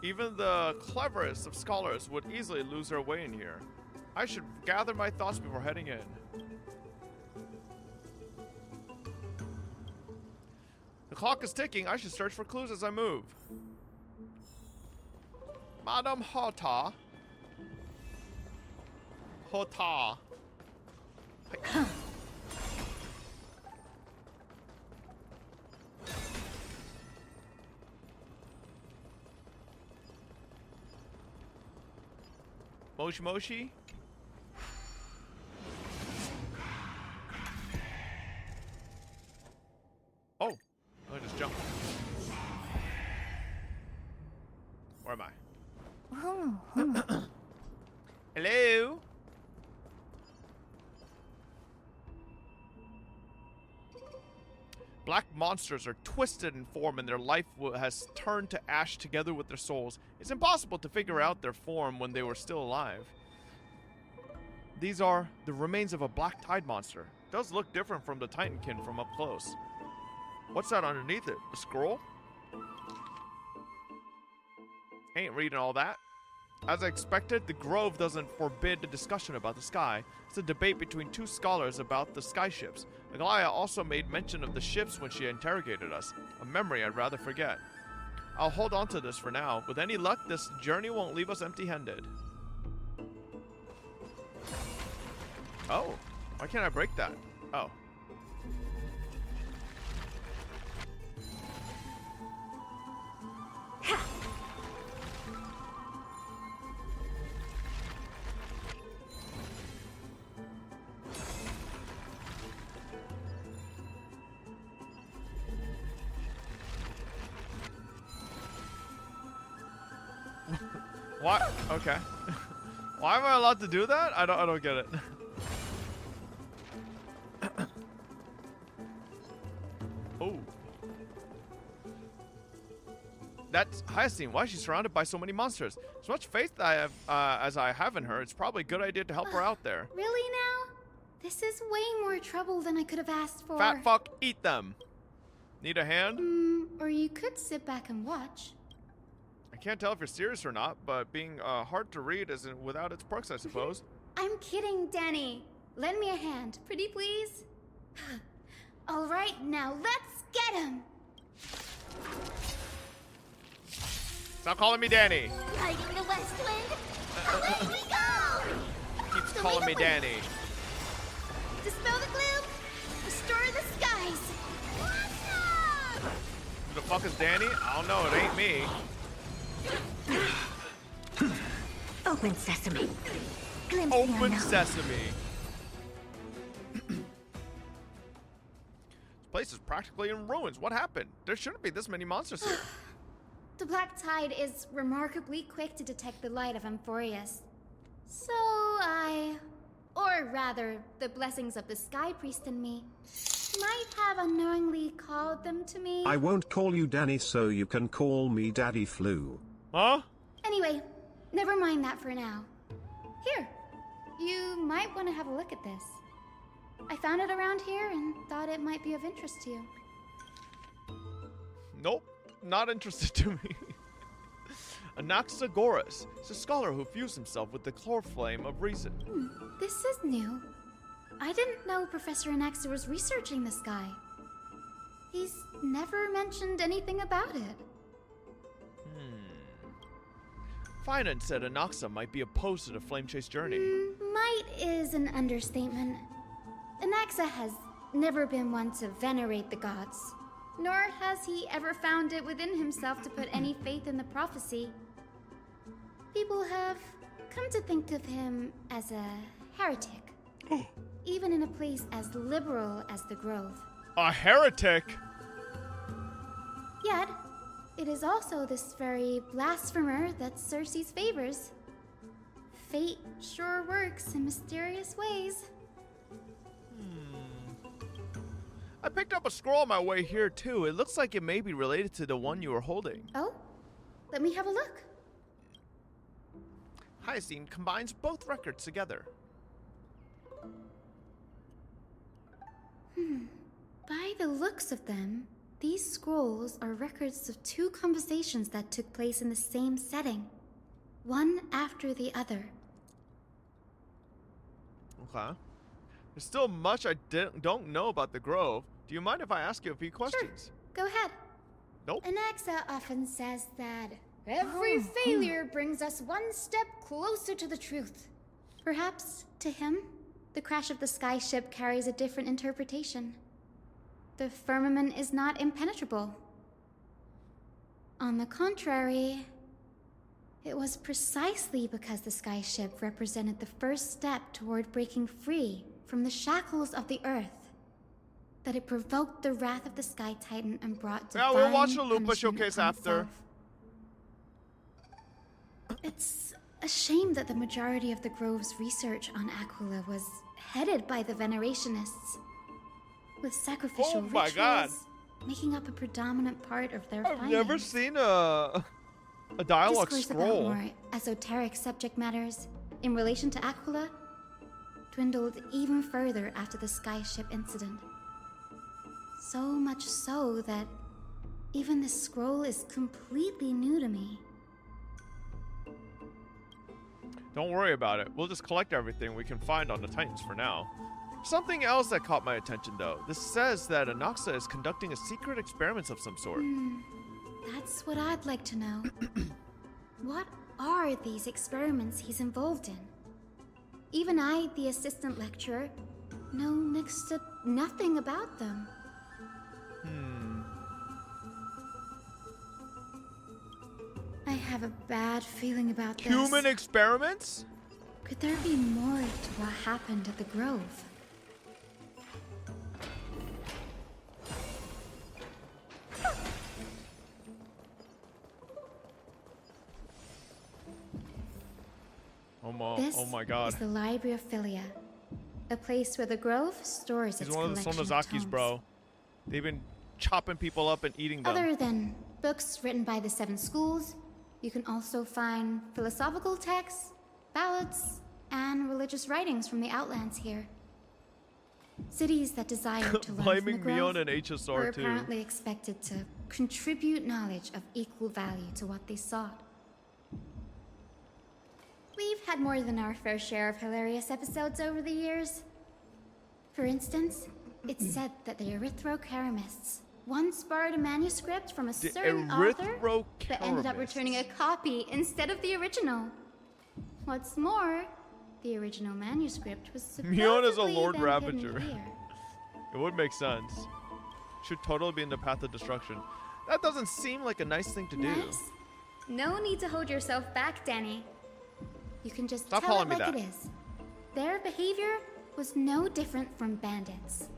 Even the cleverest of scholars would easily lose their way in here. I should gather my thoughts before heading in. The clock is ticking. I should search for clues as I move. Madam Hota. Hota. Moshi Moshi. Oh, I just jumped. Where am I? Hello? Black monsters are twisted in form and their life has turned to ash together with their souls. It's impossible to figure out their form when they were still alive. These are the remains of a black tide monster. It does look different from the Titankin from up close. What's that underneath it? A scroll? Ain't reading all that. As I expected, the Grove doesn't forbid a discussion about the sky. It's a debate between two scholars about the sky ships. Aglaya also made mention of the ships when she interrogated us, a memory I'd rather forget. I'll hold on to this for now. With any luck, this journey won't leave us empty-handed. Oh, why can't I break that? Oh. What? Okay. Why am I allowed to do that? I don't get it. Oh. That's Hyacinth. Why is she surrounded by so many monsters? As much faith as I have in her, it's probably a good idea to help her out there. Really now? This is way more trouble than I could have asked for. Fat fuck, eat them. Need a hand? Or you could sit back and watch. I can't tell if you're serious or not, but being hard to read isn't without its perks, I suppose. I'm kidding, Danny. Lend me a hand, pretty please. All right, now let's get him. Stop calling me Danny. Riding the west wind. Away we go. Keeps calling me Danny. Dispel the gloom. Restore the skies. Who the fuck is Danny? I don't know. It ain't me. Open sesame. Open sesame. This place is practically in ruins. What happened? There shouldn't be this many monsters here. The black tide is remarkably quick to detect the light of Amphorius. So or rather, the blessings of the Sky Priest in me, might have unknowingly called them to me. I won't call you Danny, so you can call me Daddy Flu. Huh? Anyway, never mind that for now. Here, you might want to have a look at this. I found it around here and thought it might be of interest to you. Nope, not interested to me. Anaxagoras is a scholar who fused himself with the chloroflame of reason. This is new. I didn't know Professor Anaxa was researching the sky. He's never mentioned anything about it. Finan said Anaxa might be opposed to the Flame Chase journey. Might is an understatement. Anaxa has never been one to venerate the gods, nor has he ever found it within himself to put any faith in the prophecy. People have come to think of him as a heretic, even in a place as liberal as the Grove. A heretic? Yet, it is also this very blasphemer that Circe's favors. Fate sure works in mysterious ways. I picked up a scroll on my way here too. It looks like it may be related to the one you were holding. Oh? Let me have a look. Hyacinth combines both records together. By the looks of them, these scrolls are records of two conversations that took place in the same setting, one after the other. Okay. There's still much I don't know about the Grove. Do you mind if I ask you a few questions? Sure. Go ahead. Nope. Anaxa often says that every failure brings us one step closer to the truth. Perhaps, to him, the crash of the sky ship carries a different interpretation. The firmament is not impenetrable. On the contrary, It was precisely because the skyship represented the first step toward breaking free from the shackles of the Earth that it provoked the wrath of the Sky Titan and brought divine we'll watch the Lupa punishment showcase upon after. itself. It's a shame that the majority of the Grove's research on Aquila was headed by the Venerationists, with sacrificial rituals making up a predominant part of their I've never seen a dialogue Discourse scroll. about more esoteric subject matters in relation to Aquila dwindled even further after the skyship incident. So much so that even this scroll is completely new to me. Don't worry about it. We'll just collect everything we can find on the Titans for now. Something else that caught my attention, though. This says that Anaxa is conducting a secret experiment of some sort. That's what I'd like to know. What are these experiments he's involved in? Even I, the assistant lecturer, know next to nothing about them. I have a bad feeling about this. Human experiments? Could there be more to what happened at the Grove? Oh my god. This is the Library of Philia, a place where the Grove stores He's its one of the collection of Sonozakis, tomes. bro. They've been chopping people up and eating them. Other than books written by the 7 schools, you can also find philosophical texts, ballads, and religious writings from the Outlands here. Cities that desire to learn from the Blaming Grove Mion and HSR were too. apparently expected to contribute knowledge of equal value to what they sought. We've had more than our fair share of hilarious episodes over the years. For instance, it's said that the Erythrocheramists once borrowed a manuscript from a certain author that ended up returning a copy instead of the original. What's more, the original manuscript was supposedly Mion is a Lord then Ravager. hidden here. It would make sense. Should totally be in the path of destruction. That doesn't seem like a nice thing to do. Nice. No need to hold yourself back, Danny. You can just Stop tell calling it me like that. it is. Their behavior was no different from bandits.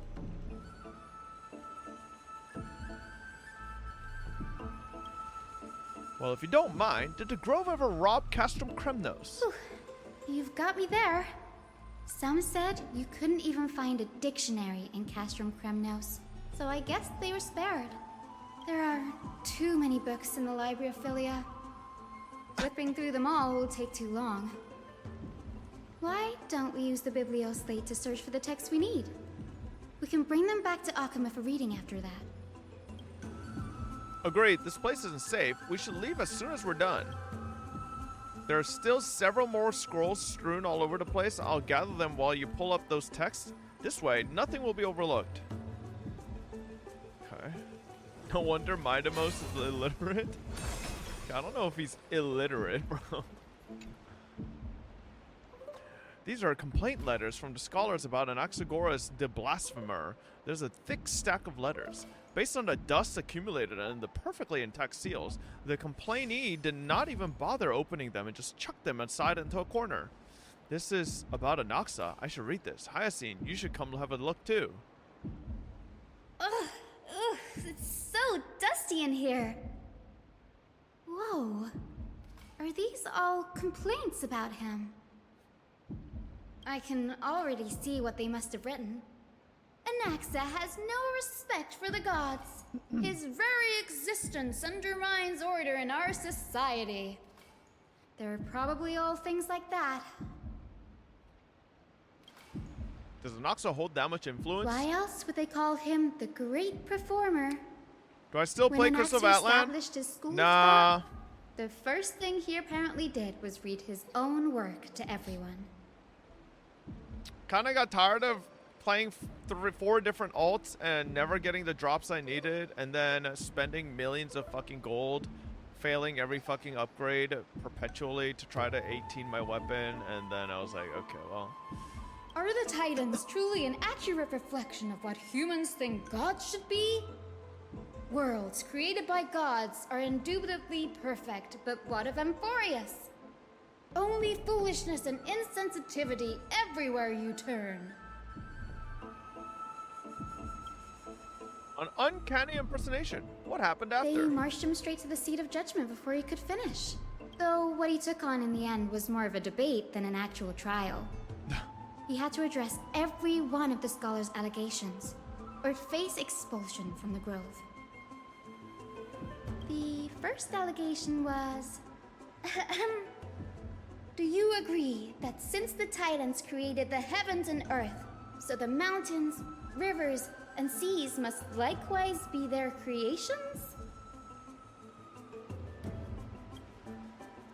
Well, if you don't mind, did the Grove ever rob Castrum Kremnos? Whew. You've got me there. Some said you couldn't even find a dictionary in Castrum Kremnos, so I guess they were spared. There are too many books in the Library of Philia. Flipping through them all will take too long. Why don't we use the Biblioslate to search for the texts we need? We can bring them back to Akama for reading after that. Agreed, this place isn't safe. We should leave as soon as we're done. There are still several more scrolls strewn all over the place. I'll gather them while you pull up those texts. This way, nothing will be overlooked. Okay. No wonder Midamos is illiterate. I don't know if he's illiterate, bro. These are complaint letters from the scholars about Anaxagoras the Blasphemer. There's a thick stack of letters. Based on the dust accumulated and the perfectly intact seals, the complainee did not even bother opening them and just chucked them aside into a corner. This is about Anaxa. I should read this. Hyacine, you should come have a look too. Ugh, it's so dusty in here. Whoa. Are these all complaints about him? I can already see what they must have written. Anaxa has no respect for the gods. His very existence undermines order in our society. They're probably all things like that. Does Anaxa hold that much influence? Why else would they call him the great performer? Do I still play Crystal Anaxa Atlan? established his school Nah. spot, the first thing he apparently did was read his own work to everyone. Kinda got tired of playing 4 different alts and never getting the drops I needed, and then spending millions of fucking gold, failing every fucking upgrade perpetually to try to 18 my weapon, and then I was like, okay, well. Are the Titans truly an accurate reflection of what humans think gods should be? Worlds created by gods are indubitably perfect, but what of Amphorius? Only foolishness and insensitivity everywhere you turn. An uncanny impersonation. What happened after? They marched him straight to the seat of judgment before he could finish. Though what he took on in the end was more of a debate than an actual trial. He had to address every one of the scholar's allegations, or face expulsion from the Grove. The first allegation was... Do you agree that since the Titans created the heavens and earth, so the mountains, rivers, and seas must likewise be their creations?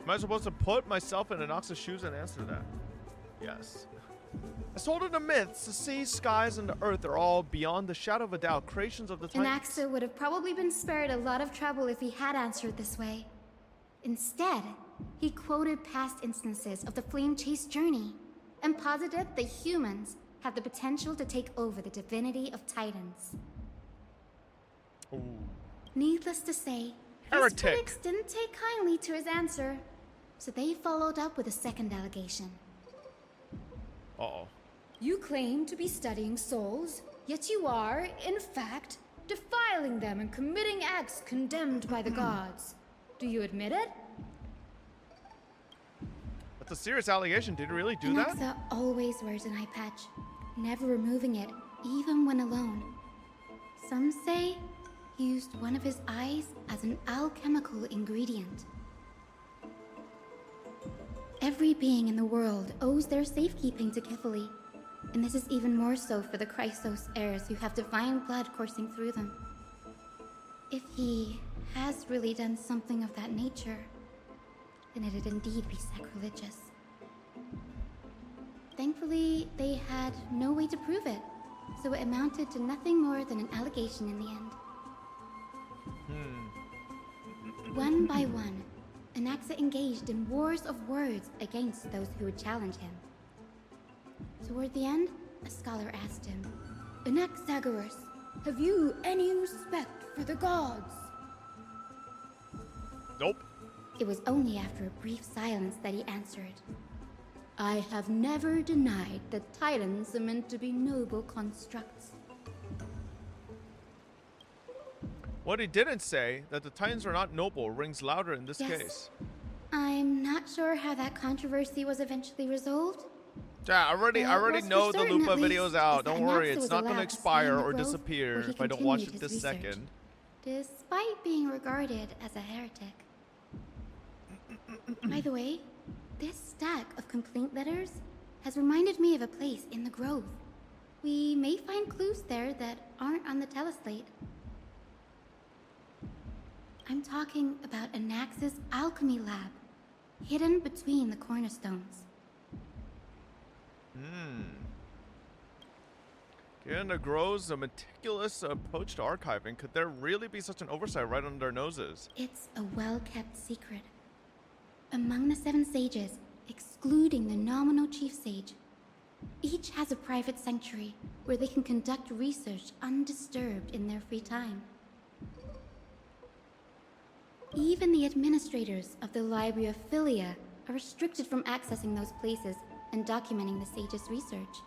Am I supposed to put myself in Anox's shoes and answer that? Yes. As told in the myths, the sea, skies, and the earth are all beyond the shadow of a doubt creations of the Titans. Anaxa would have probably been spared a lot of trouble if he had answered this way. Instead, he quoted past instances of the Flame Chase journey and posited that humans have the potential to take over the divinity of Titans. Ooh. Needless to say, Heretic. his critics didn't take kindly to his answer, so they followed up with a second allegation. Uh-oh. You claim to be studying souls, yet you are, in fact, defiling them and committing acts condemned by the gods. Do you admit it? That's a serious allegation. Did he really do that? Anaxa always wears an eye patch, never removing it, even when alone. Some say he used one of his eyes as an alchemical ingredient. Every being in the world owes their safekeeping to Kifili, and this is even more so for the Chrysos heirs who have divine blood coursing through them. If he has really done something of that nature, then it'd indeed be sacrilegious. Thankfully, they had no way to prove it, so it amounted to nothing more than an allegation in the end. One by one, Anaxa engaged in wars of words against those who would challenge him. Toward the end, a scholar asked him, Anaxagoras, have you any respect for the gods? Nope. It was only after a brief silence that he answered, I have never denied that Titans are meant to be noble constructs. What he didn't say, that the Titans are not noble, rings louder in this case. I'm not sure how that controversy was eventually resolved. Yeah, I already know the Lupa video's out. Don't worry, it's not going to expire or disappear if I don't watch it this second. Despite being regarded as a heretic. By the way, this stack of complaint letters has reminded me of a place in the Grove. We may find clues there that aren't on the teleslate. I'm talking about Anaxa's alchemy lab, hidden between the cornerstones. Given the Grove's a meticulous approach to archiving, could there really be such an oversight right under our noses? It's a well-kept secret. Among the 7 sages, excluding the nominal chief sage, each has a private sanctuary where they can conduct research undisturbed in their free time. Even the administrators of the Library of Philia are restricted from accessing those places and documenting the sage's research.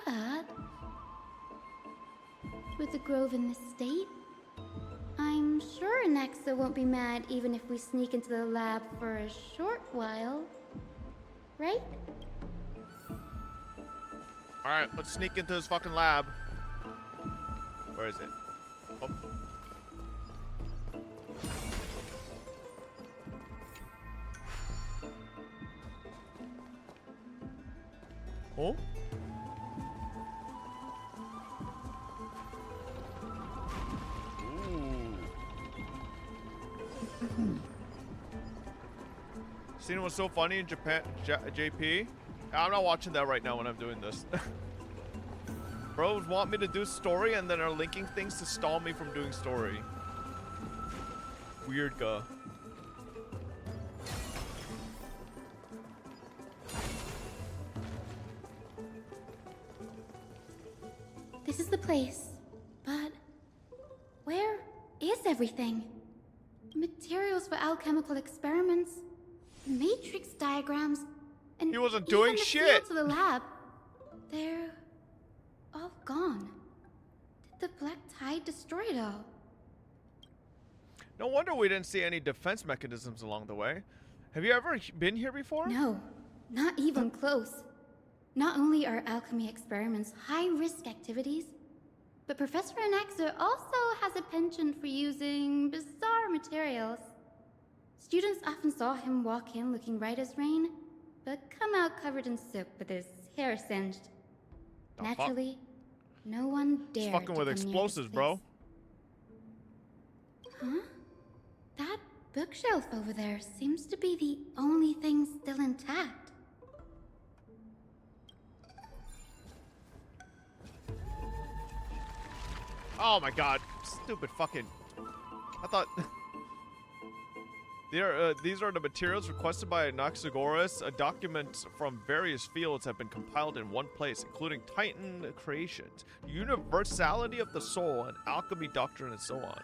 But with the Grove in this state, I'm sure Anaxa won't be mad even if we sneak into the lab for a short while. Right? Alright, let's sneak into his fucking lab. Where is it? Oh. Oh? Scene was so funny in Japan, JP. I'm not watching that right now when I'm doing this. Bros want me to do story and then are linking things to stall me from doing story. Weird guy. This is the place, but where is everything. Materials for alchemical experiments, matrix diagrams, and he wasn't doing even the shit. field to the lab. They're all gone. Did the Black Tide destroy it all? No wonder we didn't see any defense mechanisms along the way. Have you ever been here before? No, not even close. Not only are alchemy experiments high-risk activities, but Professor Anaxa also has a penchant for using bizarre materials. Students often saw him walk in looking right as rain, but come out covered in soot with his hair singed. Naturally, no one dared He's fucking with explosives, bro. Huh? That bookshelf over there seems to be the only thing still intact. Oh my god. Stupid fucking... I thought... These are the materials requested by Anaxagoras. Documents from various fields have been compiled in one place, including Titan creations, universality of the soul, and alchemy doctrine, and so on.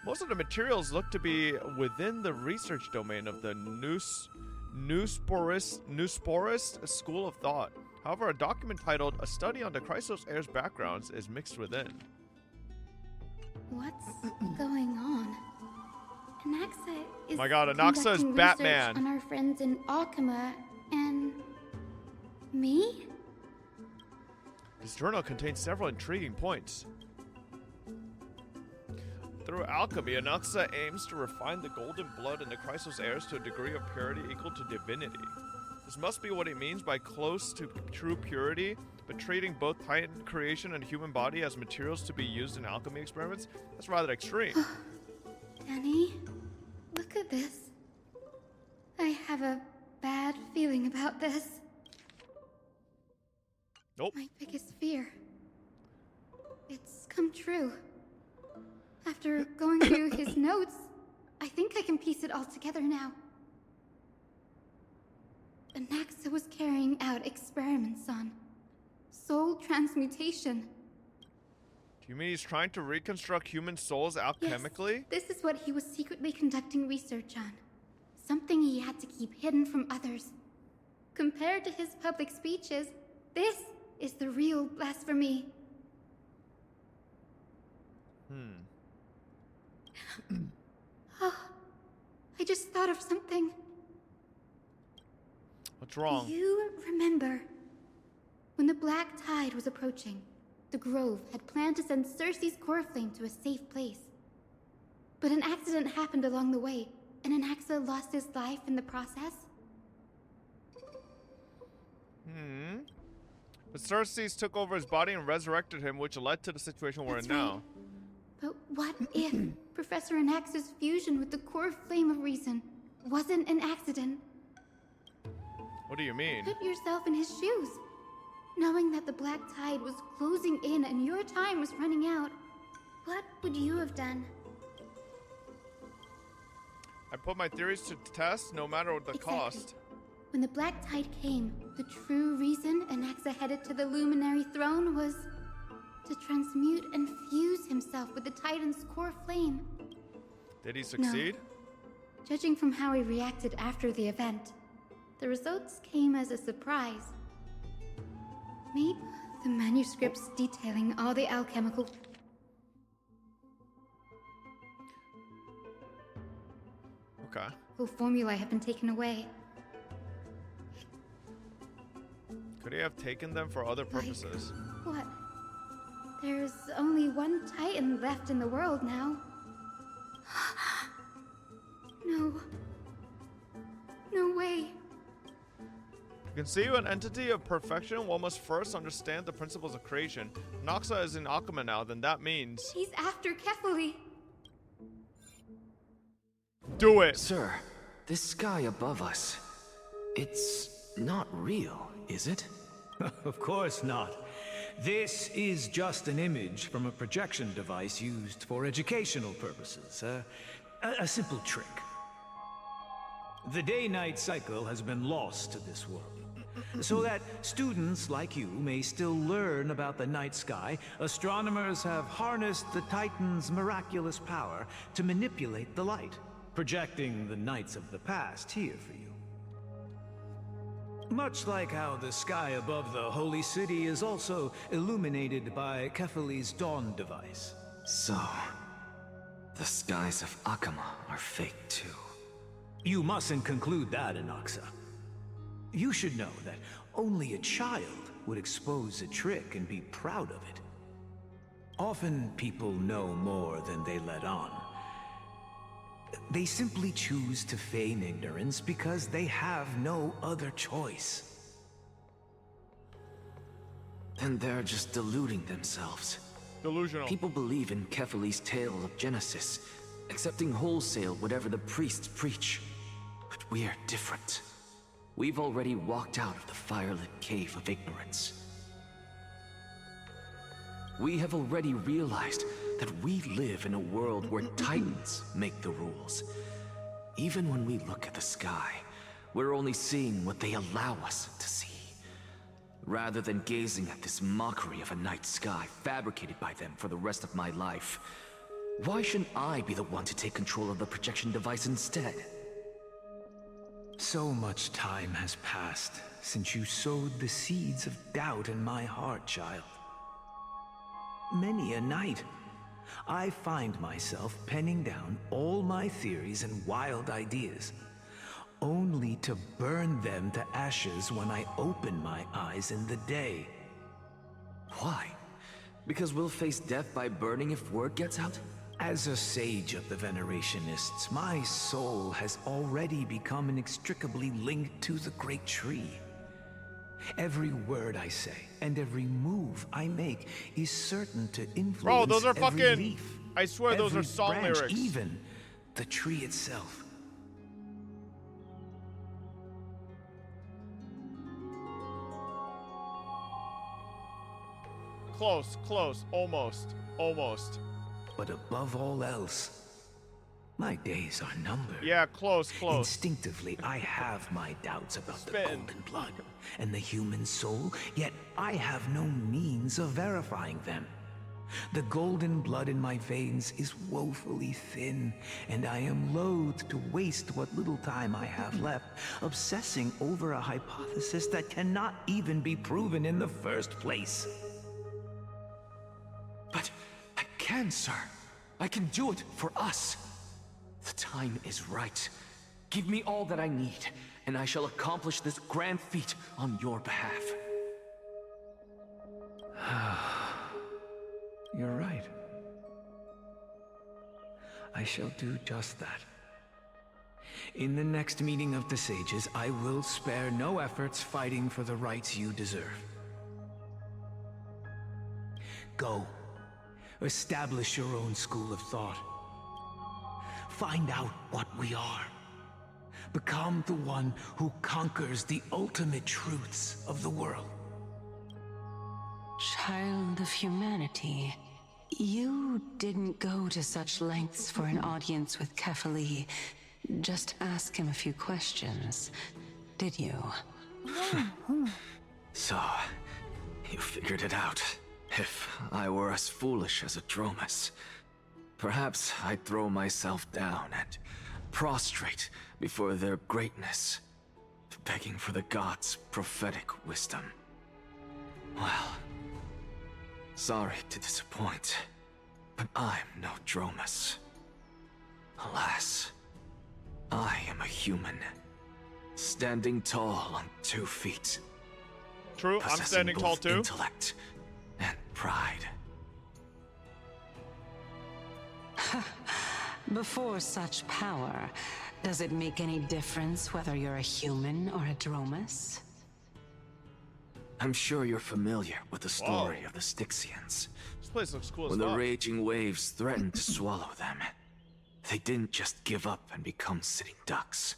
Most of the materials look to be within the research domain of the Nusporist school of thought. However, a document titled A Study on the Chrysos Heir's Backgrounds is mixed within. What's going on? Anaxa is my god, Anaxa is Batman. On our friends in Alchema and me? This journal contains several intriguing points. Through alchemy, Anaxa aims to refine the golden blood in the Chrysos heirs to a degree of purity equal to divinity. This must be what it means by close to true purity, but treating both Titan creation and human body as materials to be used in alchemy experiments? That's rather extreme. Danny, look at this. I have a bad feeling about this. Nope. My biggest fear. It's come true. After going through his notes, I think I can piece it all together now. Anaxa was carrying out experiments on soul transmutation. Do you mean he's trying to reconstruct human souls alchemically? Yes, this is what he was secretly conducting research on. Something he had to keep hidden from others. Compared to his public speeches, this is the real blasphemy. Oh, I just thought of something. What's wrong? Do you remember when the Black Tide was approaching? The Grove had planned to send Cersei's core flame to a safe place. But an accident happened along the way, and Anaxa lost his life in the process. But Cersei took over his body and resurrected him, which led to the situation we're in now. But what if Professor Anaxa's fusion with the core flame of reason wasn't an accident? What do you mean? Put yourself in his shoes. Knowing that the Black Tide was closing in and your time was running out, what would you have done? I put my theories to test, no matter what the cost. When the Black Tide came, the true reason Anaxa headed to the Luminary Throne was to transmute and fuse himself with the Titan's core flame. Did he succeed? No. Judging from how he reacted after the event, the results came as a surprise. Maybe the manuscripts detailing all the alchemical... Okay. formulae have been taken away. Could he have taken them for other purposes? What? There's only one Titan left in the world now. No. No way. To conceive an entity of perfection, one must first understand the principles of creation. Noxa is in Alchema now, then that means... He's after Kefali. Do it! Sir, this sky above us, it's not real, is it? Of course not. This is just an image from a projection device used for educational purposes. A simple trick. The day-night cycle has been lost to this world. So that students like you may still learn about the night sky, astronomers have harnessed the Titan's miraculous power to manipulate the light, projecting the nights of the past here for you. Much like how the sky above the Holy City is also illuminated by Kefali's dawn device. So, the skies of Akama are fake too. You mustn't conclude that, Inoxa. You should know that only a child would expose a trick and be proud of it. Often people know more than they let on. They simply choose to feign ignorance because they have no other choice. Then they're just deluding themselves. Delusional. People believe in Kefali's tale of Genesis, accepting wholesale whatever the priests preach. But we're different. We've already walked out of the firelit cave of ignorance. We have already realized that we live in a world where Titans make the rules. Even when we look at the sky, we're only seeing what they allow us to see. Rather than gazing at this mockery of a night sky fabricated by them for the rest of my life, why shouldn't I be the one to take control of the projection device instead? So much time has passed since you sowed the seeds of doubt in my heart, child. Many a night, I find myself penning down all my theories and wild ideas, only to burn them to ashes when I open my eyes in the day. Why? Because we'll face death by burning if word gets out? As a sage of the Venerationists, my soul has already become inextricably linked to the great tree. Every word I say and every move I make is certain to influence Bro, those are every fucking leaf, I swear those every are song branch, lyrics. even the tree itself. Close, almost. But above all else, my days are numbered. Yeah, close. Instinctively, I have my doubts about the golden blood and the human soul, yet I have no means of verifying them. The golden blood in my veins is woefully thin, and I am loath to waste what little time I have left obsessing over a hypothesis that cannot even be proven in the first place. But I can, sir. I can do it for us. The time is right. Give me all that I need, and I shall accomplish this grand feat on your behalf. You're right. I shall do just that. In the next meeting of the sages, I will spare no efforts fighting for the rights you deserve. Go. Establish your own school of thought. Find out what we are. Become the one who conquers the ultimate truths of the world. Child of humanity, you didn't go to such lengths for an audience with Kefali. Just ask him a few questions, did you? So, you figured it out. If I were as foolish as a Dromus, perhaps I'd throw myself down and prostrate before their greatness, begging for the gods' prophetic wisdom. Well, sorry to disappoint, but I'm no Dromus. Alas, I am a human, standing tall on 2 feet. True, I'm standing tall too. Intellect and pride. Before such power, does it make any difference whether you're a human or a Dromus? I'm sure you're familiar with the story of the Styxians. This place looks cool as When the fuck. raging waves threatened to swallow them, they didn't just give up and become sitting ducks.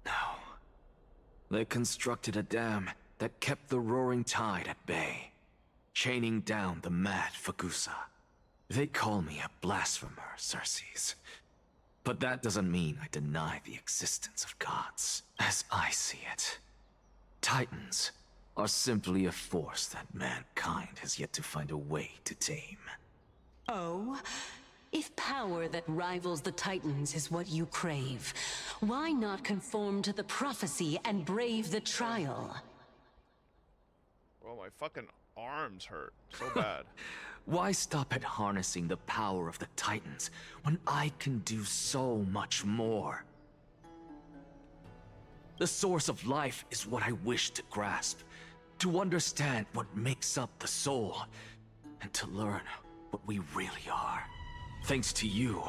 No. They constructed a dam that kept the roaring tide at bay, chaining down the mad Fagusa. They call me a blasphemer, Circes. But that doesn't mean I deny the existence of gods. As I see it, Titans are simply a force that mankind has yet to find a way to tame. Oh? If power that rivals the Titans is what you crave, why not conform to the prophecy and brave the trial? Well, my fucking arms hurt so bad. Why stop at harnessing the power of the Titans when I can do so much more? The source of life is what I wish to grasp, to understand what makes up the soul, and to learn what we really are. Thanks to you,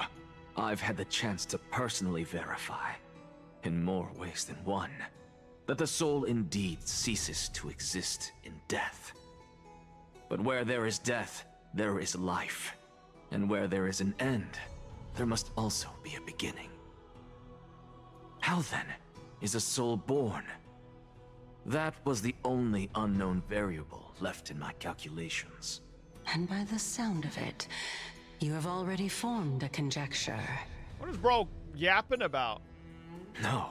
I've had the chance to personally verify, in more ways than one, that the soul indeed ceases to exist in death. But where there is death, there is life. And where there is an end, there must also be a beginning. How then is a soul born? That was the only unknown variable left in my calculations. And by the sound of it, you have already formed a conjecture. What is bro yapping about? No.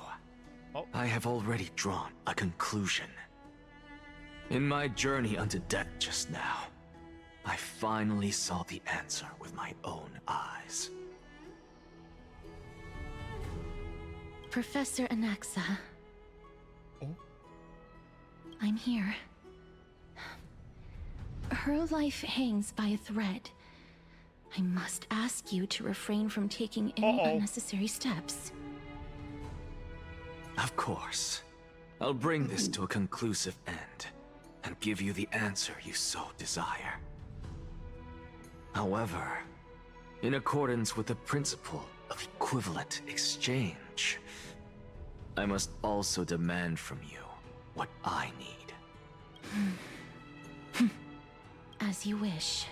I have already drawn a conclusion. In my journey unto death just now, I finally saw the answer with my own eyes. Professor Anaxa. I'm here. Her life hangs by a thread. I must ask you to refrain from taking any unnecessary steps. Of course. I'll bring this to a conclusive end, and give you the answer you so desire. However, in accordance with the principle of equivalent exchange, I must also demand from you what I need. As you wish.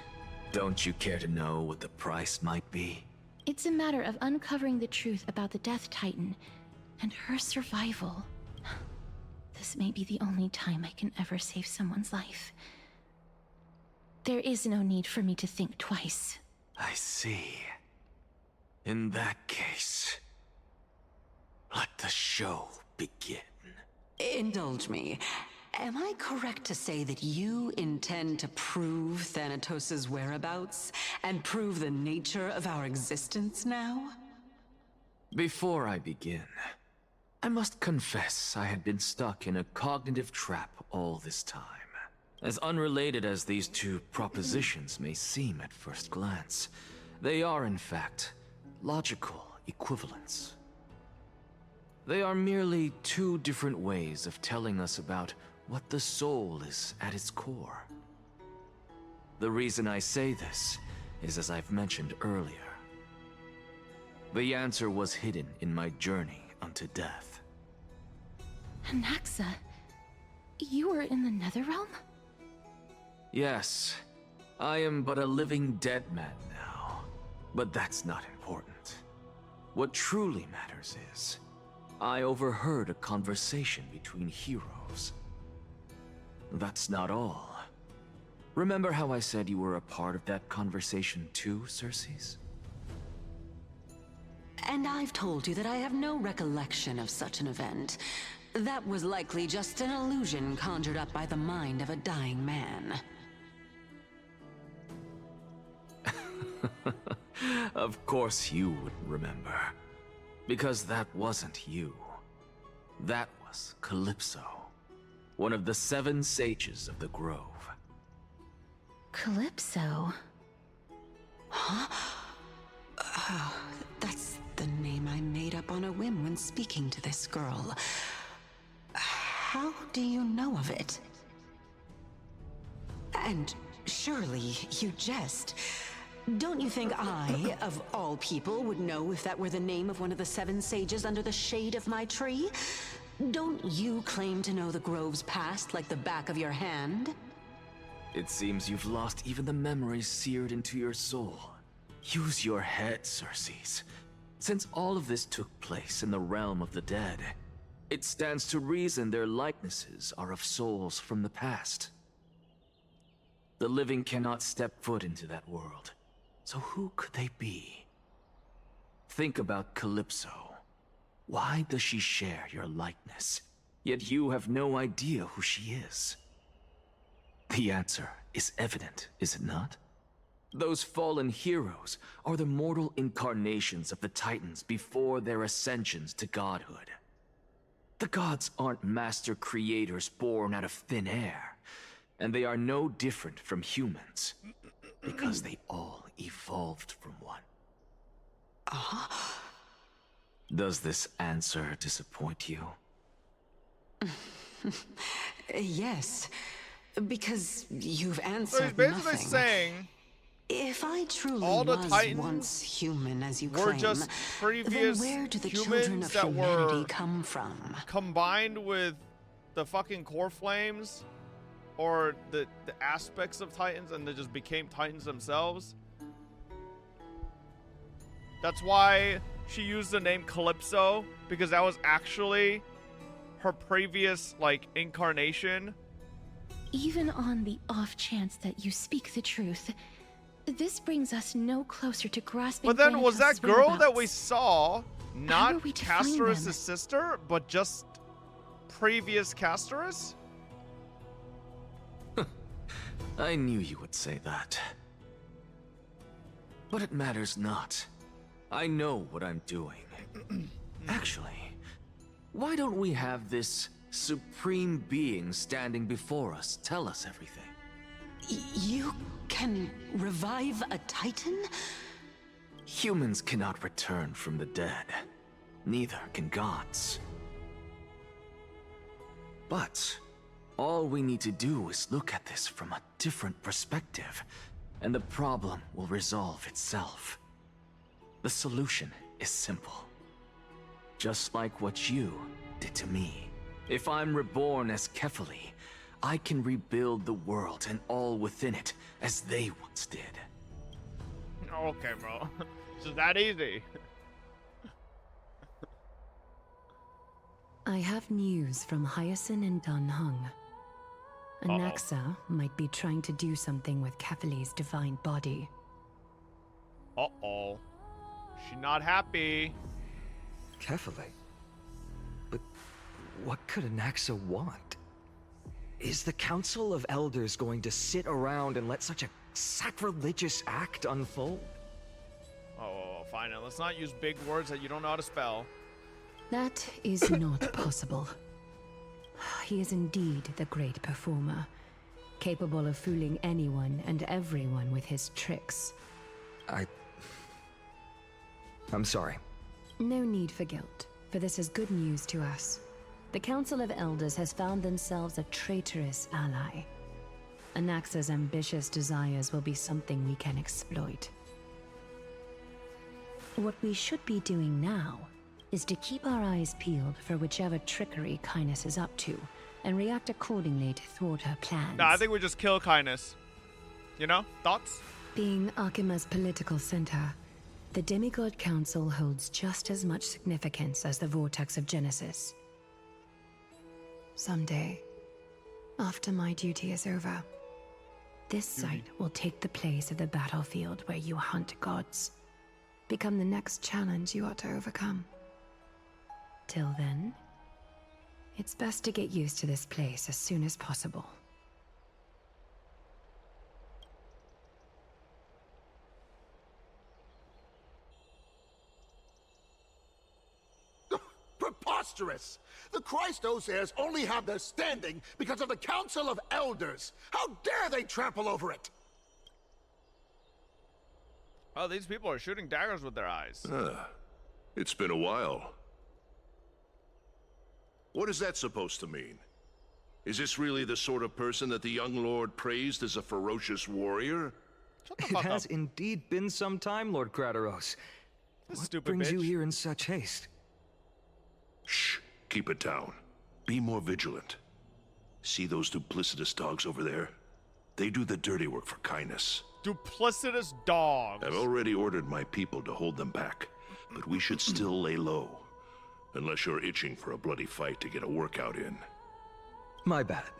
Don't you care to know what the price might be? It's a matter of uncovering the truth about the Death Titan and her survival. This may be the only time I can ever save someone's life. There is no need for me to think twice. I see. In that case, let the show begin. Indulge me. Am I correct to say that you intend to prove Thanatos' whereabouts and prove the nature of our existence now? Before I begin, I must confess I had been stuck in a cognitive trap all this time. As unrelated as these two propositions may seem at first glance, they are in fact logical equivalents. They are merely two different ways of telling us about what the soul is at its core. The reason I say this is as I've mentioned earlier. The answer was hidden in my journey unto death. Anaxa, you were in the Netherrealm? Yes, I am but a living dead man now, but that's not important. What truly matters is, I overheard a conversation between heroes. That's not all. Remember how I said you were a part of that conversation too, Circes? And I've told you that I have no recollection of such an event. That was likely just an illusion conjured up by the mind of a dying man. Of course you wouldn't remember. Because that wasn't you. That was Calypso, one of the 7 sages of the Grove. Calypso? Huh? Oh, that's the name I made up on a whim when speaking to this girl. How do you know of it? And surely you jest. Don't you think I, of all people, would know if that were the name of one of the 7 sages under the shade of my tree? Don't you claim to know the Grove's past like the back of your hand? It seems you've lost even the memories seared into your soul. Use your head, Circes. Since all of this took place in the realm of the dead, it stands to reason their likenesses are of souls from the past. The living cannot step foot into that world. So who could they be? Think about Calypso. Why does she share your likeness? Yet you have no idea who she is. The answer is evident, is it not? Those fallen heroes are the mortal incarnations of the Titans before their ascensions to godhood. The gods aren't master creators born out of thin air, and they are no different from humans, because they all evolved from one. Does this answer disappoint you? Yes, because you've answered So he's basically nothing. saying, if I truly all the was Titans once human, as you were claim, just previous then where do the humans children of that humanity were come from? combined with the fucking core flames, or the aspects of Titans, and they just became Titans themselves? That's why she used the name Calypso, because that was actually her previous, like, incarnation. Even on the off chance that you speak the truth, this brings us no closer to grasping. But then was that Thanatos' girl that whereabouts. we saw How not are we to find Castorus' them? sister, but just previous Castorus? I knew you would say that. But it matters not. I know what I'm doing. Actually, why don't we have this supreme being standing before us tell us everything? You can revive a Titan? Humans cannot return from the dead. Neither can gods. But all we need to do is look at this from a different perspective, and the problem will resolve itself. The solution is simple. Just like what you did to me. If I'm reborn as Kefali, I can rebuild the world and all within it as they once did. Okay, bro. It's just that easy. I have news from Hyacinth and Dan Hung. Anaxa might be trying to do something with Kefali's divine body. Uh-oh. She's not happy. Kefali? But what could Anaxa want? Is the Council of Elders going to sit around and let such a sacrilegious act unfold? Oh, fine. Now, let's not use big words that you don't know how to spell. That is not possible. He is indeed the great performer, capable of fooling anyone and everyone with his tricks. I'm sorry. No need for guilt, for this is good news to us. The Council of Elders has found themselves a traitorous ally. Anaxa's ambitious desires will be something we can exploit. What we should be doing now is to keep our eyes peeled for whichever trickery Kindness is up to, and react accordingly to thwart her plans. Nah, I think we just kill Kindness. You know? Thoughts? Being Akima's political center, the Demigod Council holds just as much significance as the Vortex of Genesis. Someday, after my duty is over, this site will take the place of the battlefield where you hunt gods. Become the next challenge you ought to overcome. Till then, it's best to get used to this place as soon as possible. Preposterous! The Christos heirs only have their standing because of the Council of Elders. How dare they trample over it? Oh, these people are shooting daggers with their eyes. It's been a while. What is that supposed to mean? Is this really the sort of person that the young lord praised as a ferocious warrior? It has indeed been some time, Lord Krateros. What brings you here in such haste? Shh, keep it down. Be more vigilant. See those duplicitous dogs over there? They do the dirty work for Kindness. Duplicitous dogs. I've already ordered my people to hold them back, but we should still lay low. Unless you're itching for a bloody fight to get a workout in. My bad.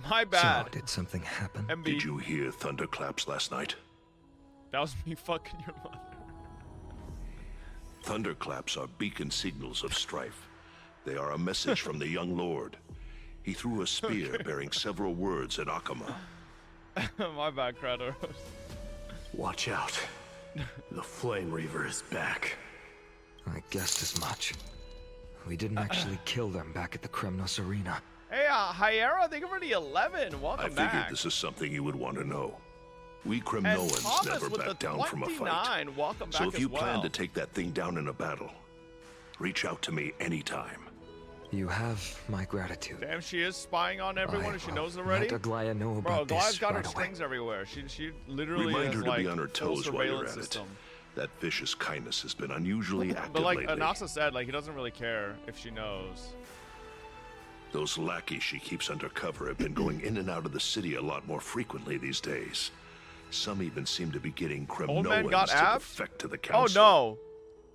My bad. So, did something happen? MB. Did you hear thunderclaps last night? That was me fucking your mother. Thunderclaps are beacon signals of strife. They are a message from the young lord. He threw a spear bearing several words at Akama. My bad, Kratos. Watch out. The Flame Reaver is back. I guessed as much. We didn't actually kill them back at the Kremnos Arena. Hey, Hyera, thank you for the 11. Welcome back. I figured this is something you would want to know. We Kremnoans never back down from a fight. Welcome back so if you well. plan to take that thing down in a battle, reach out to me anytime. You have my gratitude. Damn, she is spying on everyone and she knows already. Let Aglaya know Bro, about Aglaya's this got right her away. strings everywhere. She literally Remind has her to like be on her toes while you're at system. it. That vicious kindness has been unusually active But like lately. Anasa said, like he doesn't really care if she knows. Those lackeys she keeps undercover have been going in and out of the city a lot more frequently these days. Some even seem to be getting Old man got Kremnoans to abs? defect to the Oh council. no,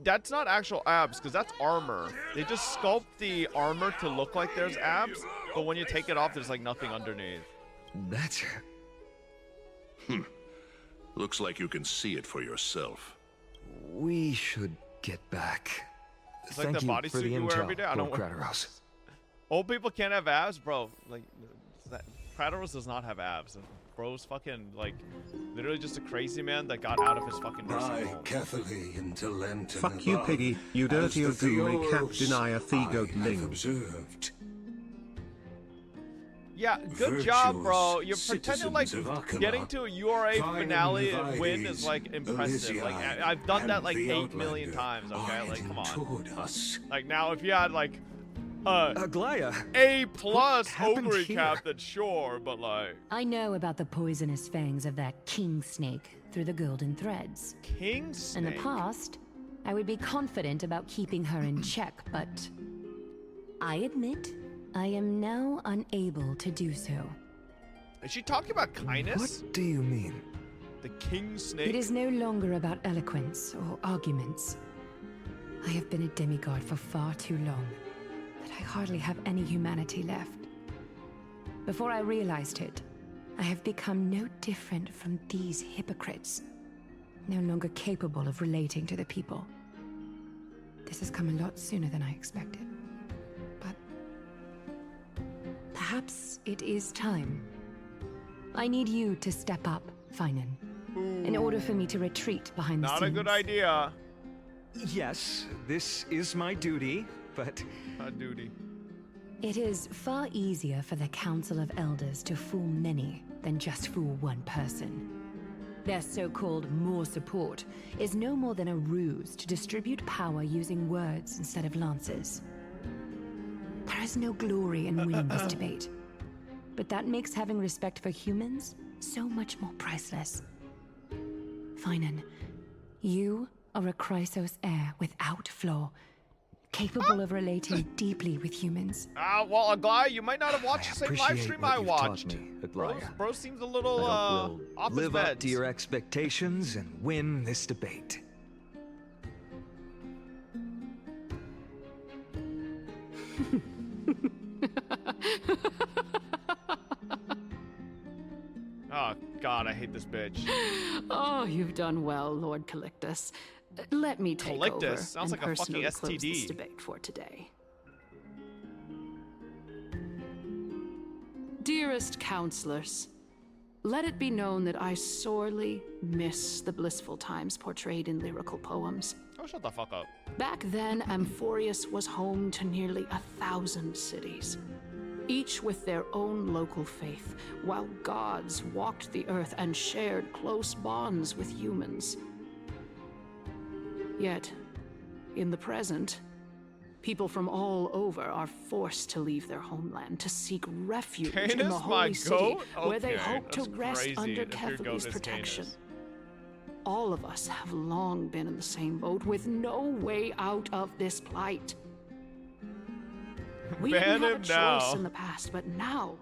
that's not actual abs because that's armor. They just sculpt the armor to look like there's abs, but when you take it off, there's like nothing underneath. That's... Looks like you can see it for yourself. We should get back. It's like Thank the you bodysuit for the you wear intel, every day. I don't Lord wear. Kratos. Old people can't have abs, bro. Like, Kratos does not have abs. And bro's fucking like, literally just a crazy man that got out of his fucking nursing home. Carefully into Lenten Fuck you, Piggy. You dirty Oguri cap denier Thigo observed. Yeah, good job, bro. You're pretending like getting to a URA finale and win is like impressive. Like I've done that like 8 million times. Okay, like come on. Like now, if you had like Aglaya, A+ happened Ogre here? cap, then sure, but like I know about the poisonous fangs of that king snake through the golden threads. King snake? In the past, I would be confident about keeping her in check, but I admit I am now unable to do so. Is she talking about kindness? What do you mean? The king snake? It is no longer about eloquence or arguments. I have been a demigod for far too long, that I hardly have any humanity left. Before I realized it, I have become no different from these hypocrites, no longer capable of relating to the people. This has come a lot sooner than I expected. But perhaps it is time. I need you to step up, Finan, in order for me to retreat behind the scenes. Not a good idea. Yes, this is my duty, but... A duty. It is far easier for the Council of Elders to fool many than just fool one person. Their so-called more support is no more than a ruse to distribute power using words instead of lances. There is no glory in winning this debate, but that makes having respect for humans so much more priceless. Finan, you are a Chrysos heir without flaw, capable of relating deeply with humans. Well, Aglaya, you might not have watched the same live appreciate stream what I you've taught watched. me, Aglaya. Bro seems a little, I hope we'll off his live up meds. to your expectations and win this debate. Oh, God, I hate this bitch. Oh, you've done well, Lord Calictus. Let me take Calictus? over Sounds and like a fucking personally close STD. this debate for today. Dearest counselors, let it be known that I sorely miss the blissful times portrayed in lyrical poems. Oh, shut the fuck up. Back then, Amphorius was home to nearly 1,000 cities, each with their own local faith, while gods walked the earth and shared close bonds with humans. Yet, in the present, people from all over are forced to leave their homeland to seek refuge in the Canis, my holy city, goat? where they Okay, hope to that's rest crazy under if your goat Kefali's is protection. Canis. All of us have long been in the same boat with no way out of this plight. We Ban didn't have a him choice now. in the past, but now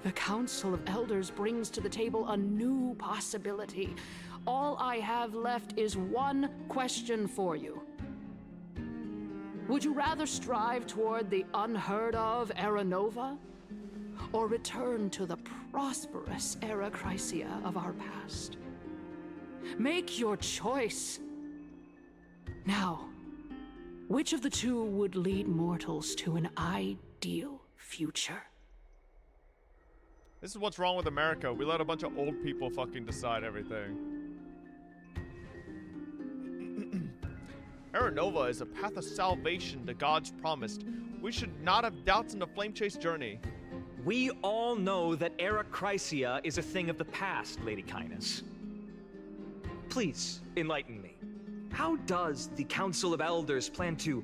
the Council of Elders brings to the table a new possibility. All I have left is one question for you. Would you rather strive toward the unheard of Era Nova, or return to the prosperous Era Chrysia of our past? Make your choice. Now, Which of the two would lead mortals to an ideal future? This is what's wrong with America. We let a bunch of old people fucking decide everything. Aranova is a path of salvation the gods promised. We should not have doubts in the Flame Chase journey. We all know that Era Chrysia is a thing of the past, Lady Kindness. Please, enlighten me. How does the Council of Elders plan to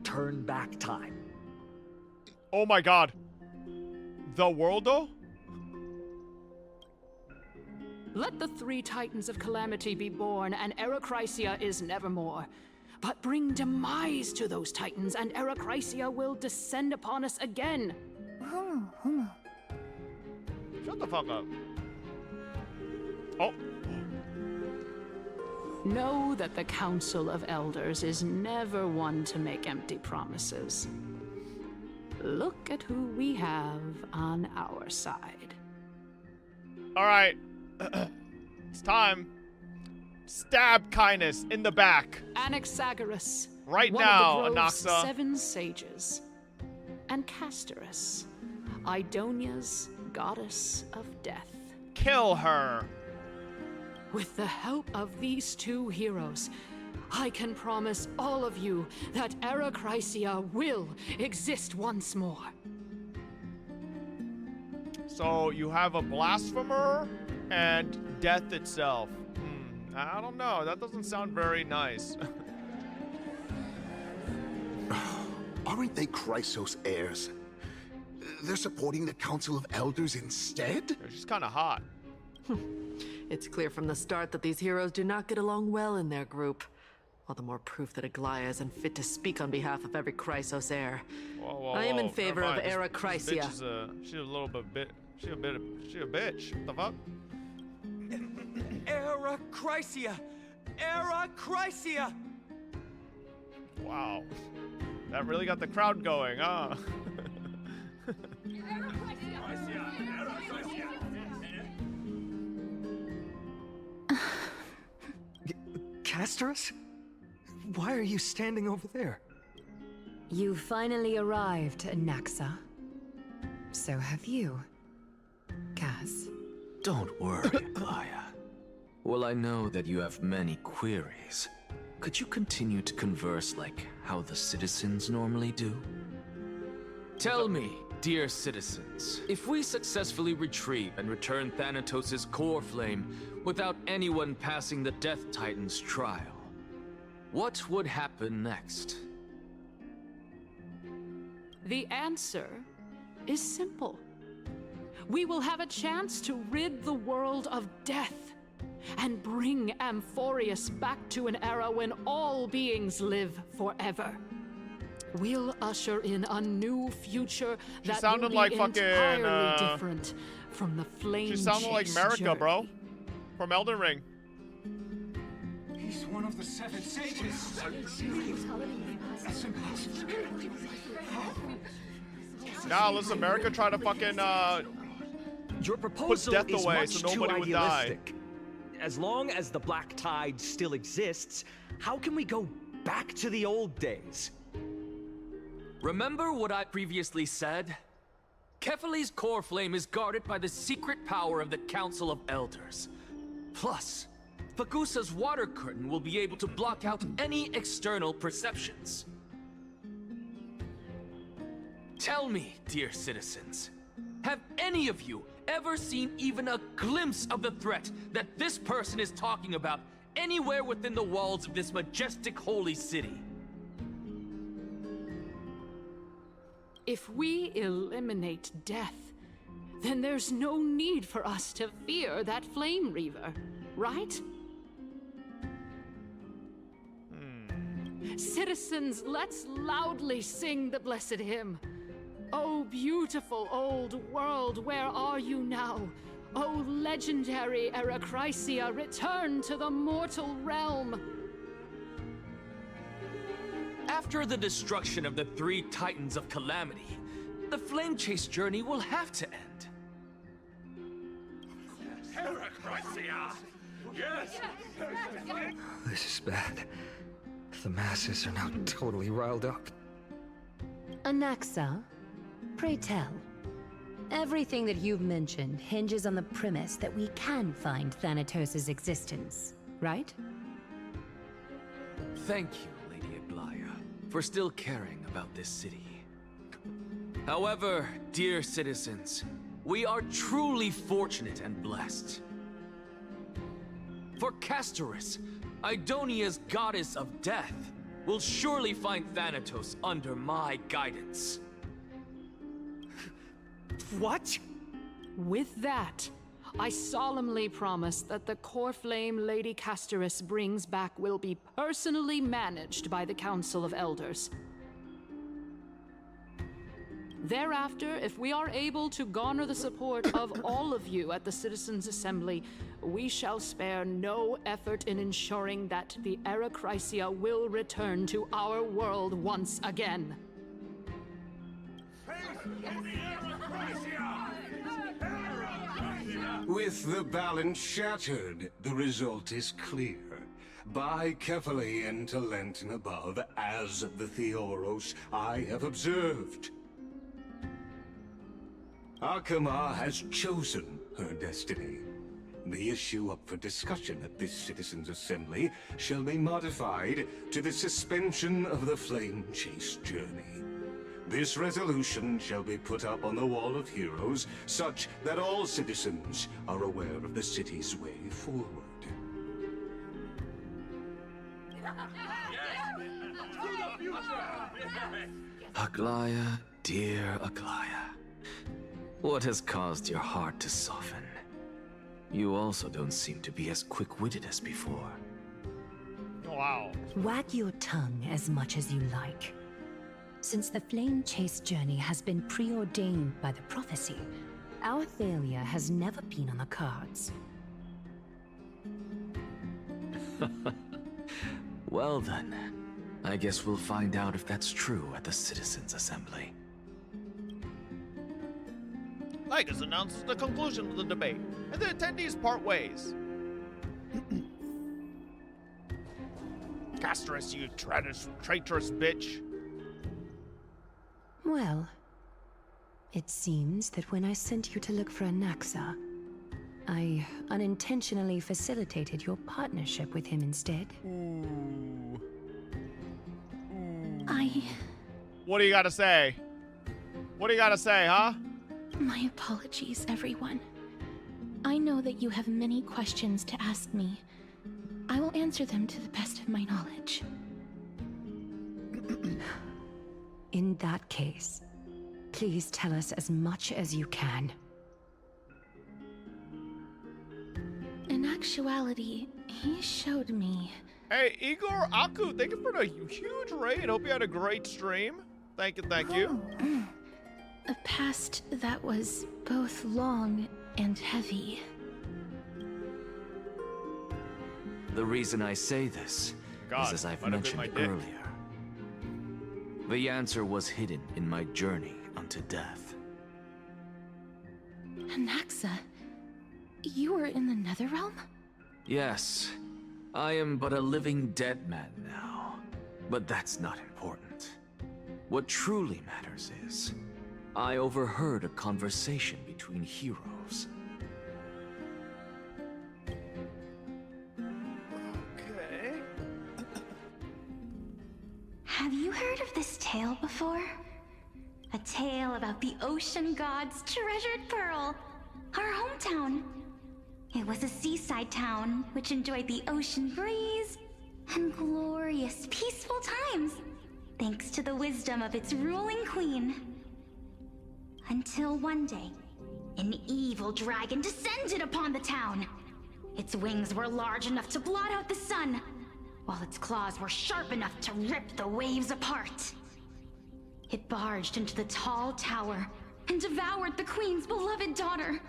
turn back time? Oh my god. The Worldo? Let the three Titans of Calamity be born, and Era Chrysia is nevermore. But bring demise to those Titans, and Era Chrysia will descend upon us again. Shut the fuck up. Oh. Know that the Council of Elders is never one to make empty promises. Look at who we have on our side. Alright. It's time. Stab Kindness in the back. Anaxagoras. Right one now, of the grove's Anaxa. 7 sages. And Castorus, Idonia's goddess of death. Kill her. With the help of these two heroes, I can promise all of you that Era Chrysia will exist once more. So you have a blasphemer and death itself. I don't know. That doesn't sound very nice. Aren't they Chrysos heirs? They're supporting the Council of Elders instead? She's kind of hot. It's clear from the start that these heroes do not get along well in their group. All the more proof that Aglaya isn't fit to speak on behalf of every Chrysos heir. I am in favor of Era Chrysia. She's a little bit. She's a bitch. What the fuck? Era Chrysia! Era Chrysia! Wow. That really got the crowd going, huh? Castorus? Why are you standing over there? You finally arrived, Naxa. So have you, Cass. Don't worry, Aglaya. Well, I know that you have many queries. Could you continue to converse like how the citizens normally do? Tell me, dear citizens, if we successfully retrieve and return Thanatos' core flame without anyone passing the Death Titan's trial, what would happen next? The answer is simple. We will have a chance to rid the world of death and bring Amphorius back to an era when all beings live forever. We'll usher in a new future that will be like entirely different from the Flame Chase. She sounded like Marika, journey. bro. From Elden Ring. He's one of the 7 sages. That's impossible. Nah, listen, Marika tried to fucking Your proposal put death is away much so too nobody would die. idealistic. As long as the Black Tide still exists, how can we go back to the old days? Remember what I previously said? Kefali's core flame is guarded by the secret power of the Council of Elders. Plus, Fagusa's water curtain will be able to block out any external perceptions. Tell me, dear citizens, have any of you ever seen even a glimpse of the threat that this person is talking about anywhere within the walls of this majestic holy city? If we eliminate death, then there's no need for us to fear that Flame Reaver, right? Citizens, let's loudly sing the blessed hymn. Oh, beautiful old world, where are you now? Oh, legendary Era Chrysia, return to the mortal realm. After the destruction of the 3 Titans of Calamity, the Flame Chase journey will have to end. Era Chrysia! Yes! This is bad. The masses are now totally riled up. Anaxa, pray tell. Everything that you've mentioned hinges on the premise that we can find Thanatos' existence, right? Thank you, Lady Aglaya, for still caring about this city. However, dear citizens, we are truly fortunate and blessed. For Castorus, Idonia's goddess of death, will surely find Thanatos under my guidance. What? With that, I solemnly promise that the core flame Lady Castorus brings back will be personally managed by the Council of Elders. Thereafter, if we are able to garner the support of all of you at the Citizens' Assembly, we shall spare no effort in ensuring that the Erechrysia will return to our world once again. With the balance shattered, the result is clear. By Kephae and Talent above, as the Theoros I have observed. Akama has chosen her destiny. The issue up for discussion at this Citizens' Assembly shall be modified to the suspension of the Flame Chase journey. This resolution shall be put up on the Wall of Heroes, such that all citizens are aware of the city's way forward. Aglaya, dear Aglaya. What has caused your heart to soften? You also don't seem to be as quick-witted as before. Wow. Wag your tongue as much as you like. Since the Flame Chase journey has been preordained by the prophecy, our failure has never been on the cards. Well then, I guess we'll find out if that's true at the Citizens' Assembly. Lycus announces the conclusion of the debate, and the attendees part ways. Castorus, you traitorous bitch. Well, it seems that when I sent you to look for Anaxa, I unintentionally facilitated your partnership with him instead. Ooh. What do you gotta say? What do you gotta say, huh? My apologies, everyone. I know that you have many questions to ask me. I will answer them to the best of my knowledge. In that case, please tell us as much as you can. In actuality, he showed me... Hey, Igor Aku, thank you for the huge raid. Hope you had a great stream. Thank you, thank you. A past that was both long and heavy. The reason I say this is as I've mentioned earlier. The answer was hidden in my journey unto death. Anaxa, you were in the Netherrealm? Yes, I am but a living dead man now. But that's not important. What truly matters is, I overheard a conversation between heroes. Okay. Have you heard of this tale before? A tale about the ocean god's treasured pearl, our hometown. It was a seaside town which enjoyed the ocean breeze and glorious, peaceful times, thanks to the wisdom of its ruling queen. Until one day, an evil dragon descended upon the town. Its wings were large enough to blot out the sun, while its claws were sharp enough to rip the waves apart. It barged into the tall tower and devoured the queen's beloved daughter.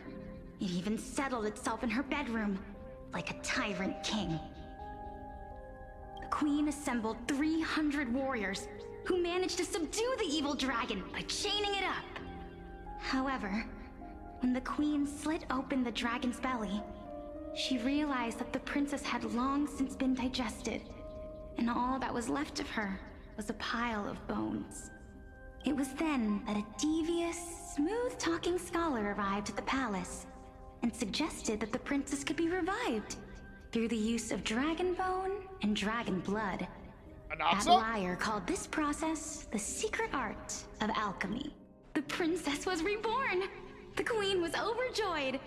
It even settled itself in her bedroom, like a tyrant king. The queen assembled 300 warriors who managed to subdue the evil dragon by chaining it up. However, when the queen slit open the dragon's belly, she realized that the princess had long since been digested, and all that was left of her was a pile of bones. It was then that a devious, smooth-talking scholar arrived at the palace and suggested that the princess could be revived through the use of dragon bone and dragon blood. That liar called this process the secret art of alchemy. The princess was reborn! The queen was overjoyed,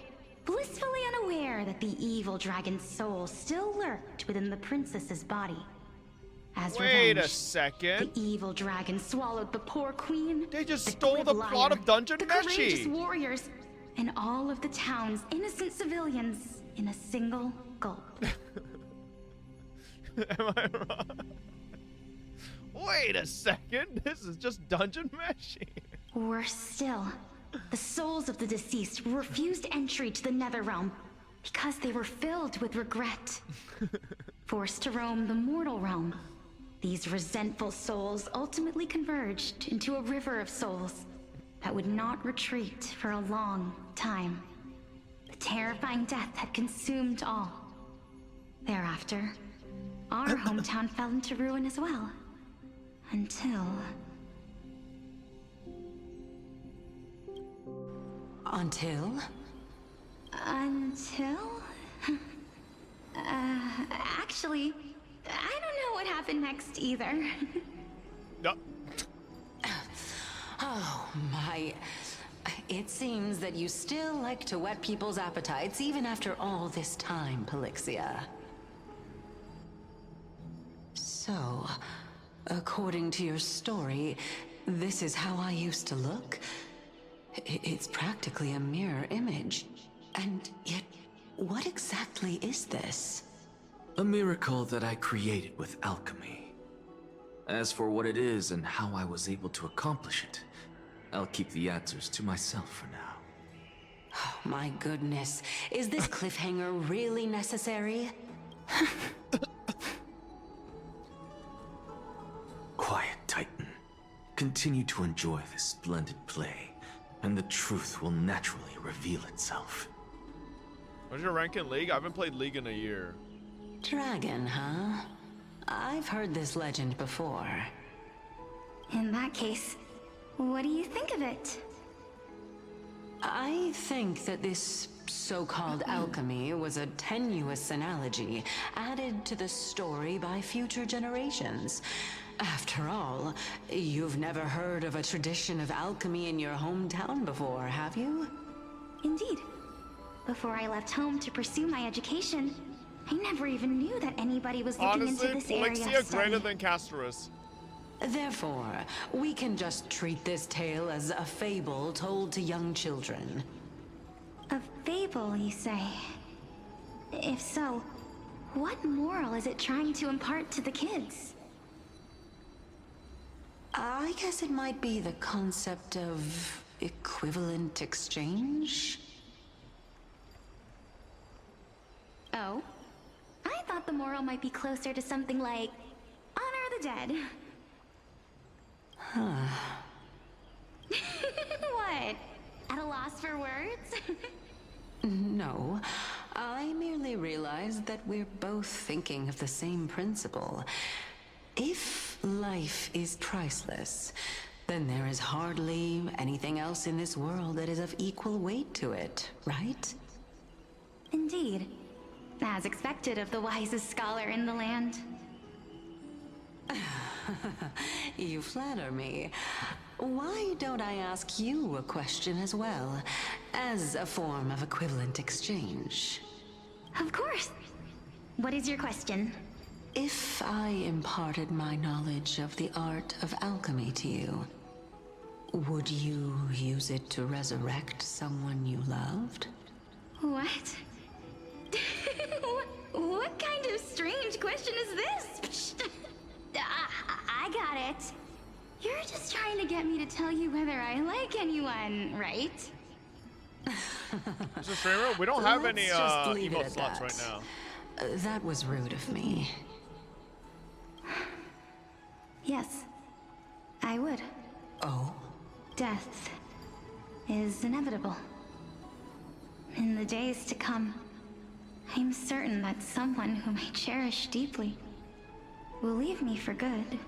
blissfully unaware that the evil dragon's soul still lurked within the princess's body. As Wait revenge, a second. the evil dragon swallowed the poor queen. They just stole the plot of Dungeon the Meshi. courageous warriors, and all of the town's innocent civilians in a single gulp. Am I wrong? Wait a second. This is just Dungeon Meshi. Worse still, the souls of the deceased refused entry to the Netherrealm because they were filled with regret. Forced to roam the mortal realm, these resentful souls ultimately converged into a river of souls that would not retreat for a long time. The terrifying death had consumed all. Thereafter, our hometown fell into ruin as well. Until... Until? Actually, I don't know what happened next either. No. Oh, my... It seems that you still like to whet people's appetites even after all this time, Pelixia. So, according to your story, this is how I used to look? It's practically a mirror image. And yet, what exactly is this? A miracle that I created with alchemy. As for what it is and how I was able to accomplish it, I'll keep the answers to myself for now. Oh, my goodness. Is this cliffhanger really necessary? Quiet, Titan. Continue to enjoy this splendid play, and the truth will naturally reveal itself. What's your rank in League? I haven't played League in a year. Dragon, huh? I've heard this legend before. In that case, what do you think of it? I think that this so-called alchemy was a tenuous analogy added to the story by future generations. After all, you've never heard of a tradition of alchemy in your hometown before, have you? Indeed. Before I left home to pursue my education, I never even knew that anybody was looking into this area of study. Honestly, greater than Castorus. Therefore, we can just treat this tale as a fable told to young children. A fable, you say? If so, what moral is it trying to impart to the kids? I guess it might be the concept of equivalent exchange? Oh? I thought the moral might be closer to something like honor the dead. Huh. What? At a loss for words? No, I merely realized that we're both thinking of the same principle. If life is priceless, then there is hardly anything else in this world that is of equal weight to it, right? Indeed. As expected of the wisest scholar in the land. You flatter me. Why don't I ask you a question as well, as a form of equivalent exchange? Of course. What is your question? If I imparted my knowledge of the art of alchemy to you, would you use it to resurrect someone you loved? What? What kind of strange question is this? I got it. You're just trying to get me to tell you whether I like anyone, right? Mr. Streamer, we don't have any emote slots right now. That was rude of me. Yes, I would. Oh? Death is inevitable. In the days to come, I'm certain that someone whom I cherish deeply will leave me for good.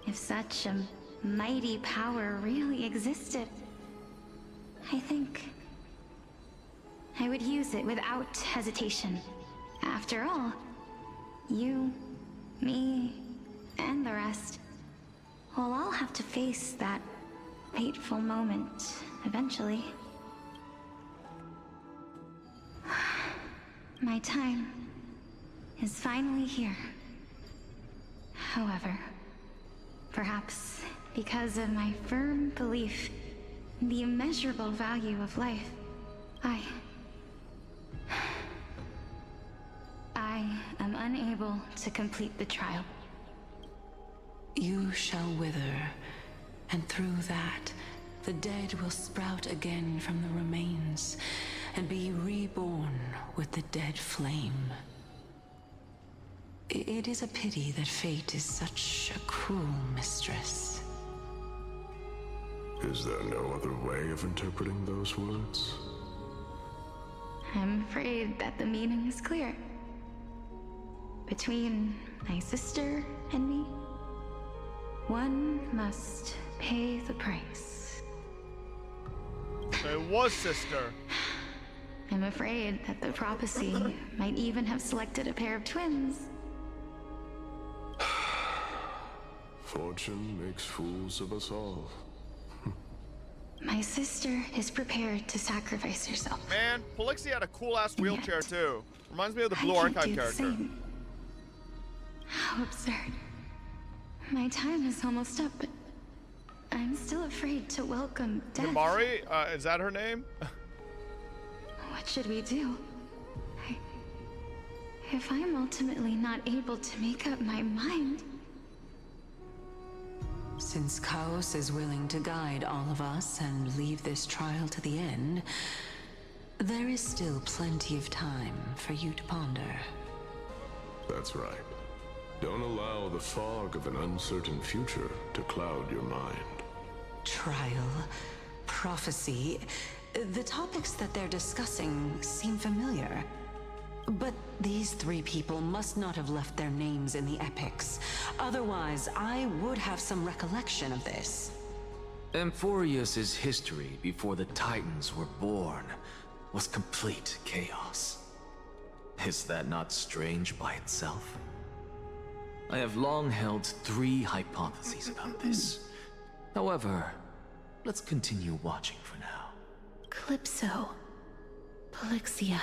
If such a mighty power really existed, I think I would use it without hesitation. After all, you, me, and the rest will all have to face that fateful moment eventually. My time is finally here. However, perhaps because of my firm belief in the immeasurable value of life, I am unable to complete the trial. You shall wither, and through that, the dead will sprout again from the remains, and be reborn with the dead flame. It is a pity that fate is such a cruel mistress. Is there no other way of interpreting those words? I'm afraid that the meaning is clear. Between my sister and me, one must pay the price. It was sister. I'm afraid that the prophecy might even have selected a pair of twins. Fortune makes fools of us all. My sister is prepared to sacrifice herself. Man, Polixia had a cool-ass wheelchair, too. Reminds me of the Blue Archive character. How absurd. My time is almost up, but I'm still afraid to welcome death. Yamari? Is that her name? What should we do? If I'm ultimately not able to make up my mind... Since Chaos is willing to guide all of us and leave this trial to the end, there is still plenty of time for you to ponder. That's right. Don't allow the fog of an uncertain future to cloud your mind. Trial, prophecy, the topics that they're discussing seem familiar. But these three people must not have left their names in the epics. Otherwise, I would have some recollection of this. Amphorius's history before the Titans were born was complete chaos. Is that not strange by itself? I have long held three hypotheses about this. However, let's continue watching for now. Calypso, Polixia,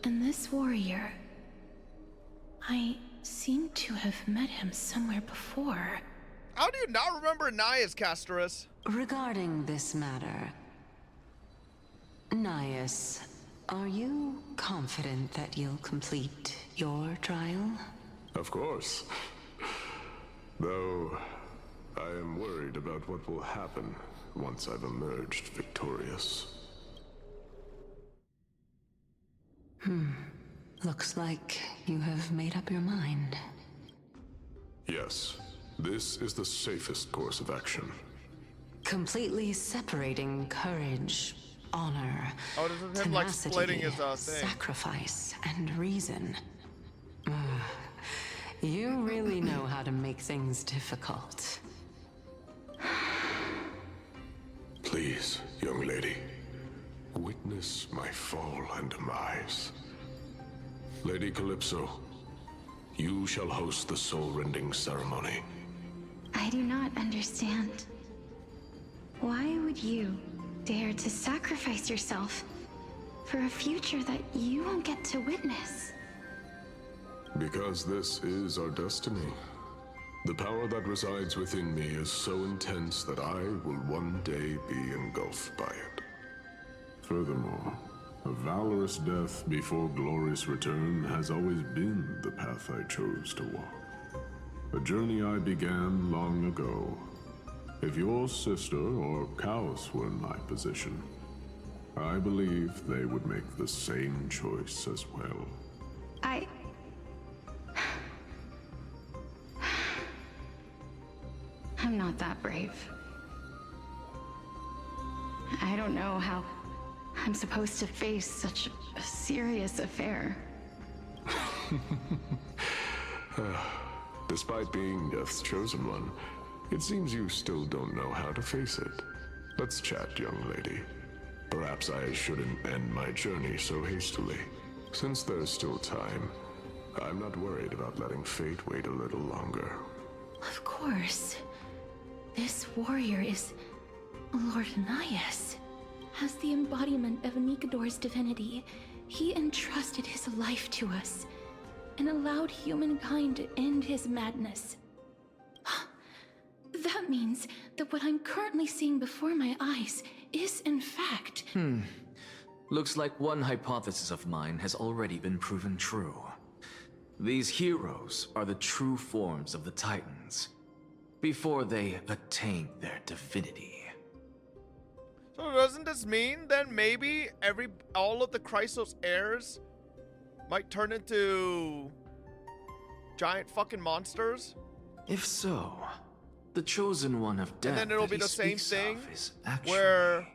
and this warrior. I seem to have met him somewhere before. How do you not remember Naias, Castorus? Regarding this matter, Naias, are you confident that you'll complete your trial? Of course. Though, I am worried about what will happen once I've emerged victorious. Looks like you have made up your mind. Yes, this is the safest course of action. Completely separating courage, honor, him like splitting his thing. Sacrifice, and reason. You really know how to make things difficult. Please, young lady, witness my fall and demise. Lady Calypso, you shall host the soul-rending ceremony. I do not understand. Why would you dare to sacrifice yourself for a future that you won't get to witness? Because this is our destiny. The power that resides within me is so intense that I will one day be engulfed by it. Furthermore, a valorous death before glorious return has always been the path I chose to walk. A journey I began long ago. If your sister or Chaos were in my position, I believe they would make the same choice as well. I'm not that brave. I don't know how I'm supposed to face such a serious affair. Despite being Death's chosen one, it seems you still don't know how to face it. Let's chat, young lady. Perhaps I shouldn't end my journey so hastily. Since there's still time, I'm not worried about letting fate wait a little longer. Of course. This warrior is Lord Anias. As the embodiment of Nikador's divinity, he entrusted his life to us and allowed humankind to end his madness. That means that what I'm currently seeing before my eyes is in fact... Looks like one hypothesis of mine has already been proven true. These heroes are the true forms of the Titans, before they attained their divinity. So doesn't this mean then maybe all of the Chrysos heirs might turn into giant fucking monsters? If so, the chosen one of death, and then it'll be the same thing where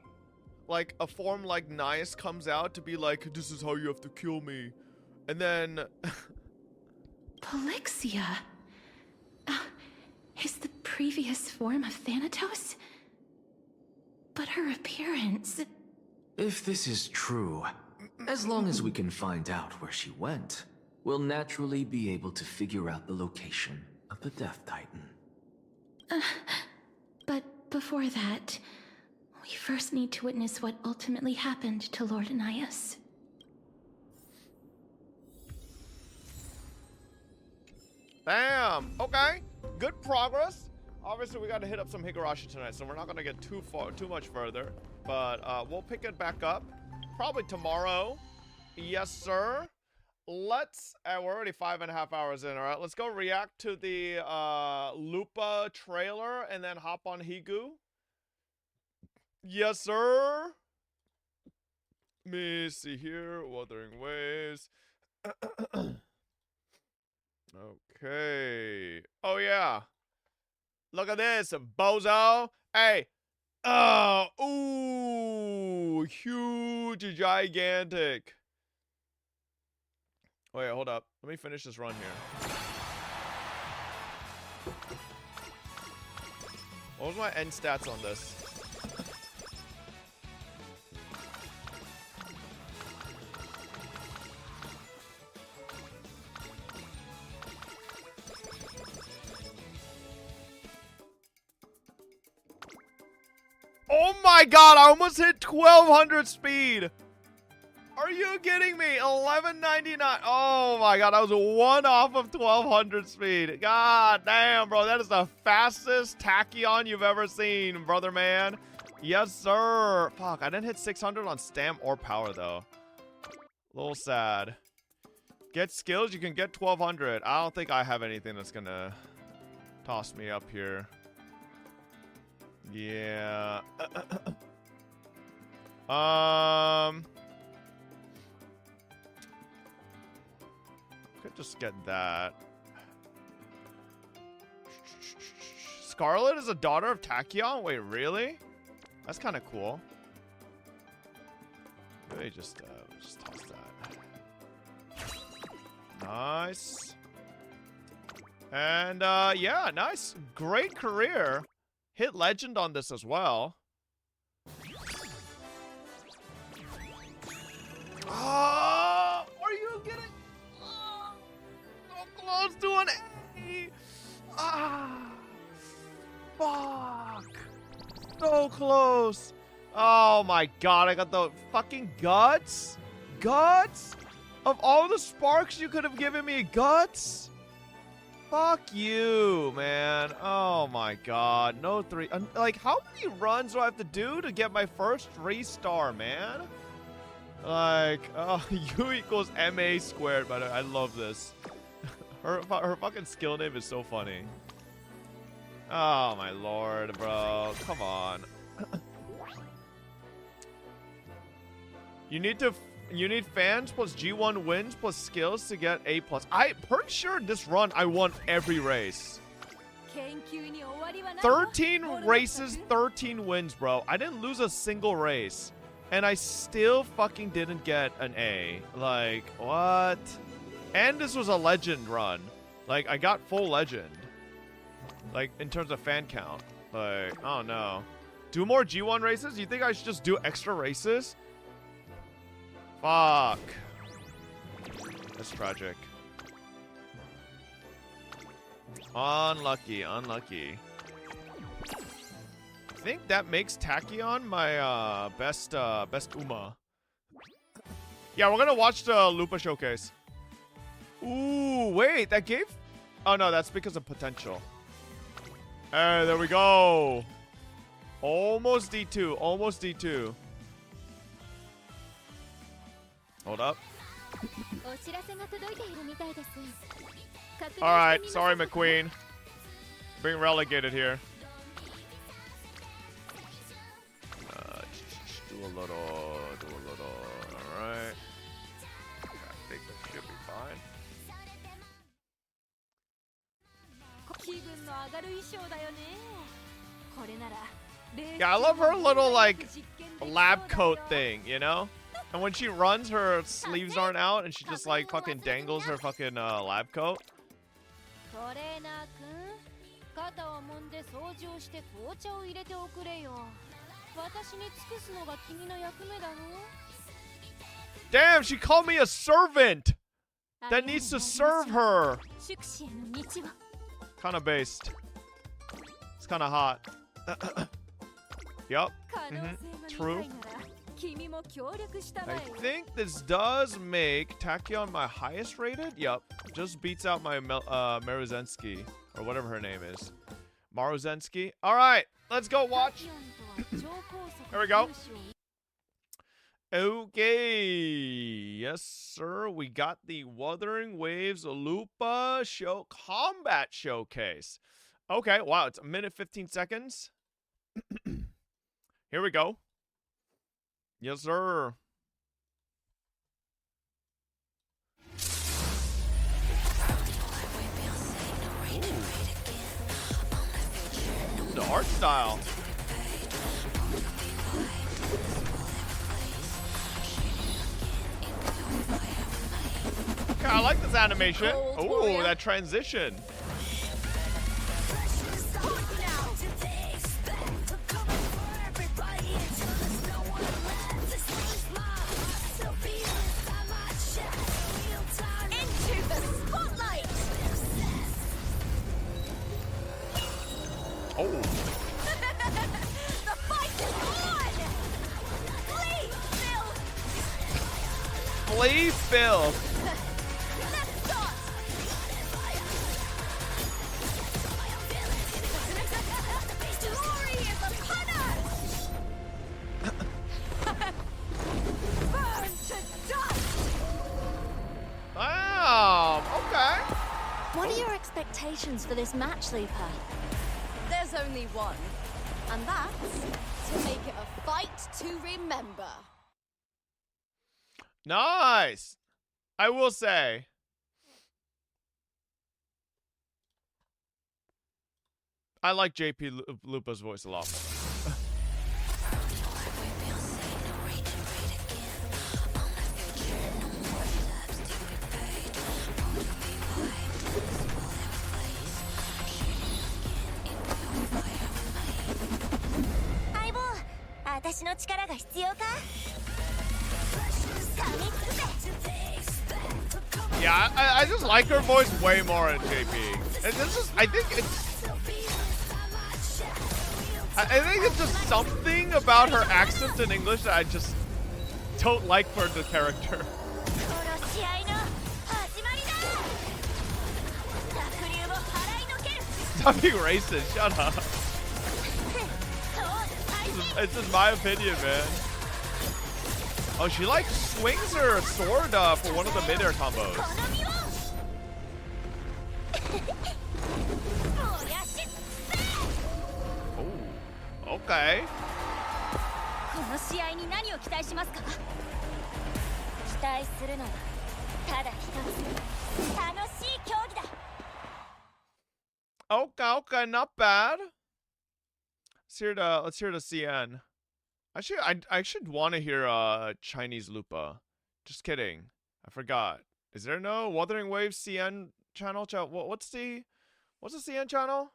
like a form like Nias comes out to be like, this is how you have to kill me, and then Polixia is the previous form of Thanatos? But her appearance... If this is true, as long as we can find out where she went, we'll naturally be able to figure out the location of the Death Titan. But before that, we first need to witness what ultimately happened to Lord Anias. Bam! Okay, good progress. Obviously, we got to hit up some Higurashi tonight, so we're not going to get too much further. But we'll pick it back up probably tomorrow. Yes, sir. Let's... we're already 5.5 hours in, all right? Let's go react to the Lupa trailer and then hop on Higu. Yes, sir. Let me see here. Wuthering Waves. Okay. Oh, yeah. Look at this, bozo. Hey. Oh, ooh. Huge, gigantic. Wait, hold up. Let me finish this run here. What was my end stats on this? Oh my god, I almost hit 1200 speed. Are you kidding me? 1199. Oh my god, that was 1 off of 1200 speed. God damn, bro. That is the fastest tachyon you've ever seen, brother man. Yes, sir. Fuck, I didn't hit 600 on stam or power, though. A little sad. Get skills, you can get 1200. I don't think I have anything that's gonna toss me up here. Yeah. Could just get that. Scarlet is a daughter of Tachyon? Wait, really? That's kind of cool. Maybe just toss that. Nice. And yeah, nice. Great career. Hit legend on this as well. Oh, are you getting so close to an A? Ah, fuck. So close. Oh my god, I got the fucking guts? Guts? Of all the sparks you could have given me, guts? Fuck you, man. Oh my god. No 3. Like, how many runs do I have to do to get my first 3-star, man? Like, oh, U equals MA squared, but I love this. her fucking skill name is so funny. Oh my lord, bro. Come on. You need fans plus G1 wins plus skills to get A+. I'm pretty sure this run I won every race. 13 races, 13 wins, bro. I didn't lose a single race. And I still fucking didn't get an A. Like, what? And this was a legend run. Like, I got full legend. Like, in terms of fan count. Like, I don't know. Do more G1 races? You think I should just do extra races? Fuck. That's tragic. Unlucky, unlucky. I think that makes Tachyon my best Uma. Yeah, we're gonna watch the Lupa showcase. Ooh, wait, that gave... Oh no, that's because of potential. Hey, there we go. Almost D2, almost D2. Hold up. Alright, sorry McQueen. Being relegated here. Do a little. Alright. I think this should be fine. Yeah, I love her little, like, lab coat thing, you know? And when she runs, her sleeves aren't out, and she just, like, fucking dangles her fucking lab coat. Damn, she called me a servant that needs to serve her. Kind of based. It's kind of hot. Yup. True. I think this does make Tachyon my highest rated. Yup. Just beats out my Maruzensky, or whatever her name is. Maruzensky. Alright, let's go watch. There we go. Okay. Yes, sir. We got the Wuthering Waves Lupa show combat showcase. Okay, wow, it's 1 minute 15 seconds. Here we go. Yes, sir. Ooh. The art style. Okay, I like this animation. Ooh, that transition. Oh. The fight is on! Flee, Phil! Let's start! Glory is upon us! Burn to dust! Wow, okay. What are your expectations for this match, Lupa? There's only one, and that's to make it a fight to remember. Nice. I will say, I like JP Lupa's voice a lot more. Yeah, I just like her voice way more than JP. And this is, I think it's just something about her accent in English that I just don't like for the character. Stop being racist, shut up. It's just my opinion, man. Oh, she like swings her sword for one of the mid-air combos. Oh, okay. Okay, not bad. Let's hear the CN. I should want to hear Chinese Lupa. Just kidding. I forgot. Is there no Wuthering Waves CN channel? What's the CN channel?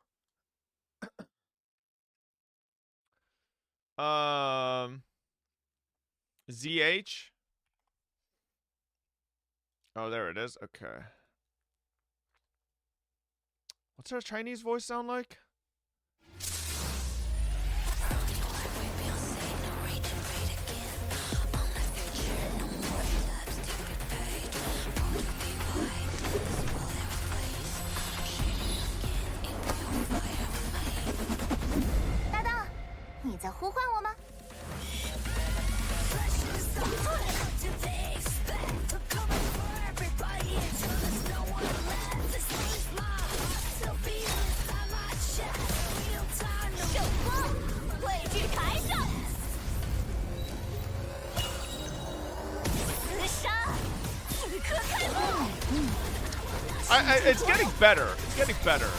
ZH. Oh, there it is. Okay. What's her Chinese voice sound like? It's getting better. It's getting better.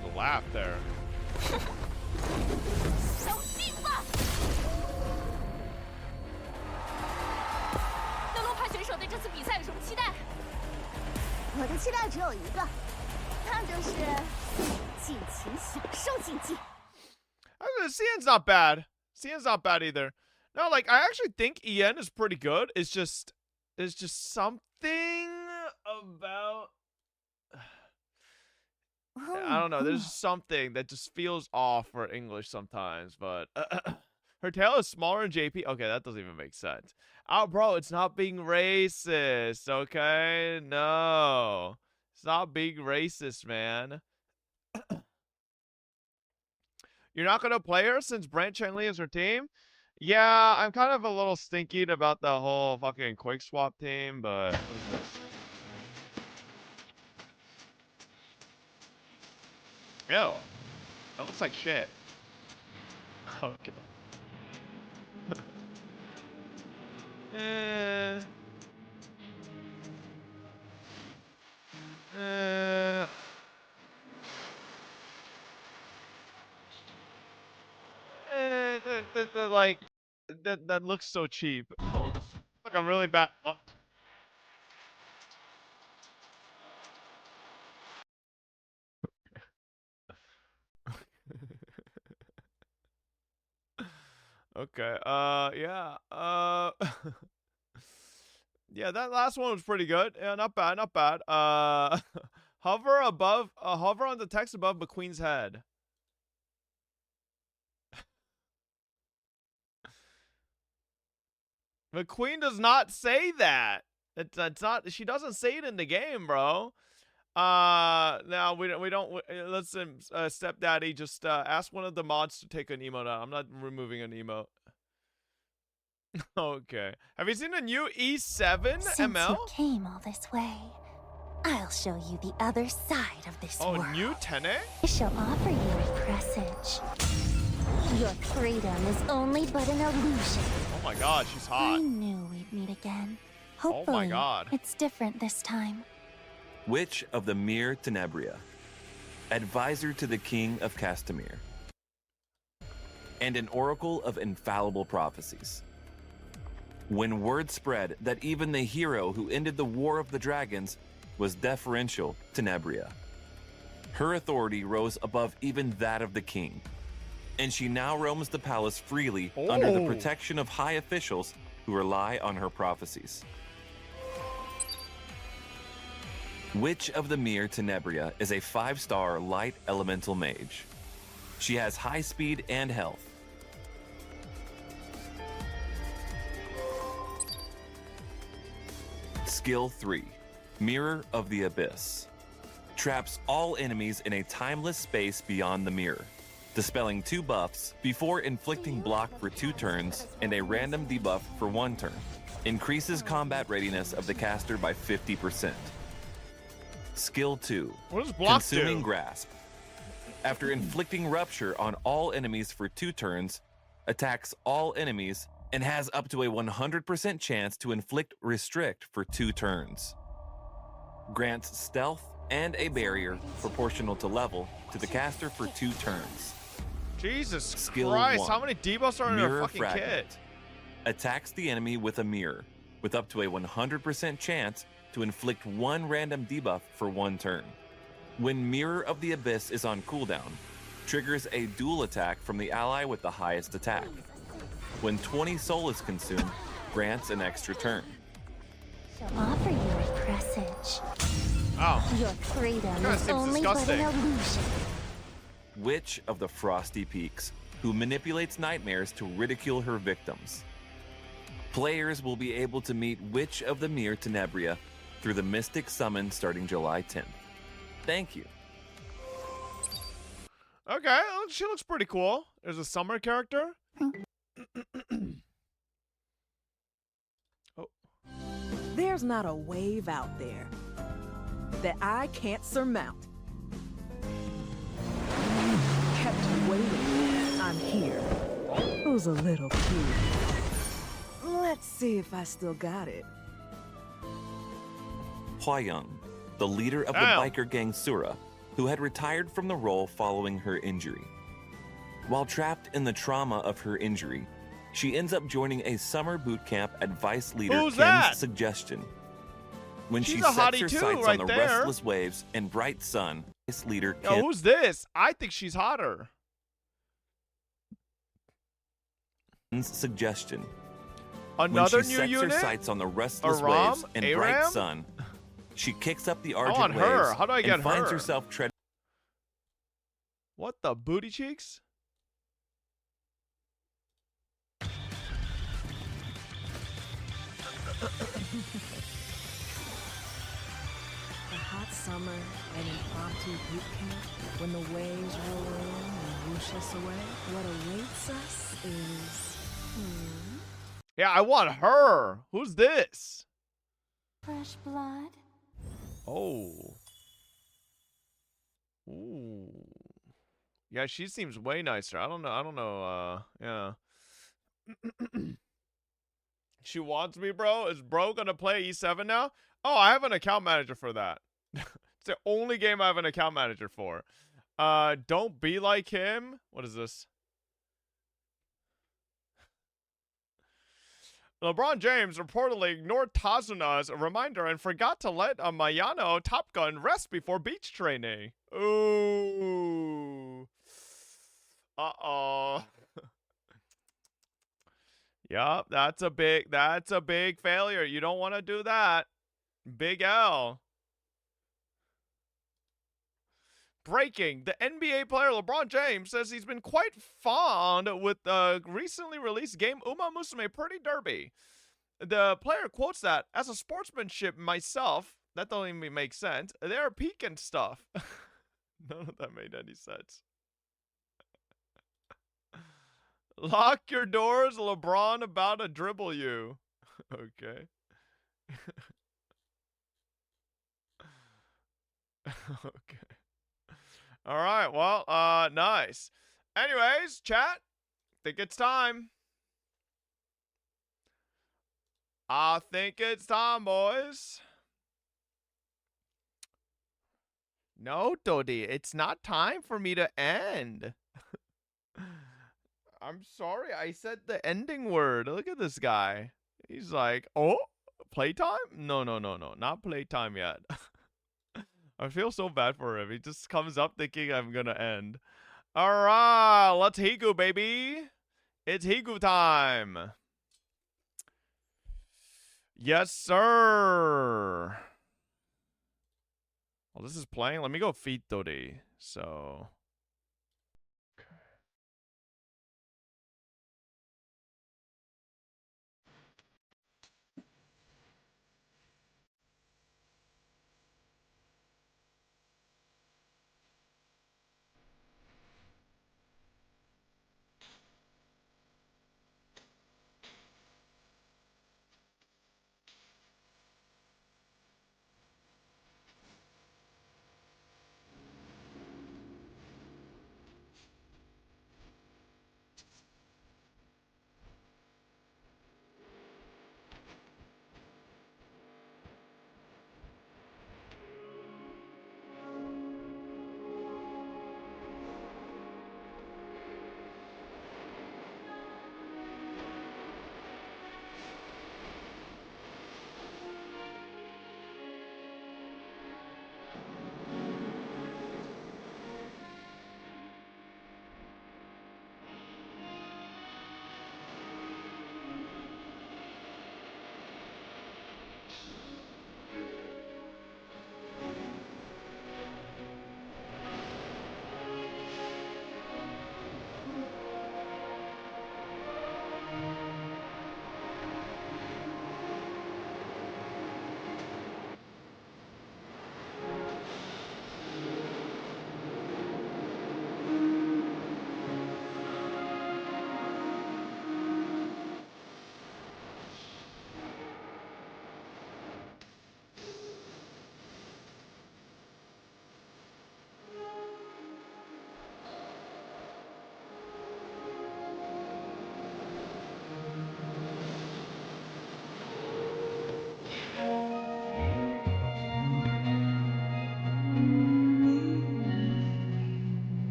The laugh there. 那罗盘选手对这次比赛有什么期待？我的期待只有一个，那就是尽情享受竞技。 CN's not bad. CN's not bad either. No, like I actually think EN is pretty good. It's just something about I don't know. There's something that just feels off for English sometimes. But her tail is smaller than JP. Okay, that doesn't even make sense. Oh, bro, it's not being racist. Okay, no, it's not being racist, man. You're not going to play her since Brand Chen-Li is her team? Yeah, I'm kind of a little stinky about the whole fucking Quick Swap team, but... What is this? Ew. That looks like shit. Okay. Like that looks so cheap. Look, I'm really bad. Okay. Yeah. Yeah, that last one was pretty good. Yeah, not bad, not bad. Hover above, hover on the text above McQueen's head. McQueen does not say that. It's not. She doesn't say it in the game, bro. Now we don't. Listen, stepdaddy, just ask one of the mods to take an emote out. I'm not removing an emote. Okay. Have you seen the new E7 Since ML? you came all this way, I'll show you the other side of this world. Oh, new Tene? I shall offer you a presage. Your freedom is only but an illusion. Oh my god, she's hot. I knew we'd meet again. Hopefully, oh my god. It's different this time. Witch of the Mir Tenebria, advisor to the king of Castamere, and an oracle of infallible prophecies. When word spread that even the hero who ended the War of the Dragons was deferential to Tenebria, her authority rose above even that of the king, and she now roams the palace freely under the protection of high officials who rely on her prophecies. Witch of the Mir Tenebria is a 5-star light elemental mage. She has high speed and health. Skill 3, Mirror of the Abyss. Traps all enemies in a timeless space beyond the mirror, dispelling 2 buffs before inflicting block for 2 turns and a random debuff for 1 turn. Increases combat readiness of the caster by 50%. Skill 2, what does block Consuming do? Grasp. After inflicting Rupture on all enemies for 2 turns, attacks all enemies and has up to a 100% chance to inflict Restrict for 2 turns. Grants Stealth and a barrier, proportional to level, to the caster for 2 turns. Jesus Skill Christ, 1. how many debuffs are in a Mirror fucking Fragment. kit? Attacks the enemy with a mirror, with up to a 100% chance to inflict one random debuff for one turn. When Mirror of the Abyss is on cooldown, triggers a dual attack from the ally with the highest attack. When 20 soul is consumed, grants an extra turn. Shall offer you a presage. Oh. Your freedom That is seems only disgusting. but an illusion. Witch of the Frosty Peaks, who manipulates nightmares to ridicule her victims. Players will be able to meet Witch of the Mere Tenebria through the Mystic Summon starting July 10th. Thank you. Okay, she looks pretty cool. There's a summer character. There's not a wave out there that I can't surmount. Kept you waiting. I'm here. Who's a little cute? Let's see if I still got it. Hwa-Young, the leader of the biker gang Sura, who had retired from the role following her injury. While trapped in the trauma of her injury, she ends up joining a summer boot camp at Vice leader Who's Ken's that? suggestion. When She's she a sets hottie her too, sights right on the there. restless waves and bright sun, Vice leader Yo, Ken who's this? I think she's hotter. Ken's suggestion. Another when she new sets unit? her sights on the restless Aram? waves and Aram? bright sun, she kicks up the argent want waves her. How do I get and finds her? herself treading. What the booty cheeks? A hot summer, an impromptu boot camp, when the waves roll in and whoosh us away. What awaits us is... Yeah, I want her. Who's this? Fresh blood. Oh. Ooh. Yeah, she seems way nicer. I don't know. Yeah. She wants me, bro. Is bro gonna play E7 now? Oh, I have an account manager for that. It's the only game I have an account manager for. Don't be like him. What is this? LeBron James reportedly ignored Tazuna's reminder and forgot to let a Mayano Top Gun rest before beach training. Ooh. Uh-oh. Yup, that's a big failure. You don't want to do that. Big L. Breaking. The NBA player LeBron James says he's been quite fond with the recently released game Uma Musume Pretty Derby. The player quotes that, as a sportsmanship myself, that don't even make sense, they're peeking stuff. None of that made any sense. Lock your doors, LeBron about to dribble you. Okay. Okay. All right, well, nice. Anyways, chat, think it's time. I think it's time, boys. No, Dodie, it's not time for me to end. I'm sorry, I said the ending word. Look at this guy. He's like, oh, playtime? No, not playtime yet. I feel so bad for him. He just comes up thinking I'm gonna end. Alright, let's Higu, baby. It's Higu time. Yes, sir. Well, this is playing. Let me go feed Dodi. So...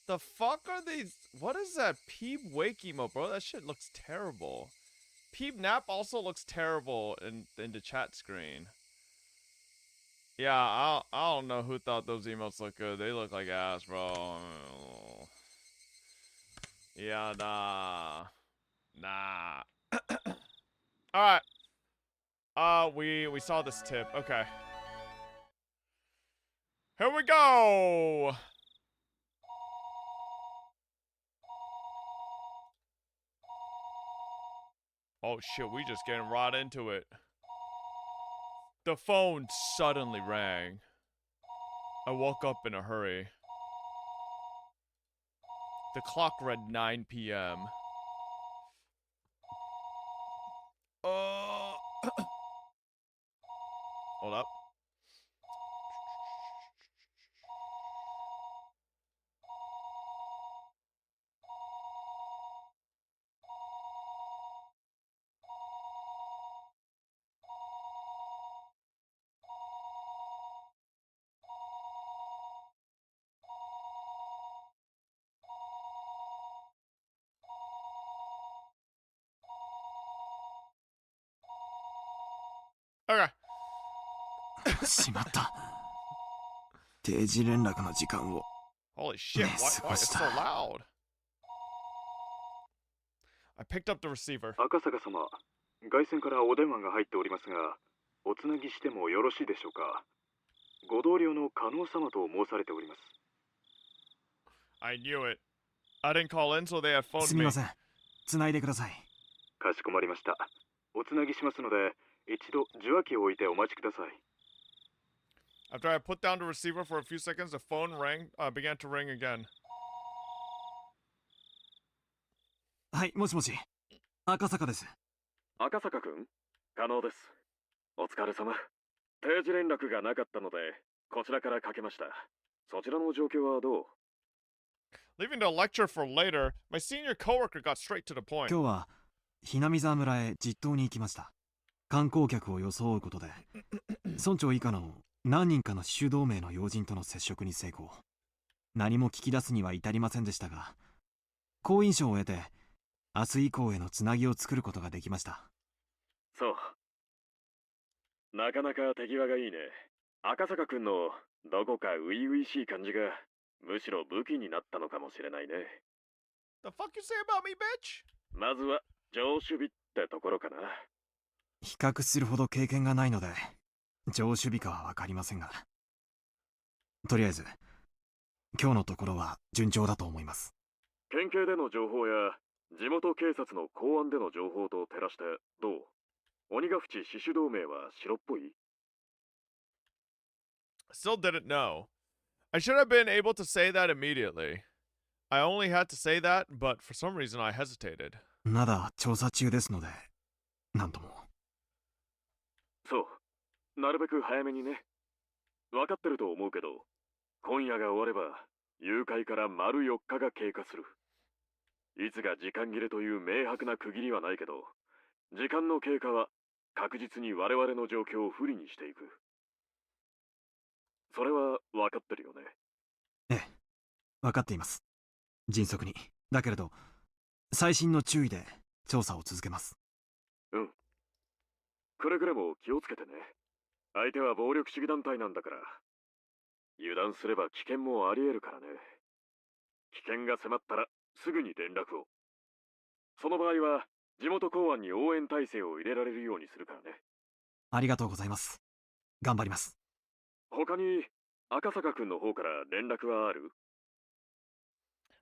The fuck are these? What is that peep wake emote, bro? That shit looks terrible. Peep nap also looks terrible in the chat screen. Yeah, I don't know who thought those emotes look good. They look like ass, bro. Yeah, nah. All right. We saw this tip. Okay. Here we go. Oh shit, we just getting right into it. The phone suddenly rang. I woke up in a hurry. The clock read 9 p.m. Hold up. Okay. しまった。定時連絡の時間を Holy shit, why is it so loud? I picked up the receiver. 赤坂様、外線からお電話が入っておりますが、おつなぎしてもよろしいでしょうか。ご同僚の加納様と申されております。I knew it. I didn't call in, so they had phoned me. すみません。つないでください。かしこまりました。おつなぎしますので、一度受話器を置いてお待ちください。After I put down the receiver for a few seconds, the phone began to ring again. はい、もしもし。赤坂です。赤坂くん、加納です。お疲れ様。定時連絡がなかったので、こちらからかけました。そちらの状況はどう？ Leaving the lecture for later, my senior coworker got straight to the point. 今日は、ひなみ沢村へ実島に行きました。観光客を装うことで、村長以下の何人かの主同盟の要人との接触に成功。何も聞き出すには至りませんでしたが、好印象を得て、明日以降へのつなぎを作ることができました。そう。なかなか手際がいいね。赤坂くんのどこか初々しい感じが、むしろ武器になったのかもしれないね。The fuck you say about me, bitch? まずは上守備ってところかな。比較するほど経験がないので、上守備かはわかりませんが。とりあえず、今日のところは順調だと思います。県警での情報や、地元警察の公安での情報と照らしてどう？鬼ヶ淵死守同盟は白っぽい？ Still didn't know. I should have been able to say that immediately. I only had to say that, but for some reason I hesitated. まだ調査中ですので、なんとも。そう。なるべく早めにね。わかってると思うけど、今夜が終われば、誘拐から丸4日が経過する。いつが時間切れという明白な区切りはないけど、時間の経過は確実に我々の状況を不利にしていく。それは分かってるよね。ええ、分かっています。迅速に。だけれど、細心の注意で調査を続けます。うん。くれぐれも気をつけてね。相手は暴力主義団体なんだから。油断すれば危険もあり得るからね。危険が迫ったらすぐに連絡を。その場合は地元公安に応援体制を入れられるようにするからね。ありがとうございます。頑張ります。他に赤坂くんの方から連絡はある？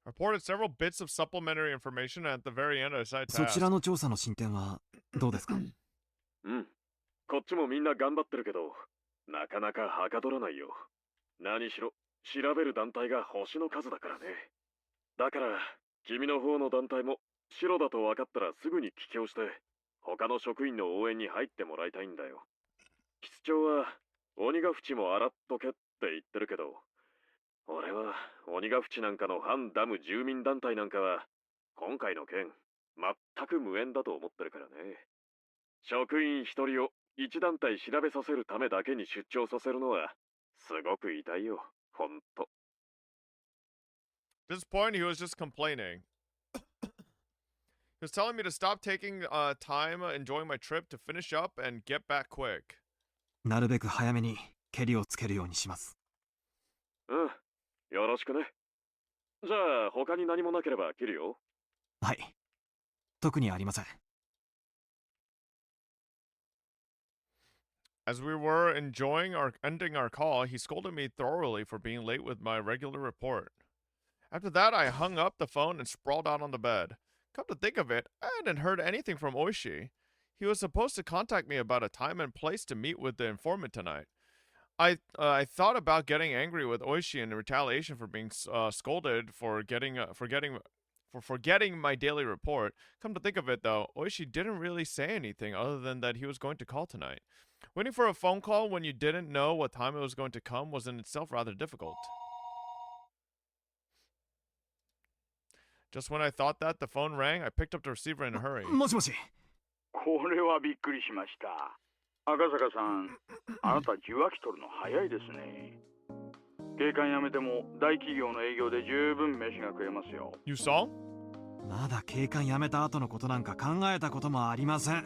Reported several bits of supplementary information and at the very end I decided to そ ask. ちらの調査の進展はどうですか？うん。こっちもみんな頑張ってるけど、なかなかはかどらないよ。何しろ調べる団体が星の数だからね。だから君の方の団体も白だと分かったらすぐに帰郷して他の職員の応援に入ってもらいたいんだよ。室長は鬼ヶ淵も洗っとけって言ってるけど、俺は鬼ヶ淵なんかの反ダム住民団体なんかは今回の件全く無縁だと思ってるからね。職員一人を一団体調べさせるためだけに出張させるのはすごく痛いよ、ほんと。this point, he was just complaining. He was telling me to stop taking time enjoying my trip to finish up and get back quick. なるべく早めにケリをつけるようにします。よろしくね。じゃあ、他に何もなければ切るよ。はい。特にありません。As we were ending our call, he scolded me thoroughly for being late with my regular report. After that, I hung up the phone and sprawled out on the bed. Come to think of it, I hadn't heard anything from Oishi. He was supposed to contact me about a time and place to meet with the informant tonight. I thought about getting angry with Oishi in retaliation for being scolded for forgetting my daily report. Come to think of it, though, Oishi didn't really say anything other than that he was going to call tonight. Waiting for a phone call when you didn't know what time it was going to come was in itself rather difficult. Just when I thought that, the phone rang. I picked up the receiver in a hurry. もしもし。これはびっくりしました。赤坂さん、あなた受話器取るの早いですね。警官辞めても大企業の営業で十分飯が食えますよ。You saw? まだ警官辞めた後のことなんか考えたこともありません。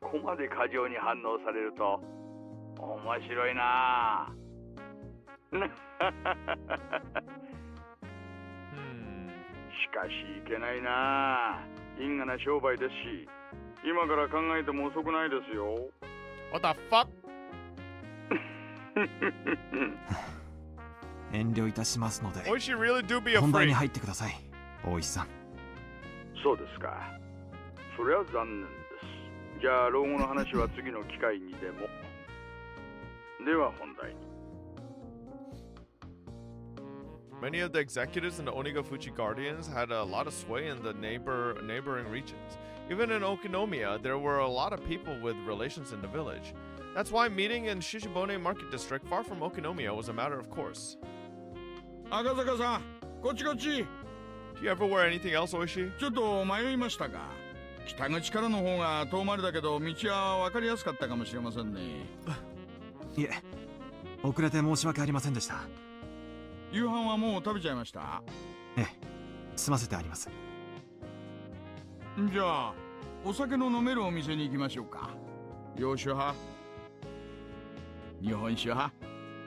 そこまで過剰に反応されると面白いな。しかしいけないな。因果な商売ですし、今から考えても遅くないですよ。What the fuck? 遠慮いたしますので。Oishi really do be a freak. 本題に入ってください、大石さん。そうですか。それは残念です。じゃあ老後の話は次の機会にでも。では本題に。Many of the executives in the Onigafuchi Guardians had a lot of sway in the neighboring regions. Even in Okinomiya, there were a lot of people with relations in the village. That's why meeting in Shishibone Market District, far from Okinomiya, was a matter of course. Akasaka-san, こっちこっち。 Do you ever wear anything else, Oishi? ちょっと迷いましたが、北口からの方が遠回りだけど道は分かりやすかったかもしれませんね。いえ、遅れて申し訳ありませんでした。夕飯はもう食べちゃいました？ええ、済ませてあります。じゃあお酒の飲めるお店に行きましょうか。洋酒派？日本酒派？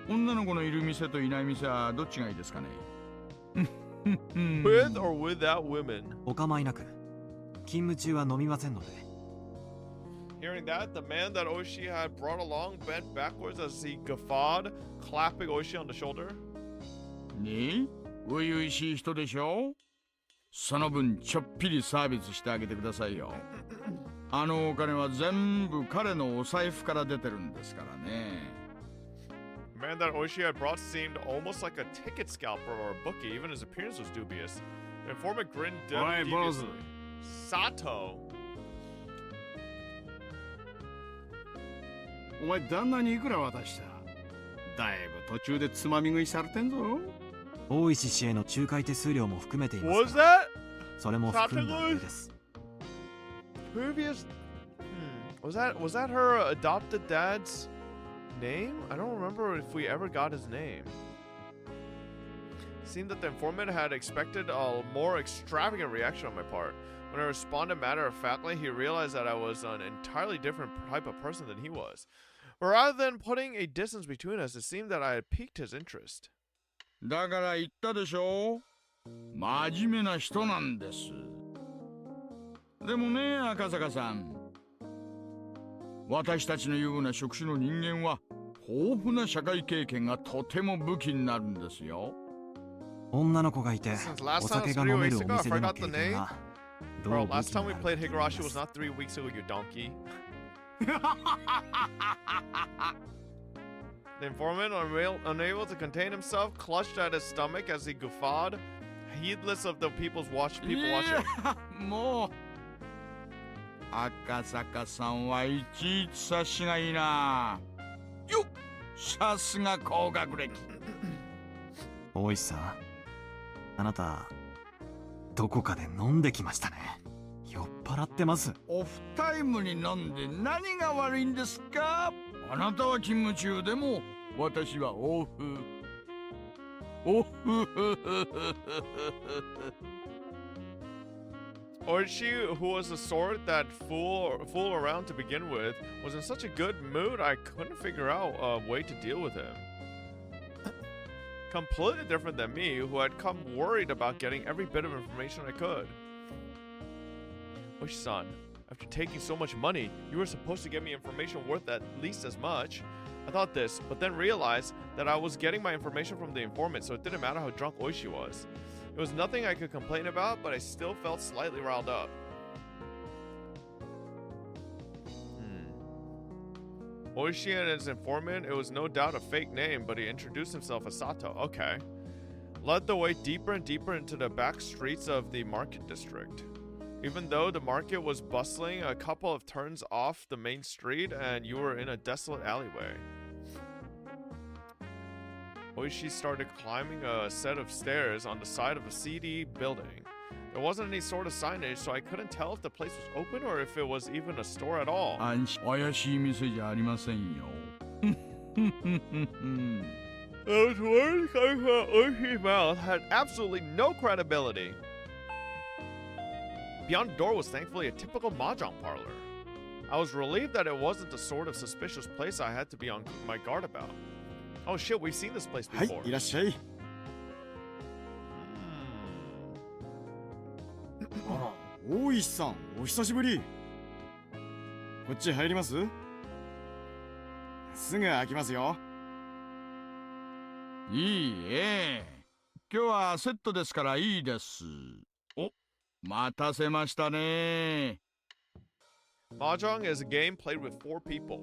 女の子のいる店といない店はどっちがいいですかね？ With or without women? お構いなく。勤務中は飲みませんので。Hearing that, the man that Oishi had brought along bent backwards as he guffawed, clapping Oishi on the shoulder. ねえ、初々しい人でしょ。その分ちょっぴりサービスしてあげてくださいよ。あのお金は全部彼のお財布から出てるんですからね。The man that Oishi had brought seemed almost like a ticket scalper or a bookie. Even his appearance was dubious. The informant grinned deviously. Sato. お前旦那にいくら渡した？だいぶ途中でつまみ食いされてんぞ。大石氏への仲介手数料も含めていますから。それも含んだ上です。Previous, was that her adopted dad's name? I don't remember if we ever got his name. It seemed that the informant had expected a more extravagant reaction on my part. When I responded matter-of-factly, he realized that I was an entirely different type of person than he was. But rather than putting a distance between us, it seemed that I had piqued his interest. だから言ったでしょ。真面目な人なんです。でもね、赤坂さん。私たちのような職種の人間は豊富な社会経験がとても武器になるんですよ。女の子がいて、お酒が飲めるお店での経験が。Bro, last time we played Higurashi was not 3 weeks ago, you donkey. The informant, unable to contain himself, clutched at his stomach as he guffawed, heedless of the people watching. もう赤坂さんはいちいち察しがいいな。よっ、さすが高学歴。大石さん、あなたどこかで飲んできましたね。酔っ払ってます。オフタイムに飲んで何が悪いんですか？あなたは勤務中でも私はオフ。Oishi, who was the sort that fool around to begin with, was in such a good mood I couldn't figure out a way to deal with him. Completely different than me, who had come worried about getting every bit of information I could. Oishi-san, after taking so much money, you were supposed to give me information worth at least as much. I thought this, but then realized that I was getting my information from the informant, so it didn't matter how drunk Oishi was. It was nothing I could complain about, but I still felt slightly riled up. Oishi and his informant, it was no doubt a fake name, but he introduced himself as Sato. Okay. Led the way deeper and deeper into the back streets of the market district. Even though the market was bustling, a couple of turns off the main street, and you were in a desolate alleyway. Oishi started climbing a set of stairs on the side of a seedy building. There wasn't any sort of signage, so I couldn't tell if the place was open or if it was even a store at all. 怪しい店じゃありませんよ。Those words coming from Oishi's mouth had absolutely no credibility. Beyond the door was thankfully a typical mahjong parlor. I was relieved that it wasn't the sort of suspicious place I had to be on my guard about. Oh shit, we've seen this place before. いらっしゃい。大石さん、お久しぶり。こっち入ります？すぐ開きますよ。いいえ。今日はセットですからいいです。お、待たせましたね。Mahjong is a game played with 4 people.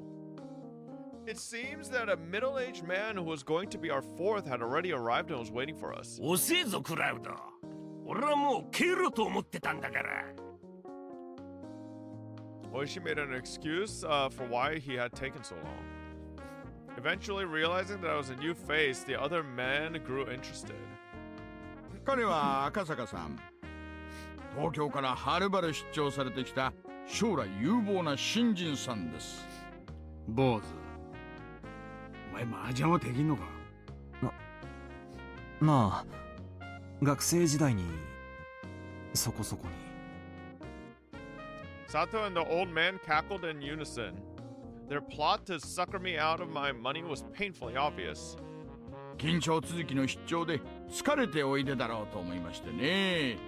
It seems that a middle-aged man who was going to be our 4th had already arrived and was waiting for us. 遅えぞクラウド。俺はもう消えろと思ってたんだから。Oishi made an excuse for why he had taken so long. Eventually realizing that I was a new face, the other man grew interested. 彼は赤坂さん。東京からはるばる出張されてきた将来有望な新人さんです。坊主。お前麻雀はできんのか？まあ、学生時代にそこそこに。Sato and the old man cackled in unison. Their plot to sucker me out of my money was painfully obvious. 緊張続きの出張で疲れておいでだろうと思いましてね。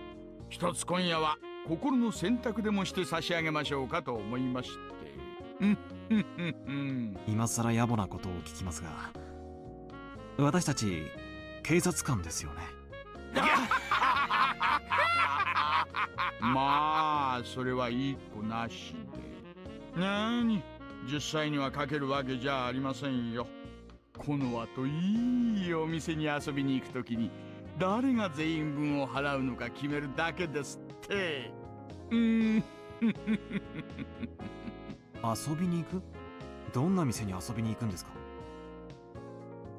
一つ今夜は心の選択でもして差し上げましょうかと思いまして。今さら野暮なことを聞きますが、私たち警察官ですよね。まあそれはいい子なしで。なに、実際にはかけるわけじゃありませんよ。この後いいお店に遊びに行くときに誰が全員分を払うのか決めるだけですって。遊びに行く？どんな店に遊びに行くんですか？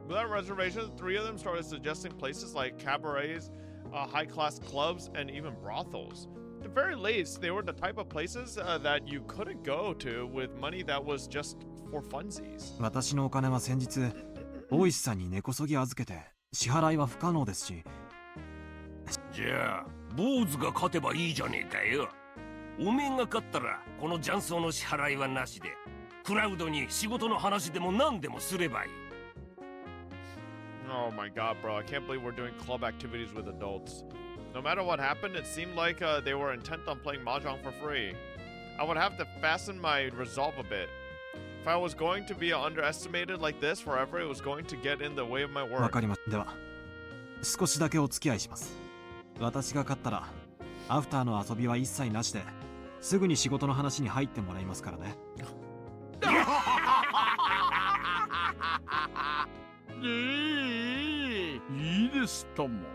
Without reservations, 3 of them started suggesting places like cabarets, high-class clubs, and even brothels. At the very least, they were the type of places that you couldn't go to with money that was just for funsies. 私のお金は先日、大石さんに根こそぎ預けて、支払いは不可能ですし。じゃあ、坊主が勝てばいいじゃねえかよ。おめえが勝ったら、この雀荘の支払いはなしで、クラウドに仕事の話でも何でもすればいい。Oh my god, bro. I can't believe we're doing club activities with adults. No matter what happened, it seemed like they were intent on playing Mahjong for free. I would have to fasten my resolve a bit. If I was going to be underestimated like this forever, it was going to get in the way of my work. わかりました。では、少しだけお付き合いします。私が勝ったら、アフターの遊びは一切なしで、すぐに仕事の話に入ってもらいますからね。いいですとも。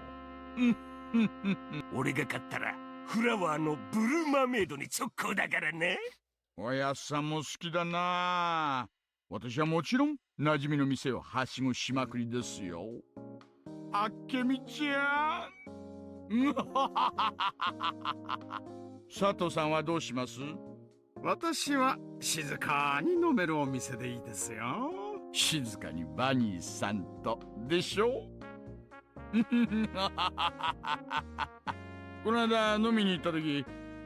俺が勝ったらフラワーのブルーマーメイドに直行だからね。おやっさんも好きだな。私はもちろん馴染みの店をはしごしまくりですよ。あっけみちゃん。佐藤さんはどうします？私は静かに飲めるお店でいいですよ。静かにバニーさんとでしょ。この間飲みに行った時、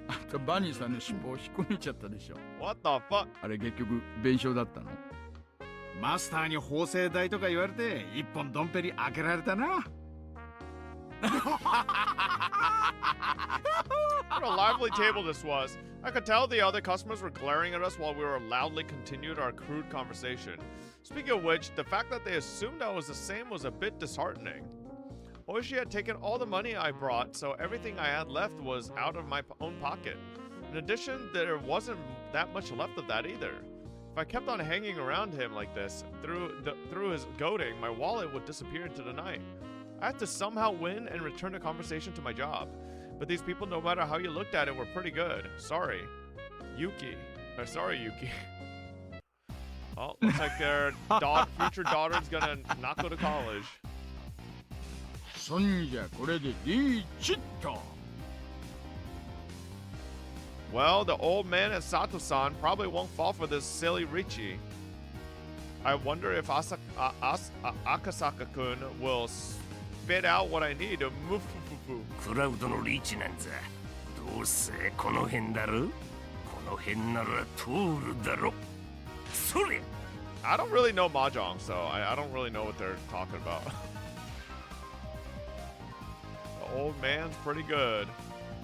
あんたバニーさんの尻尾を引っこ抜いちゃったでしょ。 What the fuck? あれ結局弁償だったの？マスターに縫製代とか言われて一本ドンペリ開けられたな。What a lively table this was. I could tell the other customers were glaring at us while we were loudly continued our crude conversation. Speaking of which, the fact that they assumed I was the same was a bit disheartening. Oishi had taken all the money I brought, so everything I had left was out of my own pocket. In addition, there wasn't that much left of that either. If I kept on hanging around him like this, through his goading, my wallet would disappear into the night. I had to somehow win and return the conversation to my job. But these people, no matter how you looked at it, were pretty good. Sorry. Yuki. Sorry, Yuki. Well, looks like their future daughter's gonna not go to college. そんじゃこれでリーチっと。 Well, the old man and Sato-san probably won't fall for this silly Richie. I wonder if Akasaka-kun will spit out what I need to move. クラウドのリーチなんざどうせこの辺だろ。この辺なら通るだろ。それ I don't really know Mahjong, so I don't really know what they're talking about. The old man's pretty good.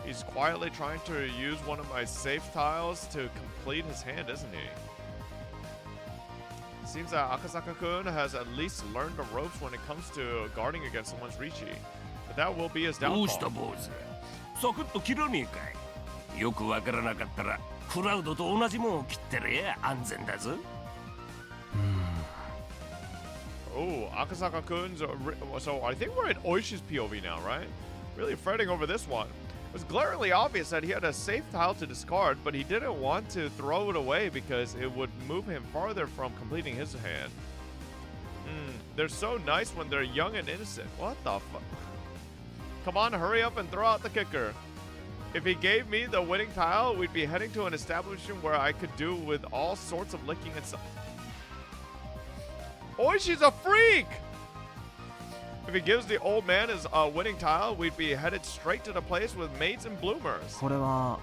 He's quietly trying to use one of my safe tiles to complete his hand, isn't he? Seems that Akasaka-kun has at least learned the ropes when it comes to guarding against someone's Richi. But that will be his どうした downfall. 坊主。サクッと切らねえかい。よくわからなかったらクラウドと同じもんを切ってりゃ安全だぞ。Oh, Akasaka-kun's... So I think we're at Oishi's POV now, right? Really fretting over this one. It was glaringly obvious that he had a safe tile to discard, but he didn't want to throw it away because it would move him farther from completing his hand. They're so nice when they're young and innocent. What the fuck? Come on, hurry up and throw out the kicker. If he gave me the winning tile, we'd be heading to an establishment where I could do with all sorts of licking and stuff. Oishi's a freak! If he gives the old man his winning tile, we'd be headed straight to the place with maids and bloomers. これは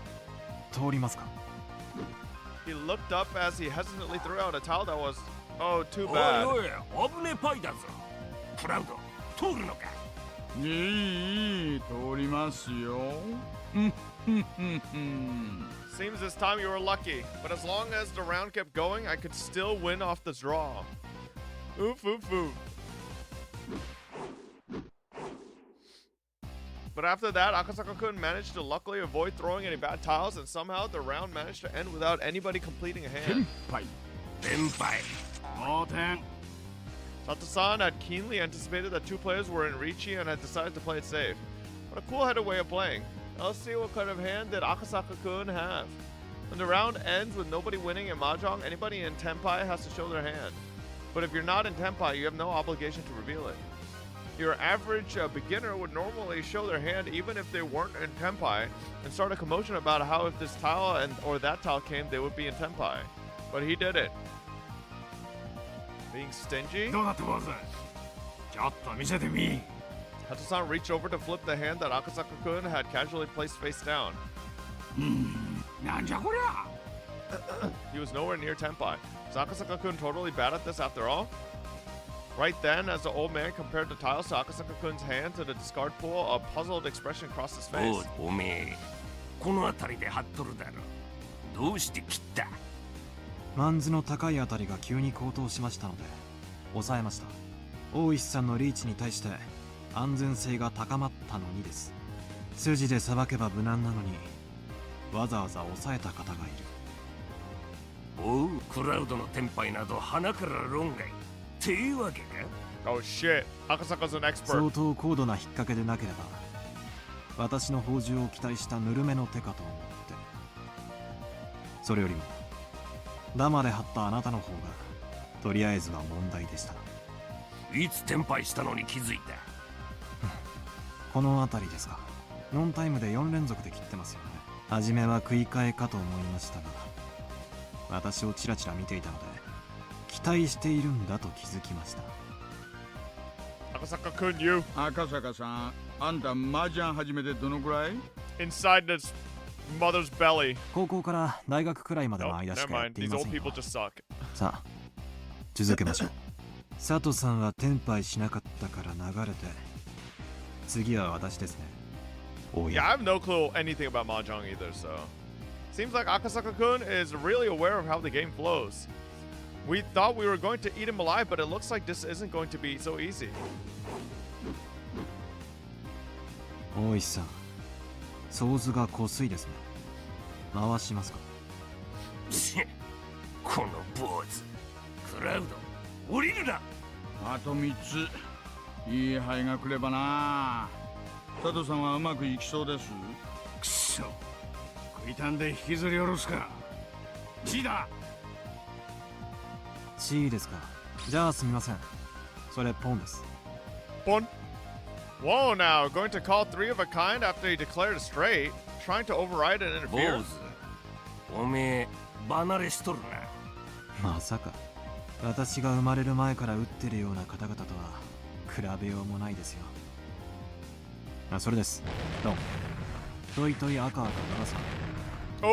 通りますか？ He looked up as he hesitantly threw out a tile that was, oh, too bad. おいおい、危ねえパイだぞ。クラウド、通るのか。いい、通りますよ。Seems this time you were lucky, but as long as the round kept going, I could still win off this draw. Oof, oof, oof. But after that, Akasaka-kun managed to luckily avoid throwing any bad tiles, and somehow the round managed to end without anybody completing a hand. Sato-san had keenly anticipated that two players were in Richi and had decided to play it safe. What a cool-headed way of playing. Now let's see what kind of hand did Akasaka-kun have. When the round ends with nobody winning in Mahjong, anybody in Tenpai has to show their hand. But if you're not in Tenpai, you have no obligation to reveal it. Your average beginner would normally show their hand even if they weren't in Tenpai and start a commotion about how if this tile or that tile came, they would be in Tenpai. But he did it. Being stingy? Hato-san reached over to flip the hand that Akasaka-kun had casually placed face down. He was nowhere near Tenpai. Was Akasaka-kun totally bad at this after all? Right then, as the old man compared the tiles to Akasaka-kun's hand to the discard pool, a puzzled expression crossed his face. おめえ、この辺りで張っとるだろ。どうして切った？マンズの高いあたりが急に高騰しましたので抑えました。大石さんのリーチに対して安全性が高まったのにです。筋でさばけば無難なのにわざわざ抑えた方がいる。おう、クラウドのテンパイなど鼻から論外っていうわけか？ Oh shit, Akasaka's an expert. 相当高度な引っ掛けでなければ私の宝珠を期待したぬるめの手かと思って。それよりもダマで張ったあなたの方がとりあえずは問題でした。いつテンパイしたのに気づいた？この辺りですか。ノンタイムで4連続で切ってますよね。初めは食い替えかと思いましたが私をチラチラ見ていたので期待しているんだと気づきました。Akasaka-kun, you. 赤坂さん、あんた麻雀始めてどのくらい Inside this mother's belly. 高校から大学くらいまでの Nope, 間し never かやっ mind. てい These ま old せんよ。 people just suck. さあ、続けましょう。佐藤さんはテンパイしなかったから流れて、次は私ですね。Yeah, I have no clue anything about Mahjong either, so... Seems like Akasaka-kun is really aware of how the game flows. We thought we were going to eat him alive, but it looks like this isn't going to be so easy. 大石さん、想図が濃すいですね。回しますか。この坊主、クラウド、降りるな。あと3つ、いい牌が来ればな。佐藤さんはうまくいきそうです。くそ、食いたんで引きずり下ろすか。G だ。C ですか。じゃあすみません。それポンです。ポン Whoa now, going to call 3 of a kind after he declared a straight, trying to override and interfere. 坊主、おめえ、離れしとるな。まさか、私が生まれる前から打ってるような方々とは比べようもないですよ。あ、それです。どうも。トイトイ赤赤長さん。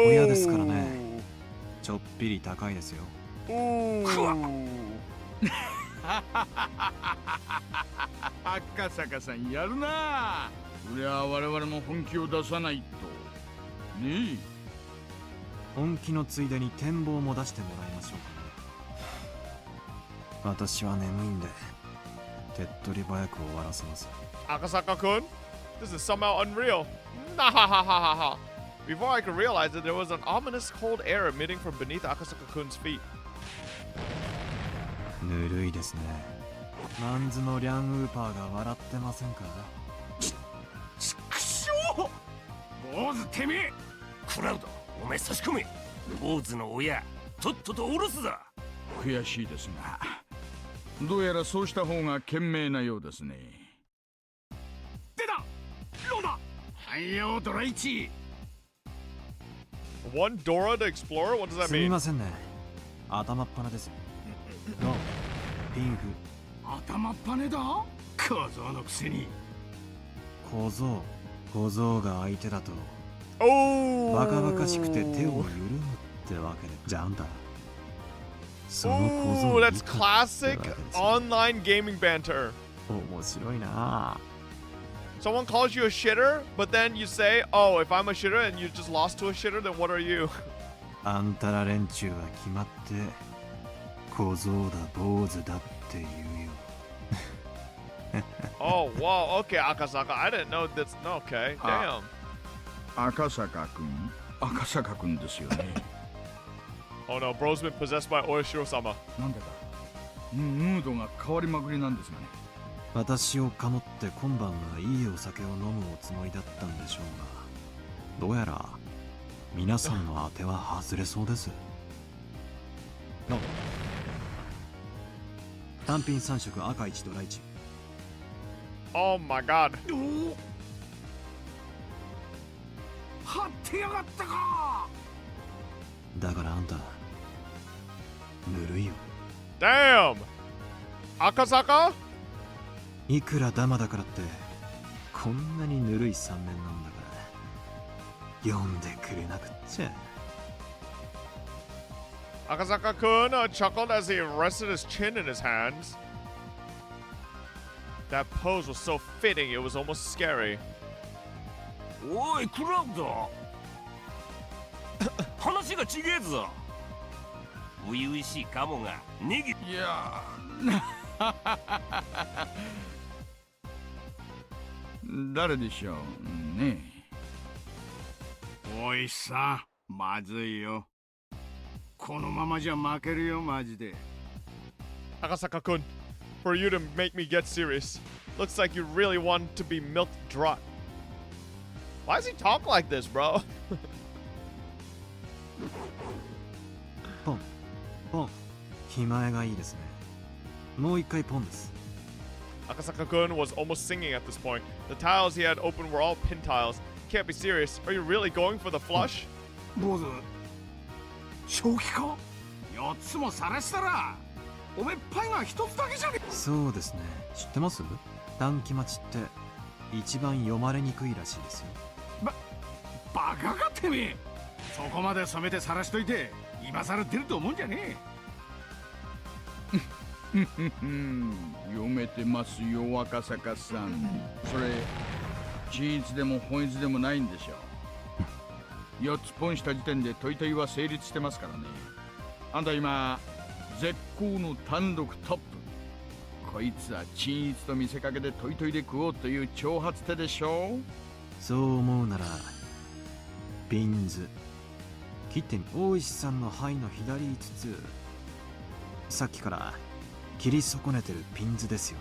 親ですからね。ちょっぴり高いですよ。赤坂さんやるな。そりゃ我々も本気を出さないと。ねえ。本気のついでに展望も出してもらいましょうかね。私は眠いんで、手っ取り早く終わらせます。Akasaka-kun? This is somehow unreal. Nahahahaha. Before I could realize it, there was an ominous cold air emitting from beneath Akasaka-kun's feet. ぬるいですね。マンズのリャンウーパーが笑ってませんか。くしょう。坊主てめえ。クラウド、お前差し込め。坊主の親、とっとと下ろすだ。悔しいですが、どうやらそうした方が賢明なようですね。出た。ローだ。はいよ、ドラ1。One Dora to explore? What does that mean? すみませんね。頭っ鼻です。ロー、ピンフ。頭っ鼻だ。小僧のくせに。小僧が相手だと。バカバカしくて手を緩むってわけで。じゃああんた。その小僧。That's classic online gaming banter. 面白いな。Someone calls you a shitter, but then you say, oh, if I'm a shitter and you just lost to a shitter, then what are you? あんたら連中は決まって小僧だ坊主だって言うよ。Oh, wow, okay, Akasaka. I didn't know this. No, okay, damn. 赤坂くんですよね。Oh no, bro's been possessed by Oyashiro-sama. なんでだ。ムードが変わりまくりなんですがね。私をかもって今晩はいいお酒を飲むおつもりだったんでしょうが、どうやら皆さんの当ては外れそうです。単品3色赤1ドラ1。Oh my god. 張ってやがったか。だからあんたぬるいよ。 Damn! Akasaka? いくらダマだからってこんなにぬるい三面なんだから読んでくれなくっちゃ。 Akasaka-kun chuckled as he rested his chin in his hands. That pose was so fitting, it was almost scary. おい、クラウド。話がちげえぞ。初々しいカモがネギ。いや誰でしょうね。おいさん、まずいよ。このままじゃ負けるよ、マジで。Akasaka-kun, for you to make me get serious. Looks like you really want to be milked dry. Why does he talk like this, bro? ポン、ポン。気前がいいですね。もう一回ポンです。Akasaka-kun was almost singing at this point. The tiles he had open were all pin tiles. Can't be serious. Are you really going for the flush? 坊主、正気か。4つも晒したらおめっぱいが1つだけじゃね。そうですね。知ってます？短期待ちって一番読まれにくいらしいですよ。バカかてめえ。そこまで染めて晒しといて今更出ると思うんじゃねえ。読めてますよ赤坂さん。それ均一でも本一でもないんでしょう。4つポンした時点でトイトイは成立してますからね。あんた今絶好の単独トップ。こいつは均一と見せかけてトイトイで食おうという挑発手でしょう。そう思うならピンズ切ってみ。大石さんの牌の左5つ、さっきから切り損ねてるピンズですよ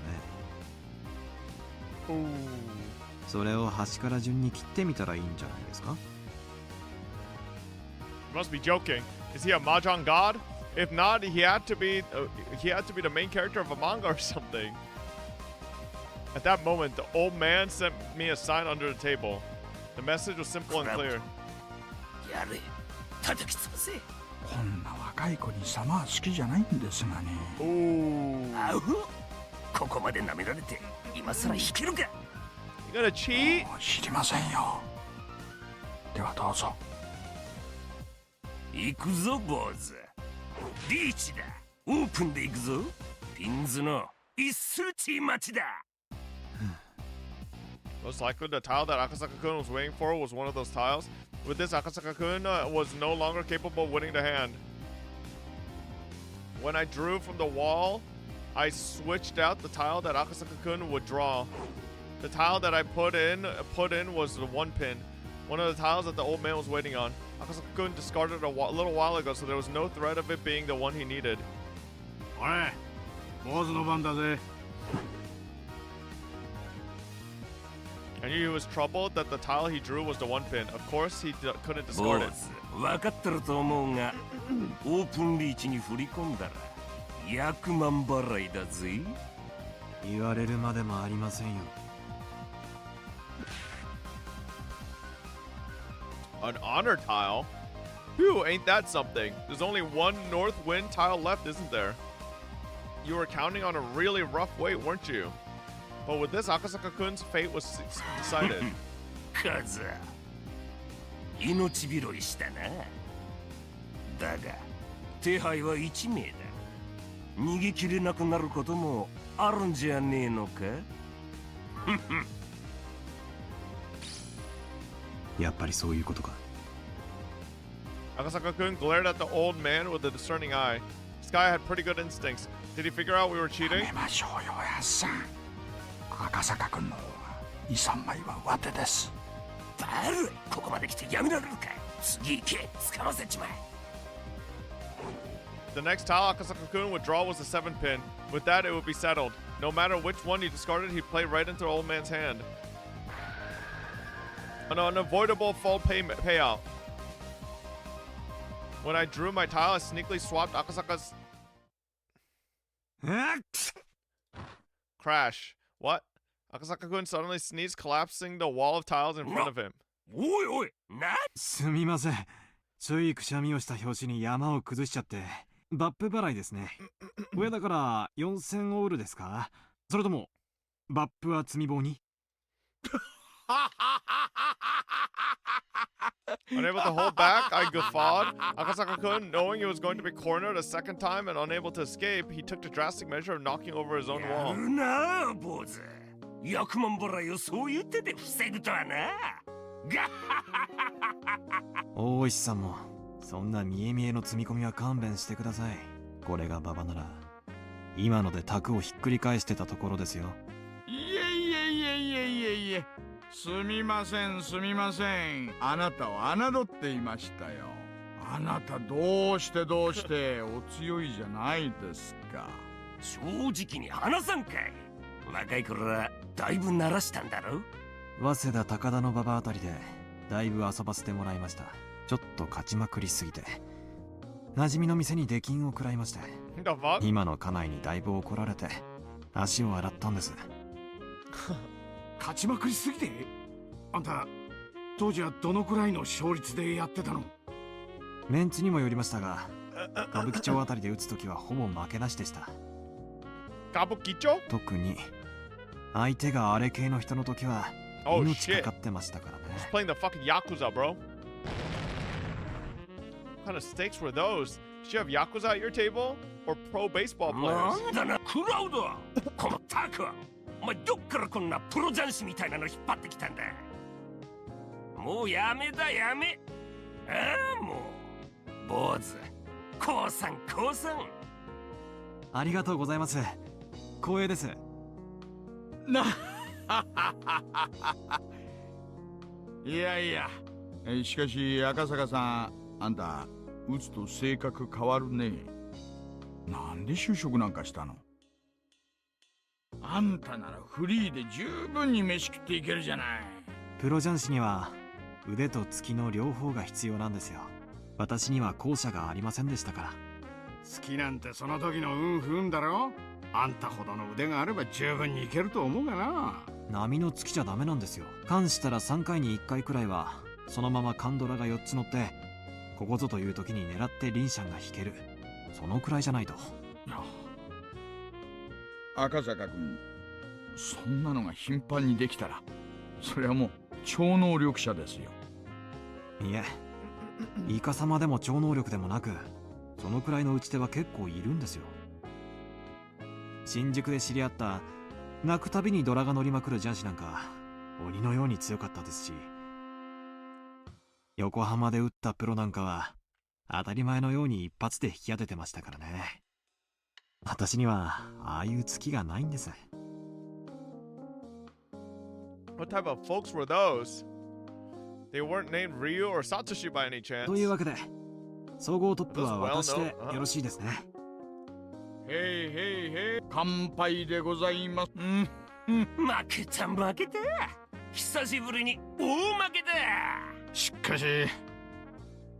ね。それを端から順に切ってみたらいいんじゃないですか。 You must be joking. Is he a mahjong god? If not, he had to be the main character of a manga or something. At that moment, the old man sent me a sign under the table. The message was simple and clear. やれ、叩き潰せ。こんな若い子に様は好きじゃないんですがね。あう、ここまで舐められて今さら引けるか。You gonna cheat? 知りませんよ。ではどうぞ。行くぞ坊主。リーチだ。オープンで行くぞ。ピンズの一数値待ちだ。Most likely, the tile that Akasaka-kun was waiting for was one of those tiles. With this, Akasaka-kun was no longer capable of winning the hand. When I drew from the wall, I switched out the tile that Akasaka-kun would draw. The tile that I put in was the one pin, one of the tiles that the old man was waiting on. Akasaka-kun discarded a little while ago, so there was no threat of it being the one he needed. おい、坊主の番だぜ。I knew he was troubled that the tile he drew was the one pin. Of course, he couldn't discard it. 分かってると思うが、オープンリーチに振り込んだら100万払いだぜ。言われるまでもありませんよ。An honor tile? Phew, ain't that something? There's only one north wind tile left, isn't there? You were counting on a really rough wait, weren't you? But with this, Akasaka-kun's fate was decided. カズ、命拾いしたな。だが、手配は1名だ。逃げ切れなくなることもあるんじゃねえのか？やっぱりそういうことか。Akasaka-kun glared at the old man with a discerning eye. This guy had pretty good instincts. Did he figure out we were cheating? やめましょうよ、やっさん。赤坂君の方が2、3枚は上手です。バル、ここまで来てやめられるか。次行け、掴ませちまえ。The next tile Akasaka-kun would draw was a 7-pin. With that, it would be settled. No matter which one he discarded, he'd play right into the old man's hand. An unavoidable full payout. When I drew my tile, I sneakily swapped Akasaka's... Crash. What? Akasaka-kun suddenly sneezed, collapsing the wall of tiles in front of him. おいおい、な。すみません。ついくしゃみをした拍子に山を崩しちゃって、バップ払いですね。上だから4000オールですか？それとも、バップは積み棒に？ Unable to hold back, I guffawed. Akasaka-kun, knowing he was going to be cornered a second time and unable to escape, he took the drastic measure of knocking over his own wall. やるな、坊主。100万払いをそういう手で防ぐとはな。大石さんも、そんな見え見えの積み込みは勘弁してください。これが馬場なら、今ので卓をひっくり返してたところですよ。いえいえいえいえいえいえ。すみませんすみません。あなたを侮っていましたよ。あなたどうしてお強いじゃないですか。正直に話さんかい。若い頃はだいぶ慣らしたんだろ。早稲田高田の馬場あたりでだいぶ遊ばせてもらいました。ちょっと勝ちまくりすぎて馴染みの店に出禁を食らいまして、今の家内にだいぶ怒られて足を洗ったんです。勝ちまくりすぎて？あんた当時はどのくらいの勝率でやってたの？メンツにもよりましたが、歌舞伎町あたりで打つときはほぼ負けなしでした。歌舞伎町？特に相手があれ系の人の時は Oh 命 shit. かかってましたからね。 He's playing the fucking Yakuza, bro. What kind of stakes were those? Did you have Yakuza at your table? Or pro baseball players? なんだな、クラウドこのタクお前どっからこんなプロ雀士みたいなの引っ張ってきたんだ。もうやめだやめ。ああもう坊主降参降参。ありがとうございます。光栄です。いやいや、しかし赤坂さん、あんた打つと性格変わるね。なんで就職なんかしたの？あんたならフリーで十分に飯食っていけるじゃない。プロ雀士には腕と突きの両方が必要なんですよ。私には後者がありませんでしたから。好きなんてその時の運不運だろ。あんたほどの腕があれば十分にいけると思うがな。波の突きじゃダメなんですよ。関したら3回に1回くらいはそのままカンドラが4つ乗ってここぞという時に狙ってリンシャンが引ける。そのくらいじゃないと。赤坂君、そんなのが頻繁にできたらそれはもう超能力者ですよ。いえ、イカ様でも超能力でもなく、そのくらいの打ち手は結構いるんですよ。新宿で知り合った泣くたびにドラが乗りまくる雀士なんか鬼のように強かったですし、横浜で打ったプロなんかは当たり前のように一発で引き当ててましたからね。私にはああいう月がないんです。 What type of folks were those? They weren't named Ryu or Satoshi by any chance. というわけで総合トップは私でよろしいですね。へいへいへい、乾杯でございます。負けた負けた。久しぶりに大負けだ。しかし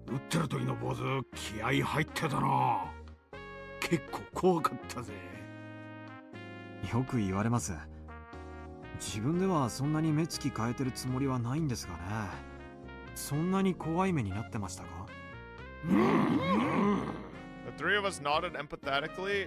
打ってる時の坊主気合入ってたな。結構怖かったぜ。よく言われます。自分ではそんなに目つき変えてるつもりはないんですがね。そんなに怖い目になってましたか？ The three of us nodded emphatically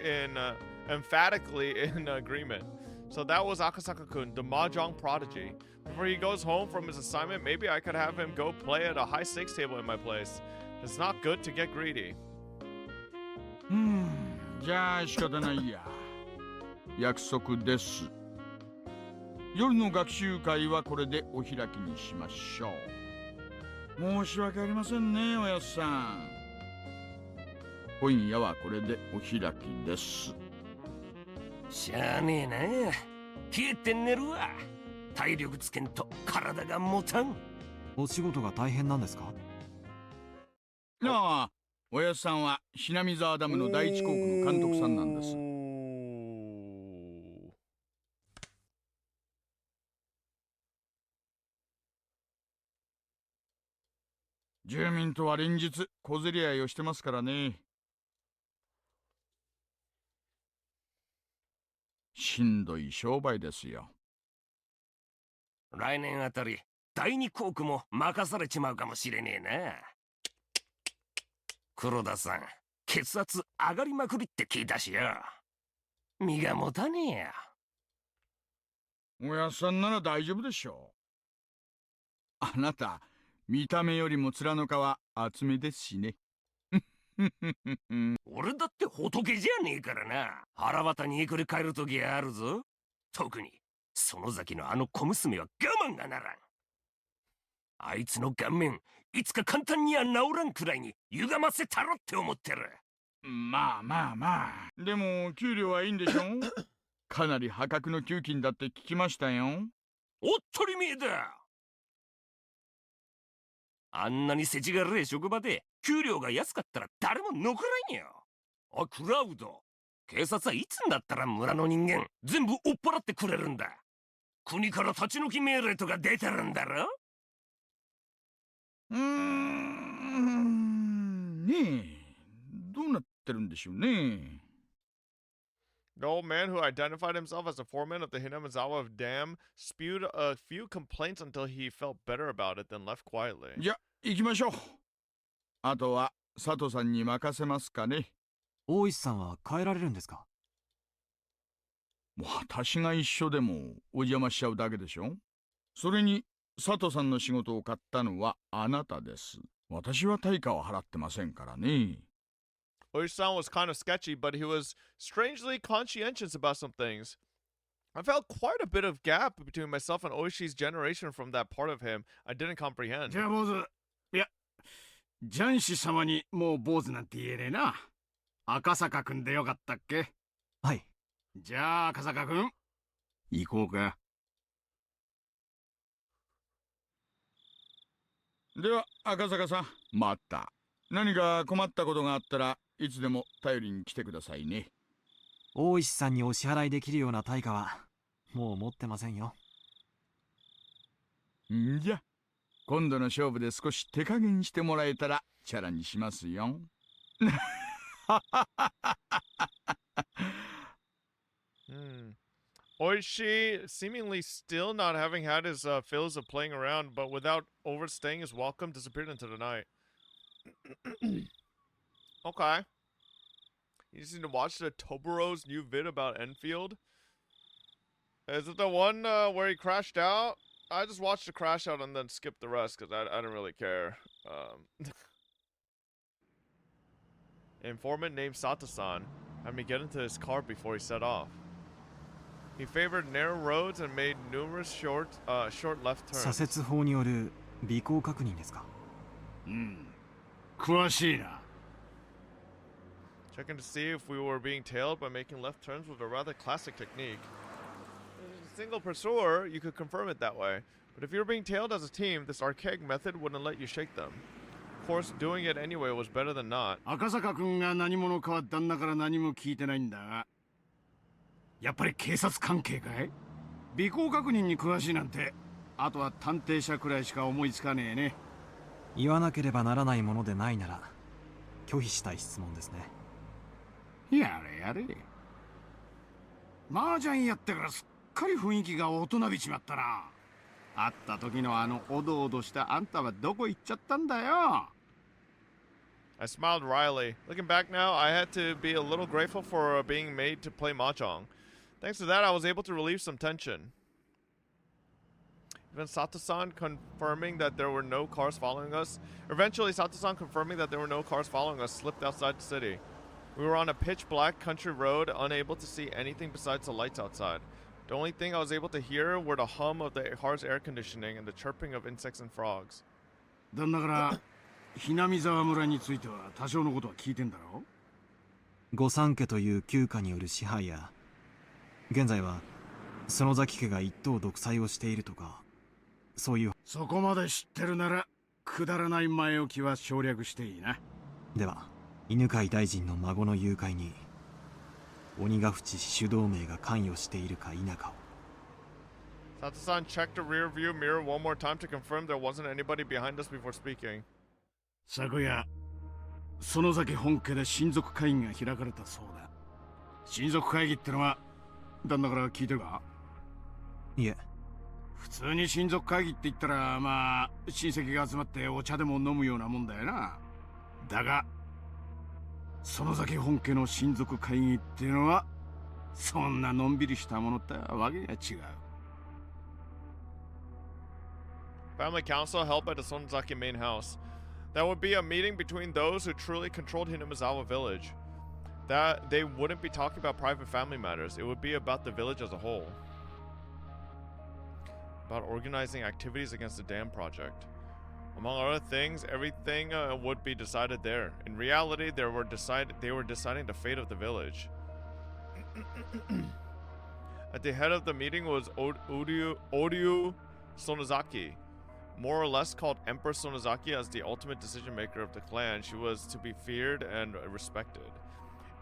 in agreement. So that was Akasaka-kun, the Mahjong prodigy. Before he goes home from his assignment, maybe I could have him go play at a high stakes table in my place. It's not good to get greedy. じゃあ仕方ないや。約束です。夜の学習会はこれでお開きにしましょう。申し訳ありませんね、おやっさん。今夜はこれでお開きです。しゃあねえな。冷えて寝るわ。体力つけんと体が持たん。お仕事が大変なんですか？ああ、おやっさんはひなみ沢ダムの第一工区の監督さんなんです。住民とは連日小競り合いをしてますからね。しんどい商売ですよ。来年あたり第二工区も任されちまうかもしれねえな。黒田さん、血圧上がりまくりって聞いたしよ。身が持たねえや。おやっさんなら大丈夫でしょう。あなた見た目よりも面の皮厚めですしね。俺だって仏じゃねえからな。腹渡にくり返る時あるぞ。特に園崎のあの小娘は我慢がならん。あいつの顔面いつか簡単には治らんくらいに歪ませたろって思ってる。まあまあまあ、でも給料はいいんでしょ？かなり破格の給金だって聞きましたよ。おっとりめえだ。あんなに世知がれえ職場で給料が安かったら誰も残らんよ。おいクラウド、警察はいつになったら村の人間全部追っ払ってくれるんだ。国から立ち退き命令とか出てるんだろ。ねえ、どうなってるんでしょうね。The old man who identified himself as the foreman of the Hinamizawa Dam spewed a few complaints until he felt better about it, then left quietly. じゃ、行きましょう。あとは佐藤さんに任せますかね。大石さんは帰られるんですか？私が一緒でもお邪魔しちゃうだけでしょ。それに佐藤さんの仕事を買ったのはあなたです。私は対価を払ってませんからね。Oishi-san was kind of sketchy, but he was strangely conscientious about some things. I felt quite a bit of gap between myself and Oishi's generation from that part of him I didn't comprehend. じゃあ坊主、いや、ジャンシ様にもう坊主なんて言えねえな。赤坂くんでよかったっけ？はい。じゃあ赤坂くん、行こうか。では赤坂さん、また何か困ったことがあったらいつでも頼りに来てくださいね。大石さんにお支払いできるような対価はもう持ってませんよ。んじゃ、今度の勝負で少し手加減してもらえたらチャラにしますよ。Oishi, seemingly still not having had his fills of playing around, but without overstaying his welcome, disappeared into the night. Okay. You just need to watch the Toburo's new vid about Enfield. Is it the one where he crashed out? I just watched the crash out and then skipped the rest because I didn't really care. Informant named Sato-san had me get into his car before he set off. He favored narrow roads and made numerous short left turns. 左折法による尾行確認ですか？詳しいな。Checking to see if we were being tailed by making left turns was a rather classic technique. As a single pursuer, you could confirm it that way. But if you were being tailed as a team, this archaic method wouldn't let you shake them. Of course, doing it anyway was better than not. 赤坂くんが何者かは旦那から何も聞いてないんだが、やっぱり警察関係かい？尾行確認に詳しいなんて、あとは探偵者くらいしか思いつかねえね。言わなければならないものでないなら拒否したい質問ですね。やれやれ。麻雀やってからすっかり雰囲気が大人びちまったな。会った時のあのおどおどしたあんたはどこ行っちゃったんだよ。I smiled wryly. Looking back now, I had to be a little grateful for being made to play mahjong. Thanks to that, I was able to relieve some tension. Even Sato-san confirming that there were no cars following us. Eventually, Sato-san confirming that there were no cars following us slipped outside the city. We were on a pitch-black country road, unable to see anything besides the lights outside. The only thing I was able to hear were the hum of the car's air conditioning and the chirping of insects and frogs. 旦那からひなみ沢村については多少のことは聞いてんだろ？御三家という旧家による支配や、現在は園崎家が一党独裁をしているとか、そういう。そこまで知ってるならくだらない前置きは省略していいな。では犬飼大臣の孫の誘拐に鬼ヶ淵氏主導名が関与しているか否かを。Sato-san checked the rear view mirror one more time to confirm there wasn't anybody behind us before speaking. 昨夜園崎本家で親族会議が開かれたそうだ。親族会議ってのは旦那から聞いてるか？いえ。普通に親族会議って言ったらまあ親戚が集まってお茶でも飲むようなもんだよな。だが園崎本家の親族会議っていうのはそんなのんびりしたものってわけが違う。Family council held by the Sonozaki main house. That would be a meeting between those who truly controlled Hinamizawa village. That they wouldn't be talking about private family matters. It would be about the village as a whole. About organizing activities against the dam project. Among other things, everything would be decided there. In reality, they were deciding the fate of the village. At the head of the meeting was Oryu Sonozaki. More or less called Empress Sonozaki as the ultimate decision maker of the clan, she was to be feared and respected.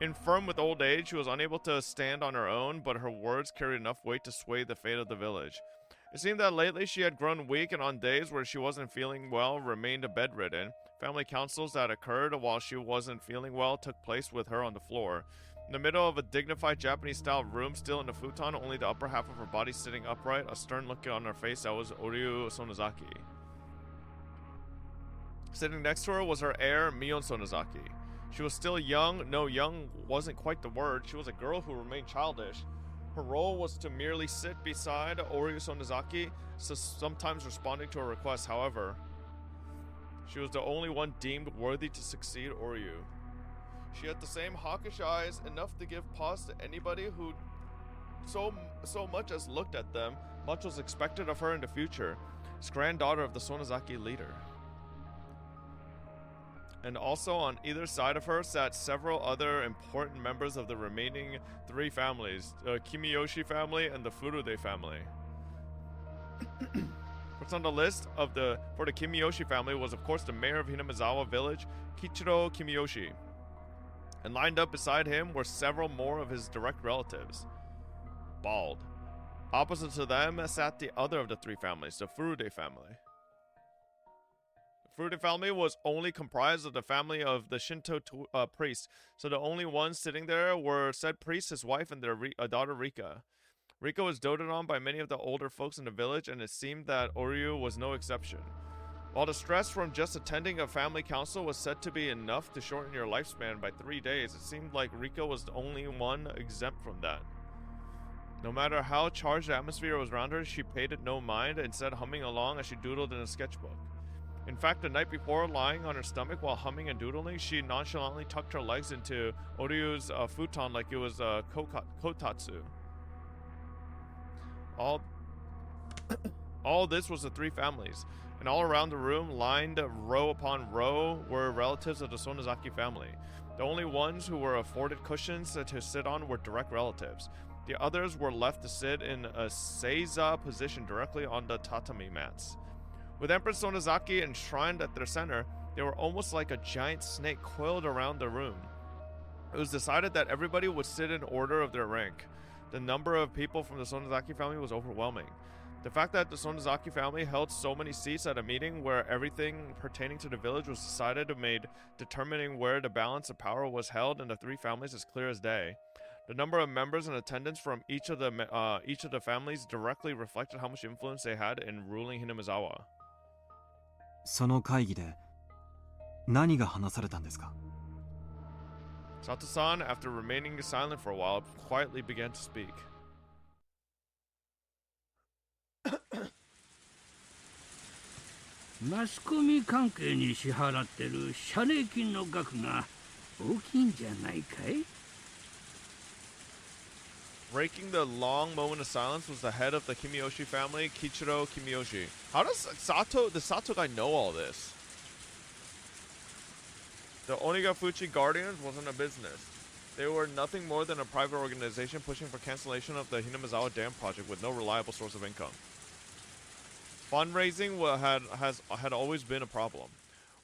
Infirm with old age, she was unable to stand on her own, but her words carried enough weight to sway the fate of the village. It seemed that lately she had grown weak, and on days where she wasn't feeling well, remained bedridden. Family councils that occurred while she wasn't feeling well took place with her on the floor. In the middle of a dignified Japanese-style room, still in a futon, only the upper half of her body sitting upright, a stern look on her face, that was Oryu Sonozaki. Sitting next to her was her heir, Mion Sonozaki. She was still young. No, young wasn't quite the word. She was a girl who remained childish. Her role was to merely sit beside Oryu Sonozaki, sometimes responding to her requests. However, she was the only one deemed worthy to succeed Oryu. She had the same hawkish eyes, enough to give pause to anybody who so much as looked at them. Much was expected of her in the future, as granddaughter of the Sonozaki leader. And also on either side of her sat several other important members of the remaining three families, the Kimiyoshi family and the Furude family. What's on the list for the Kimiyoshi family was of course the mayor of Hinamizawa village, Kichiro Kimiyoshi. And lined up beside him were several more of his direct relatives. Bald. Opposite to them sat the other of the three families, the Furude family. The Furude family was only comprised of the family of the Shinto priest, so the only ones sitting there were said priest, his wife, and their daughter Rika. Rika was doted on by many of the older folks in the village, and it seemed that Oryu was no exception. While the stress from just attending a family council was said to be enough to shorten your lifespan by 3 days, it seemed like Rika was the only one exempt from that. No matter how charged the atmosphere was around her, she paid it no mind, instead humming along as she doodled in a sketchbook. In fact, the night before, lying on her stomach while humming and doodling, she nonchalantly tucked her legs into Oryu's futon like it was a kotatsu. All this was the three families, and all around the room, lined row upon row, were relatives of the Sonozaki family. The only ones who were afforded cushions to sit on were direct relatives. The others were left to sit in a seiza position directly on the tatami mats. With Empress Sonozaki enshrined at their center, they were almost like a giant snake coiled around the room. It was decided that everybody would sit in order of their rank. The number of people from the Sonozaki family was overwhelming. The fact that the Sonozaki family held so many seats at a meeting where everything pertaining to the village was decided made determining where the balance of power was held in the three families as clear as day. The number of members in attendance from each of the families directly reflected how much influence they had in ruling Hinamizawa. その会議で何が話されたんですか? Sato-san, after remaining silent for a while, quietly began to speak. マスコミ関係に支払ってる謝礼金の額が大きいんじゃないかい? Breaking the long moment of silence was the head of the Kimiyoshi family, Kichiro Kimiyoshi. How does the Sato guy know all this? The Onigafuchi Guardians wasn't a business. They were nothing more than a private organization pushing for cancellation of the Hinamizawa Dam project with no reliable source of income. Fundraising had always been a problem.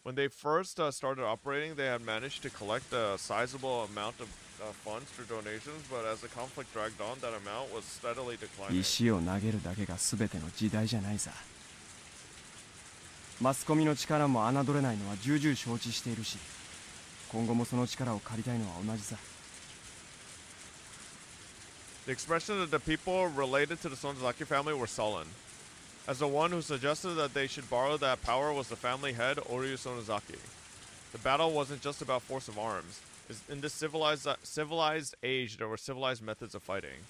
When they first started operating, they had managed to collect a sizable amount of funds through donations, but as the conflict dragged on, that amount was steadily declining. 石を投げるだけが全ての時代じゃないさ。マスコミの力も侮れないのは重々承知しているし、今後もその力を借りたいのは同じさ。The expression of the people related to the Sonozaki family were sullen, as the one who suggested that they should borrow that power was the family head, Oryu Sonozaki. The battle wasn't just about force of arms. In this civilized age, there were civilized methods of fighting.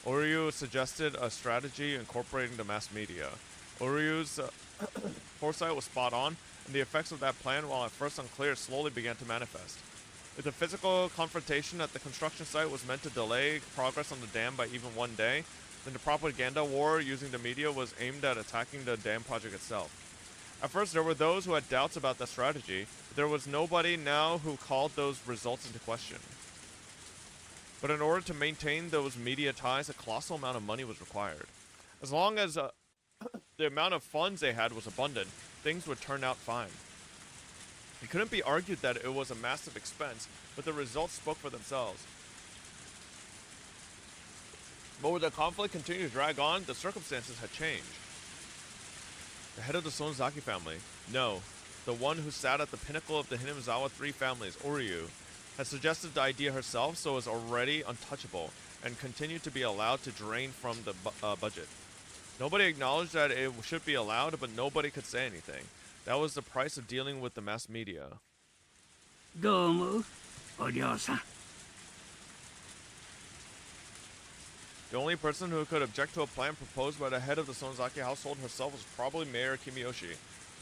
Oryu suggested a strategy incorporating the mass media. Oryu's foresight was spot on, and the effects of that plan, while at first unclear, slowly began to manifest. If the physical confrontation at the construction site was meant to delay progress on the dam by even 1 day, then the propaganda war using the media was aimed at attacking the dam project itself. At first, there were those who had doubts about that strategy, but there was nobody now who called those results into question. But in order to maintain those media ties, a colossal amount of money was required. As long as the amount of funds they had was abundant, things would turn out fine. It couldn't be argued that it was a massive expense, but the results spoke for themselves. But when the conflict continued to drag on, the circumstances had changed. The head of the Sonozaki family, no, the one who sat at the pinnacle of the Hinamizawa three families, Oryu, had suggested the idea herself, so was already untouchable and continued to be allowed to drain from the budget. Nobody acknowledged that it should be allowed, but nobody could say anything. That was the price of dealing with the mass media. どうも、お嬢さん。The only person who could object to a plan proposed by the head of the Sonozaki household herself was probably Mayor Kimiyoshi.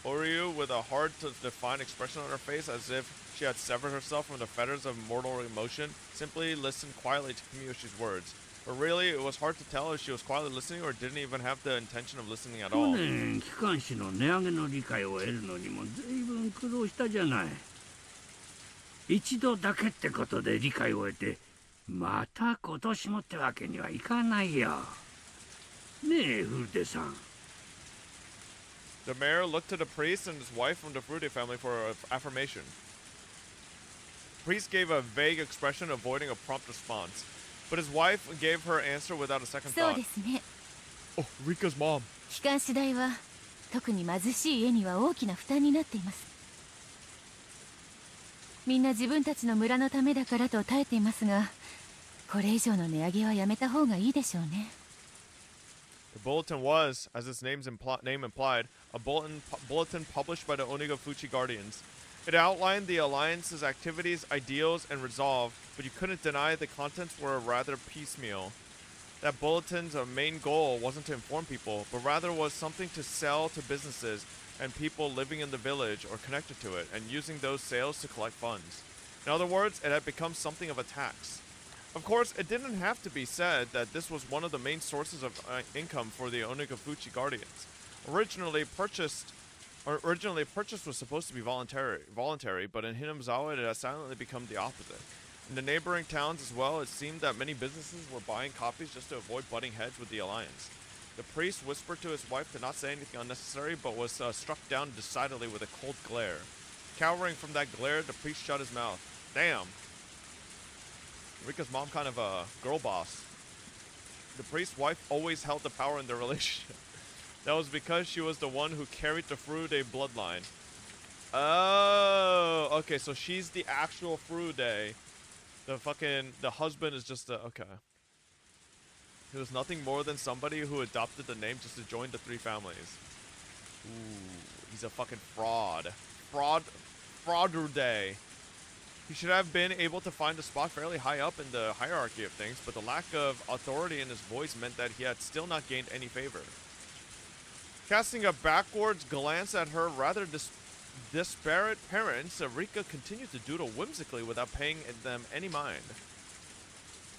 Oryu, with a hard-to-define expression on her face as if she had severed herself from the fetters of mortal emotion, simply listened quietly to Kimiyoshi's words. But really, it was hard to tell if she was quietly listening or didn't even have the intention of listening at all. 去年、機関士の値上げの理解を得るのにも随分苦労したじゃない。一度だけってことで理解を得て、また今年もってわけにはいかないよ。ねえ、フルテさん。The mayor looked to the priest and his wife from the Frude family for affirmation. The priest gave a vague expression, avoiding a prompt response. But his wife gave her answer without a second そう thought. ですね。 Oh, Rika's mom. 機関士代は特に貧しい家には大きな負担になっています。みんな自分たちの村のためだからと耐えていますが、これ以上の値上げはやめた方がいいでしょうね。The bulletin was, as its name implied, a bulletin published by the Onigafuchi Guardians. It outlined the Alliance's activities, ideals, and resolve, but you couldn't deny the contents were rather piecemeal. That bulletin's main goal wasn't to inform people, but rather was something to sell to businesses and people living in the village or connected to it, and using those sales to collect funds. In other words, it had become something of a tax. Of course, it didn't have to be said that this was one of the main sources of income for the Onigafuchi Guardians. Originally, purchase was supposed to be voluntary, but in Hinamizawa it has silently become the opposite. In the neighboring towns as well, it seemed that many businesses were buying copies just to avoid butting heads with the Alliance. The priest whispered to his wife to not say anything unnecessary, but was struck down decidedly with a cold glare. Cowering from that glare, the priest shut his mouth. Damn. Rika's mom kind of a girl boss. The priest's wife always held the power in their relationship. That was because she was the one who carried the Frude bloodline. Oh, okay, so she's the actual Frude. The husband is just okay. He was nothing more than somebody who adopted the name just to join the three families. Ooh, he's a fucking fraud. Fraudude. He should have been able to find a spot fairly high up in the hierarchy of things, but the lack of authority in his voice meant that he had still not gained any favor. Casting a backwards glance at her rather disparate parents, Rika continued to doodle whimsically without paying them any mind.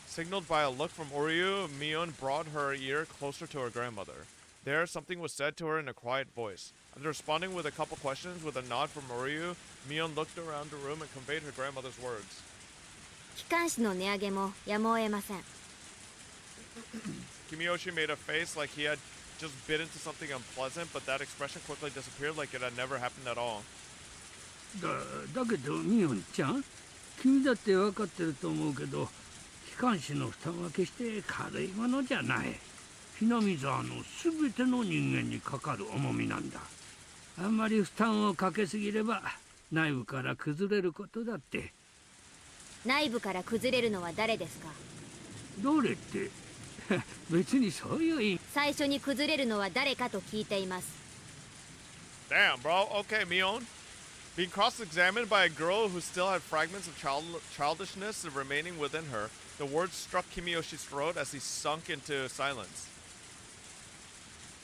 Signaled by a look from Oryu, Mion brought her ear closer to her grandmother. There, something was said to her in a quiet voice. After responding with a couple questions with a nod from Oryu, Mion looked around the room and conveyed her grandmother's words. 機関士の値上げもやむを得ません。Kimiyoshi made a face like he had just bit into something unpleasant, but that expression quickly disappeared like it had never happened at all. だけどミオンちゃん、君だって分かってると思うけど、機関士の負担は決して軽いものじゃない。ひなみ沢のすべての人間にかかる重みなんだ。あんまり負担をかけすぎれば内部から崩れることだって。内部から崩れるのは誰ですか？どれって別にそういう意味。最初に崩れるのは誰かと聞いています。Damn, bro. Okay, Mion. Being cross-examined by a girl who still had fragments of childishness remaining within her, the words struck Kimiyoshi's throat as he sunk into silence.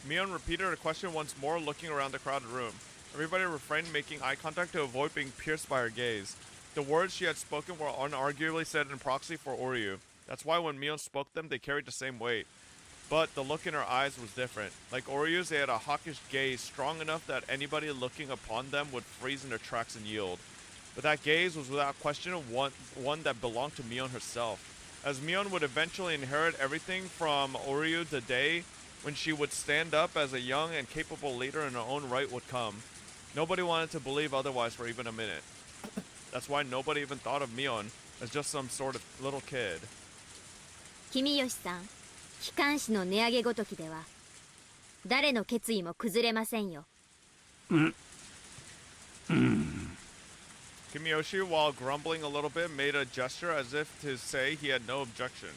Mion repeated her question once more, looking around the crowded room. Everybody refrained making eye contact to avoid being pierced by her gaze. The words she had spoken were unarguably said in proxy for Oryu. That's why when Mion spoke them, they carried the same weight. But the look in her eyes was different. Like Oryu's, they had a hawkish gaze strong enough that anybody looking upon them would freeze in their tracks and yield. But that gaze was without question one that belonged to Mion herself. As Mion would eventually inherit everything from Oryu, the day when she would stand up as a young and capable leader in her own right would come. Nobody wanted to believe otherwise for even a minute. That's why nobody even thought of Mion as just some sort of little kid. Kimiyoshi-san, 機関士の値上げごときでは誰の決意も崩れませんよ。Kimiyoshi, while grumbling a little bit, made a gesture as if to say he had no objection.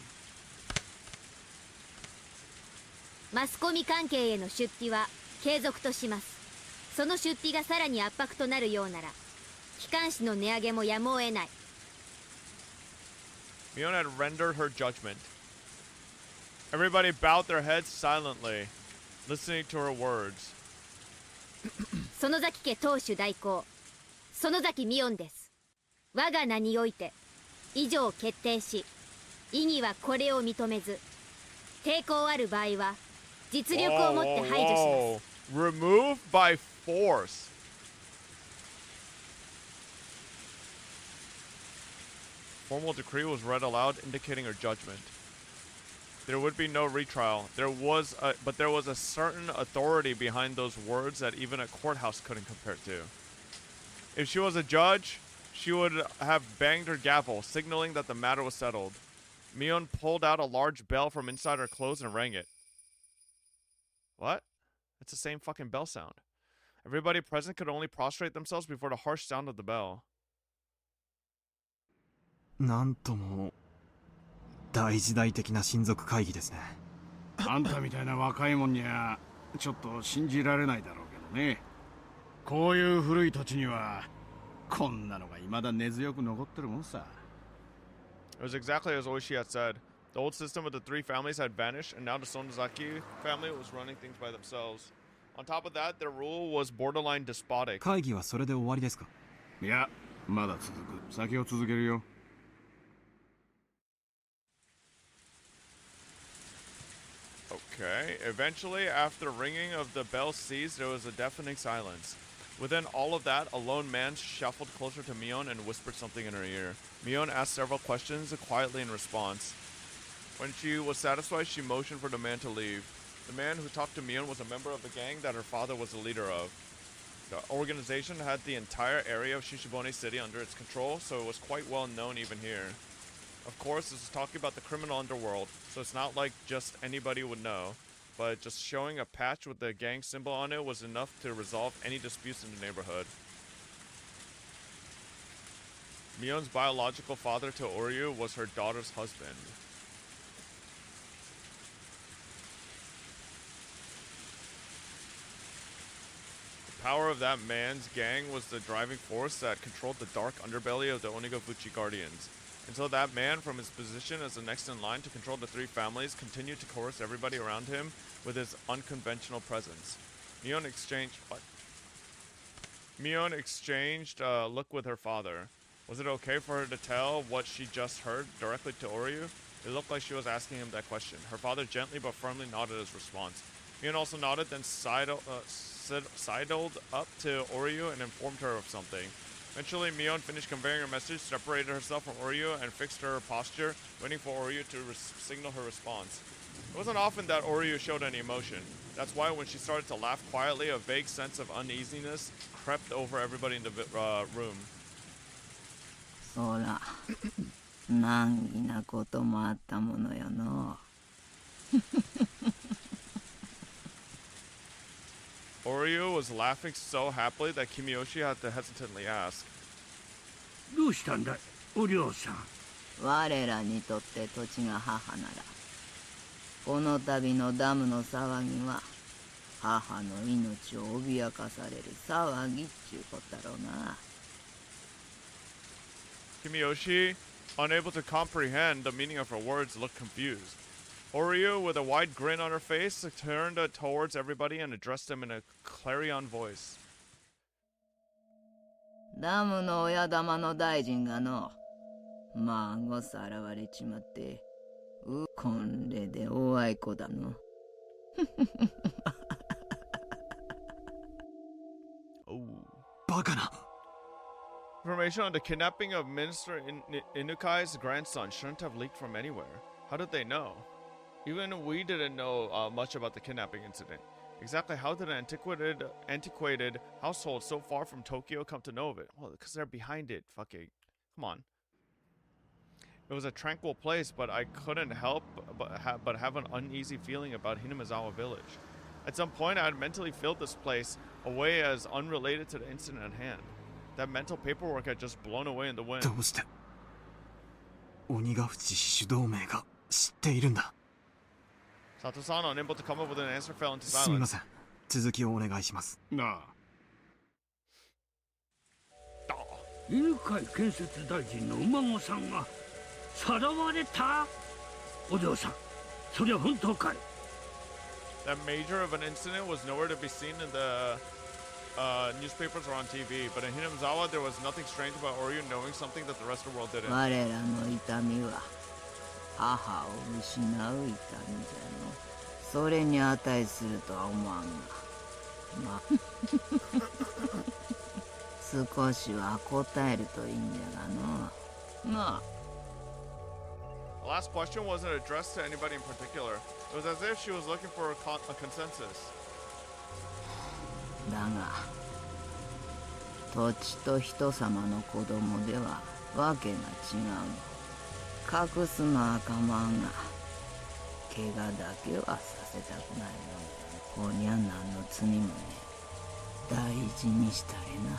マスコミ関係への出費は継続とします。その出費がさらに圧迫となるようなら、機関士の値上げもやむを得ない。Mion had rendered her judgment. Everybody bowed their heads silently, listening to her words. 園崎家当主代行園崎美音です。我が名において以上決定し、異議はこれを認めず、抵抗ある場合は実力をもって排除します。Remove by force. Formal decree was read aloud, indicating her judgment. There would be no retrial. But there was a certain authority behind those words that even a courthouse couldn't compare to. If she was a judge, she would have banged her gavel, signaling that the matter was settled. Mion pulled out a large bell from inside her clothes and rang it. What? It's the same fucking bell sound. Everybody present could only prostrate themselves before the harsh sound of the bell. なんとも大時代的な親族会議ですね。あんたみたいな若いもんにはちょっと信じられないだろうけどね。こういう古い土地にはこんなのが未だ根強く残ってるもんさ。It was exactly as Oishi had said. The old system of the three families had vanished, and now the Sonozaki family was running things by themselves. On top of that, their rule was borderline despotic. 会議はそれで終わりですか？いや、まだ続く。先を続けるよ。Okay. Eventually, after the ringing of the bell ceased, there was a deafening silence. Within all of that, a lone man shuffled closer to Mion and whispered something in her ear. Mion asked several questions quietly in response. When she was satisfied, she motioned for the man to leave. The man who talked to Mion was a member of the gang that her father was the leader of. The organization had the entire area of Shishibone City under its control, so it was quite well known even here. Of course, this is talking about the criminal underworld, so it's not like just anybody would know, but just showing a patch with the gang symbol on it was enough to resolve any disputes in the neighborhood. Mion's biological father to Oryu was her daughter's husband. The power of that man's gang was the driving force that controlled the dark underbelly of the Onigafuchi Guardians. Until that man, from his position as the next in line to control the three families, continued to coerce everybody around him with his unconventional presence. Mion exchanged a look with her father. Was it okay for her to tell what she just heard directly to Oryu? It looked like she was asking him that question. Her father gently but firmly nodded his response. Mion also nodded, then sidled up to Oryu and informed her of something. Eventually, Mion finished conveying her message, separated herself from Oryu, and fixed her posture, waiting for Oryu to signal her response. It wasn't often that Oryu showed any emotion. That's why when she started to laugh quietly, a vague sense of uneasiness crept over everybody in the room. そら、難儀なこともあったものよの。Oryu was laughing so happily that Kimiyoshi had to hesitantly ask. どうしたんだい、お嬢さん。我らにとって土地が母なら、この度のダムの騒ぎは、母の命を脅かされる騒ぎっちゅうことだろうな。Kimiyoshi, unable to comprehend the meaning of her words, looked confused. Oryu, with a wide grin on her face, turned towards everybody and addressed them in a clarion voice. ダムの親玉の大臣がの、孫さらわれちまって、こんれでおあいこだの。バカな。Information on the kidnapping of Minister Inukai's grandson shouldn't have leaked from anywhere. How did they know? Even we didn't know much about the kidnapping incident. Exactly how did an antiquated household so far from Tokyo come to know of it? Well, because they're behind it. Fucking, come on. It was a tranquil place, but I couldn't help but have an uneasy feeling about Hinamizawa village. At some point, I had mentally filled this place away as unrelated to the incident at hand. That mental paperwork had just blown away in the wind. どうして鬼ヶ淵主導名が知っているんだ。Sato-san, unable to come up with an answer, fell into すみま silence. せん。続きをお願いします。なあ。犬飼建設大臣のお孫さんがさらわれた。お嬢さん、そりゃ本当かい。 That major of an incident was nowhere to be seen in the newspapers or on TV, but in Hinamizawa there was nothing strange about Oryu knowing something that the rest of the world didn't. 我らの痛みは母を失う痛みじゃの。それに値するとは思わんが、まあ少しは答えるといいんじゃがの。なあ。 The last question wasn't addressed to anybody in particular. It was as if she was looking for a consensus. だが、土地と人様の子供ではわけが違う。隠すのは構わんが、怪我だけはさせたくないの。こにゃ何の罪もね、大事にしたれな。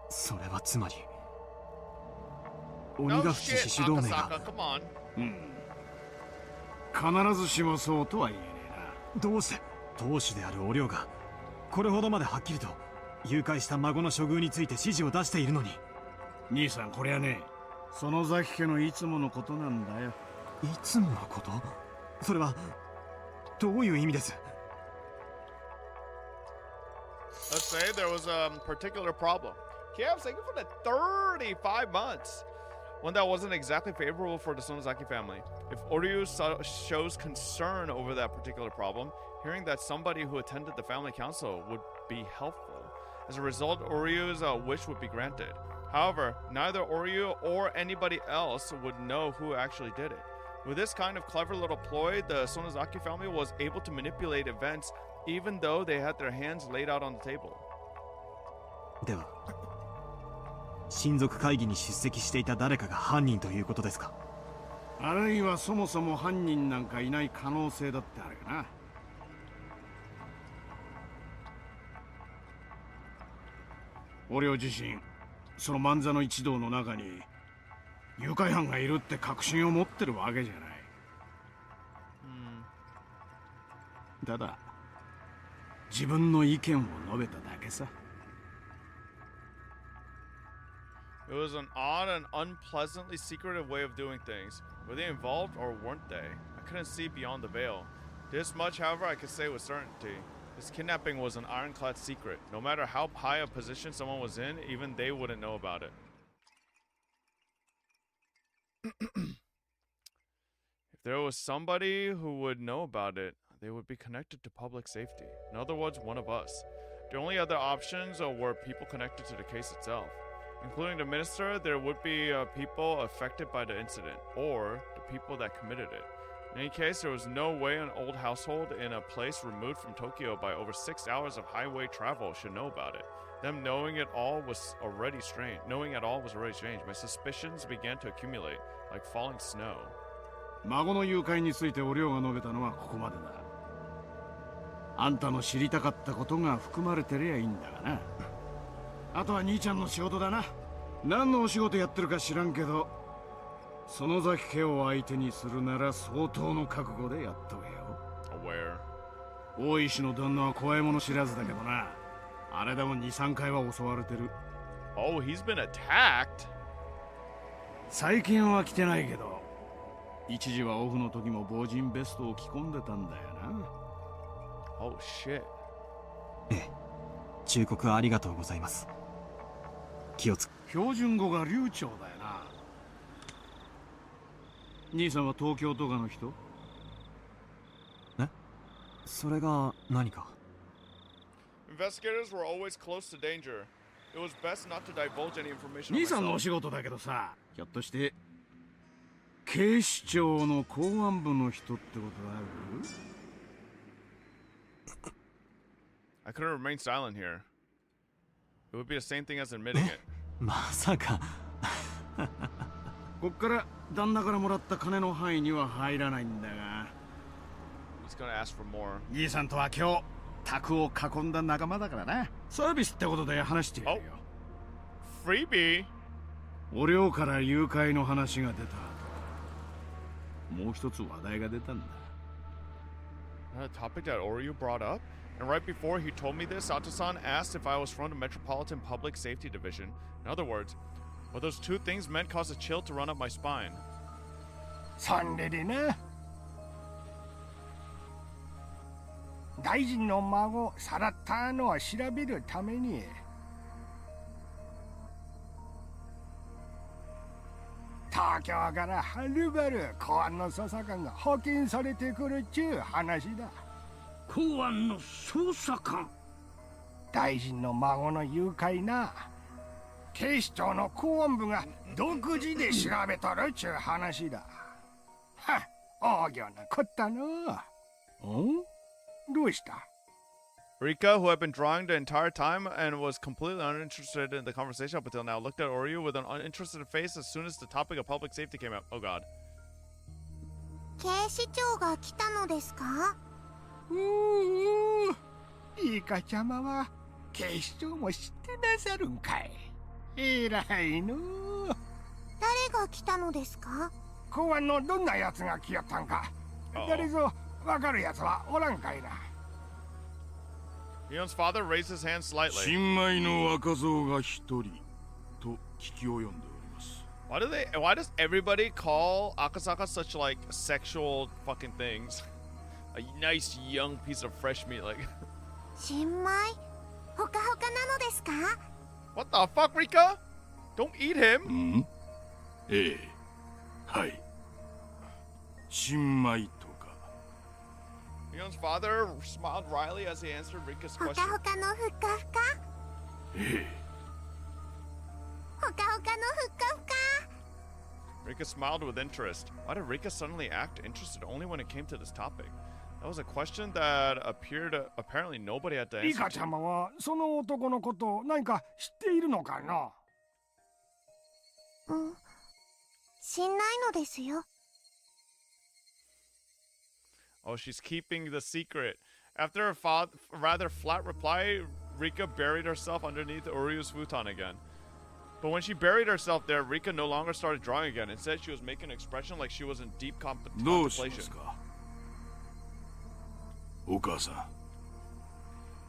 それはつまり。 鬼ヶ淵獅子同盟が必ずしもそうとは言えねえな。どうして当主であるお領がこれほどまではっきりと誘拐した孫の処遇について指示を出しているのに。兄さん、これはね、園崎家のいつものことなんだよ。いつものこと？それはどういう意味です？ Let's say there was a particular problem. Kiev's taken for the 35 months. One that wasn't exactly favorable for the Sonozaki family. If Oryu shows concern over that particular problem, hearing that somebody who attended the family council would be helpful. As a result, Oryu's wish would be granted. However, neither Oryu or anybody else would know who actually did it. With this kind of clever little ploy, the Sonozaki family was able to manipulate events even though they had their hands laid out on the table. では親族会議に出席していた誰かが犯人ということですか？あるいはそもそも犯人なんかいない可能性だってあるよな。俺自身、その万座の一同の中に誘拐犯がいるって確信を持ってるわけじゃない。ただ、自分の意見を述べただけさ。It was an odd and unpleasantly secretive way of doing things. Were they involved or weren't they? I couldn't see beyond the veil. This much, however, I could say with certainty. This kidnapping was an ironclad secret. No matter how high a position someone was in, even they wouldn't know about it. If there was somebody who would know about it, they would be connected to public safety. In other words, one of us. The only other options were people connected to the case itself. Including the minister, there would be people affected by the incident, or the people that committed it. In any case, there was no way an old household in a place removed from Tokyo by over 6 hours of highway travel should know about it. Them knowing it all was already strange. My suspicions began to accumulate, like falling snow. 孫の誘拐についてお亮が述べたのはここまでだ。あんたの知りたかったことが含まれてりゃいいんだがな。あとは兄ちゃんの仕事だな。何のお仕事やってるか知らんけど、園崎家を相手にするなら相当の覚悟でやっとけよ。大石の旦那は怖いもの知らずだけどな。あれでも2、3回は襲われてる。Oh, he's been attacked? 最近は来てないけど、一時はオフの時も防塵ベストを着込んでたんだよな。Oh shit. ええ、忠告ありがとうございます。気をつけ。標準語が流暢だよな。兄さんは東京とかの人？え？それが何か？ Investigators were always close to danger. It was best not to divulge any information. 兄さんのお仕事だけどさ、ひょっとして警視庁の公安部の人ってことある？ I couldn't remain silent here. It would be the same thing as admitting it. まさか。こっから旦那からもらった金の範囲には入らないんだが。He's gonna ask for more. 兄さんとは今日宅を囲んだ仲間だからな。サービスってことで話してやるよ。Freebie? お寮から誘拐の話が出た後、もう一つ話題が出たんだ。A topic that Oryu brought up? And right before he told me this, Sato-san asked if I was from the Metropolitan Public Safety Division. In other words, what those two things meant caused a chill to run up my spine. そんででな。大臣の孫さらったのは調べるために。東京からはるばる公安の捜査官が派遣されてくるっちゅう話だ。公安の捜査官？大臣の孫の誘拐な。警視庁の公安部が独自で調べとるっちゅう話だ。はっ、大行なこったの。どうした？ Rika, who had been drawing the entire time and was completely uninterested in the conversation up until now, looked at Oryu with an uninterested face as soon as the topic of public safety came up. Oh god. 警視庁が来たのですか？イカちゃまは警視庁も知ってなさるんかい。偉いの。誰が来たのですか？公安のどんな奴が来よったんか。誰ぞわかる奴はおらんかいな。Leon's father raised his hand slightly. 新米の若造が一人と聞き及んでおります。Why does everybody call Akasaka such like sexual fucking things? A nice young piece of fresh meat like 新米？ほかほかなのですか？ What the fuck, Rika? Don't eat him. ええ、はい。新米と。Leon's father smiled wryly as he answered Rika's question. ほかほかのふかふか？ほかほかのふかふか。 Rika smiled with interest. Why did Rika suddenly act interested only when it came to this topic? That was a question that apparently nobody had to answer. リカちゃまはその男のこと何か知っているのかな？知んないのですよ。Oh, she's keeping the secret. After a rather flat reply, Rika buried herself underneath Oryu's futon again. But when she buried herself there, Rika no longer started drawing again. Instead, she was making an expression like she was in deep contemplation.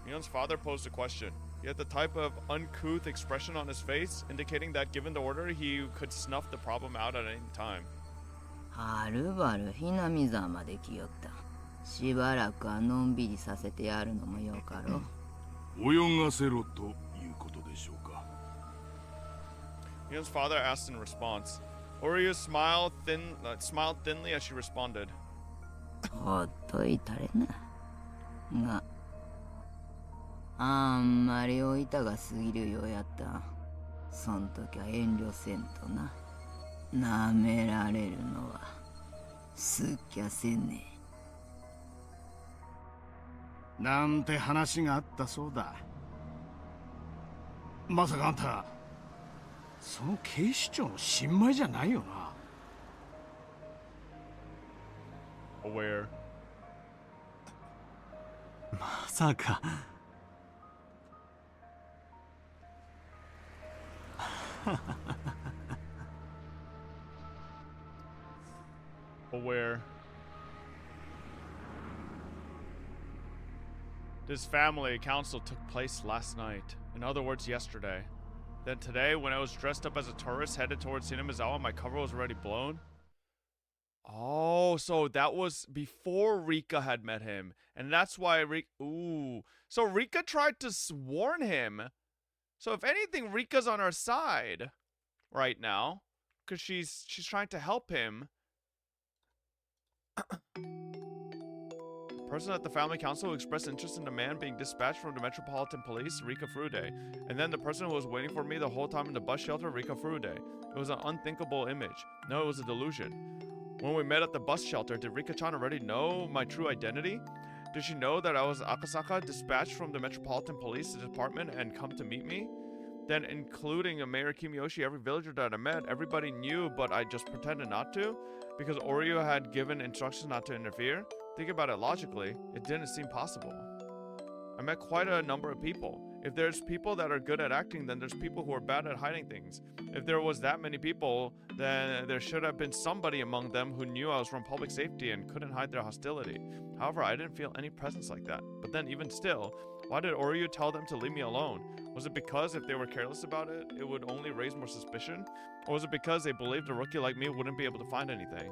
Leon's father posed a question. He had the type of uncouth expression on his face, indicating that given the order, he could snuff the problem out at any time. はるばるひなみざまで来よった。しばらくはのんびりさせてやるのもよかろう。泳がせろということでしょうか。Leon's father asked in response. Oryu smiled thinly as she responded. ほっといたれな。が、あんまりおいたが過ぎるようやった。そん時は遠慮せんとな。なめられるのはすっきゃせんね。なんて話があったそうだ。まさかあんたその警視庁の新米じゃないよな。Aware. まさか。Aware. This family council took place last night. In other words, yesterday. Then today, when I was dressed up as a tourist headed towards Hinamizawa, my cover was already blown. Oh, so that was before Rika had met him. And that's why Ooh. So Rika tried to warn him. So if anything, Rika's on our side right now. Because she's trying to help him. Person at the family council who expressed interest in the man being dispatched from the Metropolitan Police, Rika Furude. And then the person who was waiting for me the whole time in the bus shelter, Rika Furude. It was an unthinkable image. No, it was a delusion. When we met at the bus shelter, did Rika-chan already know my true identity? Did she know that I was Akasaka, dispatched from the Metropolitan Police Department and come to meet me? Then, including Mayor Kimiyoshi, every villager that I met, everybody knew, but I just pretended not to? Because Oryu had given instructions not to interfere? Think about it logically, it didn't seem possible. I met quite a number of people. If there's people that are good at acting, then there's people who are bad at hiding things. If there was that many people, then there should have been somebody among them who knew I was from public safety and couldn't hide their hostility. However, I didn't feel any presence like that. But then even still, why did Oryu tell them to leave me alone? Was it because if they were careless about it, it would only raise more suspicion? Or was it because they believed a rookie like me wouldn't be able to find anything?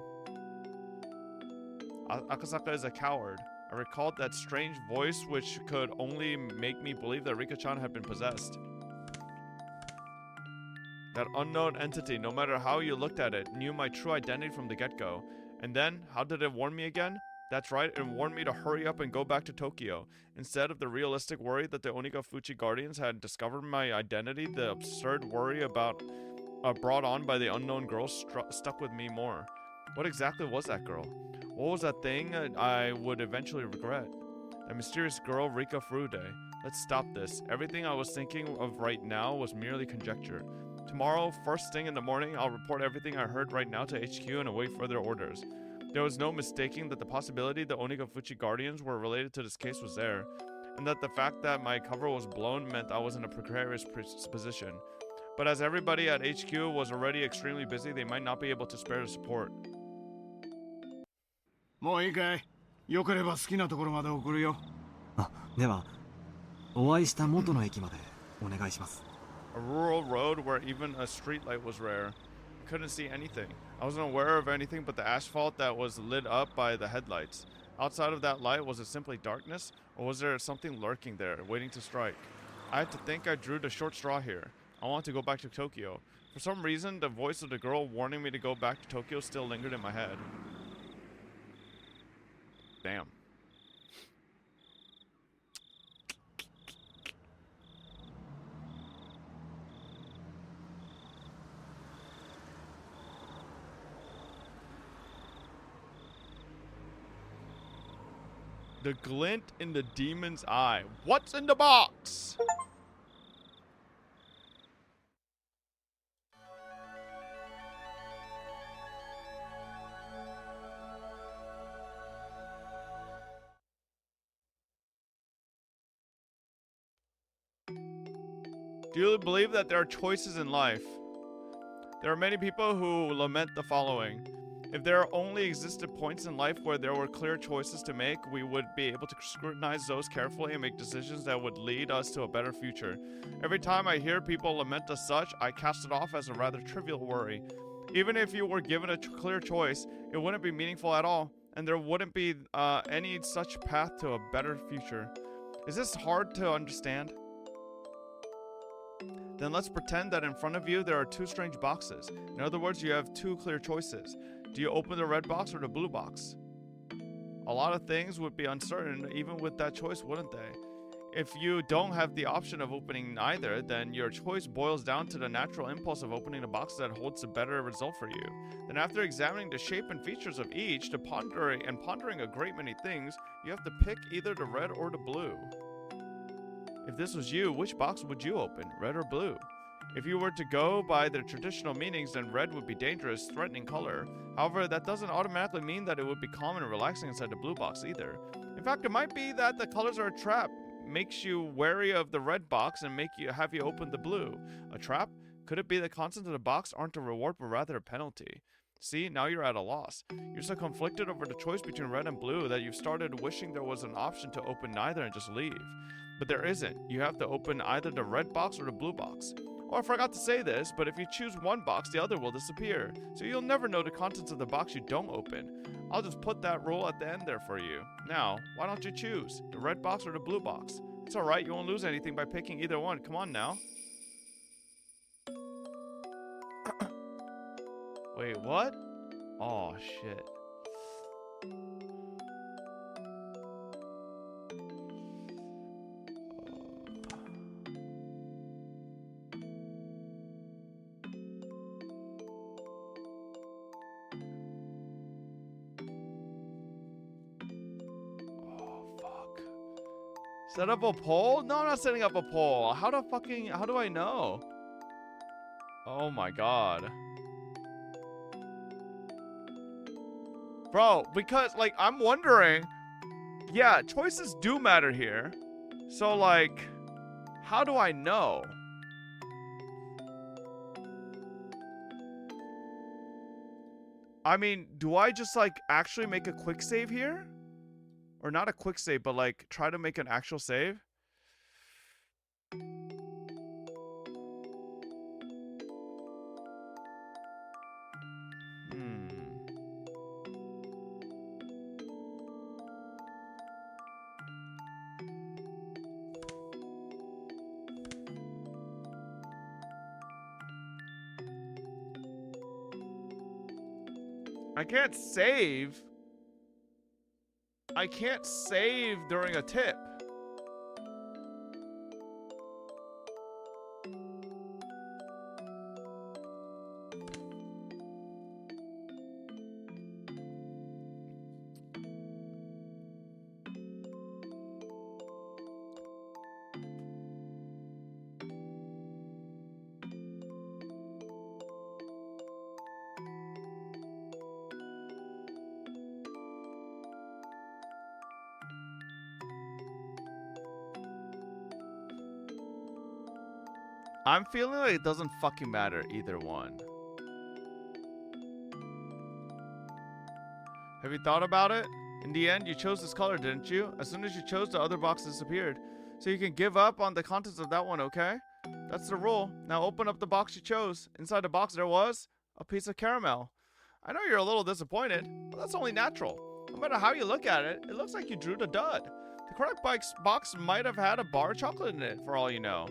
Akasaka is a coward. I recalled that strange voice which could only make me believe that Rika-chan had been possessed. That unknown entity, no matter how you looked at it, knew my true identity from the get-go. And then, how did it warn me again? That's right, it warned me to hurry up and go back to Tokyo. Instead of the realistic worry that the Onikafuchi Guardians had discovered my identity, the absurd worry about brought on by the unknown girl stuck with me more. What exactly was that girl? What was that thing I would eventually regret? That mysterious girl, Rika Furude. Let's stop this. Everything I was thinking of right now was merely conjecture. Tomorrow, first thing in the morning, I'll report everything I heard right now to HQ and await further orders. There was no mistaking that the possibility the Onikafuchi Guardians were related to this case was there, and that the fact that my cover was blown meant I was in a precarious position. But as everybody at HQ was already extremely busy, they might not be able to spare the support. もういいかい? よければ好きなところまで送るよ。では、お会いした元の駅までお願いします。 A rural road where even a streetlight was rare. I couldn't see anything. I wasn't aware of anything but the asphalt that was lit up by the headlights. Outside of that light, was it simply darkness, or was there something lurking there, waiting to strike? I had to think I drew the short straw here. I wanted to go back to Tokyo. For some reason, the voice of the girl warning me to go back to Tokyo still lingered in my head. Damn. The glint in the demon's eye. What's in the box? Do you believe that there are choices in life? There are many people who lament the following. If there only existed points in life where there were clear choices to make, we would be able to scrutinize those carefully and make decisions that would lead us to a better future. Every time I hear people lament as such, I cast it off as a rather trivial worry. Even if you were given a clear choice, it wouldn't be meaningful at all, and there wouldn't be any such path to a better future. Is this hard to understand? Then let's pretend that in front of you there are two strange boxes. In other words, you have two clear choices. Do you open the red box or the blue box? A lot of things would be uncertain even with that choice, wouldn't they? If you don't have the option of opening neither, then your choice boils down to the natural impulse of opening the box that holds a better result for you. Then after examining the shape and features of each, pondering a great many things, you have to pick either the red or the blue. If this was you, which box would you open, red or blue? If you were to go by the traditional meanings, then red would be dangerous, threatening color. However, that doesn't automatically mean that it would be calm and relaxing inside the blue box either. In fact, it might be that the colors are a trap, makes you wary of the red box and have you open the blue. A trap? Could it be the contents of the box aren't a reward but rather a penalty? See, now you're at a loss. You're so conflicted over the choice between red and blue that you've started wishing there was an option to open neither and just leave. But there isn't. You have to open either the red box or the blue box. Oh, I forgot to say this, but if you choose one box, the other will disappear. So you'll never know the contents of the box you don't open. I'll just put that rule at the end there for you. Now, why don't you choose? The red box or the blue box? It's alright, you won't lose anything by picking either one. Come on now. Wait, what? Oh, shit. Set up a poll? No, I'm not setting up a poll. How do I know? Oh my god. Bro, because, like, I'm wondering, yeah, choices do matter here. So, like, how do I know? I mean, do I just, like, actually make a quick save here? Or not a quick save, but like try to make an actual save. I can't save. I can't save during a tip. I'm feeling like it doesn't fucking matter either one. Have you thought about it? In the end, you chose this color, didn't you? As soon as you chose, the other box disappeared. So you can give up on the contents of that one, okay? That's the rule. Now open up the box you chose. Inside the box there was a piece of caramel. I know you're a little disappointed, but that's only natural. No matter how you look at it, it looks like you drew the dud. The correct box might have had a bar of chocolate in it, for all you know.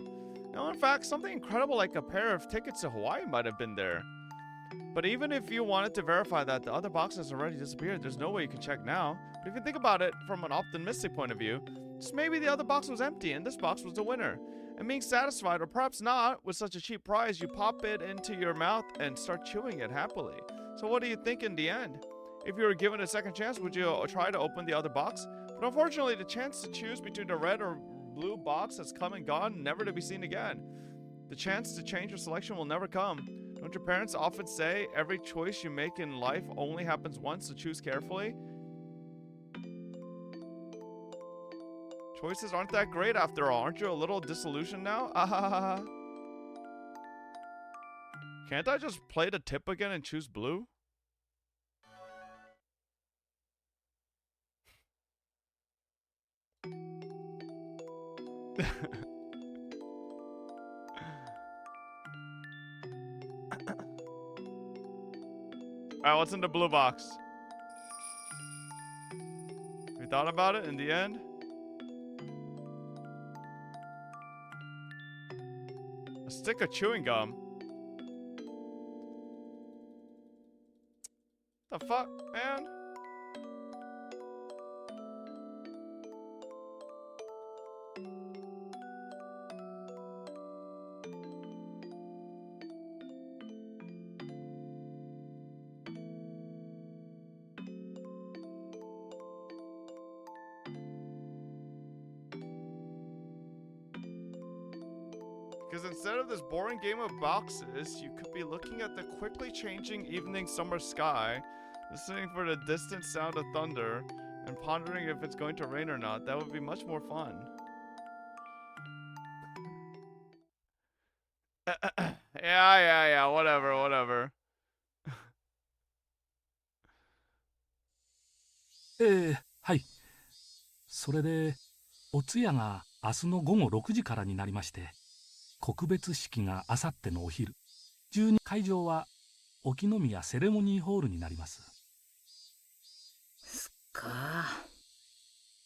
No, in fact, something incredible like a pair of tickets to Hawaii might have been there. But even if you wanted to verify that the other box has already disappeared, there's no way you can check now. But if you think about it from an optimistic point of view, just maybe the other box was empty and this box was the winner. And being satisfied, or perhaps not, with such a cheap prize, you pop it into your mouth and start chewing it happily. So what do you think in the end? If you were given a second chance, would you try to open the other box? But unfortunately, the chance to choose between the red or blue box has come and gone, never to be seen again. The chance to change your selection will never come. Don't your parents often say every choice you make in life only happens once, so choose carefully? Choices aren't that great after all. Aren't you a little disillusioned now? Can't I just play the tip again and choose blue? Alright, what's in the blue box? Have you thought about it in the end? A stick of chewing gum. The fuck, man? Because instead of this boring game of boxes, you could be looking at the quickly changing evening summer sky, listening for the distant sound of thunder, and pondering if it's going to rain or not. That would be much more fun. Yeah, whatever. はい。それで、お通夜が明日の午後6時からになりまして、告別式があさってのお昼。12会場は沖宮セレモニーホールになります。すっか。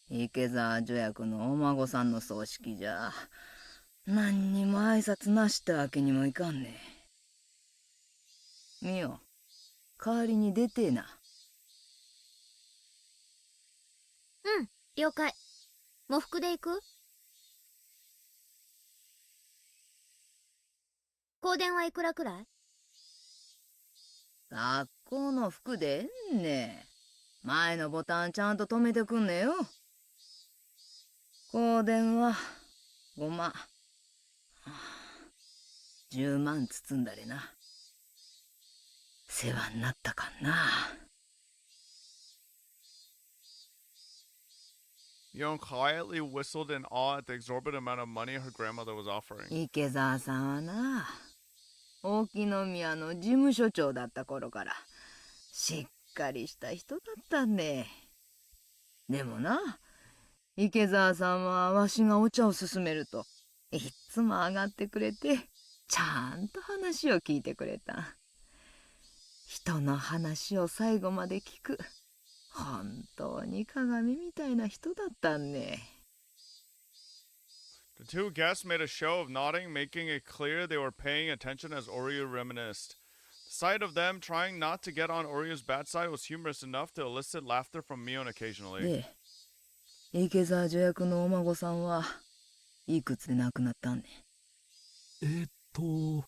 池澤助役のお孫さんの葬式じゃ、何にも挨拶なしってわけにもいかんね。みよ、代わりに出てえな。うん、了解。喪服で行く？香典はいくらくらい？学校の服でえんね。前のボタンちゃんと留めてくんねよ。香典は5万。10万包んだれな。世話になったかんな。Young quietly whistled in awe at the exorbitant amount of money her grandmother was offering. 池澤さんはな、沖宮の事務所長だった頃からしっかりした人だったんね。でもな、池澤さんはわしがお茶を勧めるといっつも上がってくれて、ちゃんと話を聞いてくれた。人の話を最後まで聞く、本当に鏡みたいな人だったんね。The two guests made a show of nodding, making it clear they were paying attention as Oryu reminisced. Sight of them trying not to get on Oryu's bad side was humorous enough to elicit laughter from Mion occasionally. で、池澤助役のお孫さんはいくつで亡くなったんね11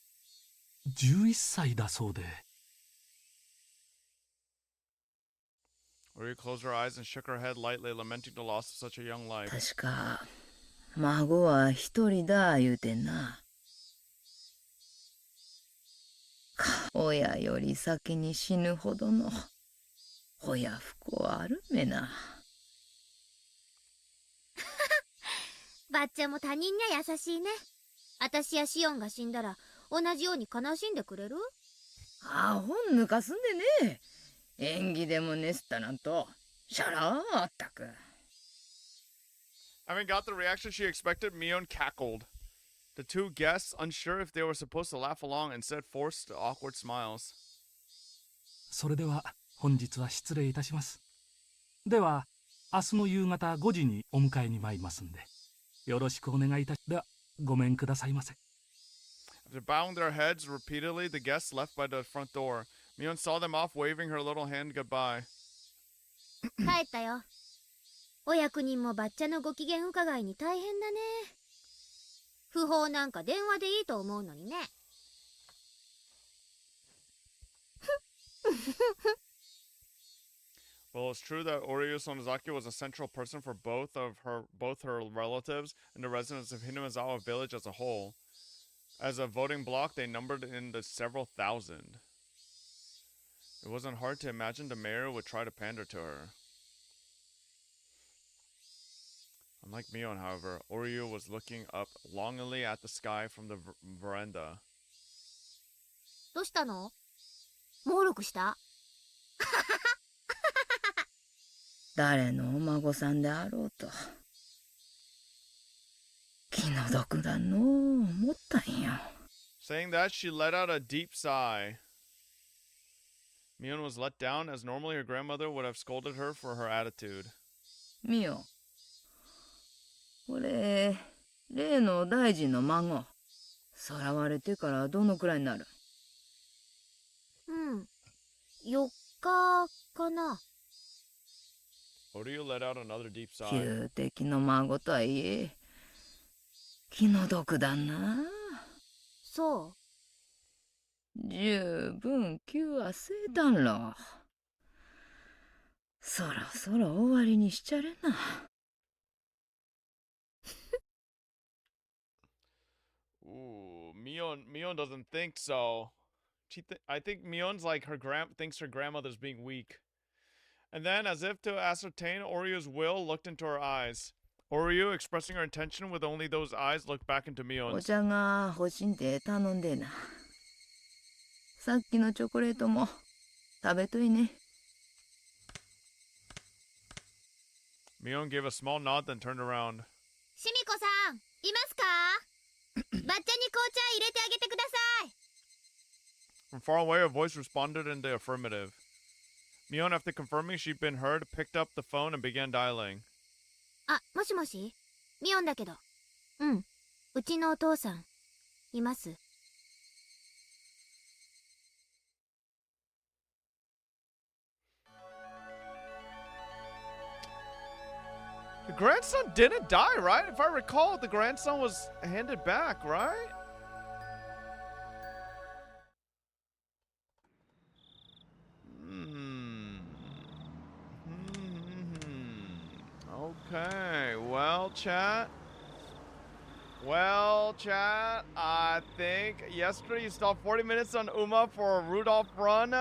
歳だそうで。Oryu closed her eyes and shook her head lightly, lamenting the loss of such a young life. 確か、孫は一人だ言うてんな。親より先に死ぬほどの親不孝あるめな。ばっちゃんも他人には優しいね。私やシオンが死んだら同じように悲しんでくれる？アホ抜かすんでね。演技でもねすったなんと、シャラーあったく。Having got the reaction she expected, Mion cackled. The two guests, unsure if they were supposed to laugh along, instead forced awkward smiles. それでは本日は失礼いたします。では明日の夕方5時にお迎えに参りますんで、よろしくお願いいたし。ではごめんくださいませ。After bowing their heads repeatedly, the guests left by the front door. Mion saw them off, waving her little hand goodbye. 帰ったよ。お役人もばっちゃんのご機嫌伺いに大変だね。不法なんか電話でいいと思うのにね。Well, it's true that Oryu Sonozaki was a central person for both her relatives and the residents of Hinamizawa village as a whole. As a voting bloc, they numbered in the several thousand. It wasn't hard to imagine the mayor would try to pander to her. Unlike Mion, however, Oryu was looking up longingly at the sky from the veranda. どうしたの？猛録した？誰のお孫さんであろうと気の毒だのう思ったんよ。Saying that, she let out a deep sigh. Mion was let down, as normally her grandmother would have scolded her for her attitude. ミオ、これ例の大臣の孫、さらわれてからどのくらいになる？4日かな。Oryu let out another deep sigh. 旧敵の孫とはいえ気の毒だな。そう。十分気はせいだろ。そろそろ終わりにしちゃれな。Ooh, Mion doesn't think so. I think Mion's like thinks her grandmother's being weak. And then, as if to ascertain Oryu's will, looked into her eyes. Oryu, expressing her intention with only those eyes, looked back into Mion's. お茶が欲しいんで頼んでな。さっきのチョコレートも食べといね。Mion gave a small nod, then turned around. シミコさん、いますか？ばっちゃんに紅茶入れてあげてください。 From far away, a voice responded in the affirmative. Mion, after confirming she'd been heard, picked up the phone and began dialing. あ、もしもし？ミオンだけど。うちのお父さん、います？ The grandson didn't die, right? If I recall, the grandson was handed back, right? Okay, well, chat, I think yesterday you stopped 40 minutes on Uma for a Rudolph run,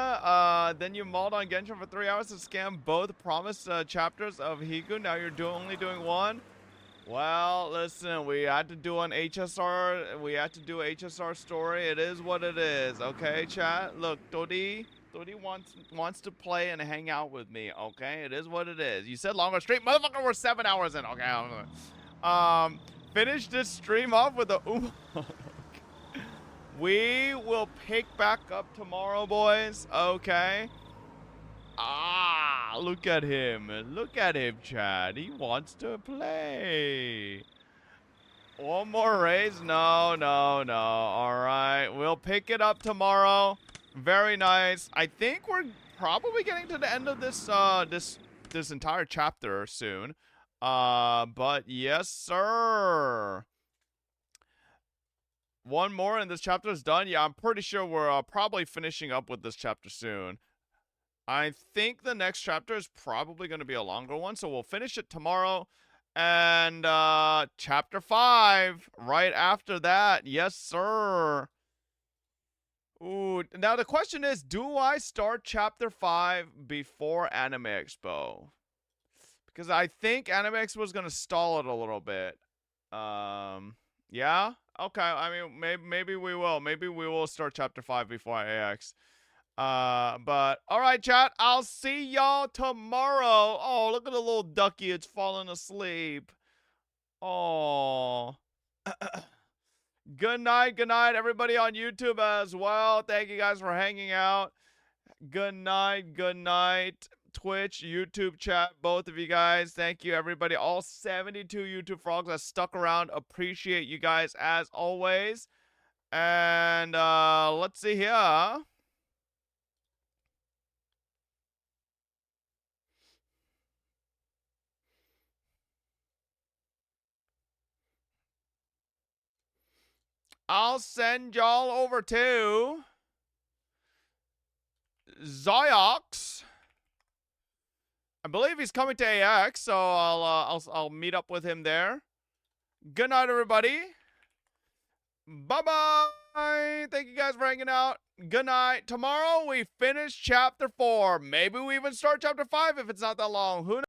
then you mauled on Genshin for 3 hours to scam both promised chapters of Higu. Now you're only doing one. Well, listen, we had to do an HSR, HSR story. It is what it is, okay, chat? Look, Tori wants to play and hang out with me, okay? It is what it is. You said longer stream. Motherfucker, we're 7 hours in, okay? Finish this stream off with a We will pick back up tomorrow, boys, okay? Look at him. Look at him, Chad. He wants to play. One more raise? No. All right. We'll pick it up tomorrow. Very nice. I think we're probably getting to the end of this this entire chapter soon. But yes, sir. One more and this chapter is done. Yeah, I'm pretty sure we're probably finishing up with this chapter soon. I think the next chapter is probably going to be a longer one, so we'll finish it tomorrow. And chapter 5 right after that. Yes, sir. Ooh, now the question is, do I start chapter 5 before Anime Expo? Because I think Anime Expo is going to stall it a little bit. Yeah? Okay, I mean, maybe we will. Maybe we will start chapter 5 before AX. But alright, chat, I'll see y'all tomorrow. Oh, look at the little ducky, it's falling asleep. Oh. Good night, everybody on YouTube as well. Thank you guys for hanging out. Good night, Twitch, YouTube chat, both of you guys. Thank you, everybody. All 72 YouTube frogs that stuck around. Appreciate you guys as always. And let's see here. I'll send y'all over to Zyox. I believe he's coming to AX, so I'll meet up with him there. Good night, everybody. Bye-bye. Thank you guys for hanging out. Good night. Tomorrow we finish chapter 4. Maybe we even start chapter 5 if it's not that long. Who knows?